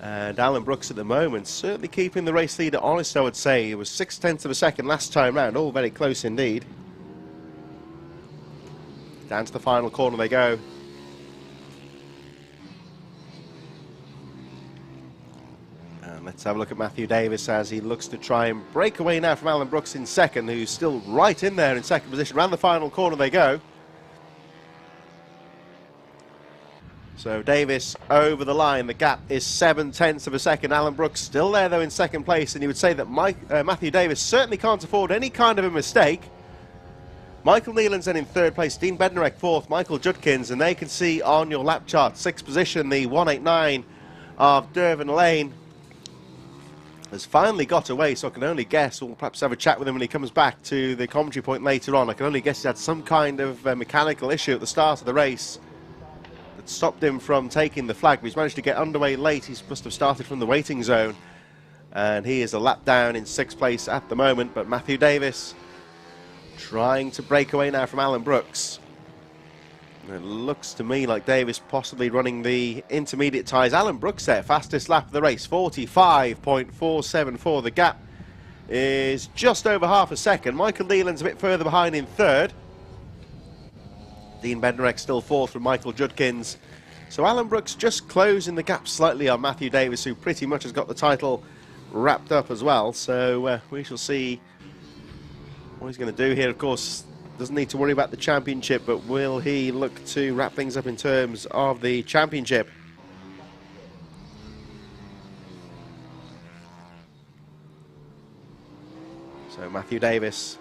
And Alan Brooks at the moment certainly keeping the race leader honest, I would say. It was 0.6 of a second last time round, all very close indeed. Down to the final corner they go. And let's have a look at Matthew Davis as he looks to try and break away now from Alan Brooks in second, who's still right in there in second position. Round the final corner they go. So Davis over the line. The gap is 0.7 of a second. Alan Brooks still there, though, in second place. And you would say that Matthew Davis certainly can't afford any kind of a mistake. Michael Nealon's then in third place. Dean Bednarek fourth. Michael Judkins. And they can see on your lap chart, sixth position, the 189 of Derva Lane has finally got away, so I can only guess, we'll perhaps have a chat with him when he comes back to the commentary point later on. I can only guess he's had some kind of mechanical issue at the start of the race that stopped him from taking the flag, but he's managed to get underway late. He must have started from the waiting zone, and he is a lap down in sixth place at the moment. But Matthew Davis trying to break away now from Alan Brooks. It looks to me like Davis possibly running the intermediate tyres. Alan Brooks there, fastest lap of the race, 45.474. The gap is just over half a second. Michael Nealon's a bit further behind in third. Dean Bednarek still fourth from Michael Judkins. So Alan Brooks just closing the gap slightly on Matthew Davis, who pretty much has got the title wrapped up as well. So we shall see what he's going to do here. Of course, doesn't need to worry about the championship, but will he look to wrap things up in terms of the championship? So Matthew Davis,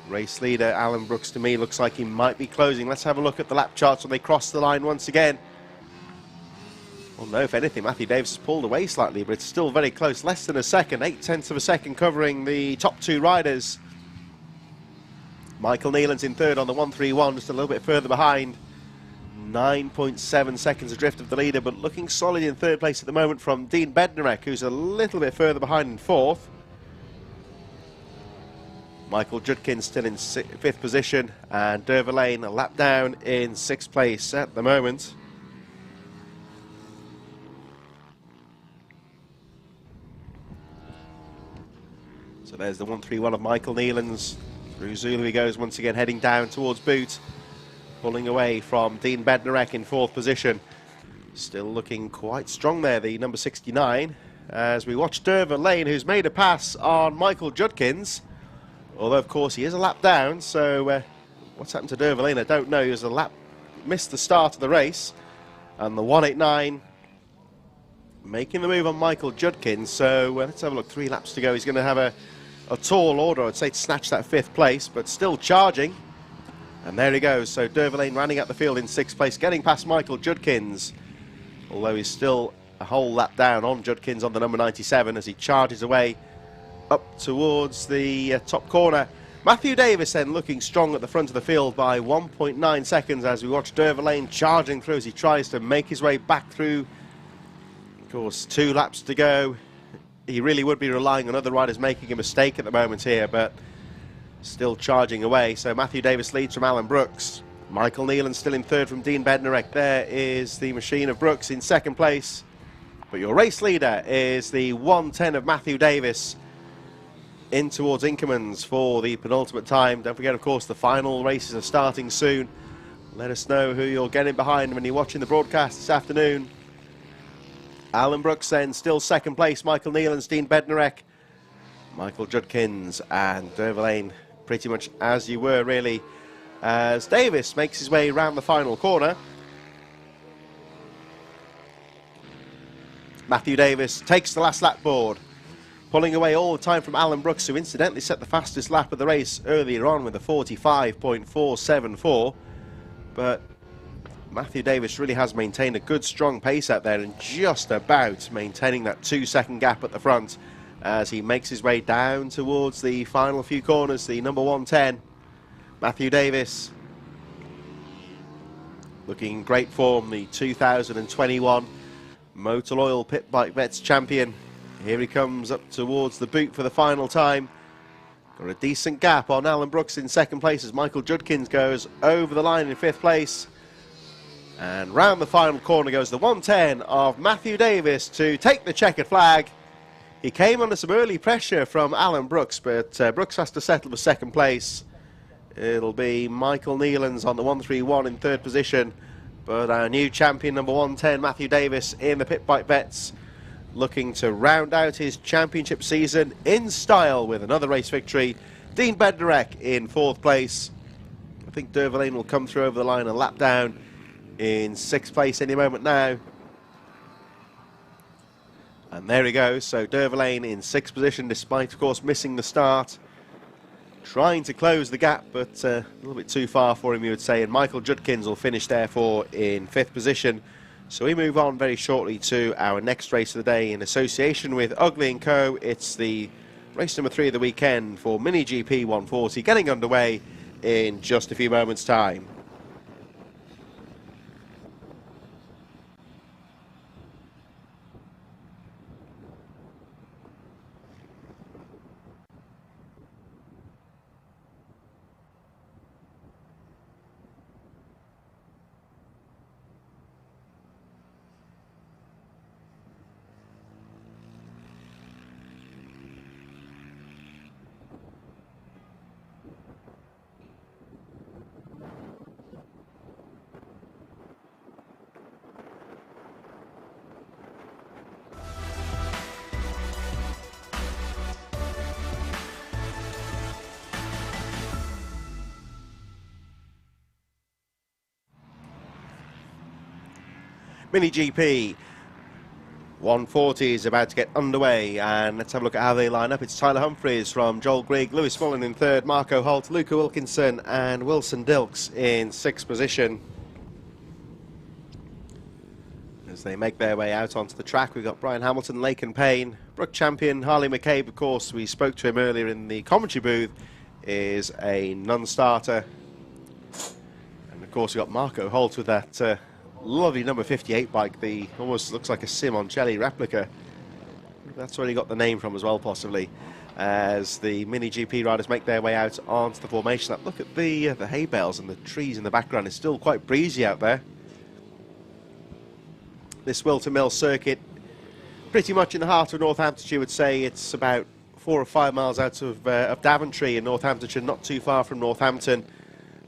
race leader. Alan Brooks, to me, looks like he might be closing. Let's have a look at the lap charts when they cross the line once again. Well, no, if anything, Matthew Davis has pulled away slightly, but it's still very close. Less than a second, 0.8 of a second covering the top two riders. Michael Nealon's in third on the 131, just a little bit further behind. 9.7 seconds adrift of the leader, but looking solid in third place at the moment from Dean Bednarek, who's a little bit further behind in fourth. Michael Judkins still in fifth position, and Derva Lane a lap down in sixth place at the moment. So there's the 131 of Michael Nealon's. Through Zulu he goes once again, heading down towards Boot, pulling away from Dean Bednarek in fourth position. Still looking quite strong there, the number 69, as we watch Derva Lane, who's made a pass on Michael Judkins, although of course he is a lap down. So what's happened to Derva Lane, I don't know. He was a lap, missed the start of the race, and the 189 making the move on Michael Judkins. So let's have a look, 3 laps to go. He's going to have a tall order, I'd say, to snatch that fifth place, but still charging. And there he goes. So Derva Lane rounding out the field in sixth place, getting past Michael Judkins, although he's still a whole lap down on Judkins on the number 97 as he charges away up towards the top corner. Matthew Davis then looking strong at the front of the field by 1.9 seconds as we watch Derva Lane charging through as he tries to make his way back through. Of course, 2 laps to go. He really would be relying on other riders making a mistake at the moment here, but still charging away. So Matthew Davis leads from Alan Brooks. Michael Neelan still in third from Dean Bednarek. There is the machine of Brooks in second place. But your race leader is the 1:10 of Matthew Davis in towards Inkermans for the penultimate time. Don't forget, of course, the final races are starting soon. Let us know who you're getting behind when you're watching the broadcast this afternoon. Alan Brooks then still second place. Michael Neelan, Dean Bednarek, Michael Judkins and Dover Lane pretty much as you were really, as Davis makes his way around the final corner. Matthew Davis takes the last lap board, pulling away all the time from Alan Brooks, who incidentally set the fastest lap of the race earlier on with a 45.474. But Matthew Davis really has maintained a good strong pace out there and just about maintaining that 2-second gap at the front as he makes his way down towards the final few corners, the number 110. Matthew Davis looking in great form, the 2021 Motor Oil Pit Bike Vets champion. Here he comes up towards the boot for the final time. Got a decent gap on Alan Brooks in second place as Michael Judkins goes over the line in fifth place. And round the final corner goes the 110 of Matthew Davis to take the checkered flag. He came under some early pressure from Alan Brooks, but Brooks has to settle for second place. It'll be Michael Neelan's on the 131 in third position. But our new champion, number 110, Matthew Davis, in the Pit Bike Vets, looking to round out his championship season in style with another race victory. Dean Bednarek in fourth place. I think Dover Lane will come through over the line and lap down in sixth place any moment now. And there he goes. So Dover Lane in sixth position, despite, of course, missing the start. Trying to close the gap, but a little bit too far for him, you would say. And Michael Judkins will finish, therefore, in fifth position. So we move on very shortly to our next race of the day in association with Ugly & Co. It's the race number 3 of the weekend for Mini GP 140, getting underway in just a few moments' time. Mini GP 140 is about to get underway, and let's have a look at how they line up. It's Tyler Humphreys from Joel Grigg, Lewis Mullen in third, Marco Holt, Luca Wilkinson and Wilson Dilks in sixth position. As they make their way out onto the track, we've got Brian Hamilton, Laken Payne, Brook champion Harley McCabe, of course, we spoke to him earlier in the commentary booth, is a non-starter. And of course we've got Marco Holt with that lovely number 58 bike, the almost looks like a Simoncelli replica. That's where he got the name from as well, possibly, as the Mini GP riders make their way out onto the formation lap. Look at the hay bales and the trees in the background. It's still quite breezy out there. This Whilton Mill circuit, pretty much in the heart of Northamptonshire, you would say. It's about 4 or 5 miles out of Daventry in Northamptonshire, not too far from Northampton.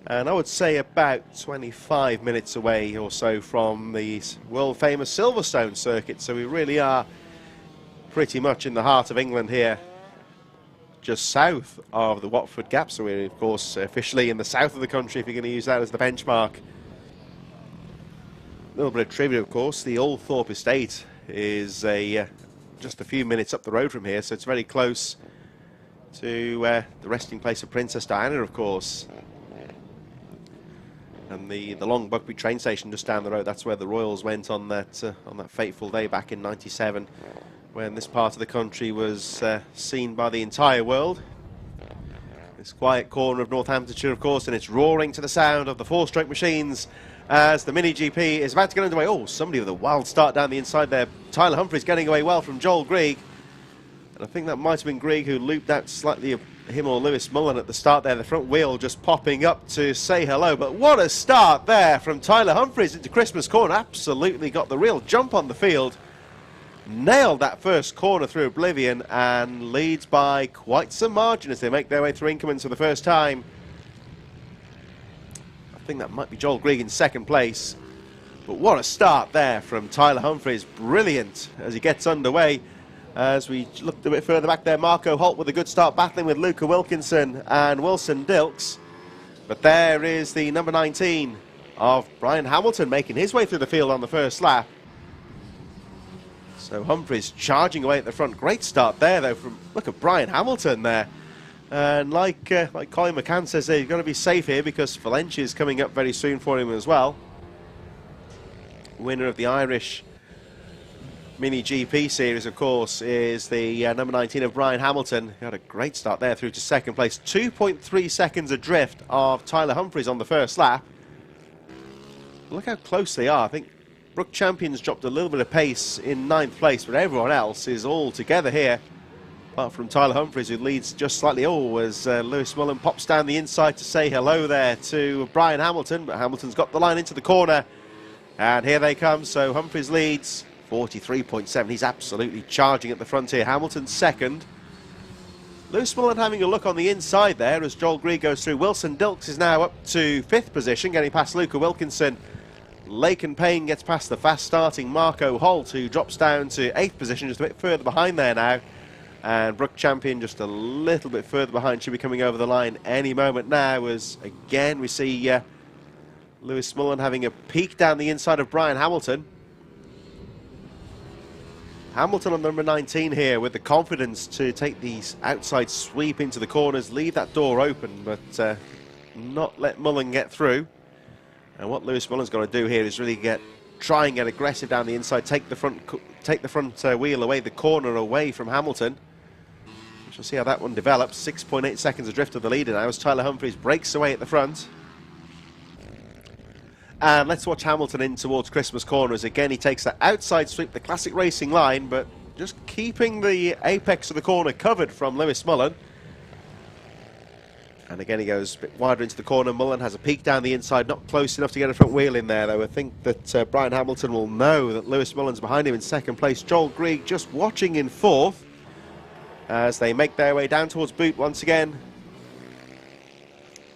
And I would say about 25 minutes away or so from the world-famous Silverstone circuit. So we really are pretty much in the heart of England here, just south of the Watford Gap. So we're, of course, officially in the south of the country, if you're going to use that as the benchmark. A little bit of trivia, of course. The Old Thorpe Estate is just a few minutes up the road from here, so it's very close to the resting place of Princess Diana, of course. And the Long Buckby train station just down the road, that's where the Royals went on that fateful day back in '97, when this part of the country was seen by the entire world. This quiet corner of Northamptonshire, of course, and it's roaring to the sound of the four-stroke machines as the Mini GP is about to get underway. Oh, somebody with a wild start down the inside there. Tyler Humphreys getting away well from Joel Grigg. And I think that might have been Grigg who looped out slightly him or Lewis Mullen at the start there. The front wheel just popping up to say hello. But what a start there from Tyler Humphries into Christmas corner. Absolutely got the real jump on the field. Nailed that first corner through oblivion and leads by quite some margin as they make their way through increments for the first time. I think that might be Joel Grieg in second place. But what a start there from Tyler Humphries. Brilliant as he gets underway. As we looked a bit further back there, Marco Holt with a good start battling with Luca Wilkinson and Wilson Dilks. But there is the number 19 of Brian Hamilton making his way through the field on the first lap. So Humphries charging away at the front. Great start there, though, from, look at Brian Hamilton there. And like Colin McCann says there, you've got to be safe here because Valencia is coming up very soon for him as well. Winner of the Irish Mini GP series, of course, is the number 19 of Brian Hamilton. He had a great start there through to second place. 2.3 seconds adrift of Tyler Humphries on the first lap. Look how close they are. I think Brook Champion's dropped a little bit of pace in 9th place, but everyone else is all together here. Apart from Tyler Humphries, who leads just slightly. Oh, as Lewis Mullen pops down the inside to say hello there to Brian Hamilton. But Hamilton's got the line into the corner. And here they come. So Humphries leads 43.7. He's absolutely charging at the front here. Hamilton second. Lewis Mullen having a look on the inside there as Joel Grieg goes through. Wilson Dilks is now up to 5th position, getting past Luca Wilkinson. Laken Payne gets past the fast-starting Marco Holt, who drops down to 8th position, just a bit further behind there now. And Brook Champion just a little bit further behind, should be coming over the line any moment now, as again we see Lewis Mullen having a peek down the inside of Brian Hamilton. Hamilton on number 19 here with the confidence to take these outside sweep into the corners, leave that door open, but not let Mullen get through. And what Lewis Mullen's got to do here is really try and get aggressive down the inside, take the front wheel away, the corner away from Hamilton. We shall see how that one develops. 6.8 seconds adrift of the leader now as Tyler Humphries breaks away at the front. And let's watch Hamilton in towards Christmas corners. Again, he takes that outside sweep, the classic racing line, but just keeping the apex of the corner covered from Lewis Mullen. And again, he goes a bit wider into the corner. Mullen has a peek down the inside, not close enough to get a front wheel in there, though. I think that Brian Hamilton will know that Lewis Mullen's behind him in second place. Joel Grieg just watching in 4th as they make their way down towards Boot once again.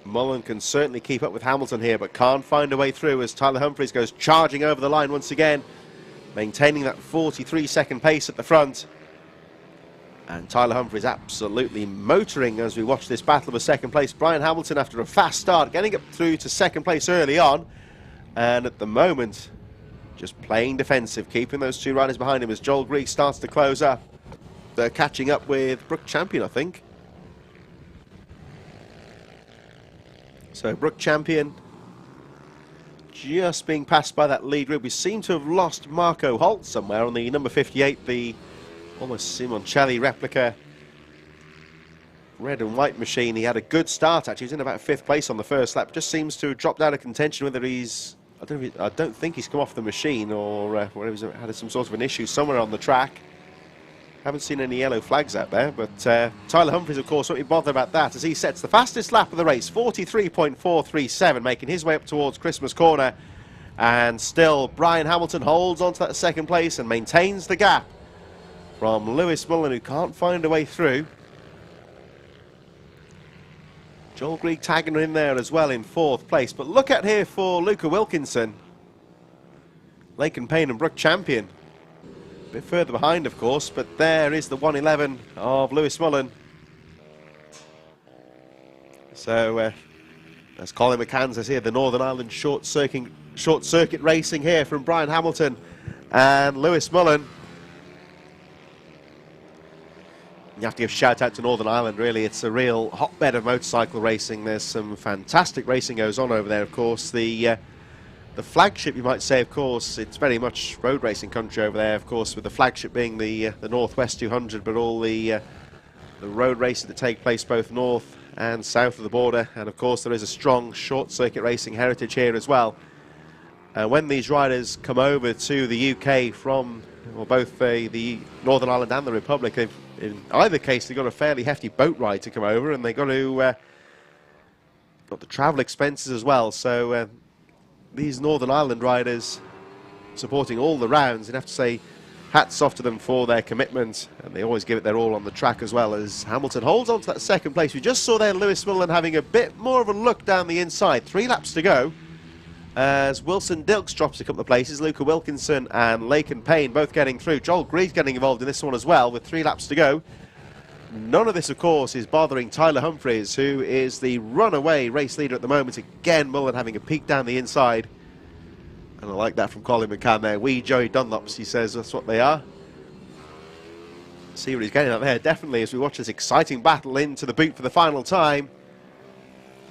Mullen can certainly keep up with Hamilton here, but can't find a way through as Tyler Humphries goes charging over the line once again, maintaining that 43-second pace at the front. And Tyler Humphries absolutely motoring as we watch this battle for second place. Brian Hamilton, after a fast start, getting up through to second place early on. And at the moment, just playing defensive, keeping those two riders behind him as Joel Grieg starts to close up. They're catching up with Brook Champion, I think. So Brook Champion just being passed by that lead group. We seem to have lost Marco Holt somewhere on the number 58, the almost Simoncelli replica red and white machine. He had a good start, actually. He was in about 5th place on the first lap. Just seems to have dropped out of contention, whether he's... I don't think he's come off the machine or whether he's had some sort of an issue somewhere on the track. Haven't seen any yellow flags out there, but Tyler Humphries, of course, won't be bothered about that as he sets the fastest lap of the race, 43.437, making his way up towards Christmas corner. And still, Brian Hamilton holds on to that second place and maintains the gap from Lewis Mullen, who can't find a way through. Joel Grieg tagging in there as well in 4th place. But look at here for Luca Wilkinson, Laken Payne and Brook Champion. A bit further behind, of course, but there is the 111 of Lewis Mullen. So, as Colin McCann says here, the Northern Ireland short circuit racing here from Brian Hamilton and Lewis Mullen. You have to give a shout out to Northern Ireland, really. It's a real hotbed of motorcycle racing. There's some fantastic racing goes on over there, of course. The flagship, you might say, of course, it's very much road racing country over there, of course, with the flagship being the Northwest 200, but all the road races that take place both north and south of the border. And of course, there is a strong short circuit racing heritage here as well. When these riders come over to the UK from both the Northern Ireland and the Republic, in either case, they've got a fairly hefty boat ride to come over, and they've got to got the travel expenses as well. So these Northern Ireland riders supporting all the rounds, you'd have to say hats off to them for their commitment, and they always give it their all on the track as well, as Hamilton holds on to that second place. We just saw there Lewis Millen having a bit more of a look down the inside. 3 laps to go as Wilson Dilks drops a couple of places. Luca Wilkinson and Laken Payne both getting through. Joel Greig getting involved in this one as well with 3 laps to go. None of this, of course, is bothering Tyler Humphries, who is the runaway race leader at the moment. Again, Mullen having a peek down the inside. And I like that from Colin McCann there. Wee Joey Dunlops, he says that's what they are. See what he's getting at there, definitely, as we watch this exciting battle into the boot for the final time.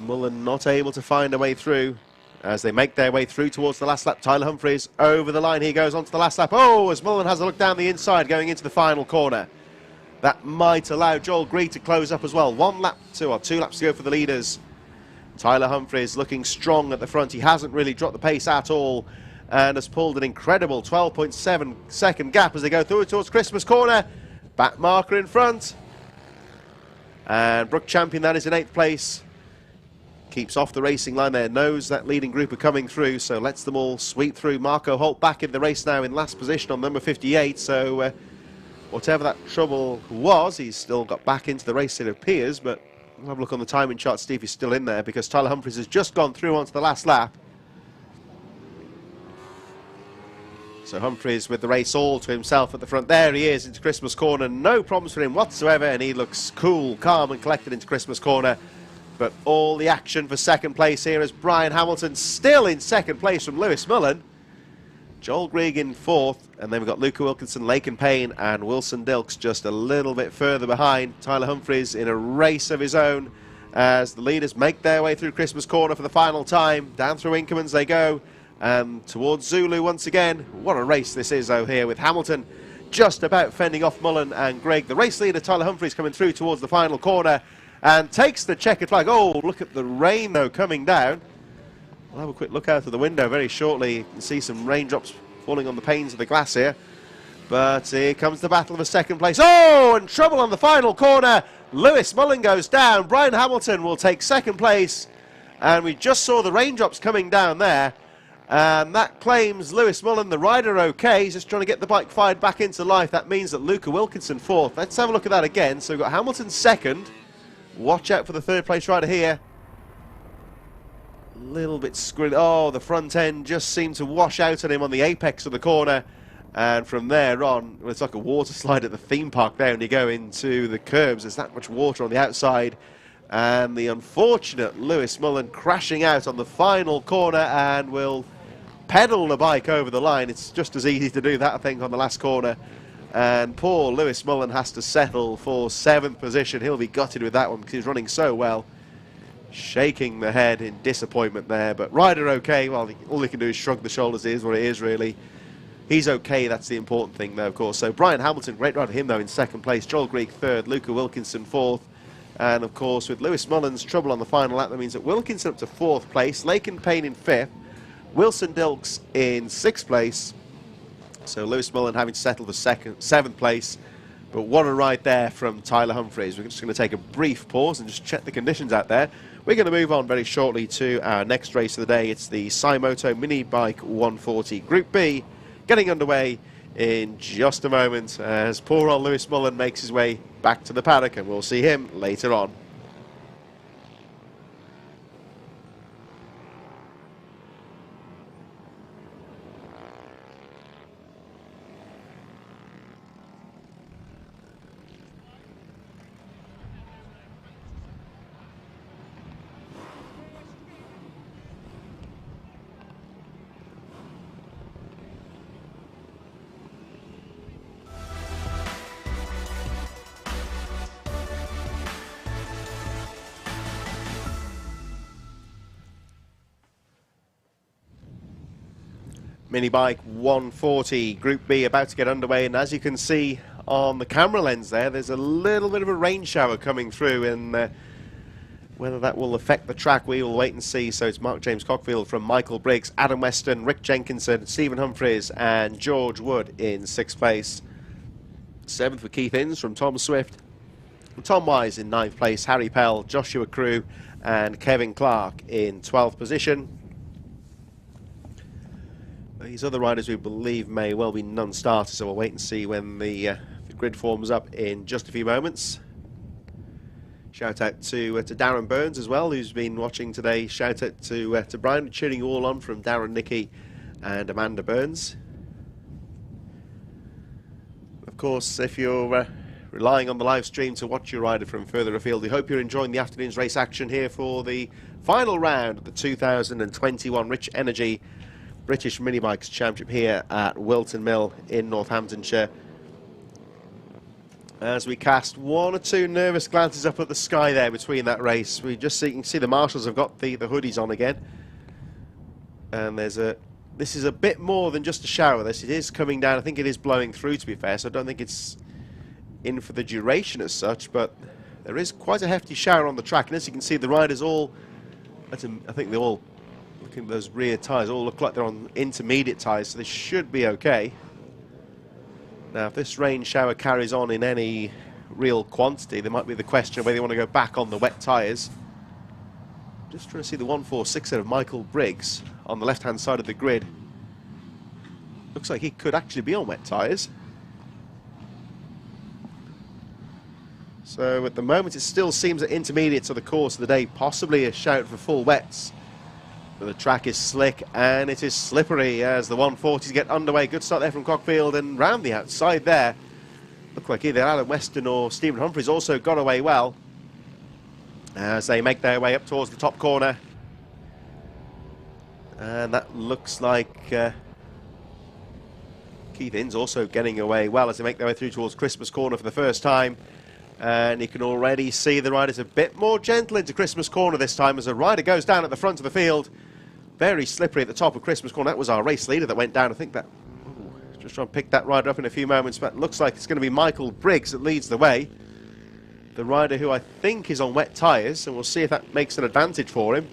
Mullen not able to find a way through as they make their way through towards the last lap. Tyler Humphries over the line. He goes on to the last lap. Oh, as Mullen has a look down the inside going into the final corner. That might allow Joel Greig to close up as well. 2 laps to go for the leaders. Tyler Humphries looking strong at the front. He hasn't really dropped the pace at all and has pulled an incredible 12.7 second gap as they go through towards Christmas corner. Back marker in front. And Brook Champion, that is in 8th place. Keeps off the racing line there, knows that leading group are coming through, so lets them all sweep through. Marco Holt back in the race now in last position on number 58, so whatever that trouble was, he's still got back into the race, it appears, but we'll have a look on the timing chart, see if he's still in there, because Tyler Humphries has just gone through onto the last lap. So Humphries with the race all to himself at the front. There he is into Christmas corner, no problems for him whatsoever, and he looks cool, calm and collected into Christmas corner. But all the action for second place here as Brian Hamilton still in second place from Lewis Mullen. Joel Greig in 4th, and then we've got Luca Wilkinson, Laken Payne and Wilson Dilks just a little bit further behind. Tyler Humphries in a race of his own as the leaders make their way through Christmas corner for the final time. Down through Inkermans they go, and towards Zulu once again. What a race this is though here with Hamilton just about fending off Mullen and Greig. The race leader Tyler Humphries coming through towards the final corner and takes the checkered flag. Oh, look at the rain though coming down. We'll have a quick look out of the window very shortly. You can see some raindrops falling on the panes of the glass here. But here comes the battle for second place. Oh, and trouble on the final corner. Lewis Mullen goes down. Brian Hamilton will take second place. And we just saw the raindrops coming down there. And that claims Lewis Mullen, the rider, okay. He's just trying to get the bike fired back into life. That means that Luca Wilkinson 4th. Let's have a look at that again. So we've got Hamilton 2nd. Watch out for the 3rd place rider here. A little bit screwed. Oh, the front end just seemed to wash out at him on the apex of the corner. And from there on, well, it's like a water slide at the theme park there when you go into the curbs. There's that much water on the outside. And the unfortunate Lewis Mullen crashing out on the final corner and will pedal the bike over the line. It's just as easy to do that, I think, on the last corner. And poor Lewis Mullen has to settle for 7th position. He'll be gutted with that one because he's running so well. Shaking the head in disappointment there. But rider okay. Well, all he can do is shrug the shoulders. It is what it is, really. He's okay. That's the important thing, though, of course. So Brian Hamilton, great ride for him, though, in 2nd place. Joel Greig 3rd. Luca Wilkinson 4th. And, of course, with Lewis Mullen's trouble on the final lap, that means that Wilkinson up to 4th place. Laken Payne in 5th. Wilson Dilks in 6th place. So Lewis Mullen having to settle for 7th place. But what a ride there from Tyler Humphries. We're just going to take a brief pause and just check the conditions out there. We're going to move on very shortly to our next race of the day. It's the Cymoto Mini Bike 140 Group B, getting underway in just a moment as poor old Lewis Mullen makes his way back to the paddock, and we'll see him later on. Mini Bike 140 Group B about to get underway, and as you can see on the camera lens there's a little bit of a rain shower coming through, and whether that will affect the track we will wait and see. So it's Mark James Cockfield from Michael Briggs, Adam Weston, Rick Jenkinson, Stephen Humphries and George Wood in 6th place. 7th for Keith Innes from Tom Swift. And Tom Wise in 9th place, Harry Pell, Joshua Crew and Kevin Clark in 12th position. These other riders we believe may well be non-starters, so we'll wait and see when the grid forms up in just a few moments. Shout out to Darren Burns as well, who's been watching today. Shout out to Brian, cheering you all on from Darren, Nicky and Amanda Burns. Of course, if you're relying on the live stream to watch your rider from further afield, we hope you're enjoying the afternoon's race action here for the final round of the 2021 Rich Energy British Mini Bikes Championship here at Whilton Mill in Northamptonshire. As we cast one or two nervous glances up at the sky there between that race, we just see, you can see the marshals have got the hoodies on again. And this is a bit more than just a shower. It is coming down. I think it is blowing through, to be fair, so I don't think it's in for the duration as such, but there is quite a hefty shower on the track. And as you can see, the riders all, I think they all, looking at those rear tyres, all look like they're on intermediate tyres, so they should be okay. Now, if this rain shower carries on in any real quantity, there might be the question of whether you want to go back on the wet tyres. Just trying to see the 146 there of Michael Briggs on the left-hand side of the grid. Looks like he could actually be on wet tyres. So at the moment it still seems at intermediates of the course of the day, possibly a shout for full wets. But the track is slick and it is slippery as the 140s get underway. Good start there from Cockfield, and round the outside there, look like either Adam Weston or Stephen Humphries also got away well as they make their way up towards the top corner. And that looks like Keith Innes also getting away well as they make their way through towards Christmas Corner for the first time. And you can already see the riders a bit more gentle into Christmas Corner this time as the rider goes down at the front of the field. Very slippery at the top of Christmas Corner. That was our race leader that went down. I think that, just trying to pick that rider up in a few moments, but it looks like it's going to be Michael Briggs that leads the way. The rider who I think is on wet tyres, and we'll see if that makes an advantage for him.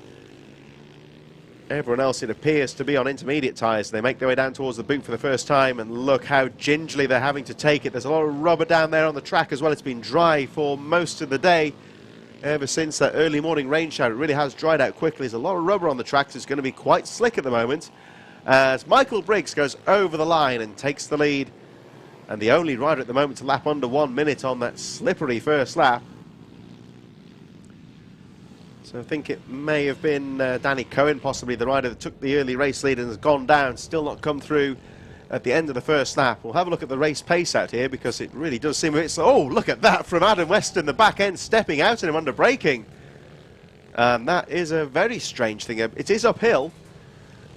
Everyone else, it appears to be on intermediate tyres. They make their way down towards the boot for the first time, and look how gingerly they're having to take it. There's a lot of rubber down there on the track as well. It's been dry for most of the day. Ever since that early morning rain shower, it really has dried out quickly. There's a lot of rubber on the track, so it's going to be quite slick at the moment. As Michael Briggs goes over the line and takes the lead, and the only rider at the moment to lap under 1 minute on that slippery first lap. So I think it may have been Danny Cohen, possibly the rider that took the early race lead and has gone down, still not come through at the end of the first lap. We'll have a look at the race pace out here because it really does seem a bit slow. Oh, look at that from Adam Weston, the back end stepping out at him under braking. That is a very strange thing. It is uphill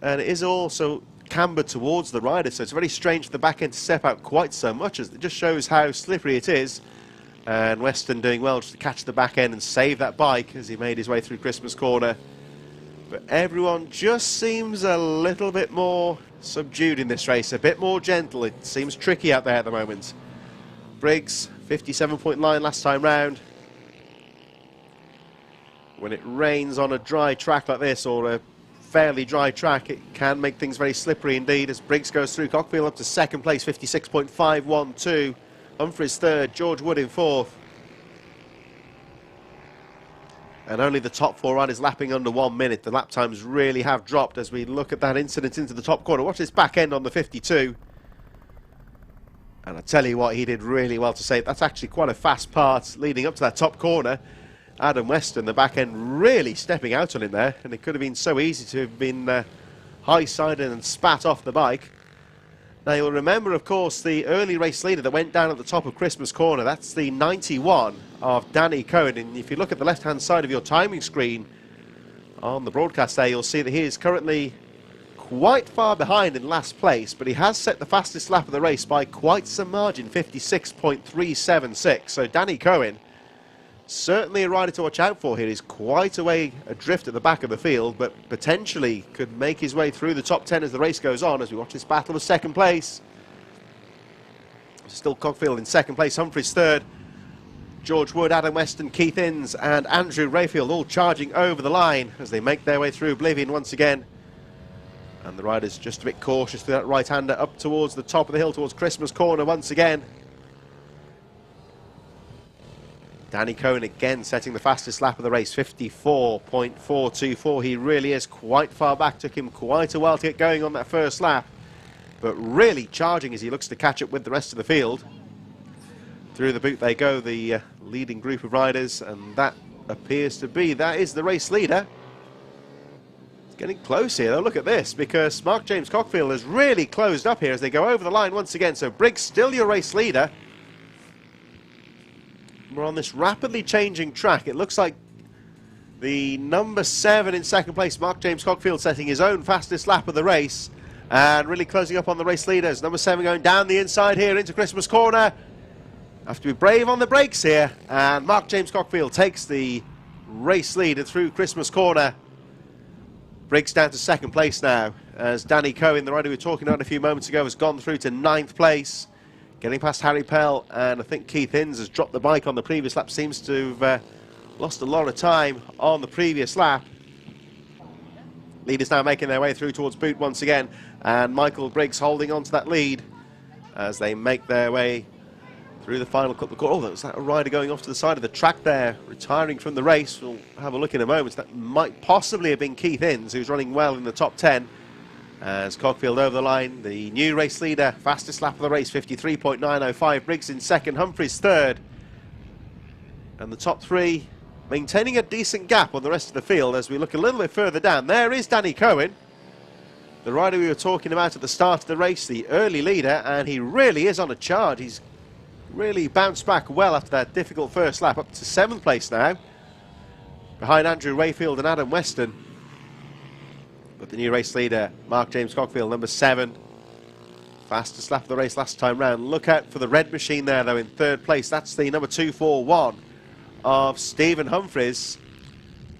and it is also cambered towards the rider, so it's very strange for the back end to step out quite so much, as it just shows how slippery it is. And Weston doing well just to catch the back end and save that bike as he made his way through Christmas Corner. But everyone just seems a little bit more subdued in this race, a bit more gentle. It seems tricky out there at the moment. Briggs, 57-point line last time round. When it rains on a dry track like this, or a fairly dry track, it can make things very slippery indeed as Briggs goes through. Cockfield up to second place, 56.512. Humphries third, George Wood in fourth. And only the top four riders lapping under 1 minute. The lap times really have dropped as we look at that incident into the top corner. Watch this back end on the 52. And I tell you what, he did really well to save. That's actually quite a fast part leading up to that top corner. Adam Weston, the back end, really stepping out on him there. And it could have been so easy to have been high-sided and spat off the bike. Now, you'll remember, of course, the early race leader that went down at the top of Christmas Corner. That's the 91 of Danny Cohen. And if you look at the left-hand side of your timing screen on the broadcast there, you'll see that he is currently quite far behind in last place, but he has set the fastest lap of the race by quite some margin, 56.376. So Danny Cohen, certainly a rider to watch out for here. He's quite a way adrift at the back of the field, but potentially could make his way through the top 10 as the race goes on, as we watch this battle of second place. Still Cockfield in second place, Humphries third, George Wood, Adam Weston, Keith Innes and Andrew Rayfield all charging over the line as they make their way through Oblivion once again. And the riders just a bit cautious through that right-hander up towards the top of the hill, towards Christmas Corner once again. Danny Cohen again setting the fastest lap of the race, 54.424. He really is quite far back. Took him quite a while to get going on that first lap, but really charging as he looks to catch up with the rest of the field. Through the boot they go, the leading group of riders, and that appears to be, that is the race leader. It's getting close here though, look at this, because Mark James Cockfield has really closed up here as they go over the line once again. So Briggs still your race leader. We're on this rapidly changing track. It looks like the number 7 in second place, Mark James Cockfield, setting his own fastest lap of the race and really closing up on the race leaders. Number 7 going down the inside here into Christmas Corner. Have to be brave on the brakes here, and Mark James Cockfield takes the race leader through Christmas Corner. Briggs down to second place now, as Danny Cohen, the rider we were talking about a few moments ago, has gone through to 9th place. Getting past Harry Pell, and I think Keith Innes has dropped the bike on the previous lap. Seems to have lost a lot of time on the previous lap. Leaders now making their way through towards boot once again, and Michael Briggs holding on to that lead as they make their way through the final couple of corners. Oh, there's that rider going off to the side of the track there, retiring from the race. We'll have a look in a moment. That might possibly have been Keith Innes, who's running well in the top 10. As Cockfield over the line, the new race leader, fastest lap of the race, 53.905. Briggs in second, Humphries third. And the top 3 maintaining a decent gap on the rest of the field as we look a little bit further down. There is Danny Cohen, the rider we were talking about at the start of the race, the early leader, and he really is on a charge. He's really bounced back well after that difficult first lap, up to 7th place now, behind Andrew Rayfield and Adam Weston. But the new race leader, Mark James Cockfield, number 7, fastest lap of the race last time round. Look out for the red machine there though in 3rd place. That's the number 241 of Stephen Humphries.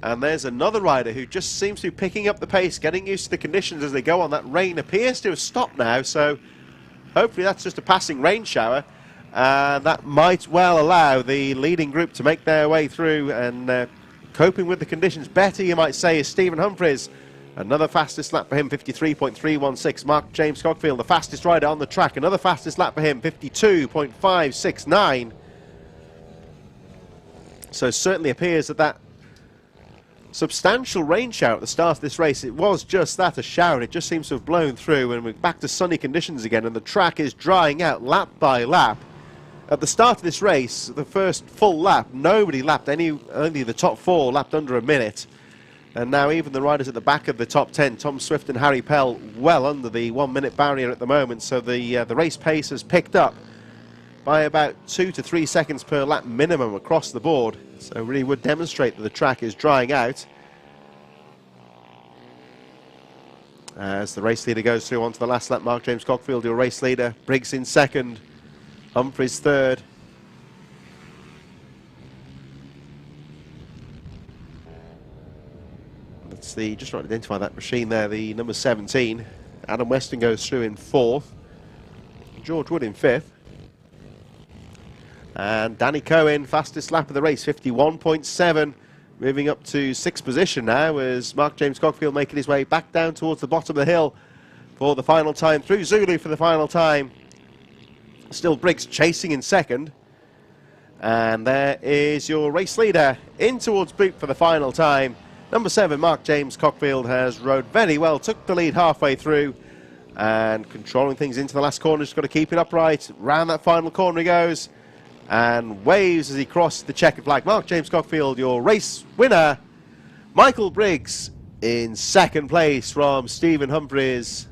And there's another rider who just seems to be picking up the pace, getting used to the conditions as they go on. That rain appears to have stopped now, so hopefully that's just a passing rain shower. That might well allow the leading group to make their way through, and coping with the conditions better, you might say, is Stephen Humphries. Another fastest lap for him, 53.316. Mark James Cockfield, the fastest rider on the track. Another fastest lap for him, 52.569. So certainly appears that substantial rain shower at the start of this race, it was just that, a shower. It just seems to have blown through, and we're back to sunny conditions again, and the track is drying out lap by lap. At the start of this race, the first full lap, nobody lapped only the top 4 lapped under a minute. And now even the riders at the back of the top 10, Tom Swift and Harry Pell, well under the 1 minute barrier at the moment. So the race pace has picked up by about 2 to 3 seconds per lap minimum across the board. So really would demonstrate that the track is drying out. As the race leader goes through onto the last lap, Mark James Cockfield, your race leader. Briggs in second, Humphries third. Let's see, just trying to identify that machine there, the number 17. Adam Weston goes through in 4th. George Wood in 5th. And Danny Cohen, fastest lap of the race, 51.7. Moving up to 6th position now as Mark James Cockfield making his way back down towards the bottom of the hill for the final time, through Zulu for the final time. Still Briggs chasing in 2nd. And there is your race leader in towards boot for the final time. Number 7, Mark James Cockfield, has rode very well, took the lead halfway through and controlling things into the last corner. Just got to keep it upright. Round that final corner he goes and waves as he crosses the checkered flag. Mark James Cockfield, your race winner. Michael Briggs in 2nd place from Stephen Humphries.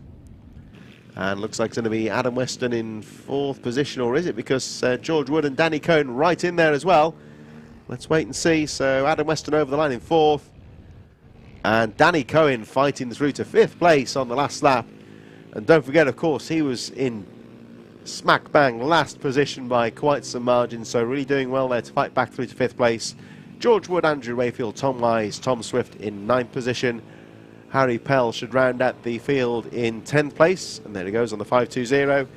And looks like it's going to be Adam Weston in 4th position, or is it? Because George Wood and Danny Cohen right in there as well. Let's wait and see. So Adam Weston over the line in 4th. And Danny Cohen fighting through to 5th place on the last lap. And don't forget, of course, he was in smack bang last position by quite some margin. So really doing well there to fight back through to 5th place. George Wood, Andrew Rayfield, Tom Wise, Tom Swift in 9th position. Harry Pell should round out the field in 10th place. And there he goes on the 5.20.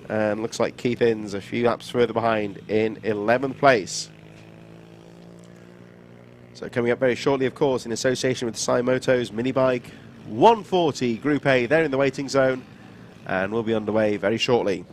And looks like Keith Innes a few laps further behind in 11th place. So coming up very shortly, of course, in association with Moto's Mini Bike 140 Group A. They're in the waiting zone and will be underway very shortly.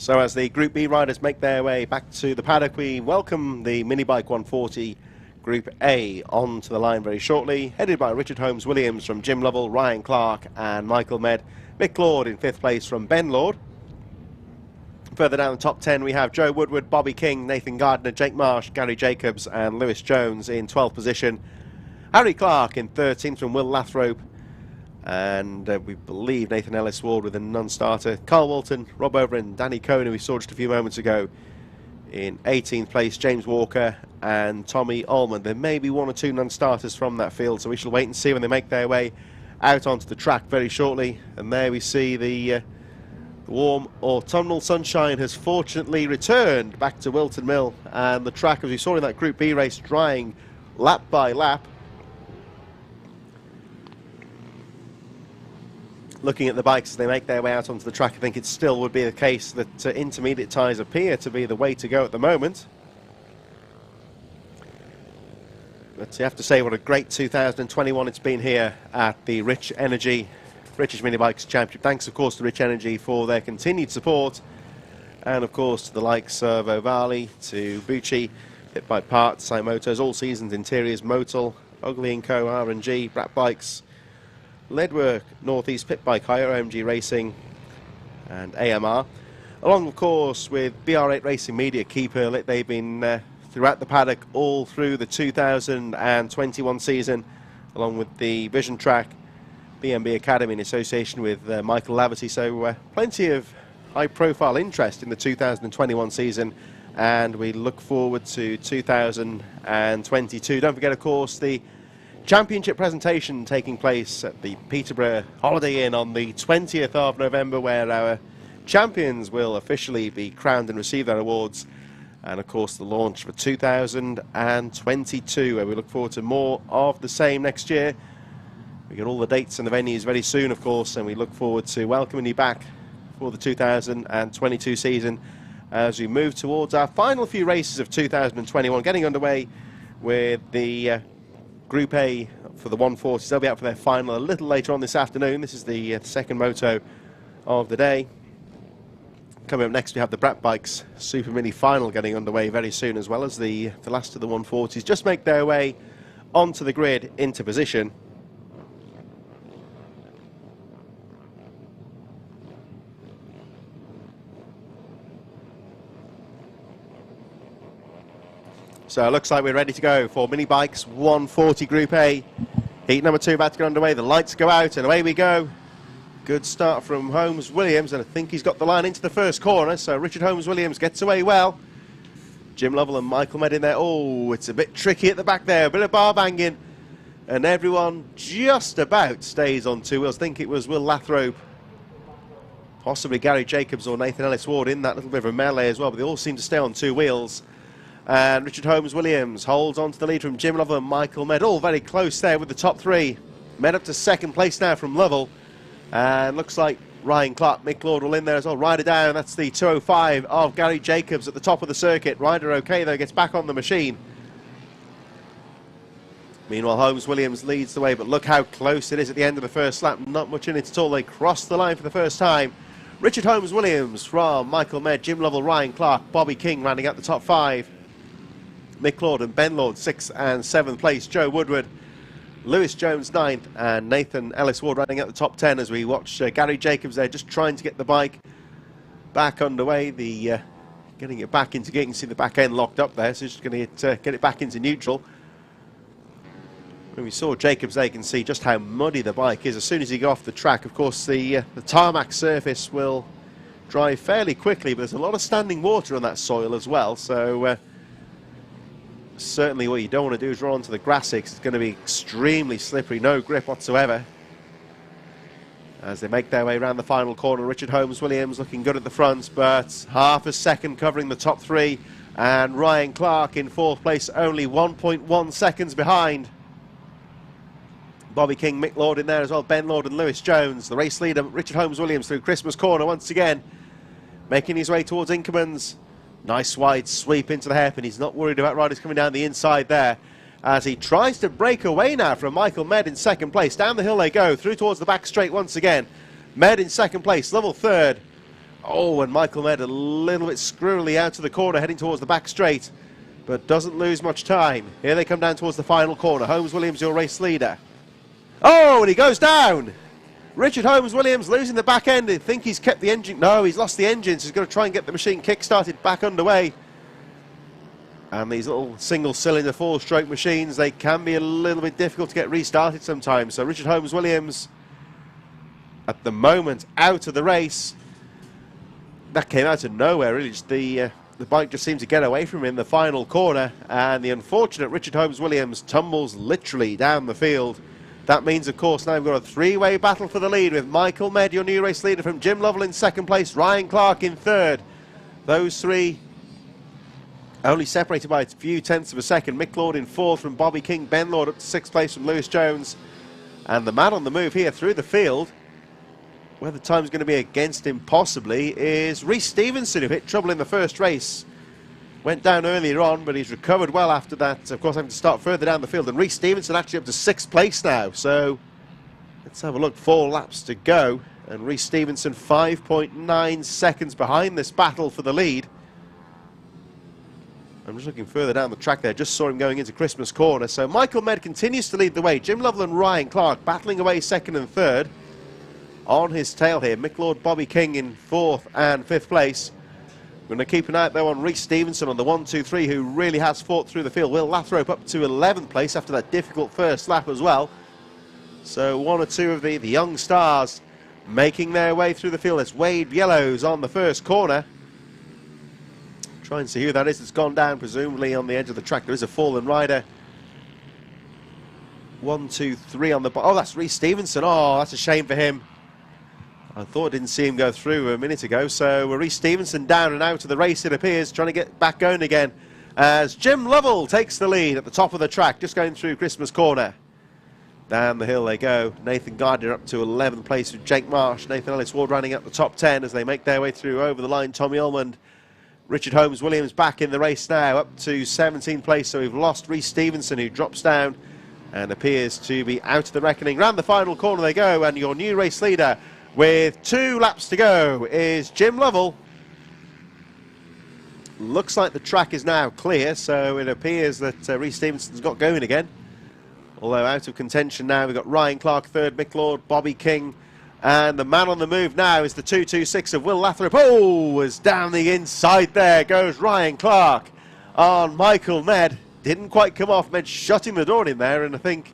So as the Group B riders make their way back to the paddock, we welcome the Minibike 140 Group A onto the line very shortly, headed by Richard Holmes-Williams from Jim Lovell, Ryan Clark and Michael Med. Mick Lord in 5th place from Ben Lord. Further down the top 10 we have Joe Woodward, Bobby King, Nathan Gardner, Jake Marsh, Gary Jacobs and Lewis Jones in 12th position. Harry Clark in 13th from Will Lathrope. And we believe Nathan Ellis Ward with a non-starter. Carl Whilton, Rob Over and Danny Cohn, who we saw just a few moments ago, in 18th place. James Walker and Tommy Allman. There may be 1 or 2 non-starters from that field, so we shall wait and see when they make their way out onto the track very shortly. And there we see the warm autumnal sunshine has fortunately returned back to Whilton Mill, and the track, as we saw in that Group B race, drying lap by lap. Looking at the bikes as they make their way out onto the track, I think it still would be the case that intermediate tyres appear to be the way to go at the moment. But you have to say what a great 2021 it's been here at the Rich Energy British Minibikes Championship. Thanks of course to Rich Energy for their continued support, and of course to the likes of Ovali, to Bucci, Pit Bike Parts, Motors, All Seasons Interiors, Motul, Ugly & Co, R&G, Brat Bikes, Leadwork, Northeast Pit Bike Hire, OMG Racing and AMR, along of course with BR8 Racing Media, Keeper. They've been throughout the paddock all through the 2021 season, along with the Vision Track, BMB Academy in association with Michael Laverty. So plenty of high profile interest in the 2021 season, and we look forward to 2022. Don't forget of course the Championship presentation taking place at the Peterborough Holiday Inn on the 20th of November, where our champions will officially be crowned and receive their awards. And of course the launch for 2022, where we look forward to more of the same next year. We get all the dates and the venues very soon of course, and we look forward to welcoming you back for the 2022 season as we move towards our final few races of 2021, getting underway with the Group A for the 140s. They'll be out for their final a little later on this afternoon. This is the second moto of the day. Coming up next we have the Brat Bikes Super Mini final getting underway very soon, as well as the last of the 140s just make their way onto the grid into position. So it looks like we're ready to go for Mini Bikes 140 Group A. Heat number 2 about to get underway. The lights go out and away we go. Good start from Holmes-Williams, and I think he's got the line into the first corner. So Richard Holmes-Williams gets away well. Jim Lovell and Michael Med in there. Oh, it's a bit tricky at the back there. A bit of bar banging. And everyone just about stays on 2 wheels. I think it was Will Lathrope, possibly Gary Jacobs or Nathan Ellis Ward in that little bit of a melee as well. But they all seem to stay on 2 wheels. And Richard Holmes-Williams holds on to the lead from Jim Lovell and Michael Med, all very close there with the top 3. Med up to 2nd place now from Lovell. And looks like Ryan Clark, Mick Lord will in there as well. Ryder down, that's the 205 of Gary Jacobs at the top of the circuit. Ryder okay though, gets back on the machine. Meanwhile Holmes-Williams leads the way, but look how close it is at the end of the first lap. Not much in it at all. They cross the line for the first time. Richard Holmes-Williams from Michael Med, Jim Lovell, Ryan Clark, Bobby King rounding out the top 5. Mick Lord and Ben Lord 6th and 7th place. Joe Woodward, Lewis Jones 9th, and Nathan Ellis Ward running out the top 10 as we watch Gary Jacobs there just trying to get the bike back underway. Getting it back into gear. You can see the back end locked up there, so just going to get it back into neutral. When we saw Jacobs there, you can see just how muddy the bike is. As soon as you go off the track, of course the tarmac surface will dry fairly quickly, but there's a lot of standing water on that soil as well, so certainly what you don't want to do is run onto the grass. It's going to be extremely slippery, no grip whatsoever. As they make their way around the final corner, Richard Holmes-Williams looking good at the front, but half a second covering the top 3, and Ryan Clark in 4th place, only 1.1 seconds behind. Bobby King, Mick Lord in there as well, Ben Lord and Lewis Jones. The race leader, Richard Holmes-Williams, through Christmas Corner once again, making his way towards Inkerman's. Nice wide sweep into the hairpin. He's not worried about riders coming down the inside there, as he tries to break away now from Michael Med in 2nd place. Down the hill they go, through towards the back straight once again. Med in 2nd place, Lovell 3rd. Oh, and Michael Med a little bit screwily out of the corner, heading towards the back straight, but doesn't lose much time. Here they come down towards the final corner. Holmes-Williams, your race leader. Oh, and he goes down. Richard Holmes-Williams losing the back end. I think he's kept the engine. No, he's lost the engine, so he's going to try and get the machine kick-started back underway. And these little single-cylinder four-stroke machines, they can be a little bit difficult to get restarted sometimes. So Richard Holmes-Williams, at the moment, out of the race. That came out of nowhere, really. Just the bike just seemed to get away from him in the final corner. And the unfortunate Richard Holmes-Williams tumbles literally down the field. That means, of course, now we've got a three-way battle for the lead with Michael Med, your new race leader, from Jim Lovell in second place, Ryan Clark in third. Those three only separated by a few tenths of a second. Mick Lord in fourth from Bobby King, Ben Lord up to sixth place from Lewis Jones. And the man on the move here through the field, where the time's going to be against him possibly, is Rhys Stevenson, who hit trouble in the first race. Went down earlier on, but he's recovered well after that, of course, having to start further down the field. And Rhys Stevenson actually up to sixth place now. So let's have a look. 4 laps to go. And Rhys Stevenson 5.9 seconds behind this battle for the lead. I'm just looking further down the track there. Just saw him going into Christmas Corner. So Michael Med continues to lead the way. Jim Lovell and Ryan Clark battling away second and third. On his tail here, Mick Lord, Bobby King in fourth and fifth place. We're going to keep an eye out, though, on Rhys Stevenson on the 1, 2, 3, who really has fought through the field. Will Lathrop up to 11th place after that difficult first lap as well. So one or two of the young stars making their way through the field. It's Wade Yellows on the first corner. Try and see who that is that's gone down, presumably on the edge of the track. There is a fallen rider. 1, 2, 3 on the... Oh, that's Rhys Stevenson. Oh, that's a shame for him. I thought I didn't see him go through a minute ago. So Rhys Stevenson down and out of the race, it appears, trying to get back going again, as Jim Lovell takes the lead at the top of the track, just going through Christmas Corner. Down the hill they go. Nathan Gardner up to 11th place with Jake Marsh. Nathan Ellis Ward running up the top 10 as they make their way through over the line. Tommy Ullman, Richard Holmes-Williams back in the race now, up to 17th place. So we've lost Rhys Stevenson, who drops down and appears to be out of the reckoning. Round the final corner they go, and your new race leader, with 2 laps to go, is Jim Lovell. Looks like the track is now clear, so it appears that Rhys Stevenson's got going again. Although out of contention now, we've got Ryan Clark third, Mick Lord, Bobby King, and the man on the move now is the 226 of Will Lathrop. Oh, was down the inside there goes Ryan Clark on Michael Med. Didn't quite come off. Med shutting the door in there, and I think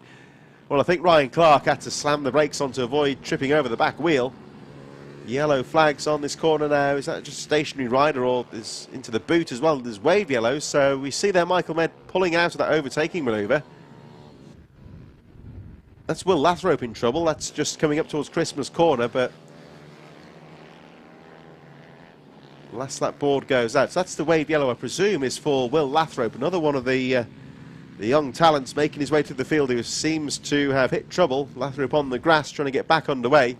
Ryan Clark had to slam the brakes on to avoid tripping over the back wheel. Yellow flags on this corner now. Is that just a stationary rider, or is into the boot as well? There's wave yellows, so we see there Michael Med pulling out of that overtaking manoeuvre. That's Will Lathrop in trouble. That's just coming up towards Christmas Corner, but last lap board goes out. So that's the wave yellow, I presume, is for Will Lathrop, another one of the young talents making his way through the field, who seems to have hit trouble. Lathrop on the grass trying to get back underway.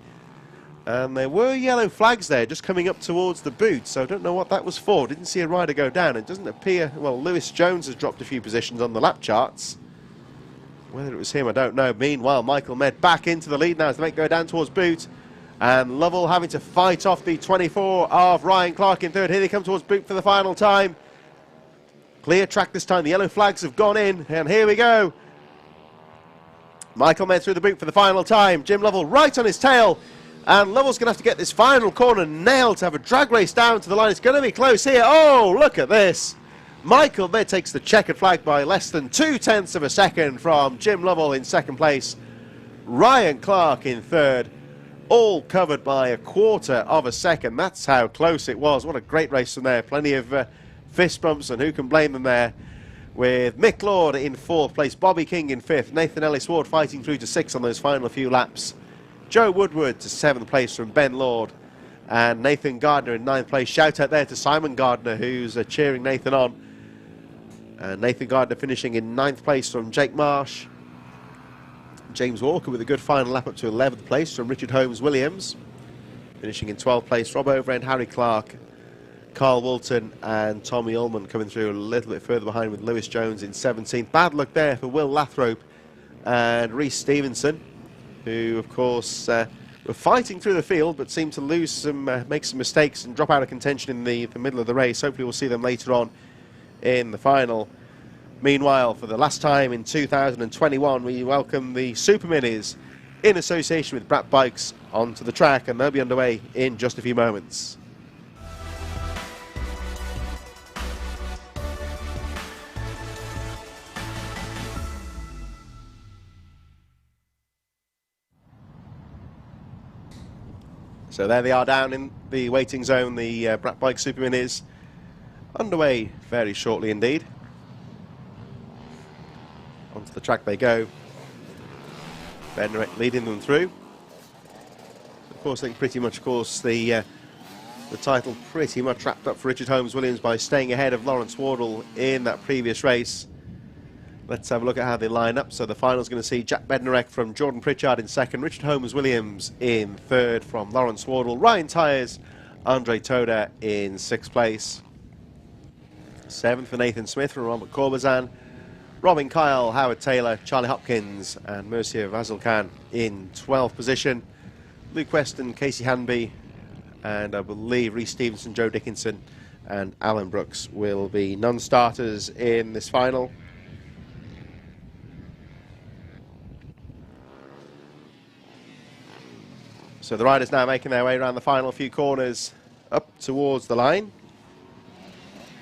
And there were yellow flags there just coming up towards the boot, so I don't know what that was for. Didn't see a rider go down. It doesn't appear... Well, Lewis Jones has dropped a few positions on the lap charts. Whether it was him, I don't know. Meanwhile, Michael Med back into the lead now as they go down towards boot. And Lovell having to fight off the 24 of Ryan Clark in third. Here they come towards boot for the final time. Clear track this time. The yellow flags have gone in, and here we go. Michael Med through the boot for the final time. Jim Lovell right on his tail, and Lovell's going to have to get this final corner nailed to have a drag race down to the line. It's going to be close here. Oh, look at this. Michael Med takes the checkered flag by less than 0.2 of a second from Jim Lovell in second place. Ryan Clark in third. All covered by 1/4 of a second. That's how close it was. What a great race from there. Plenty of fist bumps, and who can blame them there, with Mick Lord in fourth place, Bobby King in fifth, Nathan Ellis Ward fighting through to sixth on those final few laps, Joe Woodward to seventh place from Ben Lord, and Nathan Gardner in ninth place. Shout out there to Simon Gardner, who's cheering Nathan on. And Nathan Gardner finishing in ninth place from Jake Marsh. James Walker with a good final lap up to 11th place from Richard Holmes-Williams. Finishing in 12th place, Rob Overend, Harry Clark, Carl Whilton, and Tommy Ullman coming through a little bit further behind with Lewis Jones in 17th. Bad luck there for Will Lathrop and Rhys Stevenson, who, of course, were fighting through the field, but seemed to lose some, make some mistakes and drop out of contention in the middle of the race. Hopefully we'll see them later on in the final. Meanwhile, for the last time in 2021, we welcome the Super Minis in association with Brat Bikes onto the track, and they'll be underway in just a few moments. So there they are down in the waiting zone, the Brat Bike Super Minis, underway very shortly indeed. Onto the track they go. Bednarek leading them through. Of course, I think pretty much, the title pretty much wrapped up for Richard Holmes-Williams by staying ahead of Lawrence Wardle in that previous race. Let's have a look at how they line up. So the final's going to see Jack Bednarek from Jordan Pritchard in second, Richard Holmes-Williams in third from Lawrence Wardle, Ryan Tyers, Andre Toda in sixth place. Seventh for Nathan Smith from Robert Corbazan, Robin Kyle, Howard Taylor, Charlie Hopkins and Mercia Vasilkan in 12th position. Luke Weston, Casey Hanby and I believe Rhys Stevenson, Joe Dickinson and Alan Brooks will be non-starters in this final. So the riders now making their way around the final few corners up towards the line.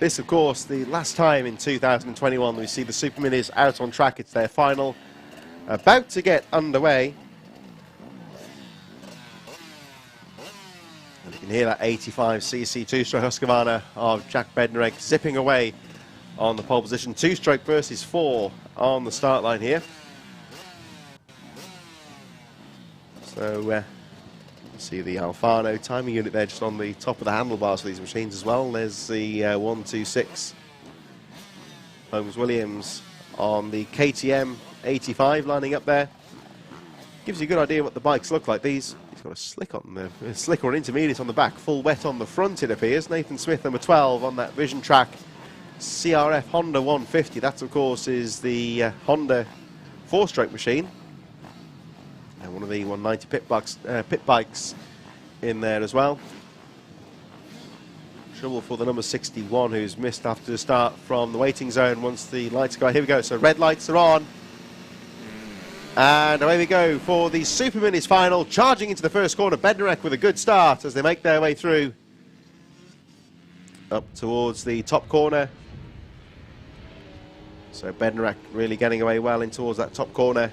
This, of course, the last time in 2021 we see the Super Minis out on track. It's their final, about to get underway. And you can hear that 85cc two-stroke Husqvarna of Jack Bednarek zipping away on the pole position. Two-stroke versus four on the start line here. So see the Alfano timing unit there just on the top of the handlebars for these machines as well. There's the 126 Holmes-Williams on the KTM 85 lining up there. Gives you a good idea what the bikes look like. He's got a slick on the slick or an intermediate on the back, full wet on the front it appears. Nathan Smith number 12 on that Vision Track CRF Honda 150. That of course is the Honda four-stroke machine. And one of the 190 pit bikes in there as well. Trouble for the number 61 who's missed after the start from the waiting zone once the lights go. Here we go, so red lights are on. And away we go for the Super Minis final, charging into the first corner. Bednarek with a good start as they make their way through up towards the top corner. So Bednarek really getting away well in towards that top corner.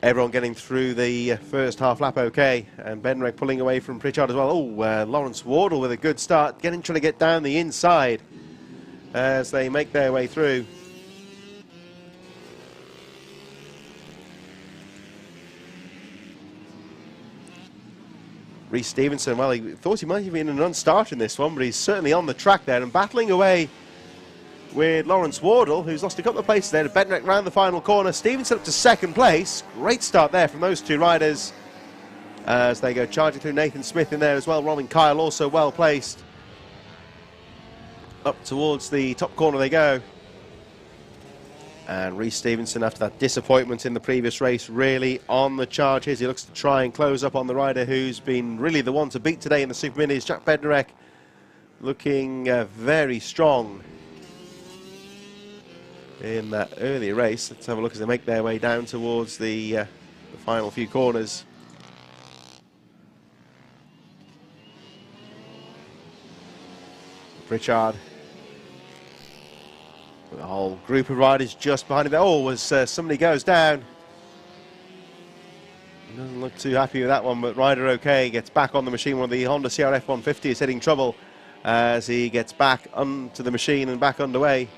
Everyone getting through the first half lap okay, and Bednarek pulling away from Pritchard as well. Oh, Lawrence Wardle with a good start, trying to get down the inside as they make their way through. Rhys Stevenson, well, he thought he might have been an non-starter in this one, but he's certainly on the track there and battling away with Lawrence Wardle, who's lost a couple of places there. Bednarek round the final corner. Stevenson up to second place. Great start there from those two riders as they go charging through. Nathan Smith in there as well. Robin Kyle also well placed. Up towards the top corner they go. And Rhys Stevenson, after that disappointment in the previous race, really on the charge here. He looks to try and close up on the rider who's been really the one to beat today in the Super Minis. Jack Bednarek looking very strong in that earlier race. Let's have a look as they make their way down towards the final few corners. Pritchard, with a whole group of riders just behind him there. Oh, as somebody goes down. Doesn't look too happy with that one, but rider okay, gets back on the machine. One of the Honda CRF 150 is hitting trouble as he gets back onto the machine and back underway.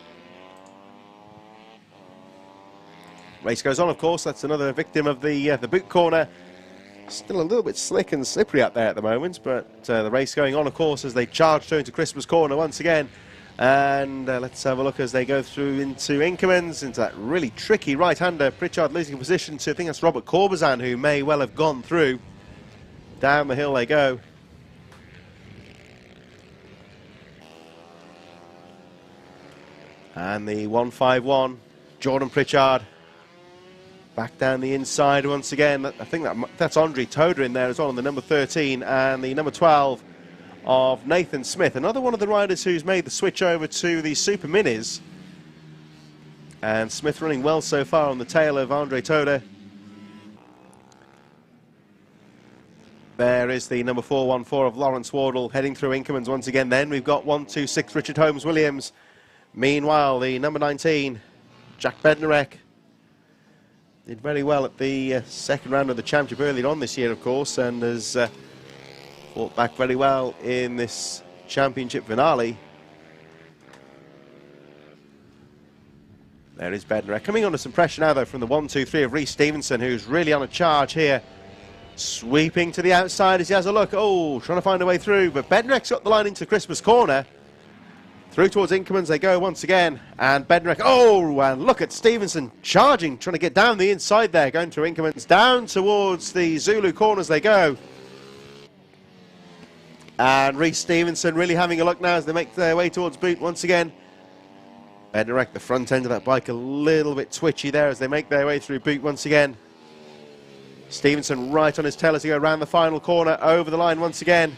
Race goes on, of course. That's another victim of the boot corner. Still a little bit slick and slippery out there at the moment, but the race going on, of course, as they charge through into Christmas corner once again. And let's have a look as they go through into Inkermans, into that really tricky right-hander. Pritchard losing position to, I think that's Robert Corbazan, who may well have gone through. Down the hill they go. And the 151, Jordan Pritchard, Back down the inside once again. I think that's Andre Toda in there as well on the number 13 and the number 12 of Nathan Smith. Another one of the riders who's made the switch over to the Super Minis. And Smith running well so far on the tail of Andre Toda. There is the number 414 of Lawrence Wardle heading through Inkermans once again. Then we've got 126 Richard Holmes Williams. Meanwhile, the number 19, Jack Bednarek, did very well at the second round of the championship earlier on this year, of course, and has fought back very well in this championship finale. There is Bednarek. Coming under some pressure now, though, from the 1-2-3 of Rhys Stevenson, who's really on a charge here. Sweeping to the outside as he has a look. Oh, trying to find a way through. But Bednarek's got the line into Christmas Corner. Through towards Inkermans they go once again. And Bednarek, oh, and look at Stevenson charging, trying to get down the inside there, going through Inkermans. Down towards the Zulu corners they go. And Rhys Stevenson really having a look now as they make their way towards Boot once again. Bednarek, the front end of that bike, a little bit twitchy there as they make their way through Boot once again. Stevenson right on his tail as he goes around the final corner, over the line once again.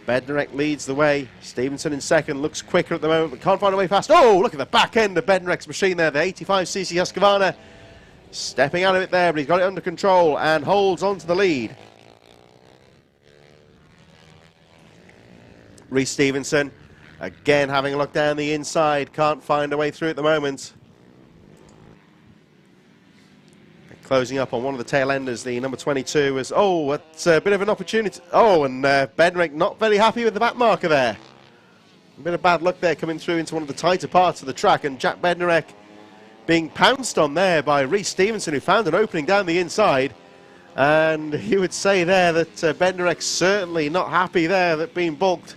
Bednarek leads the way. Stevenson in second, looks quicker at the moment, but can't find a way fast. Oh, look at the back end of Bednarek's machine there, the 85cc Husqvarna. Stepping out of it there, but he's got it under control and holds on to the lead. Rhys Stevenson, again having a look down the inside, can't find a way through at the moment. Closing up on one of the tail enders, the number 22 is, oh, it's a bit of an opportunity. Oh, and Bednarek not very happy with the back marker there. A bit of bad luck there coming through into one of the tighter parts of the track, and Jack Bednarek being pounced on there by Rhys Stevenson, who found an opening down the inside. And you would say there that Bednarek's certainly not happy there that being bulked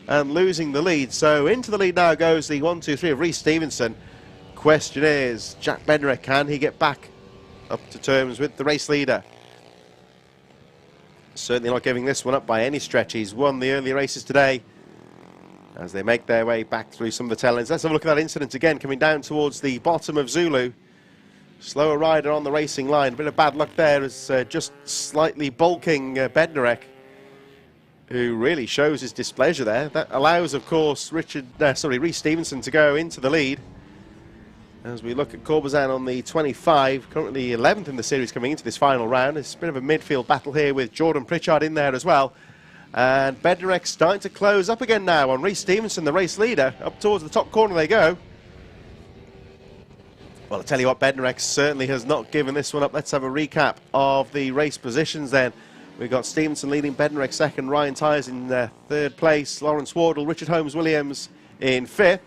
and losing the lead. So into the lead now goes the 1-2-3 of Rhys Stevenson. Question is, Jack Bednarek, can he get back up to terms with the race leader? Certainly not giving this one up by any stretch. He's won the early races today as they make their way back through some of the tail ends. Let's have a look at that incident again, coming down towards the bottom of Zulu. Slower rider on the racing line. A bit of bad luck there as just slightly bulking Bednarek, who really shows his displeasure there. That allows, of course, Rhys Stevenson to go into the lead. As we look at Corbazan on the 25, currently 11th in the series coming into this final round. It's a bit of a midfield battle here with Jordan Pritchard in there as well. And Bednarek starting to close up again now on Rhys Stevenson, the race leader. Up towards the top corner they go. Well, I tell you what, Bednarek certainly has not given this one up. Let's have a recap of the race positions then. We've got Stevenson leading, Bednarek second, Ryan Tyers in third place, Lawrence Wardle, Richard Holmes Williams in fifth.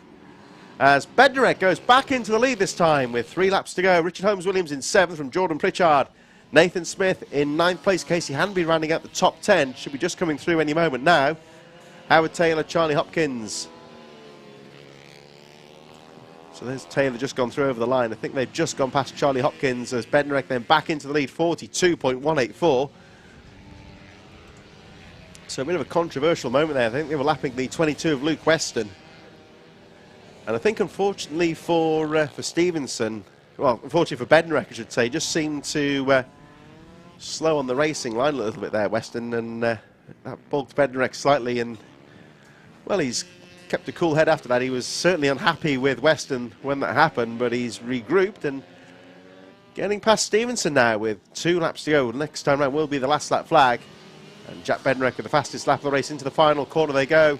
As Bednarek goes back into the lead this time with 3 laps to go. Richard Holmes Williams in 7th from Jordan Pritchard. Nathan Smith in 9th place, in case he hadn't been rounding out the top 10. Should be just coming through any moment now. Howard Taylor, Charlie Hopkins. So there's Taylor just gone through over the line. I think they've just gone past Charlie Hopkins as Bednarek then back into the lead, 42.184. So a bit of a controversial moment there. I think they were lapping the 22 of Luke Weston. And I think, unfortunately for Stevenson, well, unfortunately for Bednarek, I should say, just seemed to slow on the racing line a little bit there, Weston, and that bulked Bednarek slightly. And, well, he's kept a cool head after that. He was certainly unhappy with Weston when that happened, but he's regrouped and getting past Stevenson now with 2 laps to go. Next time round will be the last lap flag. And Jack Bednarek with the fastest lap of the race into the final corner they go.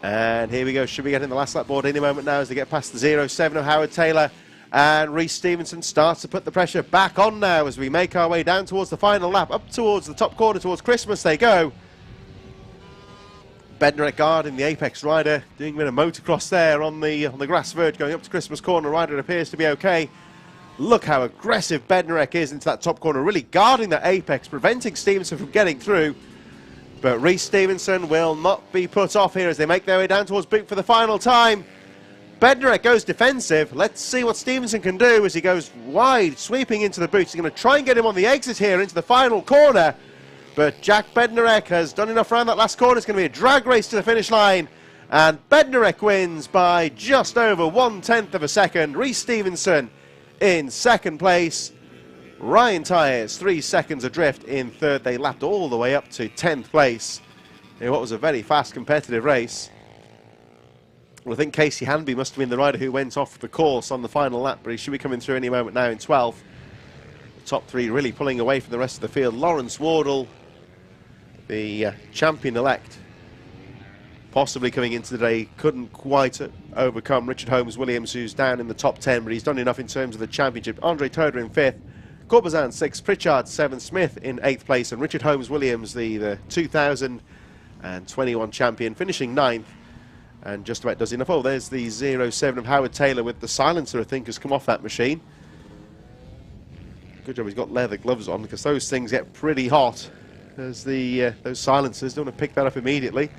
And here we go, should be getting the last lap board any moment now as they get past the 0-7 of Howard Taylor. And Rhys Stevenson starts to put the pressure back on now as we make our way down towards the final lap. Up towards the top corner, towards Christmas they go. Bednarek guarding the apex rider, doing a bit of motocross there on the grass verge, going up to Christmas corner. Rider appears to be okay. Look how aggressive Bednarek is into that top corner, really guarding that apex, preventing Stevenson from getting through. But Rhys Stevenson will not be put off here as they make their way down towards Boot for the final time. Bednarek goes defensive. Let's see what Stevenson can do as he goes wide, sweeping into the Boot. He's going to try and get him on the exit here into the final corner. But Jack Bednarek has done enough around that last corner. It's going to be a drag race to the finish line. And Bednarek wins by just over 1/10 of a second. Rhys Stevenson in second place. Ryan Tyres 3 seconds adrift in third. They lapped all the way up to 10th place in what was a very fast competitive race. Well, I think Casey Hanby must have been the rider who went off the course on the final lap, but he should be coming through any moment now in 12th. The top three really pulling away from the rest of the field. Lawrence Wardle, the champion-elect, possibly coming into the day, couldn't quite overcome Richard Holmes-Williams, who's down in the top 10, but he's done enough in terms of the championship. Andre Toder in 5th, Corbazan 6th, Pritchard 7th, Smith in 8th place, and Richard Holmes-Williams, the 2021 champion, finishing 9th, and just about does enough. Oh, there's the 07 of Howard Taylor with the silencer, I think, has come off that machine. Good job he's got leather gloves on, because those things get pretty hot as those silencers. Don't want to pick that up immediately.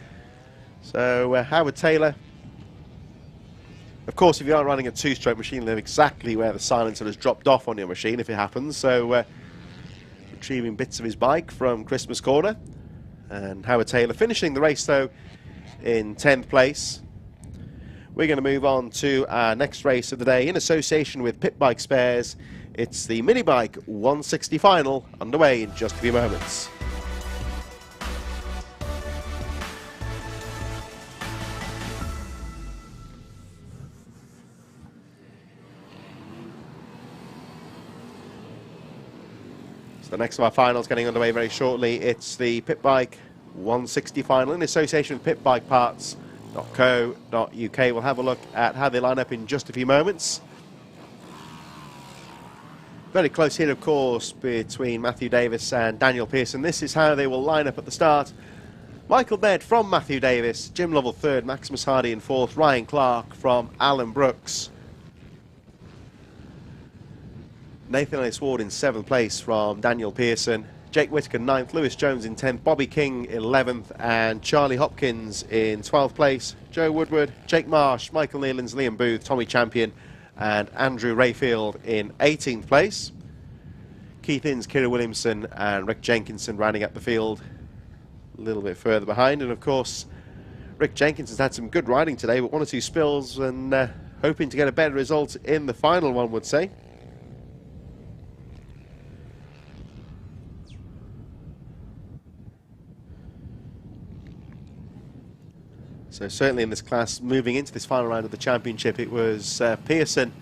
So Howard Taylor, of course, if you are running a two-stroke machine, live exactly where the silencer has dropped off on your machine if it happens. So retrieving bits of his bike from Christmas Corner. And Howard Taylor finishing the race, though, in 10th place. We're going to move on to our next race of the day in association with Pit Bike Spares. It's the Mini Bike 160 final, underway in just a few moments. The next of our finals getting underway very shortly. It's the Pit Bike 160 final in association with pitbikeparts.co.uk. We'll have a look at how they line up in just a few moments. Very close here, of course, between Matthew Davis and Daniel Pearson. This is how they will line up at the start. Michael Baird from Matthew Davis, Jim Lovell 3rd, Maximus Hardy in 4th, Ryan Clark from Alan Brooks, Nathan Ellis Ward in 7th place from Daniel Pearson, Jake Whittaker 9th, Lewis Jones in 10th, Bobby King 11th, and Charlie Hopkins in 12th place. Joe Woodward, Jake Marsh, Michael Nealons, Liam Booth, Tommy Champion, and Andrew Rayfield in 18th place. Keith Innes, Kira Williamson, and Rick Jenkinson rounding up the field a little bit further behind. And of course, Rick Jenkinson's had some good riding today, but one or two spills, and hoping to get a better result in the final, one would say. So certainly in this class, moving into this final round of the championship, it was Pearson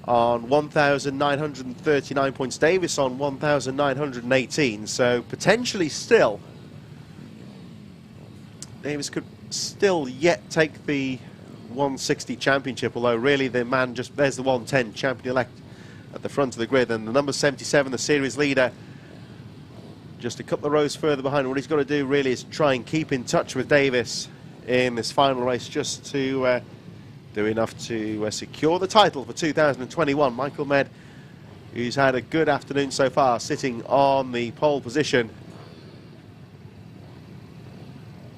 on 1,939 points, Davis on 1,918. So potentially still, Davis could still yet take the 160 championship, although really the man just, there's the 110 champion-elect at the front of the grid, and the number 77, the series leader, just a couple of rows further behind. What he's got to do really is try and keep in touch with Davis in this final race, just to do enough to secure the title for 2021. Michael Med, who's had a good afternoon so far, sitting on the pole position,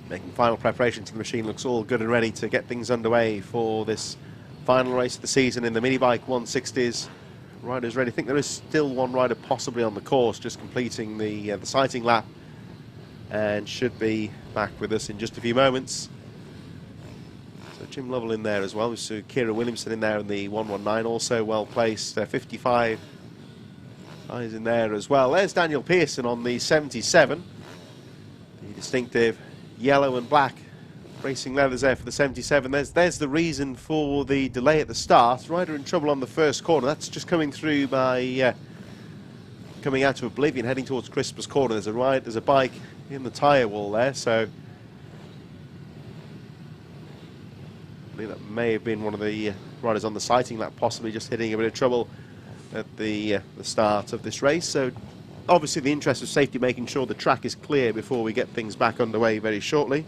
making final preparations. The machine looks all good and ready to get things underway for this final race of the season in the Mini Bike 160s. Riders ready. I think there is still one rider possibly on the course, just completing the sighting lap, and should be back with us in just a few moments. So Jim Lovell in there as well. So Kira Williamson in there in the 119, also well placed. 55 eyes in there as well. There's Daniel Pearson on the 77. The distinctive yellow and black racing leathers there for the 77. There's the reason for the delay at the start. Rider in trouble on the first corner. That's just coming through by coming out to Oblivion, heading towards Christmas Corner. There's a bike in the tyre wall there, so I believe that may have been one of the riders on the sighting lap, possibly just hitting a bit of trouble at the start of this race. So obviously the interest of safety, making sure the track is clear before we get things back underway very shortly.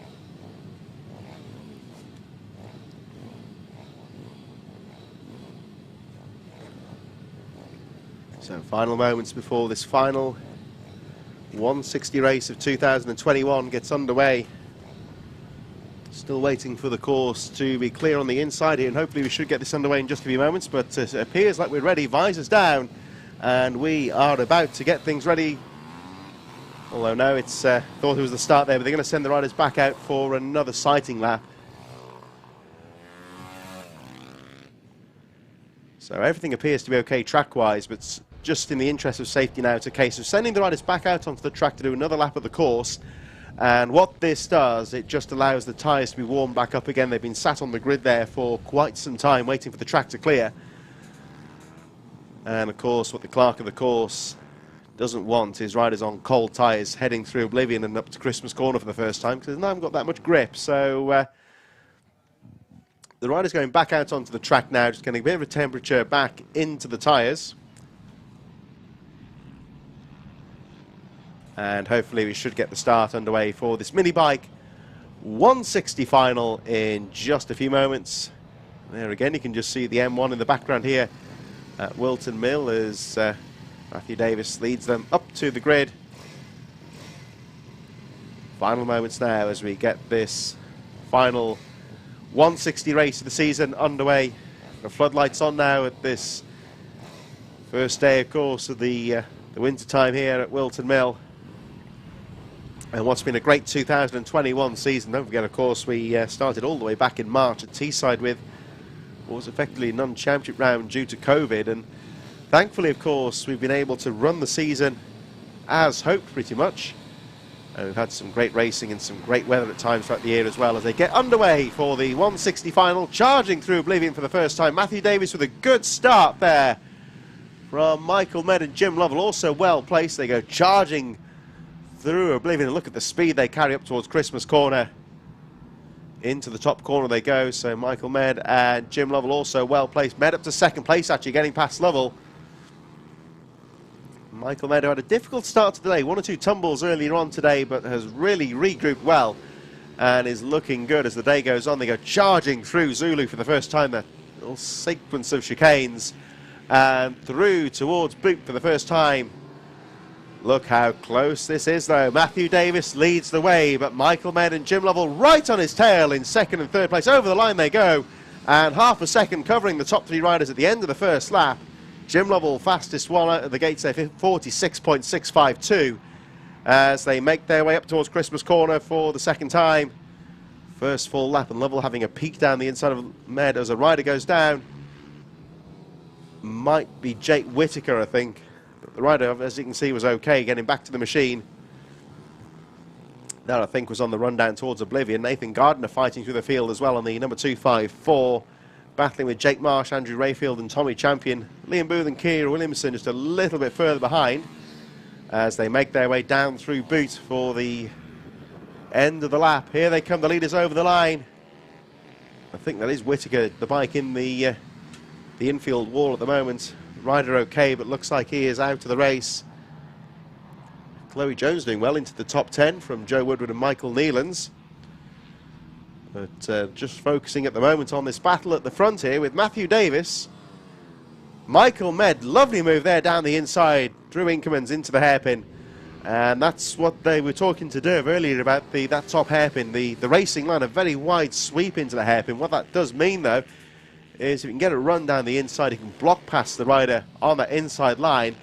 So final moments before this final 160 race of 2021 gets underway. Still waiting for the course to be clear on the inside here, and hopefully we should get this underway in just a few moments, but it appears like we're ready. Visors down, and we are about to get things ready. Although no, it's thought it was the start there, but they're going to send the riders back out for another sighting lap. So everything appears to be okay track-wise, but just in the interest of safety now, it's a case of sending the riders back out onto the track to do another lap of the course. And what this does, it just allows the tyres to be warmed back up again. They've been sat on the grid there for quite some time, waiting for the track to clear. And of course, what the clerk of the course doesn't want is riders on cold tyres heading through Oblivion and up to Christmas Corner for the first time, because they haven't got that much grip. So the riders going back out onto the track now, just getting a bit of a temperature back into the tyres. And hopefully we should get the start underway for this mini bike 160 final in just a few moments. There again, you can just see the M1 in the background here at Whilton Mill as Matthew Davis leads them up to the grid. Final moments now as we get this final 160 race of the season underway. The floodlights on now at this first day, of course, of the winter time here at Whilton Mill. And what's been a great 2021 season. Don't forget, of course, we started all the way back in March at Teesside with what was effectively a non-championship round due to COVID. And thankfully, of course, we've been able to run the season as hoped pretty much. And we've had some great racing and some great weather at times throughout the year as well as they get underway for the 160 final, charging through Oblivion for the first time. Matthew Davis with a good start there from Michael Med and Jim Lovell, also well placed. They go charging through Oblivion, and look at the speed they carry up towards Christmas Corner. Into the top corner they go, so Michael Med and Jim Lovell also well placed. Med up to second place, actually getting past Lovell. Michael Med had a difficult start to the day, one or two tumbles earlier on today, but has really regrouped well and is looking good as the day goes on. They go charging through Zulu for the first time, that little sequence of chicanes, and through towards Boot for the first time. Look how close this is though. Matthew Davis leads the way, but Michael Med and Jim Lovell right on his tail in second and third place. Over the line they go, and half a second covering the top three riders at the end of the first lap. Jim Lovell fastest one out of the gates there, 46.652, as they make their way up towards Christmas Corner for the second time. First full lap, and Lovell having a peek down the inside of Med as a rider goes down. Might be Jake Whittaker, I think. The rider, as you can see, was okay getting back to the machine. That, I think, was on the run down towards Oblivion. Nathan Gardner fighting through the field as well on the number 254, battling with Jake Marsh, Andrew Rayfield and Tommy Champion. Liam Booth and Keir Williamson just a little bit further behind as they make their way down through Boot for the end of the lap. Here they come, the leaders over the line. I think that is Whittaker, the bike in the infield wall at the moment. Rider okay, but looks like he is out of the race. Chloe Jones doing well into the top 10 from Joe Woodward and Michael Nealons. But just focusing at the moment on this battle at the front here with Matthew Davis. Michael Med, lovely move there down the inside. Drew Inkermans into the hairpin. And that's what they were talking to Derv earlier about that top hairpin. The racing line, a very wide sweep into the hairpin. What that does mean, though, is if you can get a run down the inside, you can block past the rider on that inside line.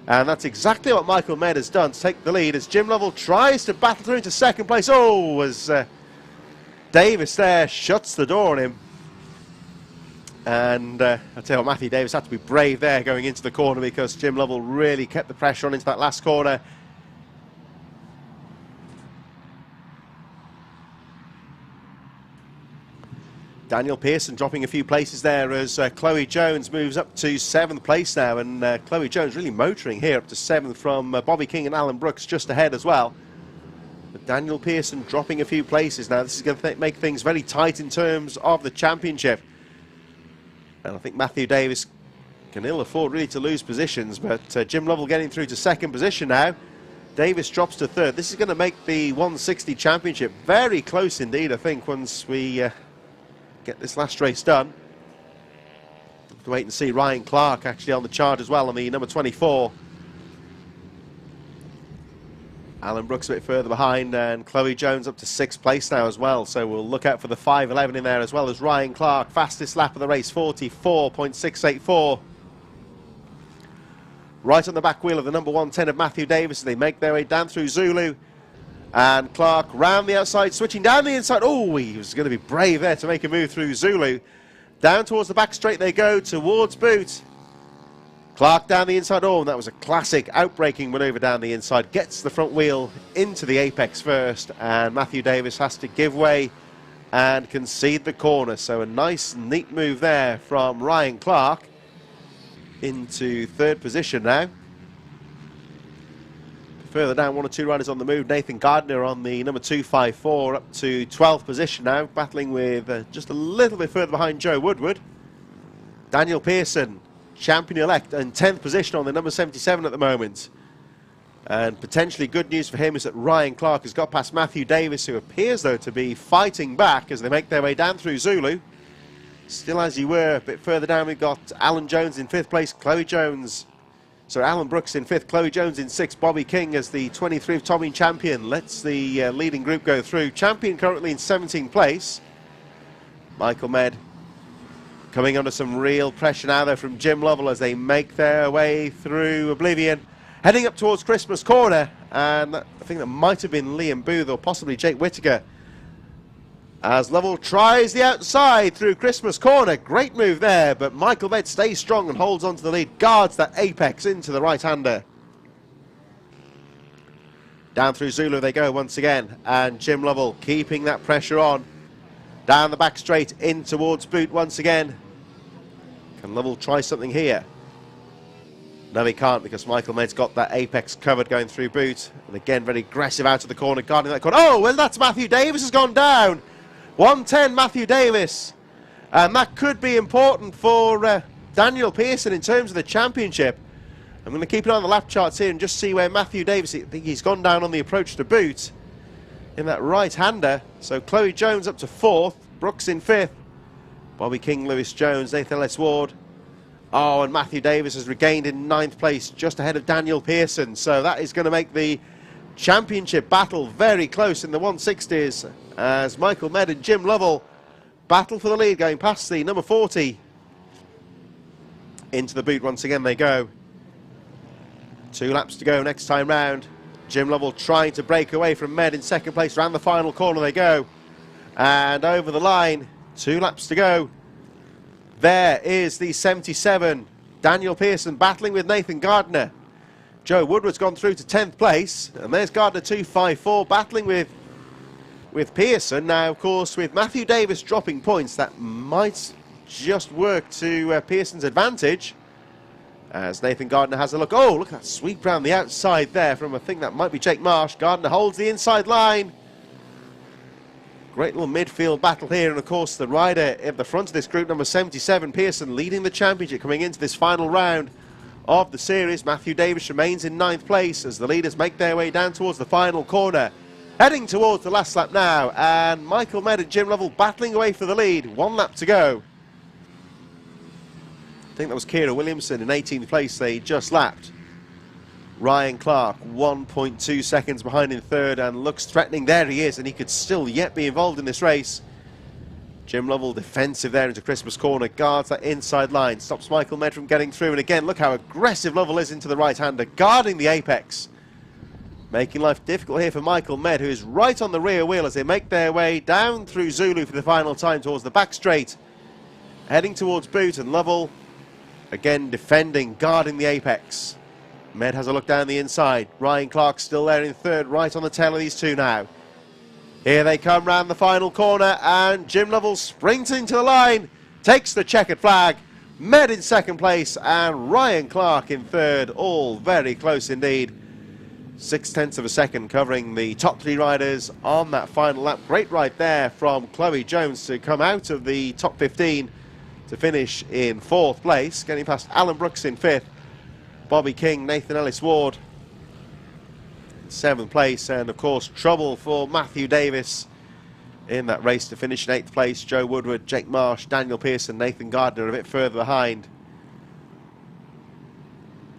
And that's exactly what Michael Med has done to take the lead as Jim Lovell tries to battle through into second place. Oh, as Davis there shuts the door on him. And I tell you what, Matthew Davis had to be brave there going into the corner because Jim Lovell really kept the pressure on into that last corner. Daniel Pearson dropping a few places there as Chloe Jones moves up to 7th place now, and Chloe Jones really motoring here up to 7th from Bobby King and Alan Brooks just ahead as well. But Daniel Pearson dropping a few places now. This is going to make things very tight in terms of the championship. And I think Matthew Davis can ill afford really to lose positions, but Jim Lovell getting through to second position now. Davis drops to third. This is going to make the 160 championship very close indeed, I think, once we get this last race done. Have to wait and see. Ryan Clark actually on the charge as well on the number 24. Alan Brooks a bit further behind, and Chloe Jones up to 6th place now as well, so we'll look out for the 5:11 in there as well as Ryan Clark. Fastest lap of the race, 44.684. Right on the back wheel of the number 110 of Matthew Davis as they make their way down through Zulu. And Clark round the outside, switching down the inside. Oh, he was going to be brave there to make a move through Zulu. Down towards the back straight they go, towards boot. Clark down the inside. Oh, and that was a classic outbraking manoeuvre down the inside. Gets the front wheel into the apex first, and Matthew Davis has to give way and concede the corner. So a nice, neat move there from Ryan Clark into third position now. Further down, 1 or 2 riders on the move. Nathan Gardner on the number 254 up to 12th position now, battling with just a little bit further behind Joe Woodward. Daniel Pearson, champion-elect, in 10th position on the number 77 at the moment. And potentially good news for him is that Ryan Clark has got past Matthew Davis, who appears, though, to be fighting back as they make their way down through Zulu. Still as you were, a bit further down, we've got Alan Jones in 5th place, Alan Brooks in 5th, Chloe Jones in 6th, Bobby King as the 23 of Tommy champion lets the leading group go through. Champion currently in 17th place. Michael Med coming under some real pressure now, though, from Jim Lovell as they make their way through Oblivion. Heading up towards Christmas Corner, and I think that might have been Liam Booth or possibly Jake Whittaker. As Lovell tries the outside through Christmas Corner. Great move there, but Michael Med stays strong and holds on to the lead. Guards that apex into the right-hander. Down through Zulu they go once again, and Jim Lovell keeping that pressure on. Down the back straight in towards boot once again. Can Lovell try something here? No, he can't, because Michael Med's got that apex covered going through boot. And again, very aggressive out of the corner, guarding that corner. Oh, well, that's Matthew Davis has gone down. 110 Matthew Davis, and that could be important for Daniel Pearson in terms of the championship. I'm going to keep an eye on the lap charts here and just see where Matthew Davis, I think he's gone down on the approach to boot in that right-hander. So Chloe Jones up to 4th, Brooks in 5th, Bobby King, Lewis Jones, Nathan Ellis Ward. Oh, and Matthew Davis has regained in 9th place, just ahead of Daniel Pearson. So that is going to make the championship battle very close in the 160s as Michael Med and Jim Lovell battle for the lead, going past the number 40. Into the boot once again they go. 2 laps to go next time round. Jim Lovell trying to break away from Med in 2nd place. Around the final corner they go. And over the line, 2 laps to go. There is the 77. Daniel Pearson battling with Nathan Gardner. Joe Woodward's gone through to 10th place, and there's Gardner 254 battling with Pearson. Now, of course, with Matthew Davis dropping points, that might just work to Pearson's advantage. As Nathan Gardner has a look. Oh, look at that sweep round the outside there from, I think that might be Jake Marsh. Gardner holds the inside line. Great little midfield battle here, and of course the rider at the front of this group, number 77, Pearson, leading the championship coming into this final round of the series. Matthew Davis remains in 9th place as the leaders make their way down towards the final corner. Heading towards the last lap now, and Michael Med and Jim Lovell battling away for the lead. 1 lap to go. I think that was Kira Williamson in 18th place. They just lapped. Ryan Clark 1.2 seconds behind in 3rd and looks threatening. There he is, and he could still yet be involved in this race. Jim Lovell defensive there into Christmas Corner, guards that inside line, stops Michael Med from getting through, and again look how aggressive Lovell is into the right-hander, guarding the apex. Making life difficult here for Michael Med, who is right on the rear wheel as they make their way down through Zulu for the final time towards the back straight. Heading towards boot, and Lovell again defending, guarding the apex. Med has a look down the inside. Ryan Clark still there in 3rd, right on the tail of these 2 now. Here they come round the final corner, and Jim Lovell springs into the line, takes the checkered flag. Med in 2nd place, and Ryan Clark in 3rd, all very close indeed. 0.6 of a second covering the top 3 riders on that final lap. Great ride there from Chloe Jones to come out of the top 15 to finish in 4th place, getting past Alan Brooks in 5th, Bobby King, Nathan Ellis Ward in 7th place, and of course trouble for Matthew Davis in that race to finish in 8th place. Joe Woodward, Jake Marsh, Daniel Pearson, Nathan Gardner a bit further behind.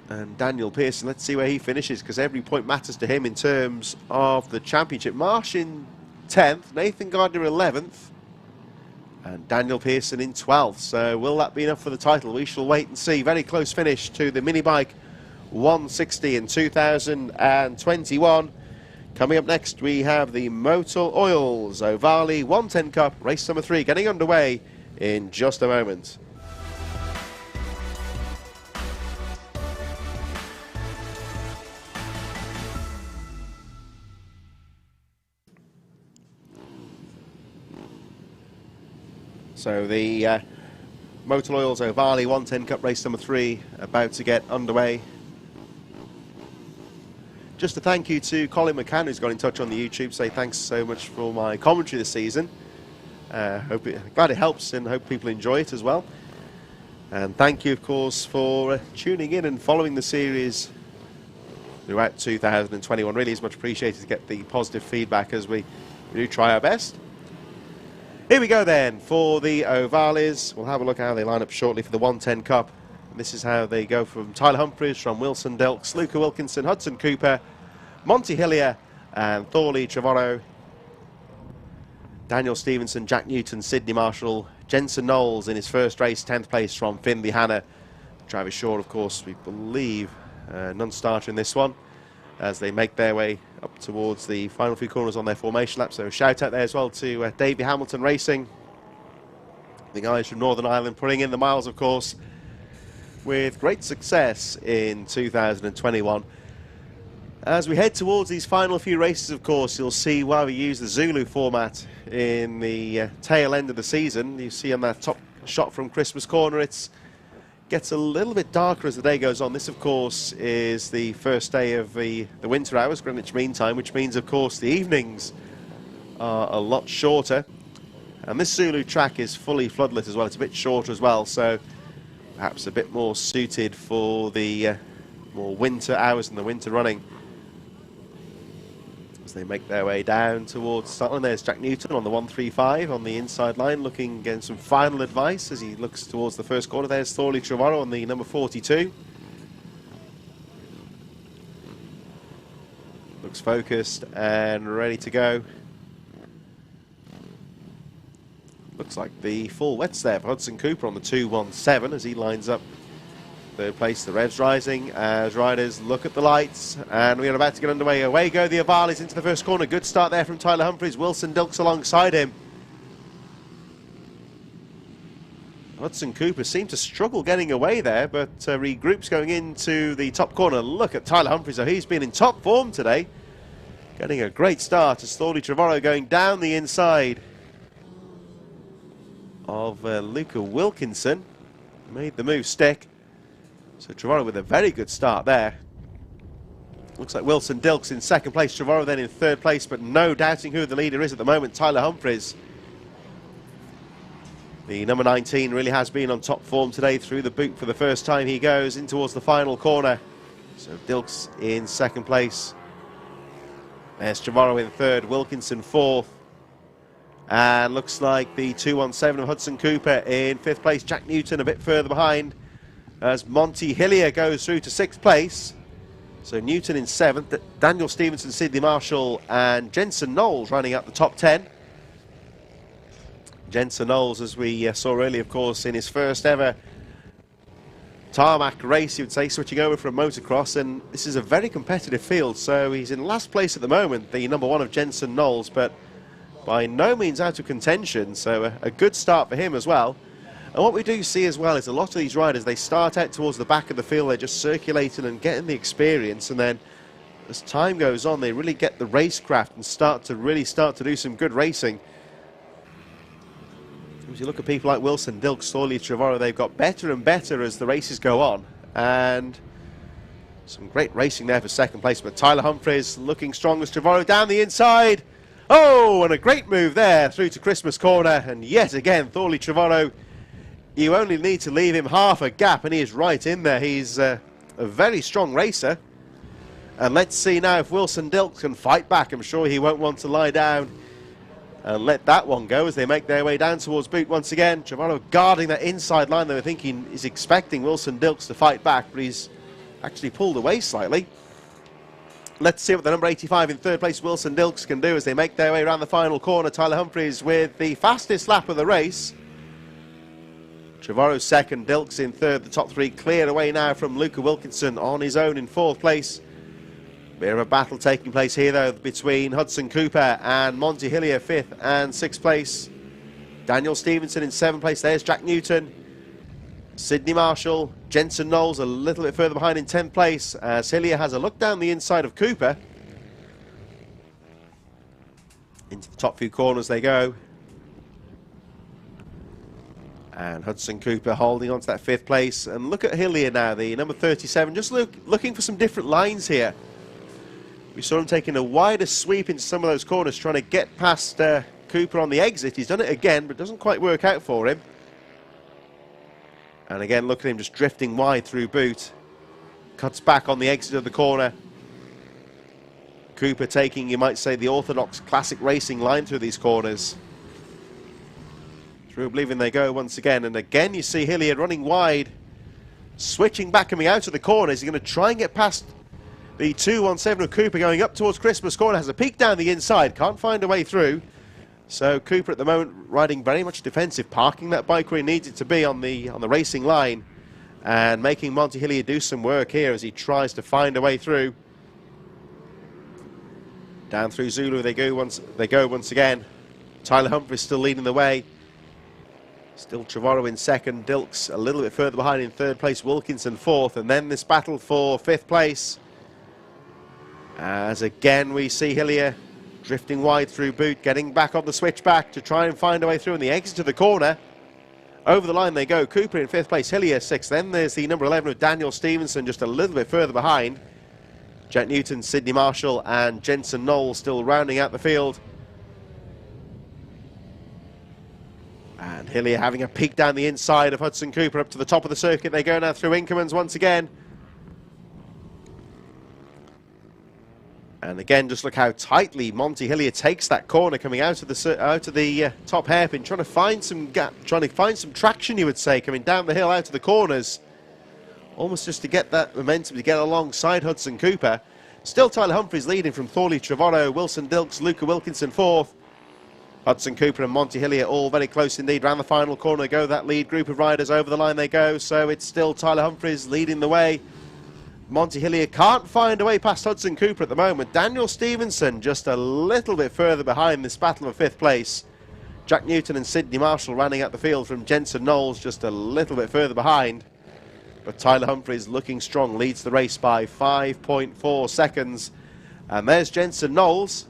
And Daniel Pearson, let's see where he finishes, because every point matters to him in terms of the championship. Marsh in 10th, Nathan Gardner 11th, and Daniel Pearson in 12th. So will that be enough for the title? We shall wait and see. Very close finish to the mini bike 160 in 2021. Coming up next, we have the Motor Oils Ovale 110 Cup, race number 3, getting underway in just a moment. So the Motor Oils Ovale 110 Cup race number 3 about to get underway. Just a thank you to Colin McCann, who's got in touch on the YouTube, say thanks so much for my commentary this season. Glad it helps and hope people enjoy it as well. And thank you, of course, for tuning in and following the series throughout 2021. Really is much appreciated to get the positive feedback as we do try our best. Here we go then for the Ovales. We'll have a look at how they line up shortly for the 110 Cup. And this is how they go from Tyler Humphries, from Wilson Dilks, Luca Wilkinson, Hudson Cooper, Monty Hillier and Thorley Trevorrow, Daniel Stevenson, Jack Newton, Sydney Marshall, Jensen Knowles in his first race, 10th place from Finley Hanna. Travis Shaw, of course, we believe, non-starter in this one, as they make their way up towards the final few corners on their formation lap. So shout out there as well to Davey Hamilton Racing, the guys from Northern Ireland, putting in the miles, of course, with great success in 2021. As we head towards these final few races, of course, you'll see why we use the Zulu format in the tail end of the season. You see on that top shot from Christmas Corner, it gets a little bit darker as the day goes on. This, of course, is the first day of the winter hours, Greenwich Mean Time, which means, of course, the evenings are a lot shorter. And this Zulu track is fully floodlit as well. It's a bit shorter as well, so perhaps a bit more suited for the more winter hours and the winter running. As they make their way down towards Scotland, there's Jack Newton on the 135 on the inside line, looking again some final advice as he looks towards the first corner. There's Thorley Trevorrow on the number 42. Looks focused and ready to go. Looks like the full wets there for Hudson Cooper on the 217 as he lines up third place. The revs rising as riders look at the lights, and we are about to get underway. Away go the Ovales into the first corner. Good start there from Tyler Humphries. Wilson Dilks alongside him. Hudson Cooper seemed to struggle getting away there, but regroups going into the top corner. Look at Tyler Humphries. So he's been in top form today, getting a great start as Thorley Trevorrow going down the inside of Luca Wilkinson. Made the move stick. So Trevorrow with a very good start there. Looks like Wilson Dilks in second place, Trevorrow then in third place, but no doubting who the leader is at the moment, Tyler Humphries. The number 19 really has been on top form today, through the boot for the first time. He goes in towards the final corner. So Dilks in second place. There's Trevorrow in third, Wilkinson fourth. And looks like the 217 of Hudson Cooper in fifth place. Jack Newton a bit further behind as Monty Hillier goes through to sixth place. So Newton in seventh, Daniel Stevenson, Sydney Marshall and Jensen Knowles running out the top 10. Jensen Knowles, as we saw earlier, of course, in his first ever tarmac race, you would say, switching over from motocross, and this is a very competitive field. So he's in last place at the moment, the number 1 of Jensen Knowles, but by no means out of contention, so a good start for him as well. And what we do see as well is a lot of these riders, they start out towards the back of the field, they're just circulating and getting the experience, and then as time goes on, they really get the racecraft and start to do some good racing. As you look at people like Wilson Dilks, Thorley Trevorrow, they've got better and better as the races go on, and some great racing there for second place. But Tyler Humphries looking strong as Trevorrow down the inside. Oh, and a great move there through to Christmas Corner, and yet again Thorley Trevorrow, you only need to leave him half a gap and he is right in there. He's a very strong racer. And let's see now if Wilson Dilks can fight back. I'm sure he won't want to lie down and let that one go as they make their way down towards boot once again. Trevorrow guarding that inside line. They were thinking he's expecting Wilson Dilks to fight back, but he's actually pulled away slightly. Let's see what the number 85 in third place, Wilson Dilks, can do as they make their way around the final corner. Tyler Humphries with the fastest lap of the race. Trevorrow second, Dilks in third. The top three cleared away now from Luca Wilkinson on his own in fourth place. Bit of a battle taking place here though between Hudson Cooper and Monty Hillier, fifth and sixth place. Daniel Stevenson in 7th place. There's Jack Newton. Sydney Marshall, Jensen Knowles a little bit further behind in 10th place, as Hillier has a look down the inside of Cooper. Into the top few corners they go. And Hudson Cooper holding on to that 5th place. And look at Hillier now, the number 37, just looking for some different lines here. We saw him taking a wider sweep into some of those corners, trying to get past Cooper on the exit. He's done it again, but doesn't quite work out for him. And again, look at him just drifting wide through boot. Cuts back on the exit of the corner. Cooper taking, you might say, the orthodox classic racing line through these corners. Through oblivion they go once again. And again, you see Hillier running wide. Switching back, coming out of the corners. He's going to try and get past the 217 of Cooper going up towards Christmas Corner. Has a peek down the inside. Can't find a way through. So Cooper at the moment riding very much defensive, parking that bike where he needs it to be on the racing line, and making Monty Hillier do some work here as he tries to find a way through. Down through Zulu they go once again. Tyler Humphries still leading the way. Still Trevorrow in 2nd, Dilks a little bit further behind in 3rd place, Wilkinson 4th, and then this battle for 5th place. As again we see Hillier drifting wide through boot, getting back on the switchback to try and find a way through in the exit of the corner. Over the line they go. Cooper in 5th place, Hillier 6th. Then there's the number 11 of Daniel Stevenson just a little bit further behind. Jack Newton, Sydney Marshall and Jensen Knowles still rounding out the field. And Hillier having a peek down the inside of Hudson Cooper up to the top of the circuit. They go now through Inkermans once again. And again, just look how tightly Monty Hillier takes that corner coming out of the top hairpin, trying to find some gap, trying to find some traction, you would say, coming down the hill out of the corners, almost just to get that momentum to get alongside Hudson Cooper. Still Tyler Humphries leading from Thorley, Trevorrow, Wilson Dilks, Luca Wilkinson 4th. Hudson Cooper and Monty Hillier all very close indeed. Round the final corner they go, that lead group of riders over the line they go. So it's still Tyler Humphries leading the way. Monty Hillier can't find a way past Hudson Cooper at the moment. Daniel Stevenson just a little bit further behind this battle for 5th place. Jack Newton and Sydney Marshall running out the field from Jensen Knowles just a little bit further behind. But Tyler Humphries looking strong, leads the race by 5.4 seconds. And there's Jensen Knowles.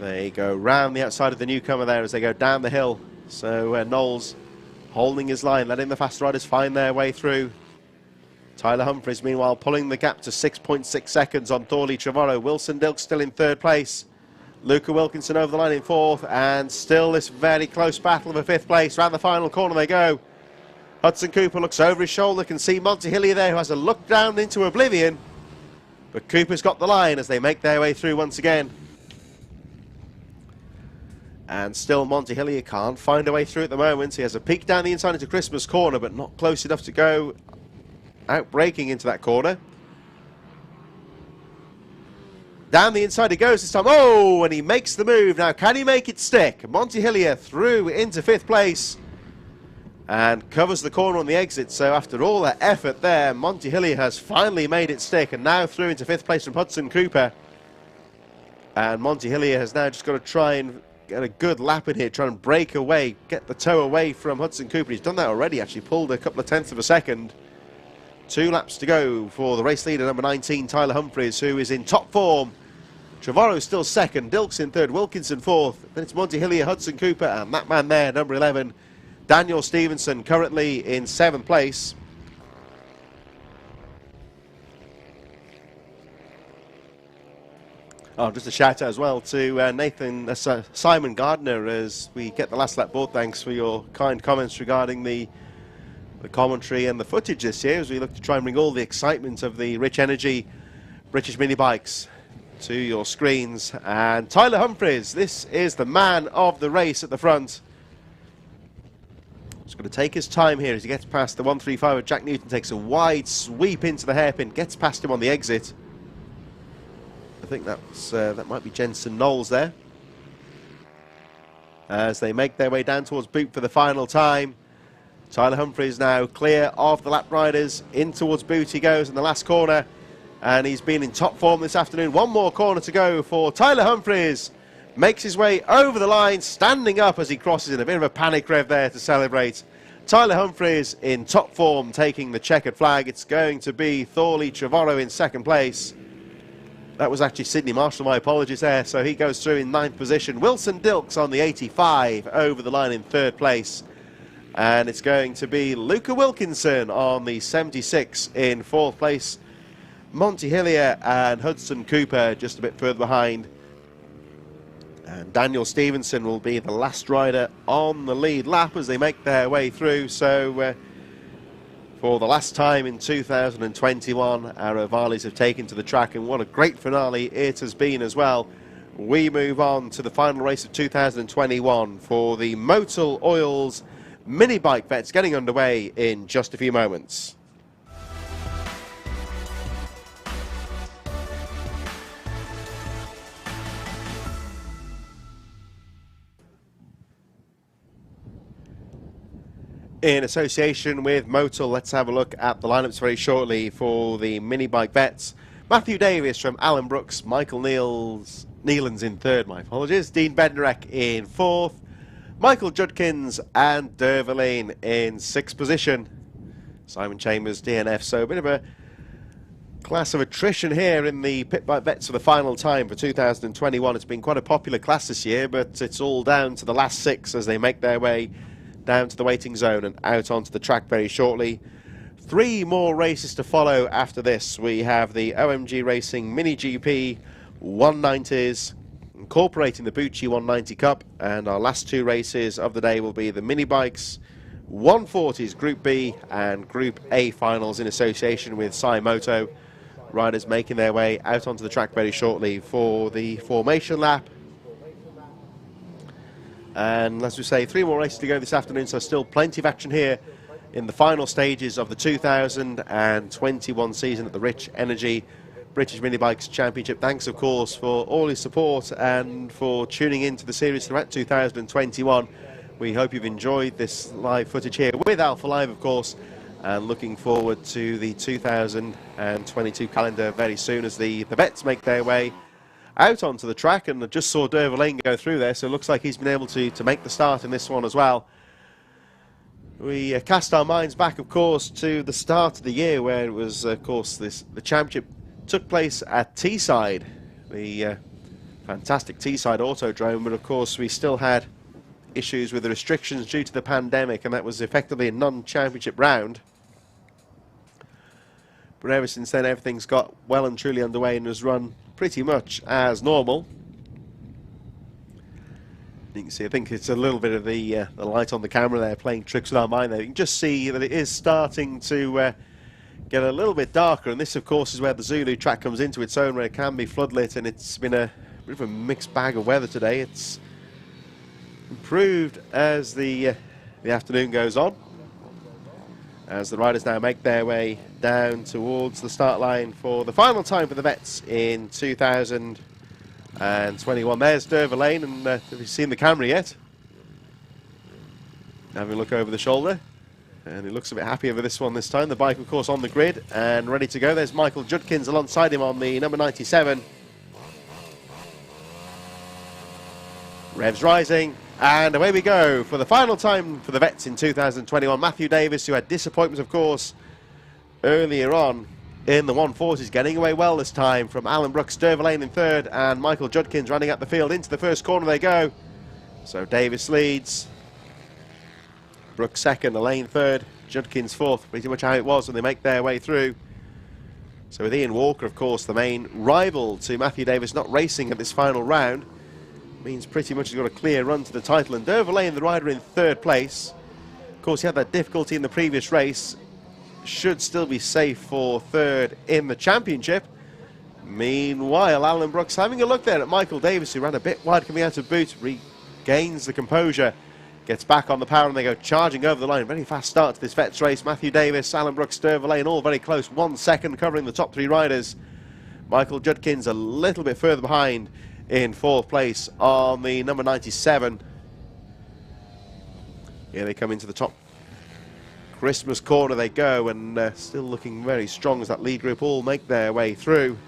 They go round the outside of the newcomer there as they go down the hill. So Knowles holding his line, letting the fast riders find their way through. Tyler Humphries, meanwhile, pulling the gap to 6.6 seconds on Thorley Trevorrow. Wilson Dilks still in 3rd place. Luca Wilkinson over the line in 4th. And still this very close battle for 5th place. Round the final corner they go. Hudson Cooper looks over his shoulder, can see Monty Hillier there, who has a look down into oblivion. But Cooper's got the line as they make their way through once again. And still Monty Hillier can't find a way through at the moment. He has a peek down the inside into Christmas Corner, but not close enough to go out braking into that corner. Down the inside he goes this time. Oh, and he makes the move. Now, can he make it stick? Monty Hillier through into 5th place and covers the corner on the exit. So after all that effort there, Monty Hillier has finally made it stick and now through into 5th place from Hudson Cooper. And Monty Hillier has now just got to try and get a good lap in here, try and break away, get the toe away from Hudson Cooper. He's done that already, actually pulled a couple of tenths of a second. 2 laps to go for the race leader, number 19, Tyler Humphries, who is in top form. Trevorrow still 2nd, Dilks in 3rd, Wilkinson 4th. Then it's Monty Hillier, Hudson Cooper, and that man there, number 11, Daniel Stevenson, currently in 7th place. Oh, just a shout out as well to Simon Gardner as we get the last lap board. Thanks for your kind comments regarding the commentary and the footage this year as we look to try and bring all the excitement of the Rich Energy British mini bikes to your screens. And Tyler Humphries, this is the man of the race at the front. He's going to take his time here as he gets past the 135 of Jack Newton, takes a wide sweep into the hairpin, gets past him on the exit. I think that might be Jensen Knowles there. As they make their way down towards boot for the final time. Tyler Humphries now clear of the lap riders. In towards boot he goes in the last corner. And he's been in top form this afternoon. One more corner to go for Tyler Humphries. makes his way over the line, standing up as he crosses in a bit of a panic rev there to celebrate. Tyler Humphries in top form, taking the checkered flag. It's going to be Thorley Trevorrow in second place. That was actually Sydney Marshall, my apologies there. So he goes through in 9th position. Wilson Dilks on the 85 over the line in 3rd place. And it's going to be Luca Wilkinson on the 76 in 4th place. Monty Hillier and Hudson Cooper just a bit further behind. And Daniel Stevenson will be the last rider on the lead lap as they make their way through. So for the last time in 2021, our Ovalis have taken to the track, and what a great finale it has been as well. We move on to the final race of 2021 for the Motul Oils Mini Bike Vets, getting underway in just a few moments. In association with Motul, let's have a look at the lineups very shortly for the Mini Bike Vets. Matthew Davis from Alan Brooks, Michael Neal's in 3rd, my apologies. Dean Bednarek in 4th. Michael Judkins and Dervalane in 6th position. Simon Chambers, DNF. So a bit of a class of attrition here in the Pit Bike Vets for the final time for 2021. It's been quite a popular class this year, but it's all down to the last 6 as they make their way down to the waiting zone and out onto the track very shortly. 3 more races to follow after this. We have the OMG Racing Mini GP 190s, incorporating the Bucci 190 Cup, and our last 2 races of the day will be the Mini Bikes 140s Group B and Group A finals in association with Moto. Riders making their way out onto the track very shortly for the formation lap. And as we say, 3 more races to go this afternoon, so still plenty of action here in the final stages of the 2021 season at the Rich Energy British Mini Bikes Championship. Thanks, of course, for all your support and for tuning in to the series throughout 2021. We hope you've enjoyed this live footage here with Alpha Live, of course, and looking forward to the 2022 calendar very soon as the vets make their way out onto the track. And I just saw Dervalane go through there, so it looks like he's been able to make the start in this one as well. We cast our minds back, of course, to the start of the year where it was, of course, the championship took place at Teesside, the fantastic Teesside Autodrome, but of course we still had issues with the restrictions due to the pandemic, and that was effectively a non-championship round. But ever since then, everything's got well and truly underway and has run pretty much as normal. You can see, I think it's a little bit of the light on the camera there playing tricks with our mind there. You can just see that it is starting to get a little bit darker, and this, of course, is where the Zulu track comes into its own, where it can be floodlit, and it's been a bit of a mixed bag of weather today. It's improved as the afternoon goes on, as the riders now make their way down towards the start line for the final time for the vets in 2021. There's Dervalane, and have you seen the camera yet? Having a look over the shoulder. And he looks a bit happier with this one this time. The bike, of course, on the grid and ready to go. There's Michael Judkins alongside him on the number 97. Revs rising, and away we go for the final time for the vets in 2021. Matthew Davis, who had disappointments, of course, earlier on in the 140s, getting away well this time from Alan Brooks. Dervalane in 3rd, and Michael Judkins running out the field. Into the first corner they go. So Davis leads. Brooks 2nd, Elaine 3rd, Judkins 4th, pretty much how it was when they make their way through. So with Ian Walker, of course, the main rival to Matthew Davis, not racing at this final round, means pretty much he's got a clear run to the title. And Dervalane, the rider, in 3rd place. Of course, he had that difficulty in the previous race, should still be safe for 3rd in the championship. Meanwhile, Alan Brooks having a look there at Michael Davis, who ran a bit wide coming out of boot, regains the composure, gets back on the power, and they go charging over the line. Very fast start to this vets race. Matthew Davis, Alan Brooks, Dervalane, all very close. 1 second covering the top 3 riders. Michael Judkins a little bit further behind in 4th place on the number 97. Here they come into the top Christmas corner they go, and still looking very strong as that lead group all make their way through.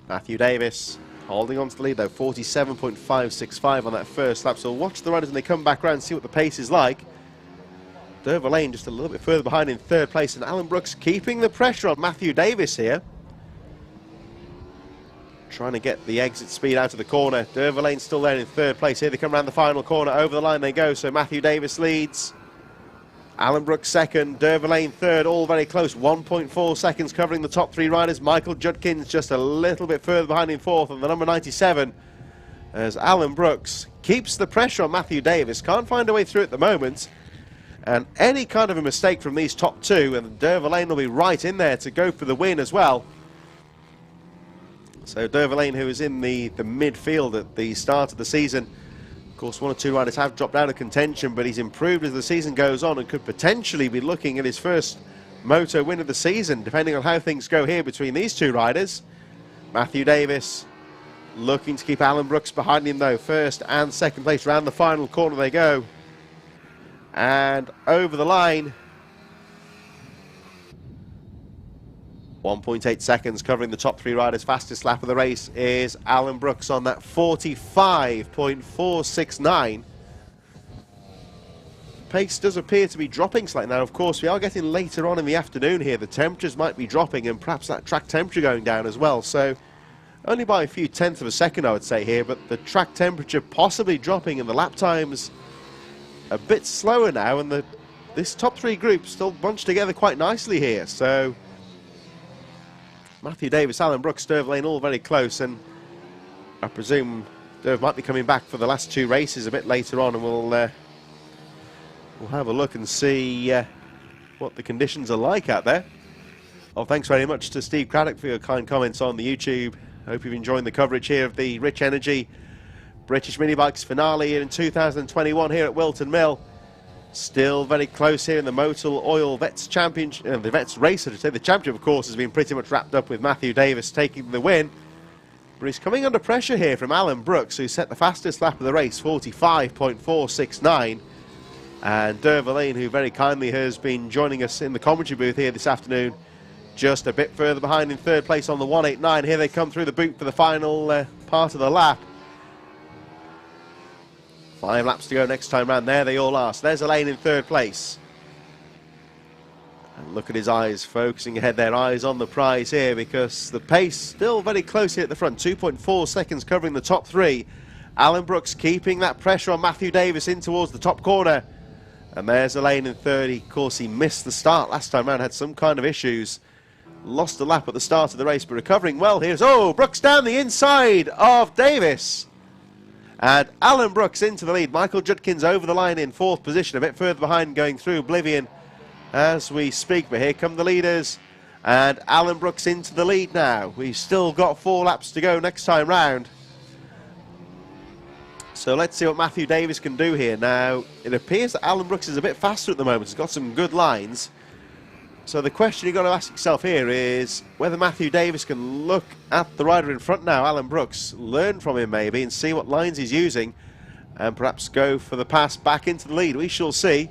Matthew Davis Holding on to the lead though, 47.565 on that first lap. So we'll watch the riders when they come back around and see what the pace is like. Dover Lane just a little bit further behind in third place, and Alan Brooks keeping the pressure on Matthew Davis here. Trying to get the exit speed out of the corner. Dover Lane still there in third place. Here they come around the final corner. Over the line they go. So Matthew Davis leads. Alan Brooks second. Dover Lane third. All very close. 1.4 seconds covering the top three riders. Michael Judkins just a little bit further behind in fourth on the number 97. As Alan Brooks keeps the pressure on Matthew Davis. Can't find a way through at the moment. And any kind of a mistake from these top two, and Dover Lane will be right in there to go for the win as well. So Dover Lane, who was in the midfield at the start of the season, of course one or two riders have dropped out of contention, but he's improved as the season goes on and could potentially be looking at his first moto win of the season, depending on how things go here between these two riders. Matthew Davis looking to keep Alan Brooks behind him though. First and second place round the final corner they go. And over the line, 1.8 seconds covering the top three riders. Fastest lap of the race is Alan Brooks on that 45.469. Pace does appear to be dropping slightly now. Of course, we are getting later on in the afternoon here. The temperatures might be dropping and perhaps that track temperature going down as well. So only by a few tenths of a second, I would say here, but the track temperature possibly dropping and the lap times a bit slower now, and this top three group still bunched together quite nicely here. So Matthew Davis, Alan Brooks, Dover Lane all very close, and I presume Dover might be coming back for the last two races a bit later on, and we'll have a look and see what the conditions are like out there. Well, thanks very much to Steve Craddock for your kind comments on the YouTube. Hope you've enjoyed the coverage here of the Rich Energy British Mini Bikes finale in 2021 here at Whilton Mill. Still very close here in the Motor Oil Vets Championship, the Vets race, I should say. The championship, of course, has been pretty much wrapped up with Matthew Davis taking the win. But he's coming under pressure here from Alan Brooks, who set the fastest lap of the race, 45.469. And Dover Lane, who very kindly has been joining us in the commentary booth here this afternoon, just a bit further behind in third place on the 189. Here they come through the boot for the final part of the lap. 5 laps to go next time round. There they all are. So there's Elaine in third place. And look at his eyes, focusing ahead, their eyes on the prize here, because the pace still very close here at the front. 2.4 seconds covering the top three. Alan Brooks keeping that pressure on Matthew Davis in towards the top corner. And there's Elaine in third. Of course, he missed the start last time round, had some kind of issues. Lost a lap at the start of the race, but recovering well here. Oh, Brooks down the inside of Davis. And Alan Brooks into the lead. Michael Judkins over the line in fourth position, a bit further behind, going through oblivion as we speak. But here come the leaders, and Alan Brooks into the lead now. We've still got 4 laps to go next time round. So let's see what Matthew Davis can do here. Now, it appears that Alan Brooks is a bit faster at the moment. He's got some good lines. So the question you've got to ask yourself here is whether Matthew Davis can look at the rider in front now, Alan Brooks, learn from him maybe and see what lines he's using and perhaps go for the pass back into the lead. We shall see,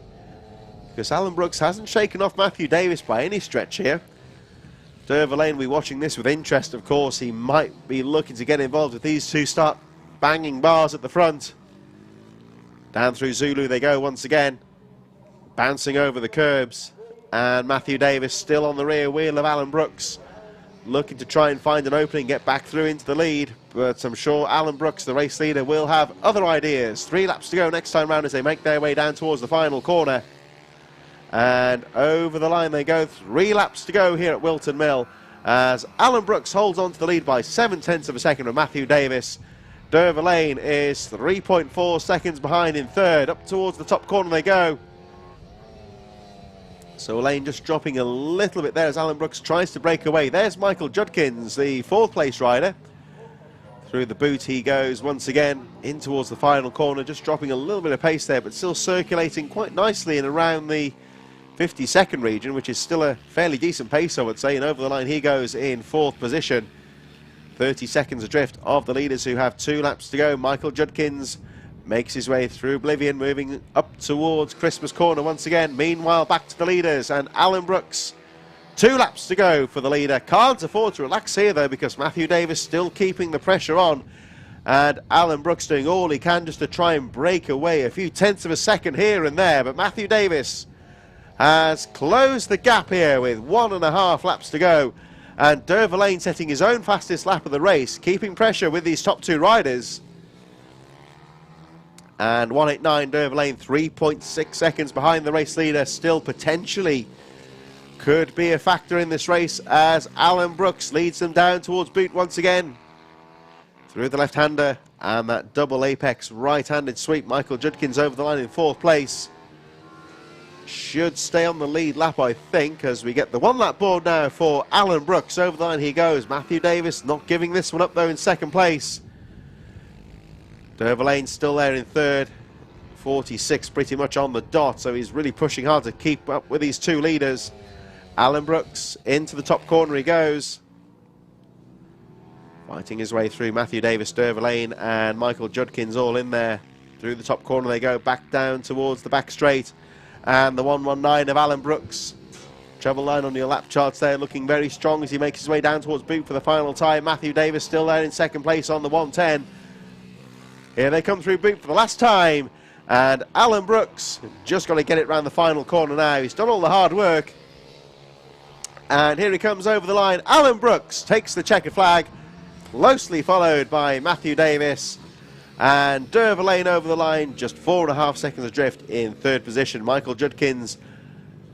because Alan Brooks hasn't shaken off Matthew Davis by any stretch here. Dover Lane will be watching this with interest, of course. He might be looking to get involved if these two start banging bars at the front. Down through Zulu they go once again, bouncing over the curbs. And Matthew Davis still on the rear wheel of Alan Brooks, looking to try and find an opening, get back through into the lead. But I'm sure Alan Brooks, the race leader, will have other ideas. 3 laps to go next time round as they make their way down towards the final corner. And over the line they go. 3 laps to go here at Whilton Mill, as Alan Brooks holds on to the lead by 7/10 of a second of Matthew Davis. Dover Lane is 3.4 seconds behind in third. Up towards the top corner they go. So Lane just dropping a little bit there as Alan Brooks tries to break away. There's Michael Judkins, the 4th place rider. Through the boot he goes once again in towards the final corner, just dropping a little bit of pace there, but still circulating quite nicely in around the 52nd region, which is still a fairly decent pace, I would say. And over the line he goes in 4th position. 30 seconds adrift of the leaders who have 2 laps to go. Michael Judkins makes his way through oblivion, moving up towards Christmas corner once again. Meanwhile, back to the leaders, and Alan Brooks 2 laps to go for the leader. Can't afford to relax here though, because Matthew Davis still keeping the pressure on. And Alan Brooks doing all he can just to try and break away a few tenths of a second here and there. But Matthew Davis has closed the gap here with 1.5 laps to go. And Dervalane setting his own fastest lap of the race, keeping pressure with these top 2 riders. And 189 Dervalane, 3.6 seconds behind the race leader, still potentially could be a factor in this race as Alan Brooks leads them down towards boot once again. Through the left-hander and that double apex right-handed sweep. Michael Judkins over the line in 4th place. Should stay on the lead lap, I think, as we get the 1 lap board now for Alan Brooks. Over the line he goes. Matthew Davis not giving this one up though in 2nd place. Dervalane still there in 3rd. 46 pretty much on the dot, so he's really pushing hard to keep up with these 2 leaders. Alan Brooks into the top corner he goes. Fighting his way through Matthew Davis, Dervalane and Michael Judkins all in there. Through the top corner they go, back down towards the back straight. And the 119 of Alan Brooks. Treble line on your lap charts there, looking very strong as he makes his way down towards boot for the final time. Matthew Davis still there in 2nd place on the 110. Here they come through boot for the last time. And Alan Brooks just got to get it round the final corner now. He's done all the hard work. And here he comes over the line. Alan Brooks takes the checkered flag, closely followed by Matthew Davis. And Dervalane over the line, just 4.5 seconds adrift in 3rd position. Michael Judkins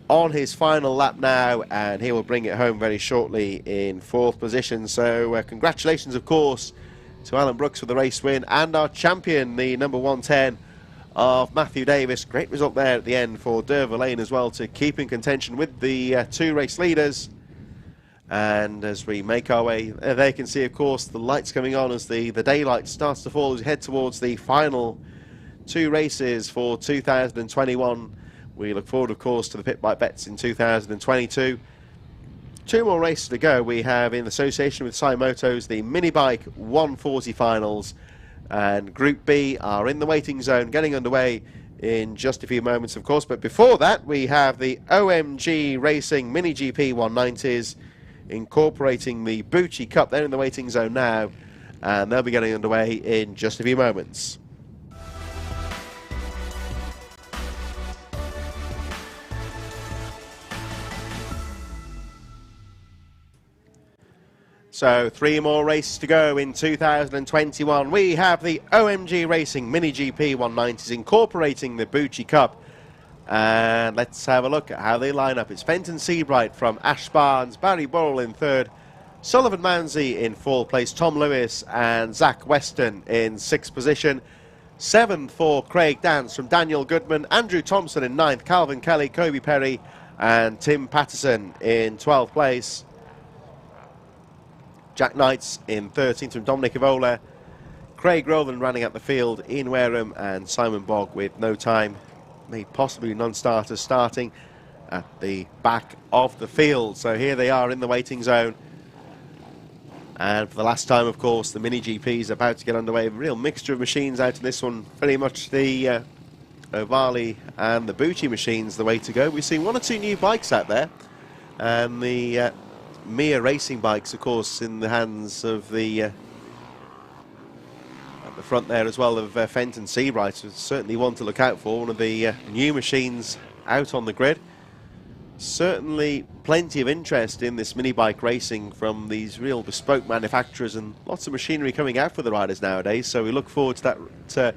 on his final lap now, and he will bring it home very shortly in 4th position. So congratulations, of course, to Alan Brooks for the race win, and our champion, the number 110 of Matthew Davis. Great result there at the end for Dervalane as well, to keep in contention with the 2 race leaders. And as we make our way, there you can see, of course, the lights coming on as the daylight starts to fall as we head towards the final 2 races for 2021. We look forward, of course, to the Pit Bike Bets in 2022. 2 more races to go. We have, in association with Motos, the Mini Bike 140 finals. And Group B are in the waiting zone, getting underway in just a few moments, of course. But before that, we have the OMG Racing Mini GP 190s, incorporating the Bucci Cup. They're in the waiting zone now, and they'll be getting underway in just a few moments. So 3 more races to go in 2021. We have the OMG Racing Mini GP 190s incorporating the Bucci Cup. And let's have a look at how they line up. It's Fenton Seabright from Ash Barnes, Barry Burrell in 3rd, Sullivan Mounsey in 4th place, Tom Lewis and Zach Weston in 6th position. 7th for Craig Dance from Daniel Goodman, Andrew Thompson in 9th, Calvin Kelly, Kobe Perry and Tim Patterson in 12th place. Jack Knights in 13th from Dominic Evola, Craig Rowland running out the field, Ian Wareham and Simon Bogg with no time, may possibly non-starters starting at the back of the field. So here they are in the waiting zone. And for the last time, of course, the Mini GP is about to get underway. A real mixture of machines out in this one. Very much the Ovali and the Bucci machines the way to go. We've seen 1 or 2 new bikes out there. And the Mia racing bikes, of course, in the hands of the at the front there as well of Fenton Seabright. So certainly one to look out for. One of the new machines out on the grid. Certainly plenty of interest in this mini bike racing from these real bespoke manufacturers, and lots of machinery coming out for the riders nowadays. So we look forward to that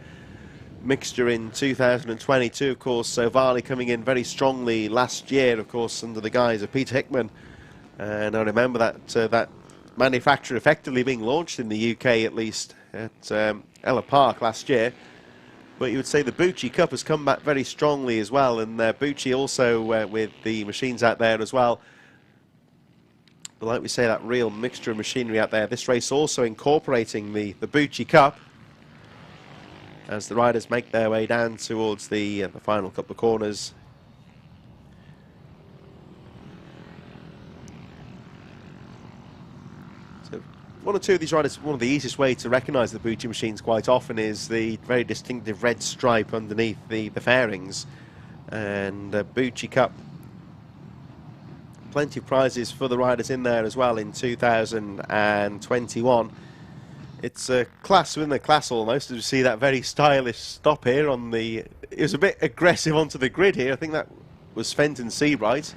mixture in 2022. Of course, Ovali coming in very strongly last year, of course, under the guise of Peter Hickman. And I remember that manufacturer effectively being launched in the UK, at least at Ella Park last year. But you would say the Bucci Cup has come back very strongly as well, and Bucci also with the machines out there as well. But like we say, that real mixture of machinery out there. This race also incorporating the Bucci Cup as the riders make their way down towards the final couple of corners. One or two of these riders, one of the easiest way to recognise the Bucci machines quite often is the very distinctive red stripe underneath the fairings. And Bucci Cup plenty of prizes for the riders in there as well in 2021. It's a class within the class almost, as we see that very stylish stop here on the... It was a bit aggressive onto the grid here. I think that was Fenton Seabright.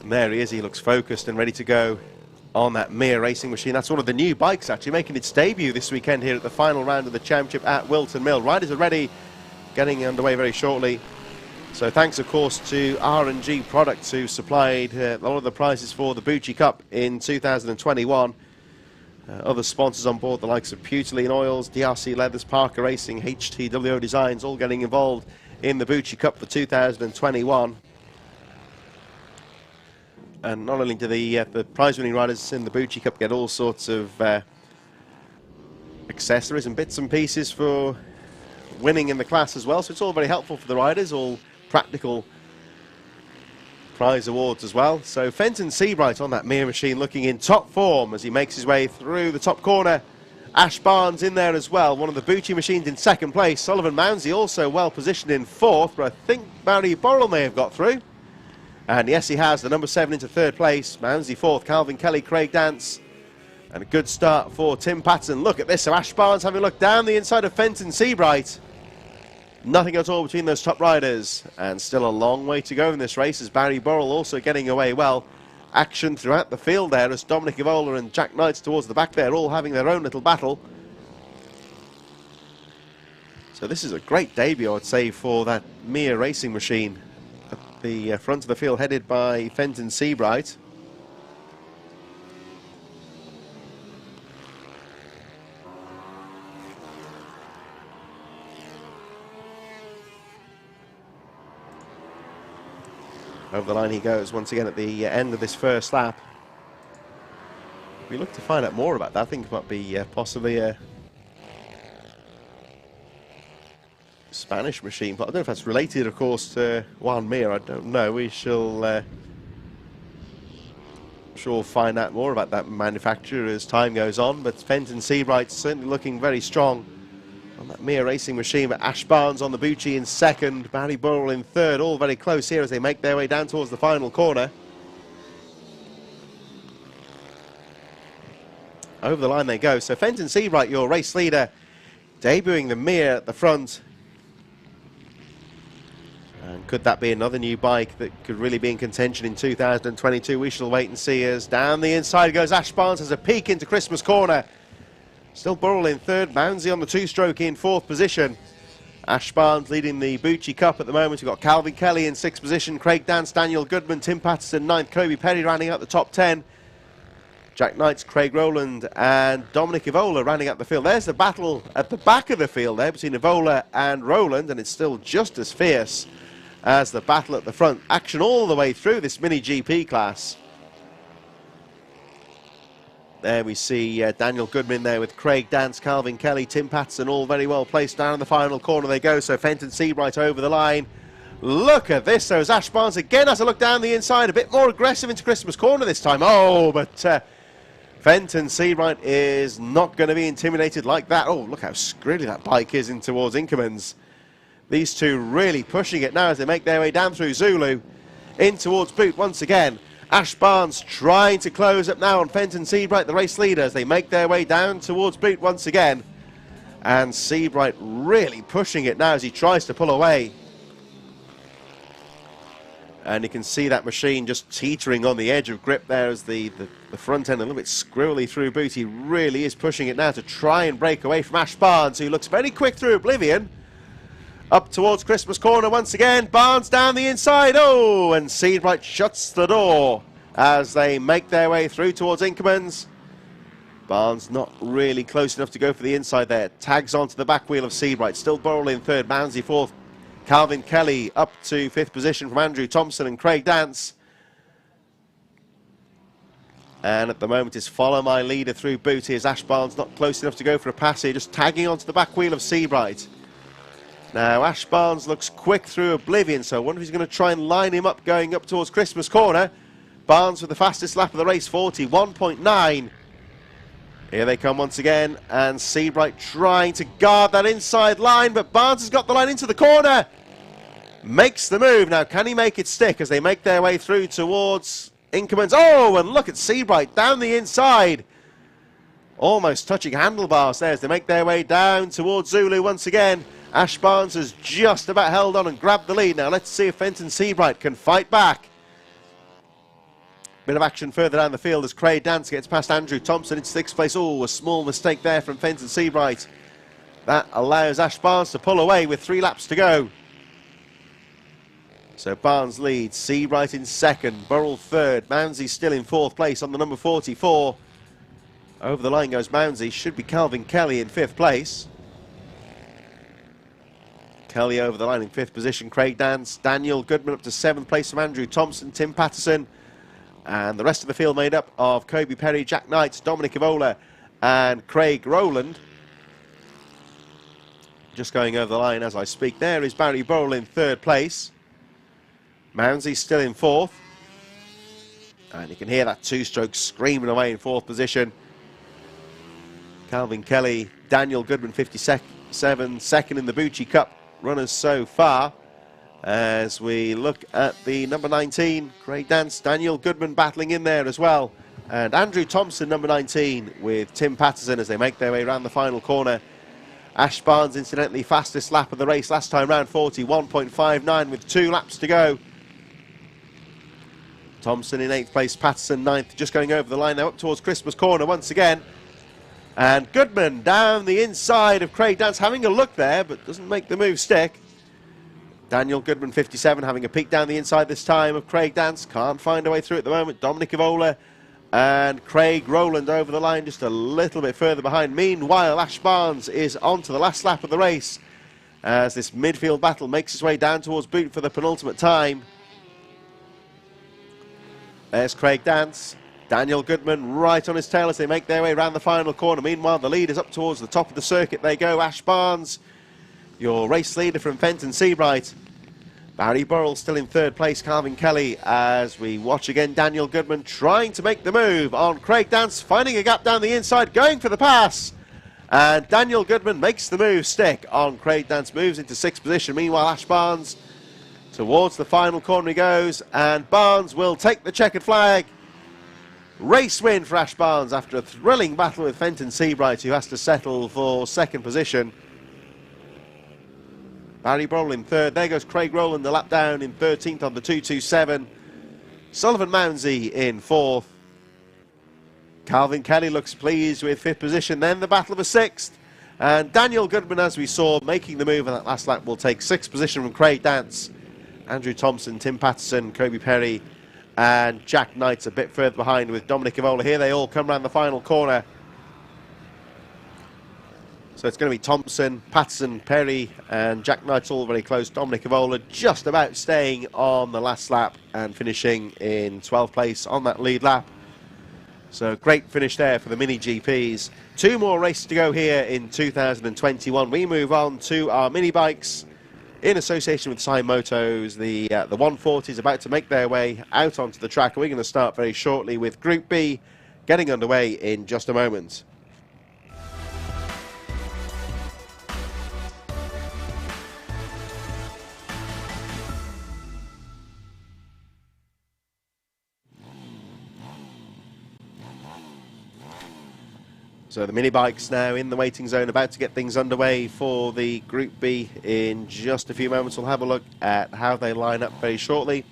And there he is, he looks focused and ready to go on that Mir racing machine. That's one of the new bikes actually making its debut this weekend here at the final round of the championship at Whilton Mill. Riders are ready, getting underway very shortly. So thanks of course to R&G Products, who supplied a lot of the prizes for the Bucci Cup in 2021. Other sponsors on board, the likes of Puteline Oils, DRC Leathers, Parker Racing, HTWO Designs, all getting involved in the Bucci Cup for 2021. And not only do the prize-winning riders in the Bucci Cup get all sorts of accessories and bits and pieces for winning in the class as well, so it's all very helpful for the riders, all practical prize awards as well. So Fenton Seabright on that Mir machine looking in top form as he makes his way through the top corner. Ash Barnes in there as well, one of the Bucci machines in second place. Sullivan Mounsey also well positioned in fourth, but I think Barry Borrell may have got through. And yes, he has, the number 7 into third place. Mounsey fourth, Calvin Kelly, Craig Dance. And a good start for Tim Patton. Look at this, so Ash Barnes having a look down the inside of Fenton Seabright. Nothing at all between those top riders, and still a long way to go in this race as Barry Burrell also getting away well. Action throughout the field there as Dominic Evola and Jack Knights towards the back there, all having their own little battle. So this is a great debut, I'd say, for that Mir racing machine at the front of the field, headed by Fenton Seabright. Over the line he goes once again at the end of this first lap. We look to find out more about that. I think it might be possibly a Spanish machine, but I don't know if that's related, of course, to Juan Mir. I don't know. We shall sure find out more about that manufacturer as time goes on. But Fenton Seabright certainly looking very strong on that Mir racing machine. But Ash Barnes on the Bucci in second, Barry Burrell in third, all very close here as they make their way down towards the final corner. Over the line they go. So Fenton Seabright, your race leader, debuting the Mir at the front. And could that be another new bike that could really be in contention in 2022? We shall wait and see as down the inside goes Ash Barnes, has a peek into Christmas corner. Still Burrell in third, Mounsey on the two-stroke in fourth position. Ash Barnes leading the Bucci Cup at the moment. We've got Calvin Kelly in sixth position, Craig Dance, Daniel Goodman, Tim Patterson ninth, Kobe Perry rounding out the top 10. Jack Knights, Craig Rowland and Dominic Evola rounding out the field. There's the battle at the back of the field there between Evola and Rowland, and it's still just as fierce as the battle at the front. Action all the way through this mini GP class. There we see Daniel Goodman there with Craig Dance, Calvin Kelly, Tim Patterson, all very well placed. Down in the final corner they go, so Fenton Seabright over the line. Look at this, so as Ash Barnes again has a look down the inside, a bit more aggressive into Christmas corner this time. Oh, but Fenton Seabright is not going to be intimidated like that. Oh, look how scrilly that bike is in towards Inkermans. These two really pushing it now as they make their way down through Zulu, in towards Boot once again. Ash Barnes trying to close up now on Fenton Seabright, the race leader, as they make their way down towards Boot once again. And Seabright really pushing it now as he tries to pull away. And you can see that machine just teetering on the edge of grip there as the front end a little bit squirrely through Boot. He really is pushing it now to try and break away from Ash Barnes, who looks very quick through Oblivion. Up towards Christmas corner once again. Barnes down the inside. Oh, and Seabright shuts the door as they make their way through towards Inkermans. Barnes not really close enough to go for the inside there. Tags onto the back wheel of Seabright. Still Burrell in third. Mounsey fourth. Calvin Kelly up to fifth position from Andrew Thompson and Craig Dance. And at the moment is follow my leader through Booty as Ash Barnes not close enough to go for a pass here. Just tagging onto the back wheel of Seabright. Now, Ash Barnes looks quick through Oblivion, so I wonder if he's going to try and line him up going up towards Christmas corner. Barnes with the fastest lap of the race, 41.9. Here they come once again, and Seabright trying to guard that inside line, but Barnes has got the line into the corner. makes the move. Now, can he make it stick as they make their way through towards Inkerman's? Oh, and look at Seabright down the inside. Almost touching handlebars there as they make their way down towards Zulu once again. Ash Barnes has just about held on and grabbed the lead. Now, let's see if Fenton Seabright can fight back. Bit of action further down the field as Craig Dance gets past Andrew Thompson in 6th place. Oh, a small mistake there from Fenton Seabright. That allows Ash Barnes to pull away with 3 laps to go. So Barnes leads, Seabright in 2nd, Burrell 3rd, Mounsey still in 4th place on the number 44. Over the line goes Mounsey, should be Calvin Kelly in 5th place. Kelly over the line in 5th position, Craig Dance, Daniel Goodman up to 7th place from Andrew Thompson, Tim Patterson. And the rest of the field made up of Kobe Perry, Jack Knight, Dominic Evola and Craig Rowland. Just going over the line as I speak. There is Barry Burrell in 3rd place. Mounsey still in 4th. And you can hear that 2-stroke screaming away in 4th position. Calvin Kelly, Daniel Goodman 57, 2nd in the Bucci Cup runners so far. As we look at the number 19, Craig Dance, Daniel Goodman battling in there as well. And Andrew Thompson, number 19, with Tim Patterson as they make their way around the final corner. Ash Barnes, incidentally, fastest lap of the race last time round, 41.59 with 2 laps to go. Thompson in 8th place, Patterson 9th, just going over the line now up towards Christmas Corner once again. And Goodman down the inside of Craig Dance, having a look there, but doesn't make the move stick. Daniel Goodman, 57, having a peek down the inside this time of Craig Dance. Can't find a way through at the moment. Dominic Evola and Craig Rowland over the line just a little bit further behind. Meanwhile, Ash Barnes is on to the last lap of the race as this midfield battle makes its way down towards Boot for the penultimate time. There's Craig Dance. Daniel Goodman right on his tail as they make their way around the final corner. Meanwhile, the lead is up towards the top of the circuit. They go. Ash Barnes, your race leader from Fenton Seabright. Barry Burrell still in 3rd place, Calvin Kelly, as we watch again Daniel Goodman trying to make the move on Craig Dance, finding a gap down the inside, going for the pass. And Daniel Goodman makes the move stick on Craig Dance, moves into 6th position. Meanwhile, Ash Barnes towards the final corner he goes, and Barnes will take the checkered flag. Race win for Ash Barnes after a thrilling battle with Fenton Seabright, who has to settle for 2nd position. Barry Burrell in 3rd. There goes Craig Rowland, the lap down in 13th on the 227. Sullivan Mounsey in 4th. Calvin Kelly looks pleased with 5th position. Then the battle of a 6th. And Daniel Goodman, as we saw, making the move on that last lap, will take 6th position from Craig Dance. Andrew Thompson, Tim Patterson, Kobe Perry and Jack Knight's a bit further behind with Dominic Evola. Here they all come around the final corner. So it's going to be Thompson, Patterson, Perry and Jack Knight's all very close. Dominic Evola just about staying on the last lap and finishing in 12th place on that lead lap. So great finish there for the Mini GPs. 2 more races to go here in 2021. We move on to our mini bikes in association with Sai Motos. The 140 is about to make their way out onto the track. We're going to start very shortly with Group B getting underway in just a moment. So the mini bikes now in the waiting zone, about to get things underway for the Group B in just a few moments. We'll have a look at how they line up very shortly.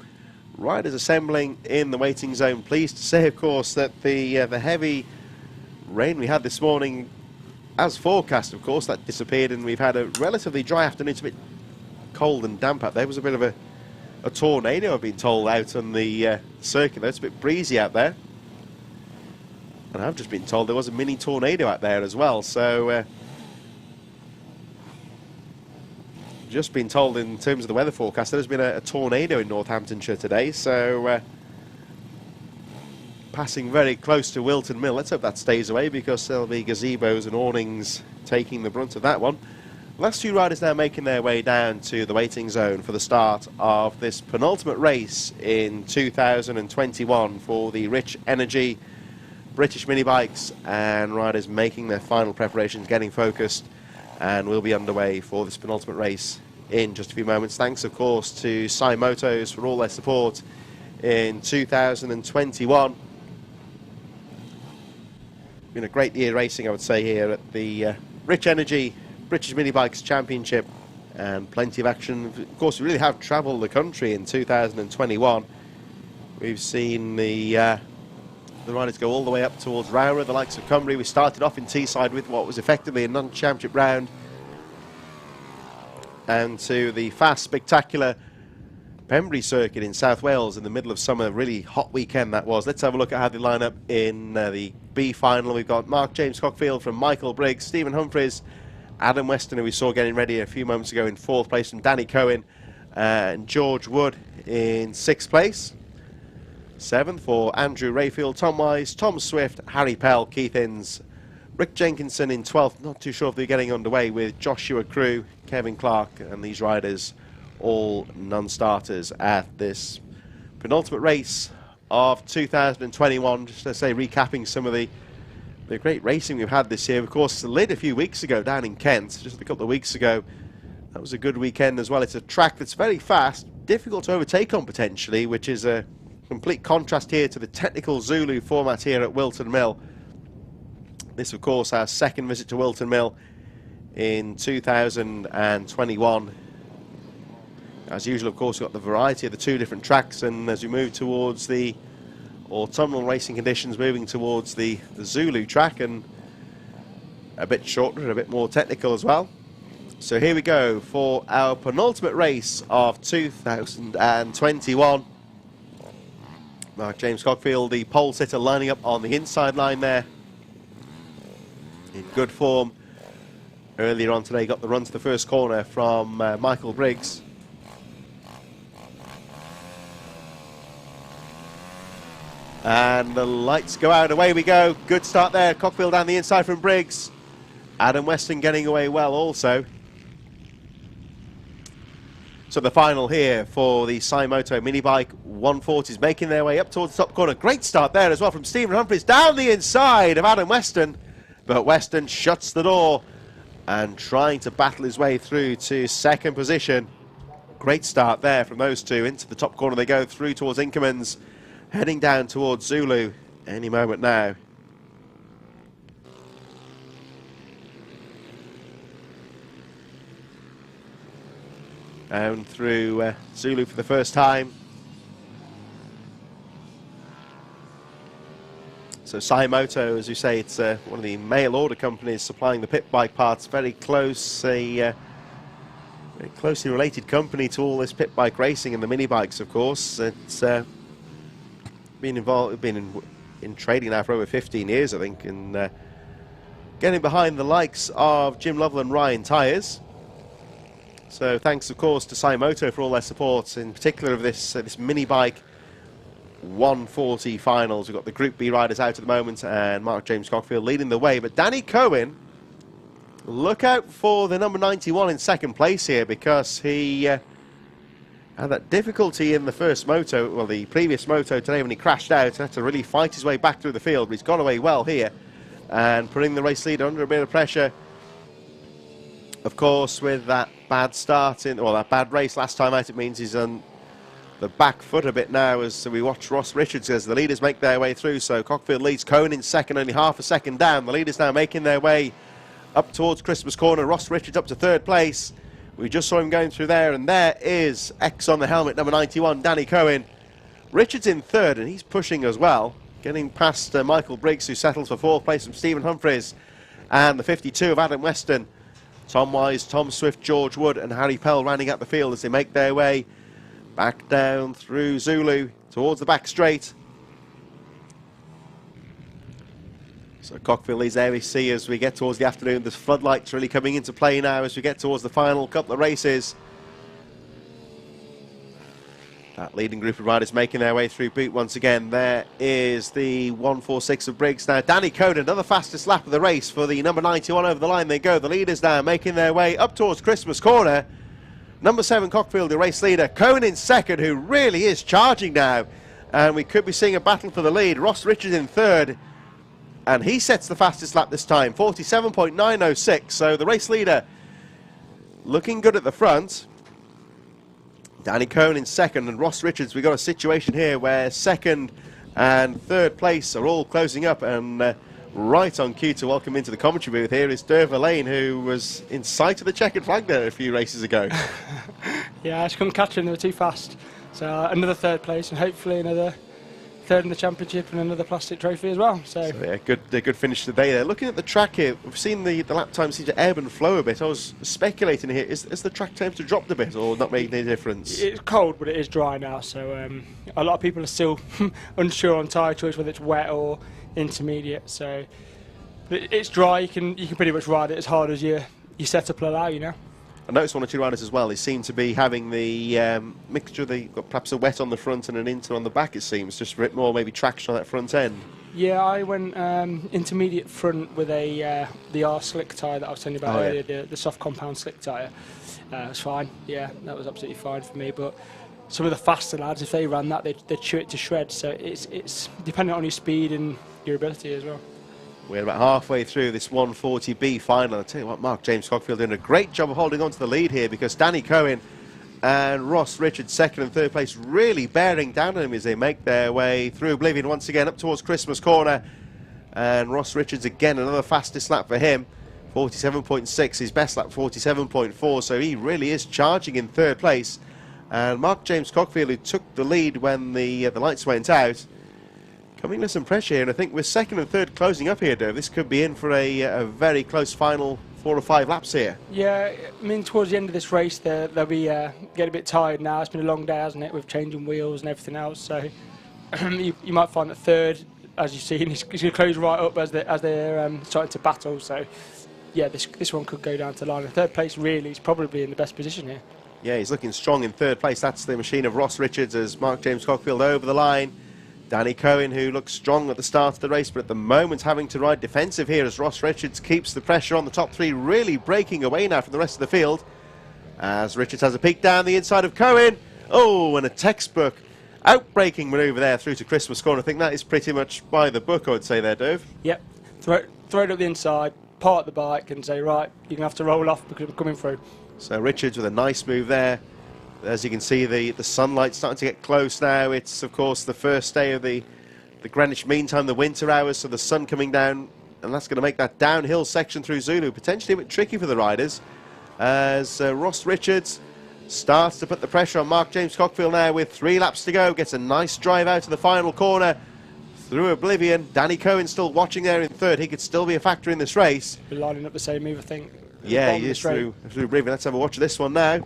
Riders assembling in the waiting zone. Pleased to say, of course, that the heavy rain we had this morning, as forecast, of course, that disappeared, and we've had a relatively dry afternoon. It's a bit cold and damp out there. There was a bit of a tornado, I've been told, out on the circuit. It's a bit breezy out there. And I've just been told there was a mini tornado out there as well. So, just been told in terms of the weather forecast, there's been a tornado in Northamptonshire today. So, passing very close to Whilton Mill. Let's hope that stays away, because there'll be gazebos and awnings taking the brunt of that one. Last 2 riders now making their way down to the waiting zone for the start of this penultimate race in 2021 for the Rich Energy British mini bikes, and riders making their final preparations, getting focused, and we'll be underway for this penultimate race in just a few moments. Thanks, of course, to Sai Motors for all their support in 2021. Been a great year racing, I would say, here at the Rich Energy British Mini Bikes Championship, and plenty of action. Of course, we really have travelled the country in 2021. We've seen the riders go all the way up towards Rowra, the likes of Cumbria. We started off in Teesside with what was effectively a non-championship round, and to the fast, spectacular Pembrey circuit in South Wales in the middle of summer. Really hot weekend that was. Let's have a look at how they line up in the B final. We've got Mark James Cockfield from Michael Briggs, Stephen Humphries, Adam Weston, who we saw getting ready a few moments ago in 4th place, from Danny Cohen, and George Wood in 6th place. 7th for Andrew Rayfield, Tom Wise, Tom Swift, Harry Pell, Keith Innes, Rick Jenkinson in 12th. Not too sure if they're getting underway with Joshua Crew, Kevin Clark, and these riders all non-starters at this penultimate race of 2021. Just to say, recapping some of the great racing we've had this year. Of course, the lid a few weeks ago down in Kent, just a couple of weeks ago. That was a good weekend as well. It's a track that's very fast, difficult to overtake on potentially, which is a complete contrast here to the technical Zulu format here at Whilton Mill. This, of course, our second visit to Whilton Mill in 2021. As usual, of course, we've got the variety of the two different tracks, and as we move towards the autumnal racing conditions, moving towards the Zulu track, and a bit shorter and a bit more technical as well. So here we go for our penultimate race of 2021. Mark James Cockfield, the pole sitter, lining up on the inside line there, in good form. Earlier on today, got the run to the first corner from Michael Briggs. And the lights go out, away we go. Good start there, Cockfield down the inside from Briggs. Adam Weston getting away well also. So the final here for the Saimoto Mini Bike 140s, making their way up towards the top corner. Great start there as well from Stephen Humphries down the inside of Adam Weston. But Weston shuts the door and trying to battle his way through to second position. Great start there from those two. Into the top corner they go, through towards Inkermans, heading down towards Zulu any moment now. Down through Zulu for the first time. So Saimoto, as you say, it's one of the mail order companies supplying the pit bike parts. Very close, very closely related company to all this pit bike racing and the mini bikes, of course. It's been in trading now for over 15 years, I think, and getting behind the likes of Jim Lovell and Ryan Tyres. So thanks, of course, to Saimoto for all their support, in particular of this mini bike 140 finals. We've got the Group B riders out at the moment, and Mark James Cockfield leading the way. But Danny Cohen, look out for the number 91 in second place here, because he had that difficulty in the first moto, well, the previous moto today when he crashed out. Had to really fight his way back through the field, but he's got away well here and putting the race leader under a bit of pressure. Of course, with that bad start that bad race last time out, it means he's on the back foot a bit now as we watch Ross Richards as the leaders make their way through. So Cockfield leads, Cohen in second, only half a second down. The leaders now making their way up towards Christmas Corner. Ross Richards up to third place. We just saw him going through there, and there is X on the helmet, number 91, Danny Cohen. Richards in third, and he's pushing as well, getting past Michael Briggs, who settles for fourth place, from Stephen Humphries, and the 52 of Adam Weston. Tom Wise, Tom Swift, George Wood, and Harry Pell rounding out the field as they make their way back down through Zulu towards the back straight. So Cockfield leads there. We see as we get towards the afternoon, the floodlights really coming into play now as we get towards the final couple of races. That leading group of riders making their way through boot once again. There is the 146 of Briggs now. Danny Cohen, another fastest lap of the race for the number 91 over the line. They go. The leaders now making their way up towards Christmas Corner. Number 7, Cockfield, the race leader. Cohen in second, who really is charging now. And we could be seeing a battle for the lead. Ross Richards in third. And he sets the fastest lap this time, 47.906. So the race leader looking good at the front. Danny Cohen in second, and Ross Richards. We've got a situation here where second and third place are all closing up, and right on cue to welcome into the commentary booth here is Derva Lane, who was in sight of the checkered flag there a few races ago. Yeah, I just couldn't catch them, they were too fast. So another third place, and hopefully another third in the championship and another plastic trophy as well. So yeah, good finish today there. Looking at the track here, we've seen the lap time seem to ebb and flow a bit. I was speculating here, is the track temperature dropped a bit or not making any difference? It's cold, but it is dry now, so a lot of people are still unsure on tyre choice, whether it's wet or intermediate. So it's dry, you can pretty much ride it as hard as your setup will allow, you know. I noticed one or two riders as well, they seem to be having the mixture, they've got perhaps a wet on the front and an inter on the back, it seems, just for a bit more maybe traction on that front end. Yeah, I went intermediate front with the R slick tyre that I was telling you about earlier, the soft compound slick tyre. It was fine, yeah, that was absolutely fine for me, but some of the faster lads, if they ran that, they'd chew it to shreds, so it's dependent on your speed and your ability as well. We're about halfway through this 140B final. I'll tell you what, Mark James Cockfield doing a great job of holding on to the lead here, because Danny Cohen and Ross Richards, second and third place, really bearing down on him as they make their way through oblivion once again up towards Christmas Corner. And Ross Richards again, another fastest lap for him, 47.6, his best lap 47.4, so he really is charging in third place. And Mark James Cockfield, who took the lead when the lights went out, coming with some pressure here, and I think with second and third closing up here, Dave, this could be in for a very close final 4 or 5 laps here. Yeah, I mean, towards the end of this race, they'll be getting a bit tired now. It's been a long day, hasn't it, with changing wheels and everything else. So you might find that third, as you've seen, is going to close right up as they're starting to battle. So yeah, this one could go down to the line. And third place really is probably in the best position here. Yeah, he's looking strong in third place. That's the machine of Ross Richards as Mark James Cockfield over the line. Danny Cohen, who looks strong at the start of the race, but at the moment having to ride defensive here as Ross Richards keeps the pressure on the top three, really breaking away now from the rest of the field. As Richards has a peek down the inside of Cohen. Oh, and a textbook outbraking manoeuvre there through to Christmas Corner. I think that is pretty much by the book, I would say there, Dave. Yep, throw it up the inside, park the bike and say, right, you're going to have to roll off because I'm coming through. So Richards with a nice move there. As you can see, the sunlight starting to get close now. It's, of course, the first day of the Greenwich Mean Time, the winter hours, so the sun coming down, and that's going to make that downhill section through Zulu potentially a bit tricky for the riders. As Ross Richards starts to put the pressure on Mark James Cockfield now with 3 laps to go. Gets a nice drive out to the final corner through oblivion. Danny Cohen still watching there in third. He could still be a factor in this race. We're lining up the same move, I think. Yeah, he is through oblivion. Let's have a watch of this one now.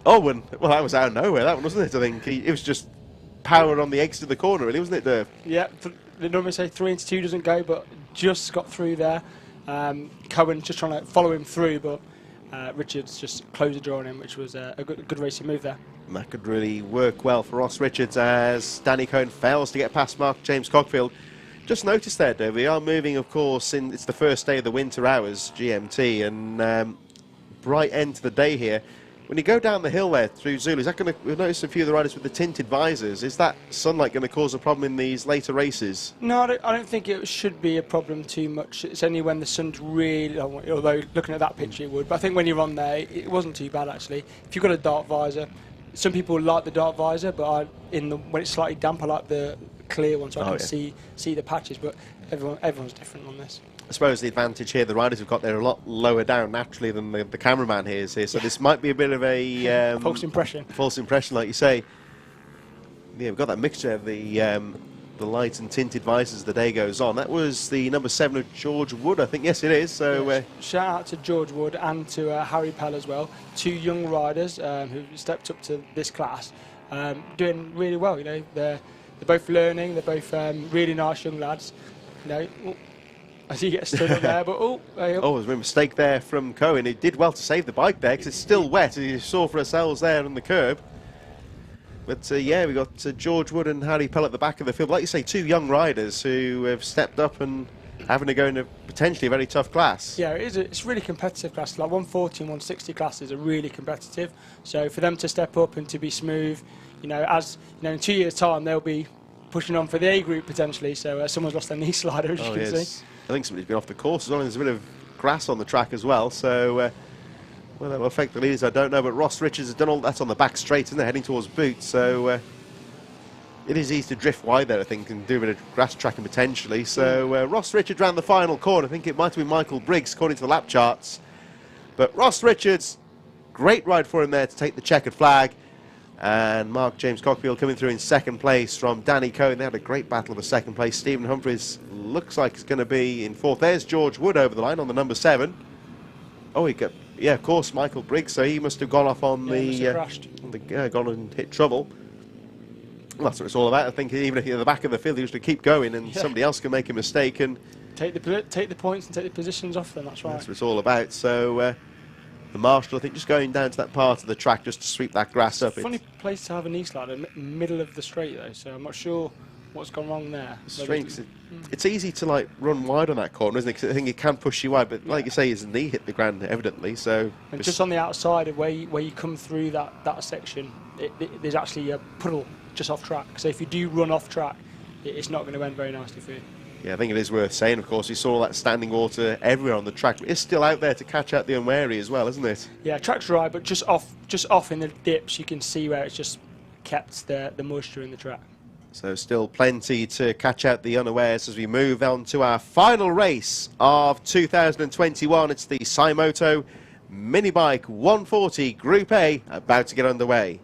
Oh, and well, that was out of nowhere, that one, wasn't it? I think it was just power on the exit of the corner, really, wasn't it, Dave? Yeah, they normally say 3 into 2 doesn't go, but just got through there. Cohen just trying to follow him through, but Richards just closed the draw on him, which was a good racing move there. And that could really work well for Ross Richards as Danny Cohen fails to get past Mark James Cockfield. Just noticed there, Dave, we are moving, of course, it's the first day of the winter hours, GMT, and bright end to the day here. When you go down the hill there through Zulu, is that going to, we've noticed a few of the riders with the tinted visors, is that sunlight going to cause a problem in these later races? No, I don't think it should be a problem too much. It's only when the sun's really, although looking at that picture it would, but I think when you're on there, it wasn't too bad actually. If you've got a dark visor, some people like the dark visor, but when it's slightly damp, I like the clear one so I can see the patches, but everyone's different on this. I suppose the advantage here, the riders have got there a lot lower down naturally than the cameraman here is here, so this might be a bit of a false impression. False impression, like you say. Yeah, we've got that mixture of the lights and tinted visors as the day goes on. That was the number 7 of George Wood, I think. Yes, it is. So yes. Shout out to George Wood and to Harry Pell as well, 2 young riders who stepped up to this class, doing really well. You know, they're both learning. They're both really nice young lads. You know. As he gets stood up there, but there's a mistake there from Cohen. He did well to save the bike there because it's still wet, as you saw for ourselves there on the curb. But yeah, we got George Wood and Harry Pell at the back of the field. Like you say, 2 young riders who have stepped up and having to go into potentially a very tough class. Yeah, it's a really competitive class. Like 140 and 160 classes are really competitive. So for them to step up and to be smooth, you know, as you know, in 2 years' time they'll be pushing on for the A group potentially. So someone's lost their knee slider, as you can see. I think somebody's been off the course as well, and there's a bit of grass on the track as well, so Well, that will affect the leaders, I don't know, but Ross Richards has done all that's on the back straight, isn't it, heading towards Boot, so it is easy to drift wide there, I think, and do a bit of grass tracking potentially. So Ross Richards round the final corner. I think it might have been Michael Briggs, according to the lap charts. But Ross Richards, great ride for him there to take the checkered flag. And Mark James Cockfield coming through in second place from Danny Cohen. They had a great battle for second place. Stephen Humphries looks like he's going to be in fourth. There's George Wood over the line on the number 7. Oh, he got, yeah, of course, Michael Briggs. So he must have gone off on gone and hit trouble. Well, that's what it's all about. I think even if you're at the back of the field, you just keep going, and somebody else can make a mistake and take the points and take the positions off them. That's right. That's what it's all about. So the marshal, I think, just going down to that part of the track just to sweep that grass up. Funny place to have a knee slide in the middle of the straight, though. So I'm not sure what's gone wrong there. Strange. It's easy to like run wide on that corner, isn't it? Because I think it can push you wide, but like you say, his knee hit the ground evidently. So and just on the outside of where you come through that section, there's actually a puddle just off track. So if you do run off track, it's not going to end very nicely for you. Yeah, I think it is worth saying, of course, you saw all that standing water everywhere on the track, but it's still out there to catch out the unwary as well, isn't it? Yeah, track's dry, but just off in the dips, you can see where it's just kept the moisture in the track. So still plenty to catch out the unawares as we move on to our final race of 2021. It's the Cymoto Mini Bike 140 Group A about to get underway.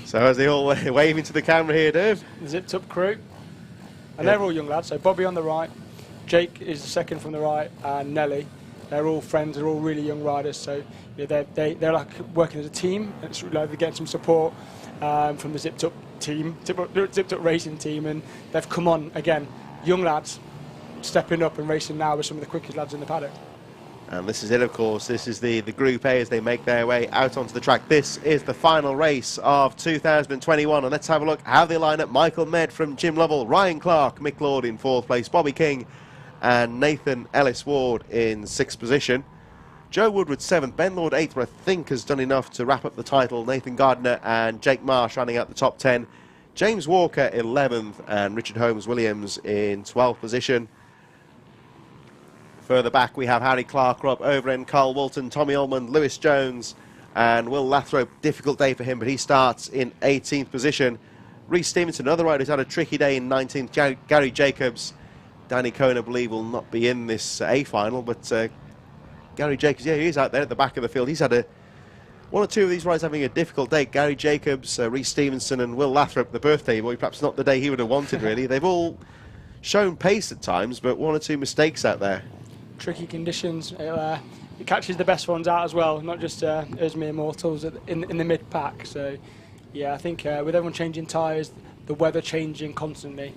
So as they all waving to the camera here, Dave. The zipped up crew. And they're all young lads. So Bobby on the right, Jake is the second from the right, and Nelly. They're all friends, they're all really young riders. So they're like working as a team. It's like they're getting some support from the zipped up team, zipped up racing team, and they've come on again, young lads, stepping up and racing now with some of the quickest lads in the paddock. And this is it, of course. This is the Group A as they make their way out onto the track. This is the final race of 2021. And let's have a look how they line up. Michael Med from Jim Lovell, Ryan Clark, Mick Lord in fourth place, Bobby King and Nathan Ellis-Ward in sixth position. Joe Woodward seventh, Ben Lord eighth, but I think has done enough to wrap up the title. Nathan Gardner and Jake Marsh running out the top 10. James Walker 11th and Richard Holmes-Williams in 12th position. Further back, we have Harry Clark, Rob Overend, Carl Whilton, Tommy Ullman, Lewis Jones, and Will Lathrop. Difficult day for him, but he starts in 18th position. Rhys Stevenson, another rider who's had a tricky day in 19th. Gary Jacobs. Danny Cohen, I believe, will not be in this A final, but Gary Jacobs, yeah, he is out there at the back of the field. He's had one or two of these riders having a difficult day. Gary Jacobs, Rhys Stevenson, and Will Lathrop, the birthday boy, perhaps not the day he would have wanted, really. They've all shown pace at times, but one or two mistakes out there. Tricky conditions. It catches the best ones out as well, not just us mere mortals in the mid-pack. So, yeah, I think with everyone changing tyres, the weather changing constantly.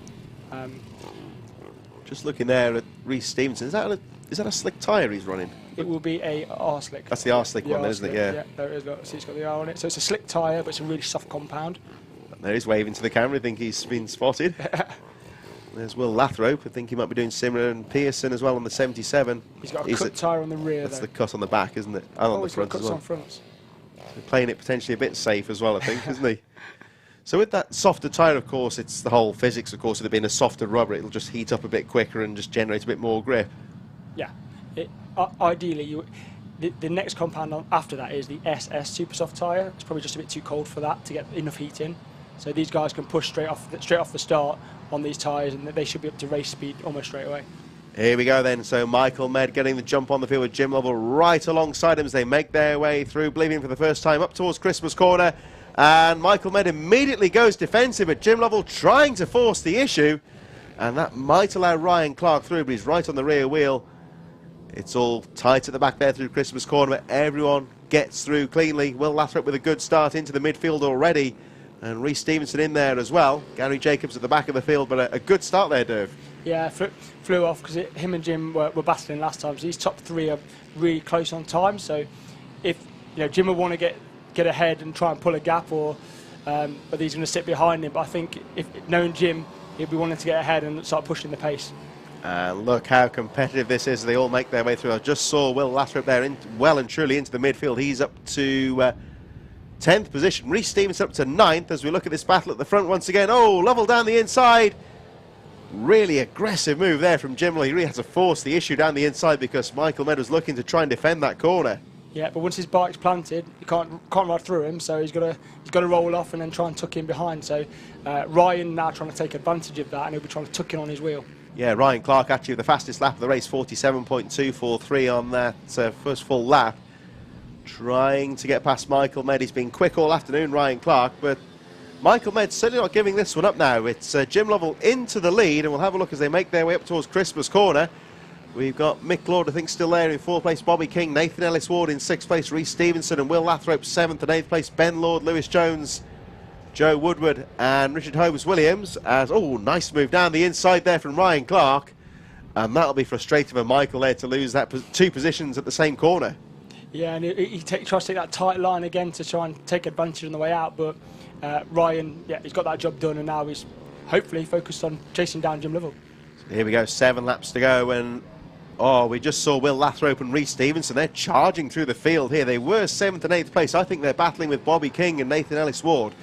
Just looking there at Rhys Stevenson, is that a slick tyre he's running? It will be a R-slick. That's the R-slick one, isn't it? Yeah. There it is. Look, see, it's got the R on it. So it's a slick tyre, but it's a really soft compound. There he's waving to the camera. I think he's been spotted. There's Will Lathrop. I think he might be doing similar, and Pearson as well on the 77. He's got a cut tyre on the rear. That's the cut on the back, isn't it? And on the front as well. On fronts. So playing it potentially a bit safe as well, I think, isn't he? So with that softer tyre, of course, it's the whole physics, of course, of it being a softer rubber. It'll just heat up a bit quicker and just generate a bit more grip. Yeah. Ideally, the next compound after that is the SS super soft tyre. It's probably just a bit too cold for that to get enough heat in. So these guys can push straight off the start on these tyres, and they should be up to race speed almost straight away. Here we go then. So Michael Med getting the jump on the field with Jim Lovell right alongside him as they make their way through, believing for the first time up towards Christmas Corner. And Michael Med immediately goes defensive, but Jim Lovell trying to force the issue. And that might allow Ryan Clark through, but he's right on the rear wheel. It's all tight at the back there through Christmas Corner, but everyone gets through cleanly. Will Lathrop with a good start into the midfield already. And Rhys Stevenson in there as well. Gary Jacobs at the back of the field, but a good start there, Dave. Yeah, flew off because him and Jim were battling last time. So these top three are really close on time. So if Jim will want to get ahead and try and pull a gap, but he's going to sit behind him. But I think if knowing Jim, he'll be wanting to get ahead and start pushing the pace. And look how competitive this is. They all make their way through. I just saw Will Lathrop there well and truly into the midfield. He's up to 10th position. Reece Stevenson up to 9th as we look at this battle at the front once again. Oh, level down the inside. Really aggressive move there from Jim. He really had to force the issue down the inside because Michael Mead was looking to try and defend that corner. Yeah, but once his bike's planted, you can't ride through him, so he's got to roll off and then try and tuck in behind. So Ryan now trying to take advantage of that, and he'll be trying to tuck in on his wheel. Yeah, Ryan Clark actually the fastest lap of the race, 47.243 on that first full lap. Trying to get past Michael Mead. He's been quick all afternoon, Ryan Clark, but Michael Mead certainly not giving this one up now. It's Jim Lovell into the lead, and we'll have a look as they make their way up towards Christmas Corner. We've got Mick Lord, I think, still there in 4th place, Bobby King, Nathan Ellis-Ward in 6th place, Reece Stevenson and Will Lathrop 7th and 8th place, Ben Lord, Lewis Jones, Joe Woodward and Richard Holmes-Williams. As nice move down the inside there from Ryan Clark, and that'll be frustrating for Michael there to lose that 2 positions at the same corner. Yeah, and he tries to take that tight line again to try and take advantage on the way out, but Ryan, yeah, he's got that job done, and now he's hopefully focused on chasing down Jim Lovell. So here we go, 7 laps to go, and we just saw Will Lathrop and Reece Stevenson. They're charging through the field here. They were 7th and 8th place. I think they're battling with Bobby King and Nathan Ellis-Ward.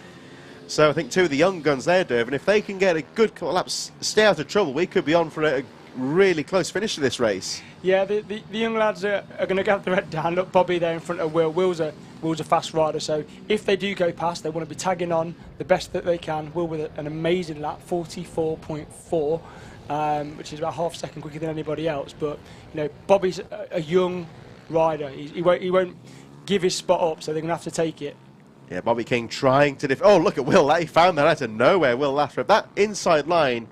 So I think 2 of the young guns there, Derv, and if they can get a good couple of laps, stay out of trouble, we could be on for a really close finish to this race. Yeah, the young lads are going to get the red down. Look, Bobby there in front of Will. Will's a fast rider, so if they do go past, they want to be tagging on the best that they can. Will with an amazing lap, 44.4, which is about half a second quicker than anybody else. But you know, Bobby's a young rider. He won't give his spot up, so they're going to have to take it. Yeah, Bobby King trying to look at Will. He found that out of nowhere, Will Lathrop. That inside line,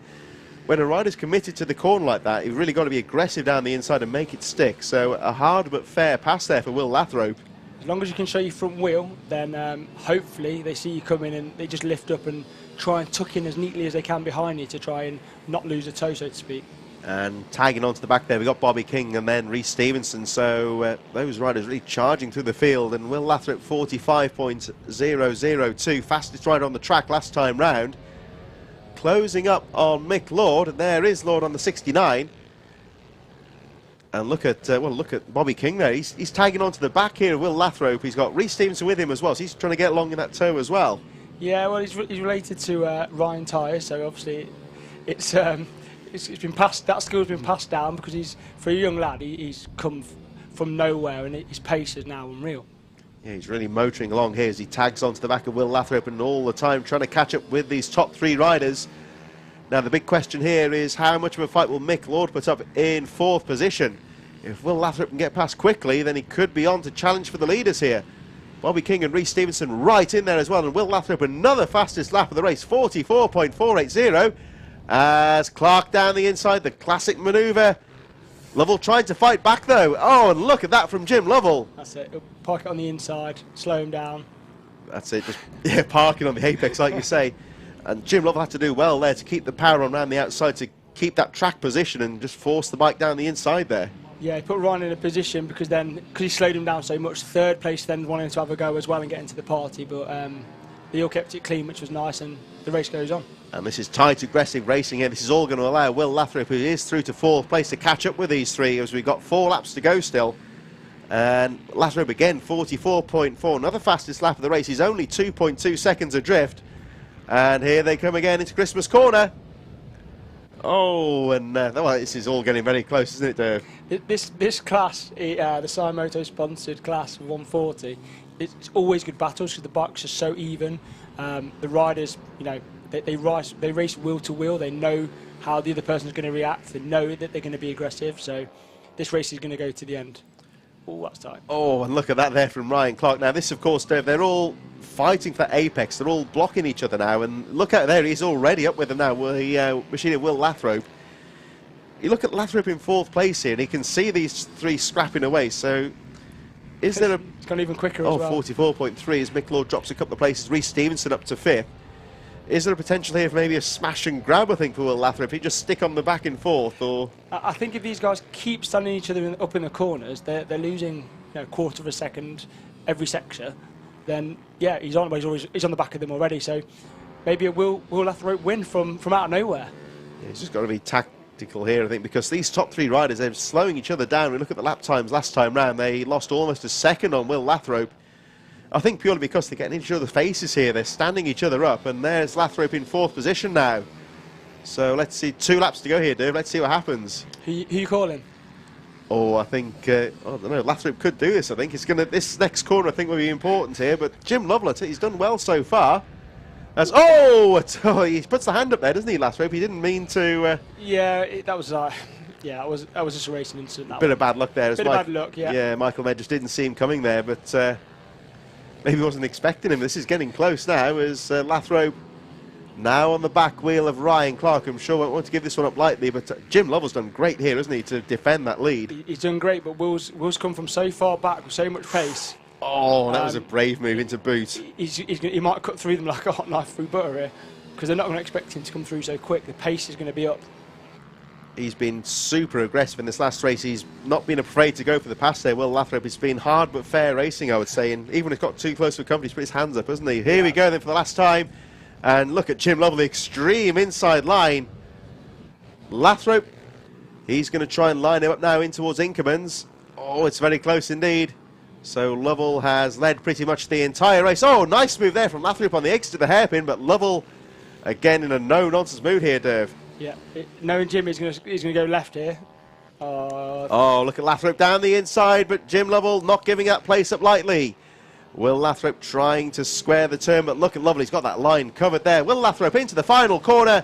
when a rider's committed to the corner like that, you've really got to be aggressive down the inside and make it stick. So a hard but fair pass there for Will Lathrop. As long as you can show your front wheel, then hopefully they see you coming and they just lift up and try and tuck in as neatly as they can behind you to try and not lose a toe, so to speak. And tagging onto the back there, we've got Bobby King and then Reece Stevenson. So those riders really charging through the field. And Will Lathrop, 45.002, fastest rider on the track last time round. Closing up on Mick Lord, and there is Lord on the 69. And look at Bobby King there. He's tagging onto the back here of Will Lathrop. He's got Reece Stevenson with him as well, so he's trying to get along in that toe as well. Yeah, well, he's related to Ryan Tyre, so obviously it's been passed. That skill's been passed down because for a young lad, he's come from nowhere, and his pace is now unreal. Yeah, he's really motoring along here as he tags onto the back of Will Lathrop and all the time trying to catch up with these top 3 riders. Now the big question here is how much of a fight will Mick Lord put up in 4th position? If Will Lathrop can get past quickly, then he could be on to challenge for the leaders here. Bobby King and Reece Stevenson right in there as well, and Will Lathrop another fastest lap of the race, 44.480. As Clark down the inside, the classic manoeuvre. Lovell tried to fight back though. Oh, and look at that from Jim Lovell. That's it. He'll park it on the inside, slow him down. That's it, just parking on the apex like you say. And Jim Lovell had to do well there to keep the power on around the outside to keep that track position and just force the bike down the inside there. Yeah, he put Ryan in a position because he slowed him down so much. 3rd place then wanting to have a go as well and get into the party, but they all kept it clean, which was nice, and the race goes on. And this is tight, aggressive racing here. This is all going to allow Will Lathrop, who is through to 4th place, to catch up with these 3 as we've got 4 laps to go still. And Lathrop again, 44.4, another fastest lap of the race. He's only 2.2 seconds adrift. And here they come again into Christmas Corner. Oh, and this is all getting very close, isn't it, Dave? This class, the Cymoto sponsored class of 140, it's always good battles because the bikes are so even. The riders, you know, they race wheel to wheel. They know how the other person's going to react. They know that they're going to be aggressive. So this race is going to go to the end. Oh, that's tight. Oh, and look at that there from Ryan Clark. Now this, of course, Dave, they're all fighting for apex. They're all blocking each other now. And look out there, he's already up with them now. Machine Will Lathrop. You look at Lathrop in 4th place here, and he can see these 3 scrapping away. So is there a... It's gone even quicker as well. 44.3 as Mick Lord drops a couple of places. Reece Stevenson up to 5th. Is there a potential here for maybe a smash and grab, I think, for Will Lathrop? If he just stick on the back in 4th, or... I think if these guys keep standing each other up in the corners, they're losing a quarter of a second every sector, then, yeah, he's on the back of them already. So maybe a Will Lathrop win from out of nowhere. Yeah, he's just got to be tactical here, I think, because these top 3 riders, they're slowing each other down. We look at the lap times last time round. They lost almost a second on Will Lathrop. I think purely because they're getting each other's faces here. They're standing each other up, and there's Lathrop in 4th position now. So let's see, 2 laps to go here, Dave. Let's see what happens. Who you calling? Oh, I think, I don't know, Lathrop could do this. I think it's going to, this next corner I think will be important here, but Jim Lovell, he's done well so far. That's, oh, he puts the hand up there, doesn't he, Lathrop? He didn't mean to... Yeah, that was just a racing incident. Bit of bad luck there. Bit of bad luck, yeah. Yeah, Michael Med just didn't see him coming there, but maybe wasn't expecting him. This is getting close now as Lathrop now on the back wheel of Ryan Clark. I'm sure won't want to give this one up lightly, but Jim Lovell's done great here, hasn't he, to defend that lead. He's done great, but Will's come from so far back with so much pace. Oh, that was a brave move into boot. He might cut through them like a hot knife through butter here, because they're not going to expect him to come through so quick. The pace is going to be up. He's been super aggressive in this last race. He's not been afraid to go for the pass there. Will Lathrop, it's been hard but fair racing, I would say, and even when it's got too close to a company, he's put his hands up, hasn't he? Here we go then for the last time. And look at Jim Lovell, the extreme inside line. Lathrop, he's going to try and line him up now in towards Inkermans. Oh, it's very close indeed. So Lovell has led pretty much the entire race. Oh, nice move there from Lathrop on the exit of the hairpin, but Lovell, again, in a no-nonsense mood here, Dave. Yeah, knowing Jim is going to go left here. Oh, look at Lathrop down the inside, but Jim Lovell not giving that place up lightly. Will Lathrop trying to square the turn, but look at Lovell, he's got that line covered there. Will Lathrop into the final corner.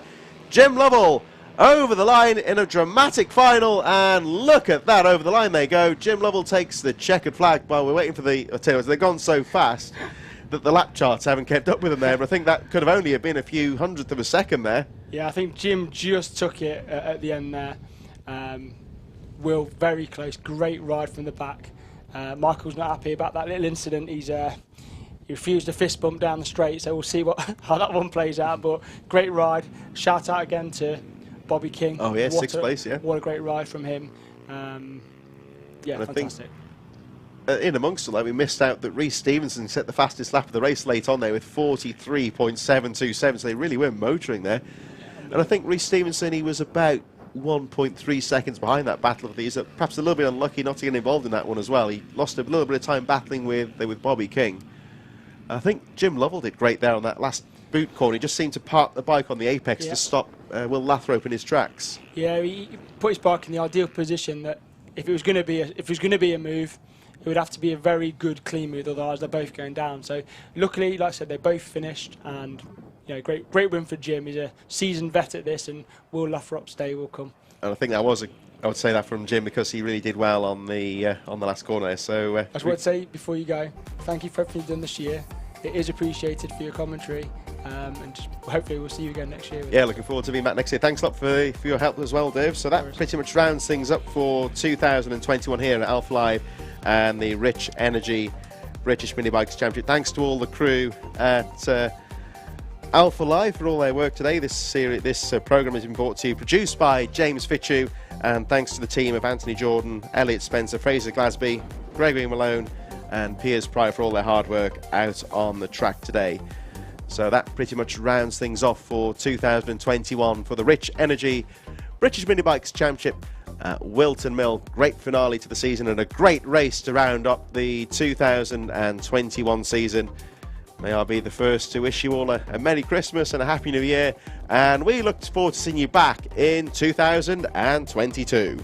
Jim Lovell over the line in a dramatic final, and look at that, over the line they go. Jim Lovell takes the checkered flag while we're waiting for the... I tell you, they've gone so fast that the lap charts haven't kept up with them there, but I think that could have only been a few hundredth of a second there. Yeah, I think Jim just took it at the end there. Will very close, great ride from the back. Michael's not happy about that little incident. He refused a fist bump down the straight, so we'll see how that one plays out. But great ride. Shout out again to Bobby King. Oh yeah, 6th place, yeah. What a great ride from him. Yeah, and fantastic. In amongst all that, we missed out that Reece Stevenson set the fastest lap of the race late on there with 43.727, so they really were motoring there. And I think Reece Stevenson, he was about 1.3 seconds behind that battle. He's perhaps a little bit unlucky not to get involved in that one as well. He lost a little bit of time battling with Bobby King. I think Jim Lovell did great there on that last boot corner. He just seemed to park the bike on the apex to stop Will Lathrop in his tracks. Yeah, he put his bike in the ideal position that if it was going to be a move, it would have to be a very good clean move, otherwise they're both going down. So luckily, like I said, they both finished, and great win for Jim. He's a seasoned vet at this, and Will Lathrop's day will come. And I think that was I would say that from Jim, because he really did well on the last corner. So I just want to say before you go, thank you for everything you've done this year. It is appreciated for your commentary, and just hopefully we'll see you again next year. Yeah, looking forward to being back next year. Thanks a lot for your help as well, Dave. So that pretty much rounds things up for 2021 here at Alpha Live and the Rich Energy British Mini Bikes Championship. Thanks to all the crew at Alpha Live for all their work today. This programme has been brought to you, produced by James Fitchu, and thanks to the team of Anthony Jordan, Elliot Spencer, Fraser Glasby, Gregory Malone and Piers Pryor for all their hard work out on the track today. So that pretty much rounds things off for 2021 for the Rich Energy British Mini Bikes Championship at Whilton Mill. Great finale to the season and a great race to round up the 2021 season. May I be the first to wish you all a Merry Christmas and a Happy New Year, and we look forward to seeing you back in 2022.